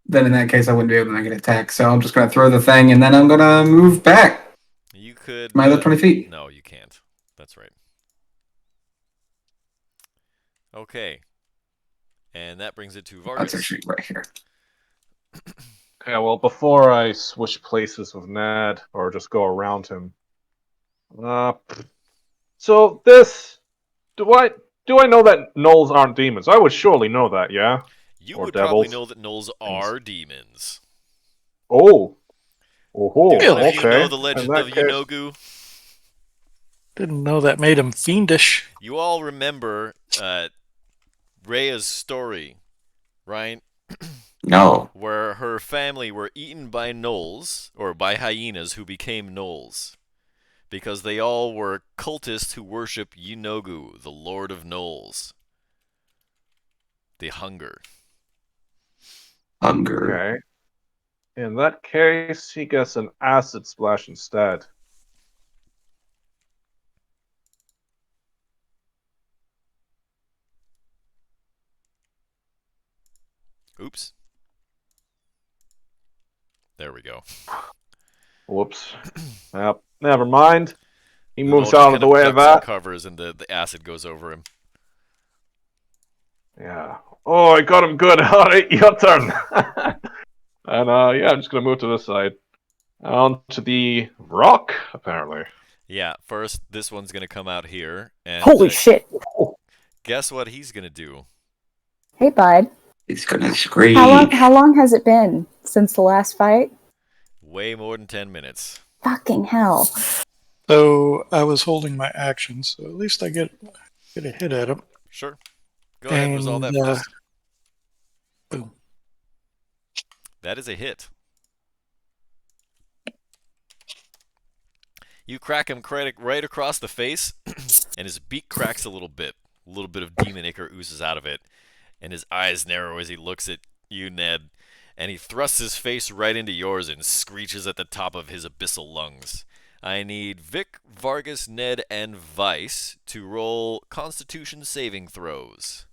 Speaker 8: Then in that case, I wouldn't be able to make an attack. So I'm just gonna throw the thing, and then I'm gonna move back.
Speaker 10: You could.
Speaker 8: My other 20 feet.
Speaker 10: No, you can't. That's right. Okay. And that brings it to Vargas.
Speaker 8: That's actually right here.
Speaker 9: Okay, well, before I switch places with Ned, or just go around him, so this, do I know that gnolls aren't demons? I would surely know that, yeah?
Speaker 10: You
Speaker 9: Or
Speaker 10: would probably
Speaker 9: devils.
Speaker 10: know that gnolls are demons.
Speaker 9: Oh,
Speaker 10: Do
Speaker 9: oh,
Speaker 10: any of you know
Speaker 9: okay.
Speaker 10: the
Speaker 9: In
Speaker 10: legend of
Speaker 9: that case,
Speaker 10: Yunogu?
Speaker 7: Didn't know that made him fiendish.
Speaker 10: You all remember Rhea's story, right?
Speaker 5: No.
Speaker 10: Where her family were eaten by gnolls, or by hyenas who became gnolls. Because they all were cultists who worship Yunogu, the Lord of Gnolls. The hunger.
Speaker 5: Hunger.
Speaker 9: okay. In that case, he gets an acid splash instead.
Speaker 10: Oops. There we go.
Speaker 9: Whoops. Yep, never mind. He
Speaker 10: The
Speaker 9: moves
Speaker 10: gnoll just
Speaker 9: out of
Speaker 10: kind
Speaker 9: the
Speaker 10: of
Speaker 9: way of
Speaker 10: ducks and
Speaker 9: that.
Speaker 10: covers, and the acid goes over him.
Speaker 9: Yeah. Oh, I got him good. Alright, your turn. And yeah, I'm just gonna move to this side. On to the rock, apparently.
Speaker 10: Yeah, first, this one's going to come out here, and
Speaker 4: Holy shit!
Speaker 10: guess what he's going to do?
Speaker 4: Hey, bud.
Speaker 5: He's gonna scream.
Speaker 4: How long has it been since the last fight?
Speaker 10: Way more than 10 minutes.
Speaker 4: Fucking hell!
Speaker 7: So I was holding my action, so at least I get a hit at him.
Speaker 10: Sure. Go ahead, resolve that
Speaker 7: And,
Speaker 10: first.
Speaker 7: Boom.
Speaker 10: That is a hit. You crack him right across the face, and his beak cracks a little bit. A little bit of demon ichor oozes out of it, and his eyes narrow as he looks at you, Ned. And he thrusts his face right into yours and screeches at the top of his abyssal lungs. I need Vic, Vargas, Ned, and Vice to roll Constitution saving throws.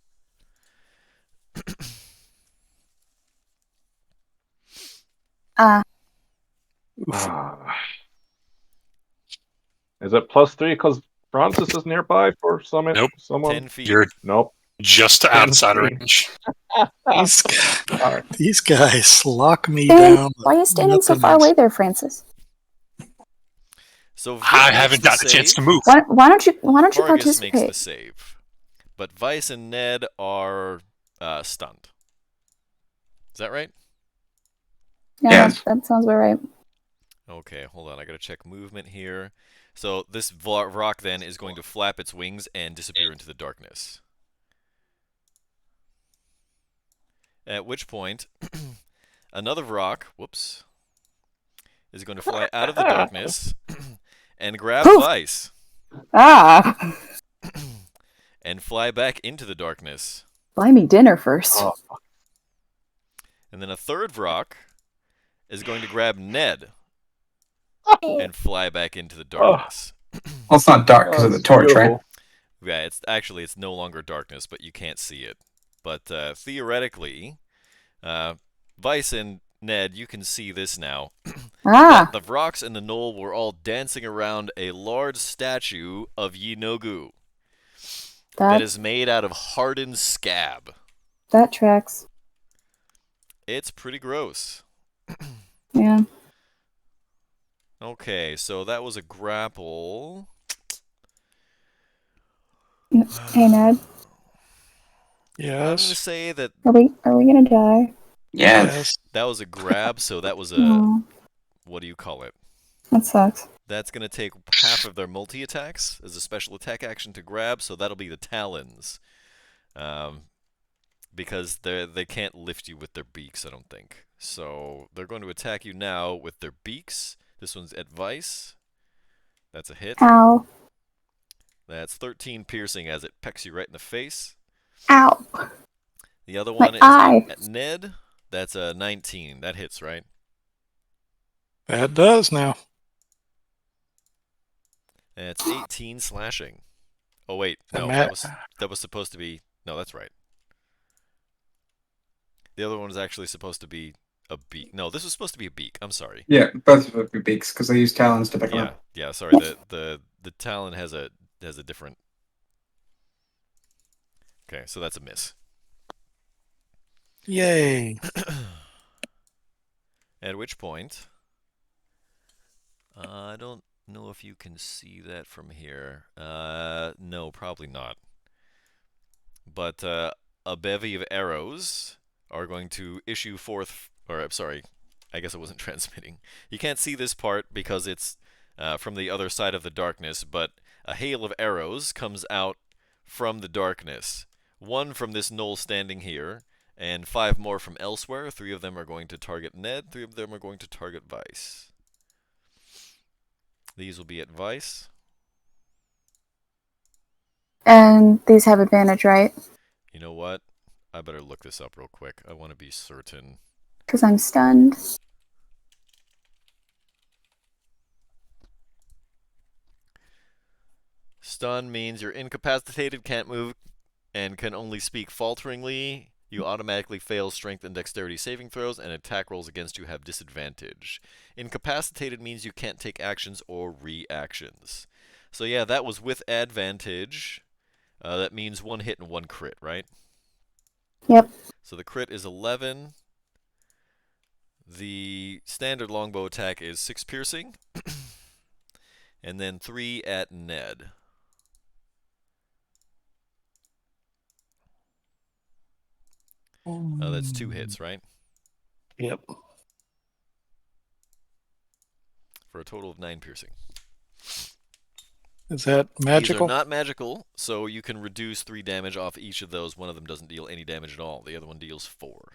Speaker 9: Is it +3 because Francis is nearby for someone?
Speaker 10: 10 feet.
Speaker 6: You're
Speaker 9: Nope.
Speaker 6: just
Speaker 9: 10
Speaker 6: outside
Speaker 9: feet.
Speaker 6: range.
Speaker 7: These guys lock me
Speaker 4: Dan,
Speaker 7: down.
Speaker 4: why are you standing so
Speaker 7: Nothing
Speaker 4: far
Speaker 7: else.
Speaker 4: away there, Francis?
Speaker 10: So Vic
Speaker 6: I
Speaker 10: makes
Speaker 6: haven't
Speaker 10: the
Speaker 6: gotten a chance
Speaker 10: save.
Speaker 6: to move.
Speaker 4: Why don't you
Speaker 10: Vargas
Speaker 4: participate?
Speaker 10: makes the save. But Vice and Ned are stunned. Is that right?
Speaker 4: Yeah,
Speaker 5: Yes.
Speaker 4: that sounds about right.
Speaker 10: Okay, hold on. I gotta check movement here. So this rock then is going to flap its wings and disappear into the darkness. At which point, another rock, whoops, is going to fly out of the darkness and grab
Speaker 4: Poof!
Speaker 10: Vice
Speaker 4: Ah!
Speaker 10: and fly back into the darkness.
Speaker 4: Buy me dinner first.
Speaker 9: Oh.
Speaker 10: And then a third rock is going to grab Ned and fly back into the darkness.
Speaker 8: Well, it's not dark because of the
Speaker 9: That's
Speaker 8: torch, right?
Speaker 9: beautiful.
Speaker 10: Yeah, it's no longer darkness, but you can't see it. But theoretically, Vice and Ned, you can see this now.
Speaker 4: Ah!
Speaker 10: The rocks and the knoll were all dancing around a large statue of Yunogu that is made out of hardened scab.
Speaker 4: That tracks.
Speaker 10: It's pretty gross.
Speaker 4: Yeah.
Speaker 10: Okay, so that was a grapple.
Speaker 4: Hey, Ned.
Speaker 10: I'm going to
Speaker 7: Yes.
Speaker 10: say that
Speaker 4: Are we gonna die?
Speaker 5: Yes.
Speaker 10: that was a grab, so that was a...
Speaker 4: Aw,
Speaker 10: What do you call it?
Speaker 4: that sucks.
Speaker 10: That's going to take half of their multi-attacks as a special attack action to grab, so that'll be the talons. Because they can't lift you with their beaks, I don't think. So they're going to attack you now with their beaks. This one's at Vice. That's a hit.
Speaker 4: Ow.
Speaker 10: That's 13 piercing as it pecks you right in the face.
Speaker 4: Ow.
Speaker 10: The other
Speaker 4: My
Speaker 10: one is
Speaker 4: eye.
Speaker 10: at Ned. That's a 19. That hits, right?
Speaker 7: That does now.
Speaker 10: And it's 18 slashing. Oh wait, no,
Speaker 7: I'm
Speaker 10: that
Speaker 7: at-
Speaker 10: was supposed to be... No, that's right. The other one was actually supposed to be a beak. No, this was supposed to be a beak. I'm sorry.
Speaker 8: Yeah, both of them would be beaks because they use talons to pick them
Speaker 10: Yeah,
Speaker 8: up.
Speaker 10: yeah. Sorry. The talon has a different. Okay, so that's a miss.
Speaker 7: Yay.
Speaker 10: At which point, I don't know if you can see that from here. No, probably not. But a bevy of arrows are going to issue forth, or I'm sorry, I guess I wasn't transmitting. You can't see this part because it's from the other side of the darkness, but a hail of arrows comes out from the darkness. 1 from this knoll standing here, and 5 more from elsewhere. 3 of them are going to target Ned, 3 of them are going to target Vice. These will be at Vice.
Speaker 4: And these have advantage, right?
Speaker 10: You know what? I better look this up real quick. I want to be certain.
Speaker 4: Because I'm stunned.
Speaker 10: Stun means you're incapacitated, can't move, and can only speak falteringly. You automatically fail strength and dexterity saving throws, and attack rolls against you have disadvantage. Incapacitated means you can't take actions or reactions. So yeah, that was with advantage. That means 1 hit and 1 crit, right?
Speaker 4: Yep.
Speaker 10: So the crit is 11. The standard longbow attack is 6 piercing. And then 3 at Ned. That's 2 hits, right?
Speaker 7: Yep.
Speaker 10: For a total of 9 piercing.
Speaker 7: Is that
Speaker 10: These
Speaker 7: magical?
Speaker 10: are not magical, so you can reduce 3 damage off each of those. One of them doesn't deal any damage at all. The other one deals 4.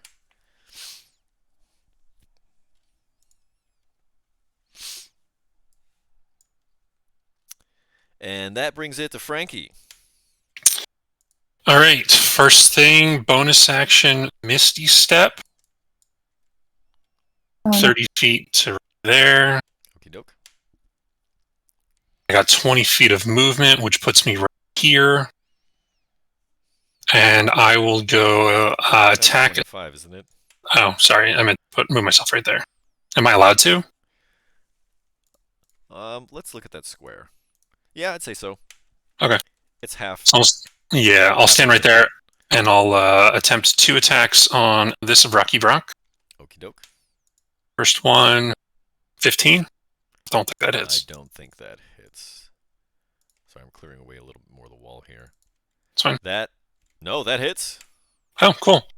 Speaker 10: And that brings it to Frankie.
Speaker 6: All right. First thing, bonus action, Misty Step. 30 feet to there.
Speaker 10: Okie doke.
Speaker 6: I got 20 feet of movement, which puts me right here. And I will go attack.
Speaker 10: 25, isn't it?
Speaker 6: Oh, sorry. I meant to move myself right there. Am I allowed to?
Speaker 10: Let's look at that square. Yeah, I'd say so.
Speaker 6: Okay.
Speaker 10: It's half.
Speaker 6: So I'll stand right there, and I'll attempt 2 attacks on this Rocky Brock.
Speaker 10: Okie doke.
Speaker 6: First one, 15. Don't think that hits.
Speaker 10: I don't think that hits. Sorry, I'm clearing away a little bit more of the wall here.
Speaker 6: It's fine.
Speaker 10: No, that hits.
Speaker 6: Oh, cool.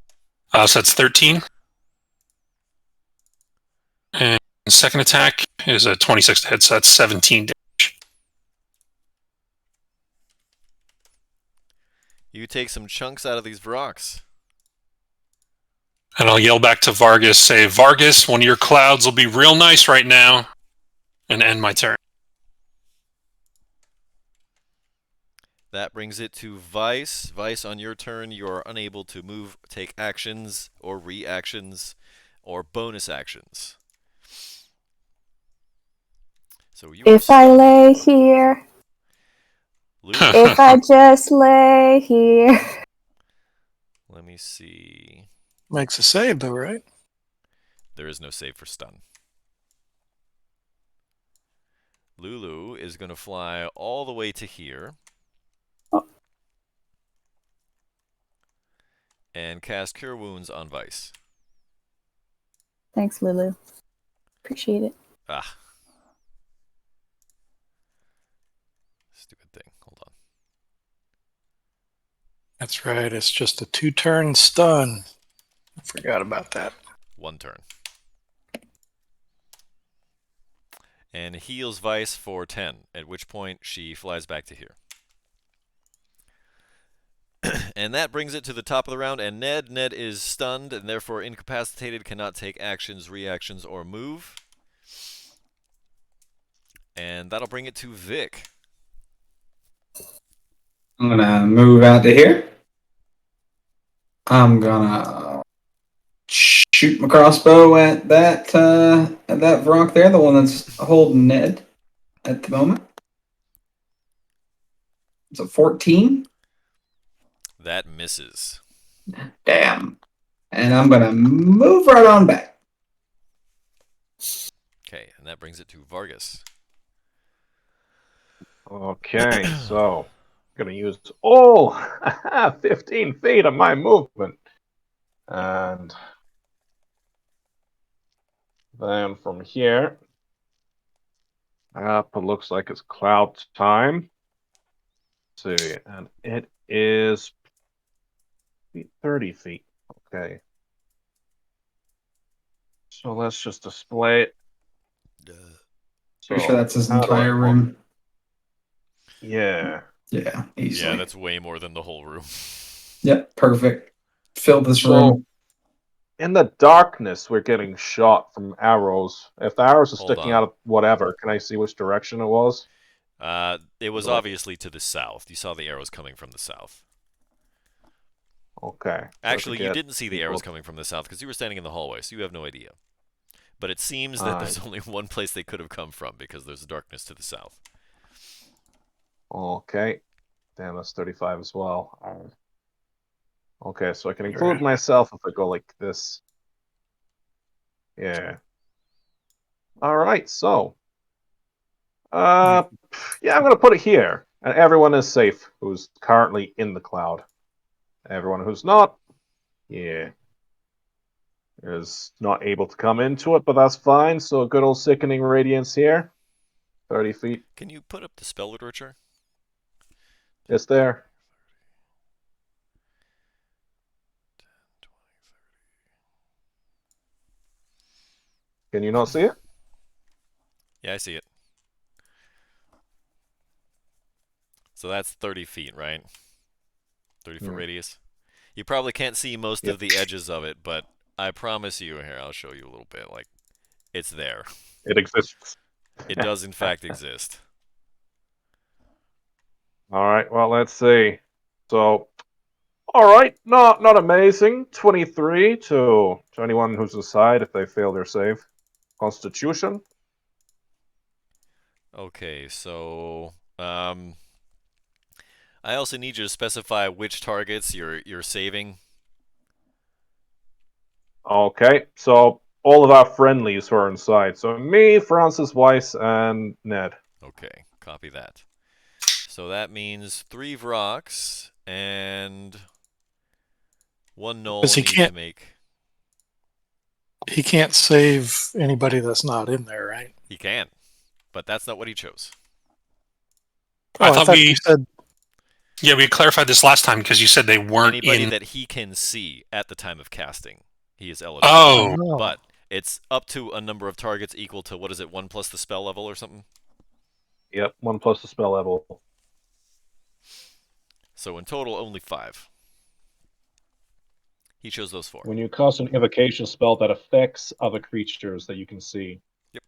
Speaker 6: So that's 13. And the second attack is a 26 to hit, so that's 17 damage.
Speaker 10: You take some chunks out of these rocks.
Speaker 6: And I'll yell back to Vargas, say, Vargas, one of your clouds will be real nice right now, and end my turn.
Speaker 10: That brings it to Vice. Vice, on your turn, you are unable to move, take actions, or reactions, or bonus actions. So you
Speaker 4: If I lay here, if I just lay here.
Speaker 10: Let me see.
Speaker 7: Makes a save, though, right?
Speaker 10: There is no save for stun. Lulu is going to fly all the way to here. And cast Cure Wounds on Vice.
Speaker 4: Thanks, Lulu. Appreciate it.
Speaker 10: Ah. Stupid thing. Hold on.
Speaker 7: That's right. It's just a 2-turn stun. I forgot about that.
Speaker 10: 1 turn. And heals Vice for 10, at which point she flies back to here. And that brings it to the top of the round, and Ned is stunned and therefore incapacitated, cannot take actions, reactions, or move. And that'll bring it to Vic.
Speaker 8: I'm gonna move out to here. I'm gonna shoot my crossbow at that Vrock there, the one that's holding Ned at the moment. It's a 14.
Speaker 10: That misses.
Speaker 8: Damn. And I'm gonna move right on back.
Speaker 10: Okay, and that brings it to Vargas.
Speaker 9: Okay, so I'm going to use all 15 feet of my movement. And Then from here, up, it looks like it's cloud time. Let's see, and it is 30 feet. Okay. So let's just display it.
Speaker 8: Pretty sure that's his
Speaker 9: how do I
Speaker 8: entire
Speaker 9: want-
Speaker 8: room.
Speaker 9: Yeah.
Speaker 8: Yeah, easily.
Speaker 10: Yeah, that's way more than the whole room.
Speaker 8: Yep, perfect. Fill this
Speaker 9: So,
Speaker 8: room.
Speaker 9: in the darkness, we're getting shot from arrows. If the arrows are
Speaker 10: Hold
Speaker 9: sticking
Speaker 10: on.
Speaker 9: out of whatever, can I see which direction it was?
Speaker 10: It was
Speaker 9: Like-
Speaker 10: obviously to the south. You saw the arrows coming from the south.
Speaker 9: Okay.
Speaker 10: Actually, you didn't see the arrows coming from the south because you were standing in the hallway, so you have no idea. But it seems that there's only one place they could have come from because there's darkness to the south.
Speaker 9: Okay. Damn, that's 35 as well. Okay, so I can include myself if I go like this. Yeah. All right, so. Yeah, I'm going to put it here. And everyone is safe who's currently in the cloud. Everyone who's not, yeah, is not able to come into it, but that's fine. So good old sickening radiance here. 30 feet.
Speaker 10: Can you put up the spell literature?
Speaker 9: It's there. 10, 20, 30. Can you not see it?
Speaker 10: Yeah, I see it. So that's 30 feet, right? 30-foot radius. You probably can't see most of the edges of it, but I promise you, here, I'll show you a little bit. Like, it's there.
Speaker 9: It exists.
Speaker 10: It does, in fact, exist.
Speaker 9: All right, well, let's see. So, all right, not amazing. 23 to anyone who's inside if they fail their save. Constitution.
Speaker 10: Okay, so I also need you to specify which targets you're saving.
Speaker 9: Okay, so all of our friendlies who are inside. So me, Francis Weiss, and Ned.
Speaker 10: Okay, copy that. So that means 3 Vrox and 1 Knoll
Speaker 7: Because he
Speaker 10: need
Speaker 7: can't-
Speaker 10: to make.
Speaker 7: He can't save anybody that's not in there, right?
Speaker 10: He can, but that's not what he chose.
Speaker 7: Oh,
Speaker 6: I thought we
Speaker 7: you said
Speaker 6: Yeah, we clarified this last time because you said they weren't
Speaker 10: Anybody
Speaker 6: in.
Speaker 10: that he can see at the time of casting, he is eligible.
Speaker 6: Oh,
Speaker 10: But it's up to a number of targets equal to, what is it, 1 plus the spell level or something?
Speaker 9: Yep, 1 plus the spell level.
Speaker 10: So in total, only 5. He chose those 4.
Speaker 9: When you cast an evocation spell that affects other creatures that you can see.
Speaker 10: Yep.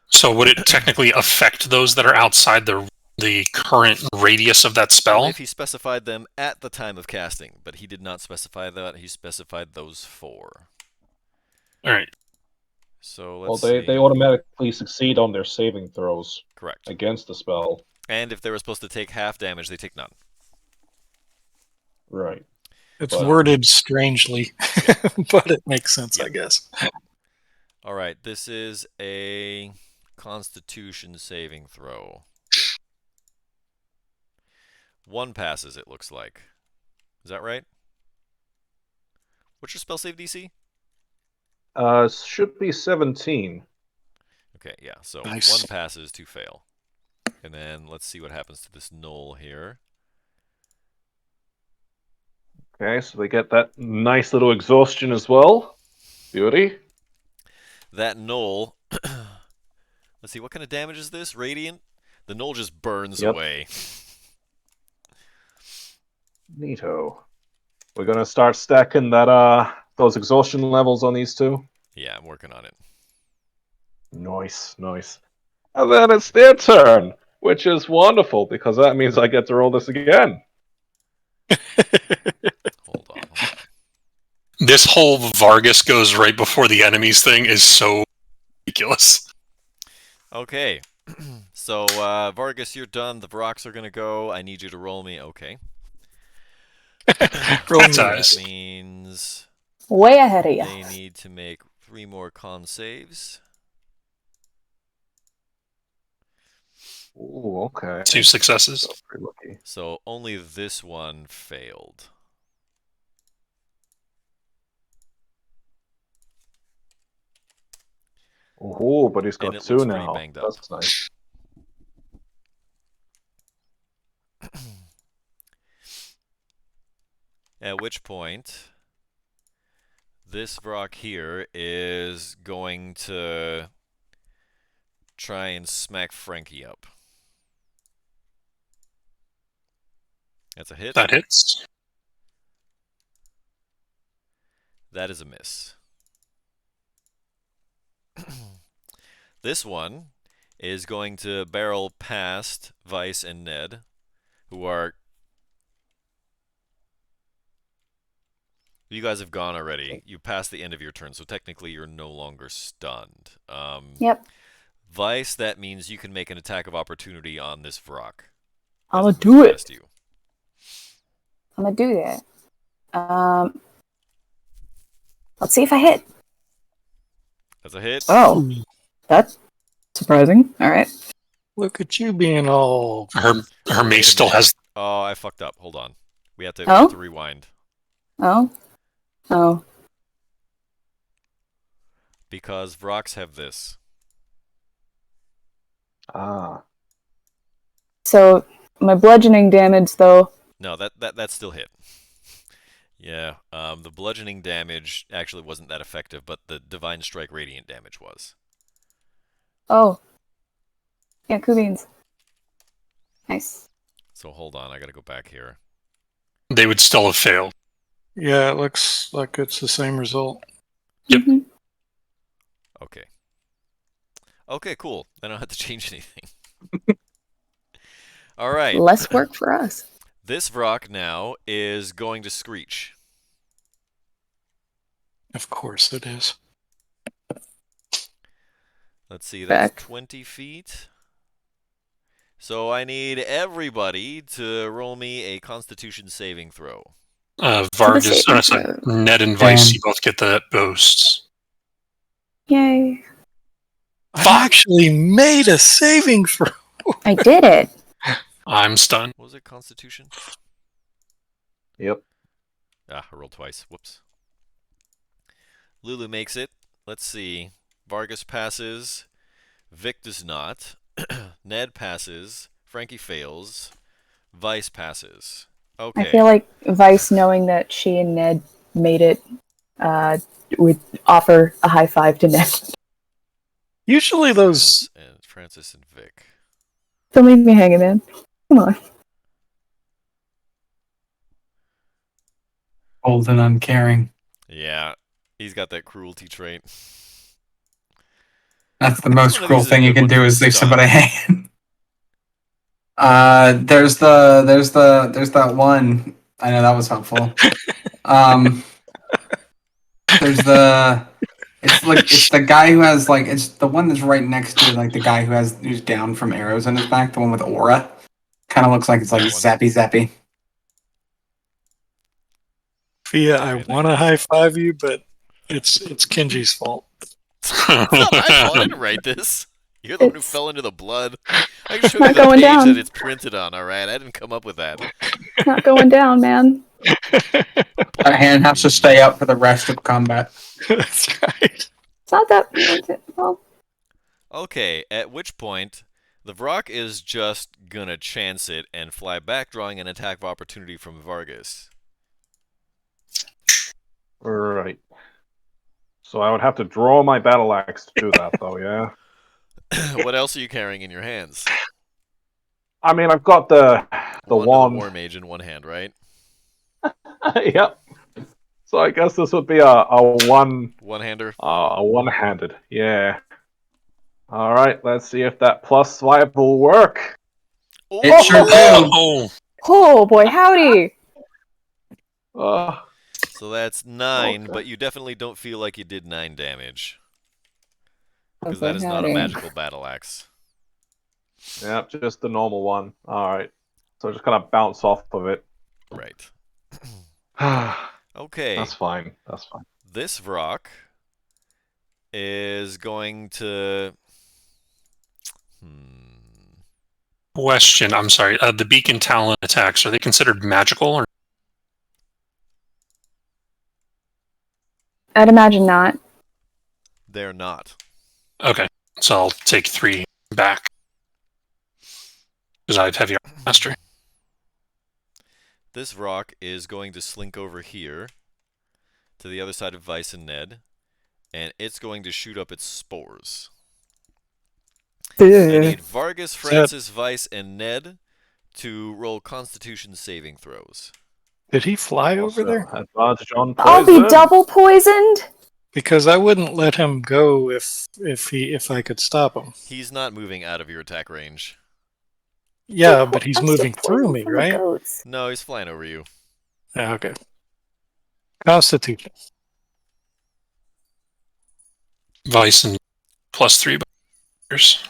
Speaker 6: so would it technically affect those that are outside the current radius of that spell?
Speaker 10: If he specified them at the time of casting, but he did not specify that. He specified those 4.
Speaker 6: All right.
Speaker 10: So
Speaker 9: Well,
Speaker 10: let's see.
Speaker 9: they automatically succeed on their saving throws
Speaker 10: Correct.
Speaker 9: against the spell.
Speaker 10: And if they were supposed to take half damage, they take none.
Speaker 9: Right.
Speaker 7: it's
Speaker 9: But-
Speaker 7: worded strangely, but it makes sense, I guess.
Speaker 10: All right, this is a Constitution saving throw. 1 passes, it looks like. Is that right? What's your spell save DC?
Speaker 9: Should be 17.
Speaker 10: Okay, yeah. So
Speaker 7: Nice.
Speaker 10: 1 passes, 2 fail. And then let's see what happens to this Knoll here.
Speaker 9: Okay, so they get that nice little exhaustion as well. Beauty.
Speaker 10: That Knoll. Let's see, what kind of damage is this? Radiant? The Knoll just burns
Speaker 9: Yep.
Speaker 10: away.
Speaker 9: Neato. We're gonna start stacking that those exhaustion levels on these two.
Speaker 10: Yeah, I'm working on it.
Speaker 9: Nice, nice. And then it's their turn, which is wonderful because that means I get to roll this again.
Speaker 10: Hold on.
Speaker 6: This whole Vargas goes right before the enemies thing is so ridiculous.
Speaker 10: Okay. So, Vargas, you're done. The Vrox are going to go. I need you to roll me. Okay.
Speaker 7: Roll
Speaker 6: Cat's
Speaker 7: me.
Speaker 6: eyes.
Speaker 10: That means
Speaker 4: Way ahead of you.
Speaker 10: they need to make 3 more con saves.
Speaker 9: Ooh, okay.
Speaker 6: 2 successes.
Speaker 9: That's pretty lucky.
Speaker 10: So only this one failed.
Speaker 9: Oh, but he's
Speaker 10: And
Speaker 9: got
Speaker 10: it
Speaker 9: two
Speaker 10: looks pretty
Speaker 9: now.
Speaker 10: banged up.
Speaker 9: That's nice.
Speaker 10: At which point, this Vrock here is going to try and smack Frankie up. That's a hit.
Speaker 6: That hits.
Speaker 10: That is a miss. This one is going to barrel past Vice and Ned, who are... You guys have gone already. You passed the end of your turn, so technically you're no longer stunned.
Speaker 4: Yep.
Speaker 10: Vice, that means you can make an attack of opportunity on this Vrock.
Speaker 4: I'm gonna do it.
Speaker 10: You.
Speaker 4: I'm gonna do that. Let's see if I hit.
Speaker 10: That's a hit.
Speaker 4: Oh, that's surprising. All right.
Speaker 7: Look at you being all.
Speaker 6: Her mace still has.
Speaker 10: Oh, I fucked up. Hold on. We have to rewind.
Speaker 4: Oh. Oh.
Speaker 10: Because Vrocks have this.
Speaker 9: Ah.
Speaker 4: So my bludgeoning damage, though.
Speaker 10: No, that still hit. Yeah, the bludgeoning damage actually wasn't that effective, but the Divine Strike Radiant damage was.
Speaker 4: Oh. Yeah, cool beans. Nice.
Speaker 10: So hold on, I gotta go back here.
Speaker 6: They would still have failed.
Speaker 7: Yeah, it looks like it's the same result.
Speaker 6: Yep.
Speaker 4: Mm-hmm.
Speaker 10: Okay. Okay, cool. I don't have to change anything. All right.
Speaker 4: Less work for us.
Speaker 10: This Vrock now is going to screech.
Speaker 7: Of course it is.
Speaker 10: Let's see, that's
Speaker 4: Back.
Speaker 10: 20 feet. So I need everybody to roll me a Constitution saving throw.
Speaker 6: Vargas, Ned and Vice,
Speaker 8: Damn.
Speaker 6: you both get the ghosts.
Speaker 4: Yay.
Speaker 7: I actually made a saving throw.
Speaker 4: I did it.
Speaker 6: I'm stunned.
Speaker 10: What was it, Constitution?
Speaker 9: Yep.
Speaker 10: Ah, I rolled twice. Whoops. Lulu makes it. Let's see. Vargas passes. Vic does not. Ned passes. Frankie fails. Vice passes. Okay.
Speaker 4: I feel like Vice, knowing that she and Ned made it, would offer a high five to Ned.
Speaker 7: Usually those.
Speaker 10: Francis and Vic.
Speaker 4: Don't leave me hanging, man. Come on.
Speaker 8: Old and uncaring.
Speaker 10: Yeah, he's got that cruelty trait.
Speaker 8: That's the most
Speaker 10: One of
Speaker 8: cruel
Speaker 10: these is
Speaker 8: thing
Speaker 10: a
Speaker 8: you
Speaker 10: good
Speaker 8: can
Speaker 10: one
Speaker 8: do
Speaker 10: for
Speaker 8: is leave
Speaker 10: stun.
Speaker 8: somebody hanging. There's that one. I know that was helpful. It's the guy who has it's the one that's right next to the guy who's down from arrows on his back, the one with aura. Kind of looks like it's like zappy.
Speaker 7: Fia, I want to high five you, but it's Kenji's fault.
Speaker 10: It's not my fault. I didn't write this. You're the one who fell into the blood. I can show you
Speaker 4: not
Speaker 10: the
Speaker 4: going
Speaker 10: page
Speaker 4: down.
Speaker 10: that it's printed on, alright? I didn't come up with that.
Speaker 4: Not going down, man.
Speaker 8: That hand has to stay up for the rest of combat.
Speaker 7: That's right.
Speaker 4: It's not that. Well,
Speaker 10: Okay, at which point, the Vrock is just gonna chance it and fly back, drawing an attack of opportunity from Vargas.
Speaker 9: Right. So I would have to draw my battle axe to do that, though, yeah?
Speaker 10: What else are you carrying in your hands?
Speaker 9: I mean, I've got the
Speaker 10: Wand
Speaker 9: wand.
Speaker 10: of the War Mage in one hand, right?
Speaker 9: Yep. So I guess this would be a one...
Speaker 10: One-hander?
Speaker 9: A one-handed, yeah. Alright, let's see if that plus swipe will work.
Speaker 8: It sure do.
Speaker 4: oh boy, howdy.
Speaker 10: So that's 9,
Speaker 9: Okay.
Speaker 10: but you definitely don't feel like you did 9 damage. Because
Speaker 4: Okay,
Speaker 10: that is not a
Speaker 4: howdy.
Speaker 10: magical battle axe.
Speaker 9: Yep, just the normal one. Alright. So just kind of bounce off of it.
Speaker 10: Right.
Speaker 9: That's
Speaker 10: Okay.
Speaker 9: fine. That's fine.
Speaker 10: This Vrock is going to...
Speaker 6: Question. I'm sorry. The beacon talon attacks, are they considered magical? Or?
Speaker 4: I'd imagine not.
Speaker 10: They're not.
Speaker 6: Okay, so I'll take 3 back. Because I have heavy armor mastery.
Speaker 10: This rock is going to slink over here to the other side of Vice and Ned, and it's going to shoot up its spores. I need Vargas, Francis, Vice, and Ned to roll Constitution saving throws.
Speaker 7: Did he fly over there?
Speaker 9: Advantage on
Speaker 4: I'll
Speaker 9: poison.
Speaker 4: be double poisoned.
Speaker 7: Because I wouldn't let him go if I could stop him.
Speaker 10: He's not moving out of your attack range.
Speaker 7: Yeah, but he's
Speaker 4: I'm still
Speaker 7: moving through
Speaker 4: poisoned
Speaker 7: me,
Speaker 4: from the
Speaker 7: right?
Speaker 4: goats.
Speaker 10: No, he's flying over you.
Speaker 7: Yeah, okay. Constitution.
Speaker 6: Vice and +3 years.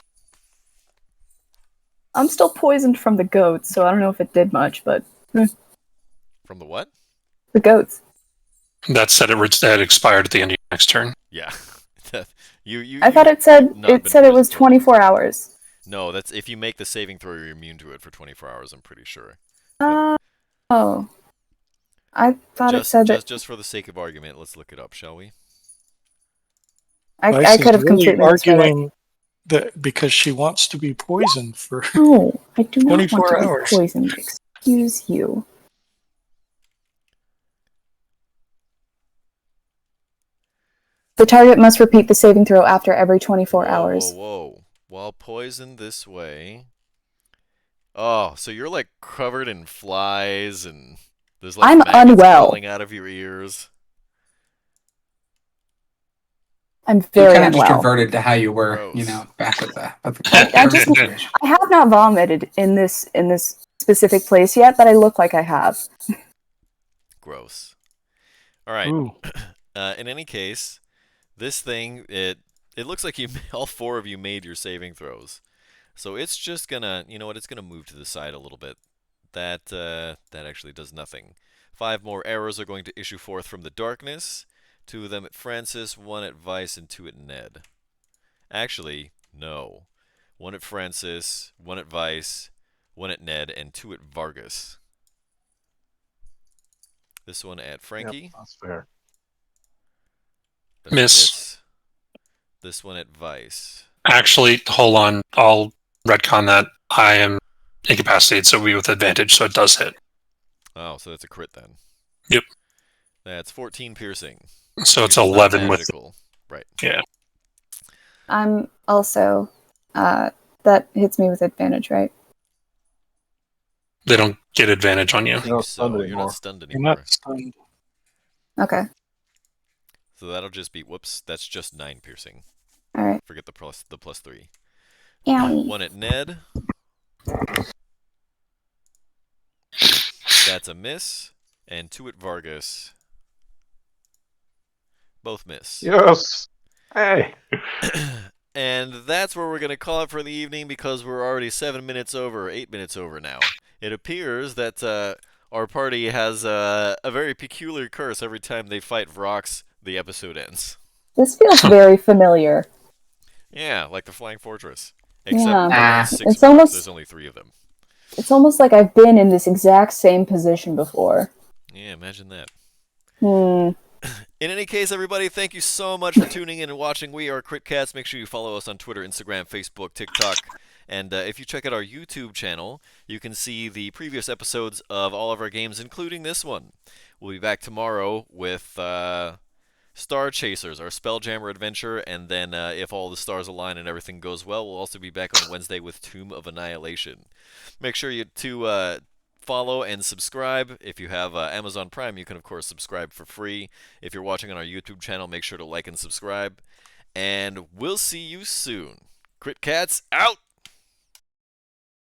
Speaker 4: I'm still poisoned from the goats, so I don't know if it did much, but
Speaker 10: From the what?
Speaker 4: the goats.
Speaker 6: That said it had expired at the end of your next turn.
Speaker 10: Yeah.
Speaker 4: I thought it said
Speaker 10: not
Speaker 4: it
Speaker 10: been
Speaker 4: said it was
Speaker 10: poisoned.
Speaker 4: 24 hours.
Speaker 10: No, that's if you make the saving throw, you're immune to it for 24 hours. I'm pretty sure.
Speaker 4: Oh, I thought it said that.
Speaker 10: Just for the sake of argument, let's look it up, shall we?
Speaker 4: I
Speaker 7: Vice
Speaker 4: could have
Speaker 7: is really
Speaker 4: completely misread it.
Speaker 7: arguing that because she wants to be poisoned for
Speaker 4: No, I do not
Speaker 7: 24
Speaker 4: want to
Speaker 7: hours.
Speaker 4: be poisoned. Excuse you. The target must repeat the saving throw after every 24 hours.
Speaker 10: Whoa. While poisoned this way. Oh, so you're like covered in flies and there's like
Speaker 4: I'm
Speaker 10: maggots
Speaker 4: unwell.
Speaker 10: crawling out of your ears.
Speaker 4: I'm
Speaker 8: You
Speaker 4: very
Speaker 8: kind of just
Speaker 4: unwell.
Speaker 8: reverted to how you were,
Speaker 10: Gross.
Speaker 8: back with the.
Speaker 4: I have not vomited in this specific place yet, but I look like I have.
Speaker 10: Gross. All right.
Speaker 7: Ooh.
Speaker 10: In any case, this thing it looks like you all 4 of you made your saving throws. So it's just gonna, it's gonna move to the side a little bit. That actually does nothing. 5 more arrows are going to issue forth from the darkness. 2 of them at Francis, 1 at Vice, and 2 at Ned. Actually, no. 1 at Francis, 1 at Vice, 1 at Ned, and 2 at Vargas. This one at Frankie.
Speaker 9: Yep, that's fair.
Speaker 10: That's a
Speaker 6: Miss.
Speaker 10: This one at Vice.
Speaker 6: Actually, hold on. I'll retcon that. I am incapacitated, so it'll be with advantage, so it does hit.
Speaker 10: Oh, so that's a crit then.
Speaker 6: Yep.
Speaker 10: That's 14 piercing.
Speaker 6: So it's
Speaker 10: It's not
Speaker 6: 11 with...
Speaker 10: magical. Right.
Speaker 6: Yeah.
Speaker 4: I'm also that hits me with advantage, right?
Speaker 6: They don't get advantage on you.
Speaker 10: I think
Speaker 9: not
Speaker 10: so.
Speaker 9: stunned
Speaker 10: You're
Speaker 9: anymore.
Speaker 10: not stunned
Speaker 7: You're
Speaker 10: anymore.
Speaker 7: not stunned.
Speaker 4: Okay.
Speaker 10: So that'll just be whoops. That's just 9 piercing.
Speaker 4: All right.
Speaker 10: Forget the plus 3.
Speaker 4: Owie.
Speaker 10: 1 at Ned. That's a miss. And 2 at Vargas. Both miss.
Speaker 9: Yes. Hey.
Speaker 10: And that's where we're going to call it for the evening because we're already 8 minutes over now. It appears that our party has a very peculiar curse. Every time they fight Vrox, the episode ends.
Speaker 4: This feels very familiar.
Speaker 10: Yeah, like the Flying Fortress. Except
Speaker 4: Yeah.
Speaker 10: there aren't 6
Speaker 4: It's
Speaker 10: Vrox,
Speaker 4: almost-
Speaker 10: there's only 3 of them.
Speaker 4: It's almost like I've been in this exact same position before.
Speaker 10: Yeah, imagine that.
Speaker 4: Hmm.
Speaker 10: In any case, everybody, thank you so much for tuning in and watching. We are Crit Cats. Make sure you follow us on Twitter, Instagram, Facebook, TikTok. And if you check out our YouTube channel, you can see the previous episodes of all of our games, including this one. We'll be back tomorrow with Star Chasers, our Spelljammer adventure. And then if all the stars align and everything goes well, we'll also be back on Wednesday with Tomb of Annihilation. Make sure you to follow and subscribe. If you have Amazon Prime, you can, of course, subscribe for free. If you're watching on our YouTube channel, make sure to like and subscribe. And we'll see you soon. Crit Cats out!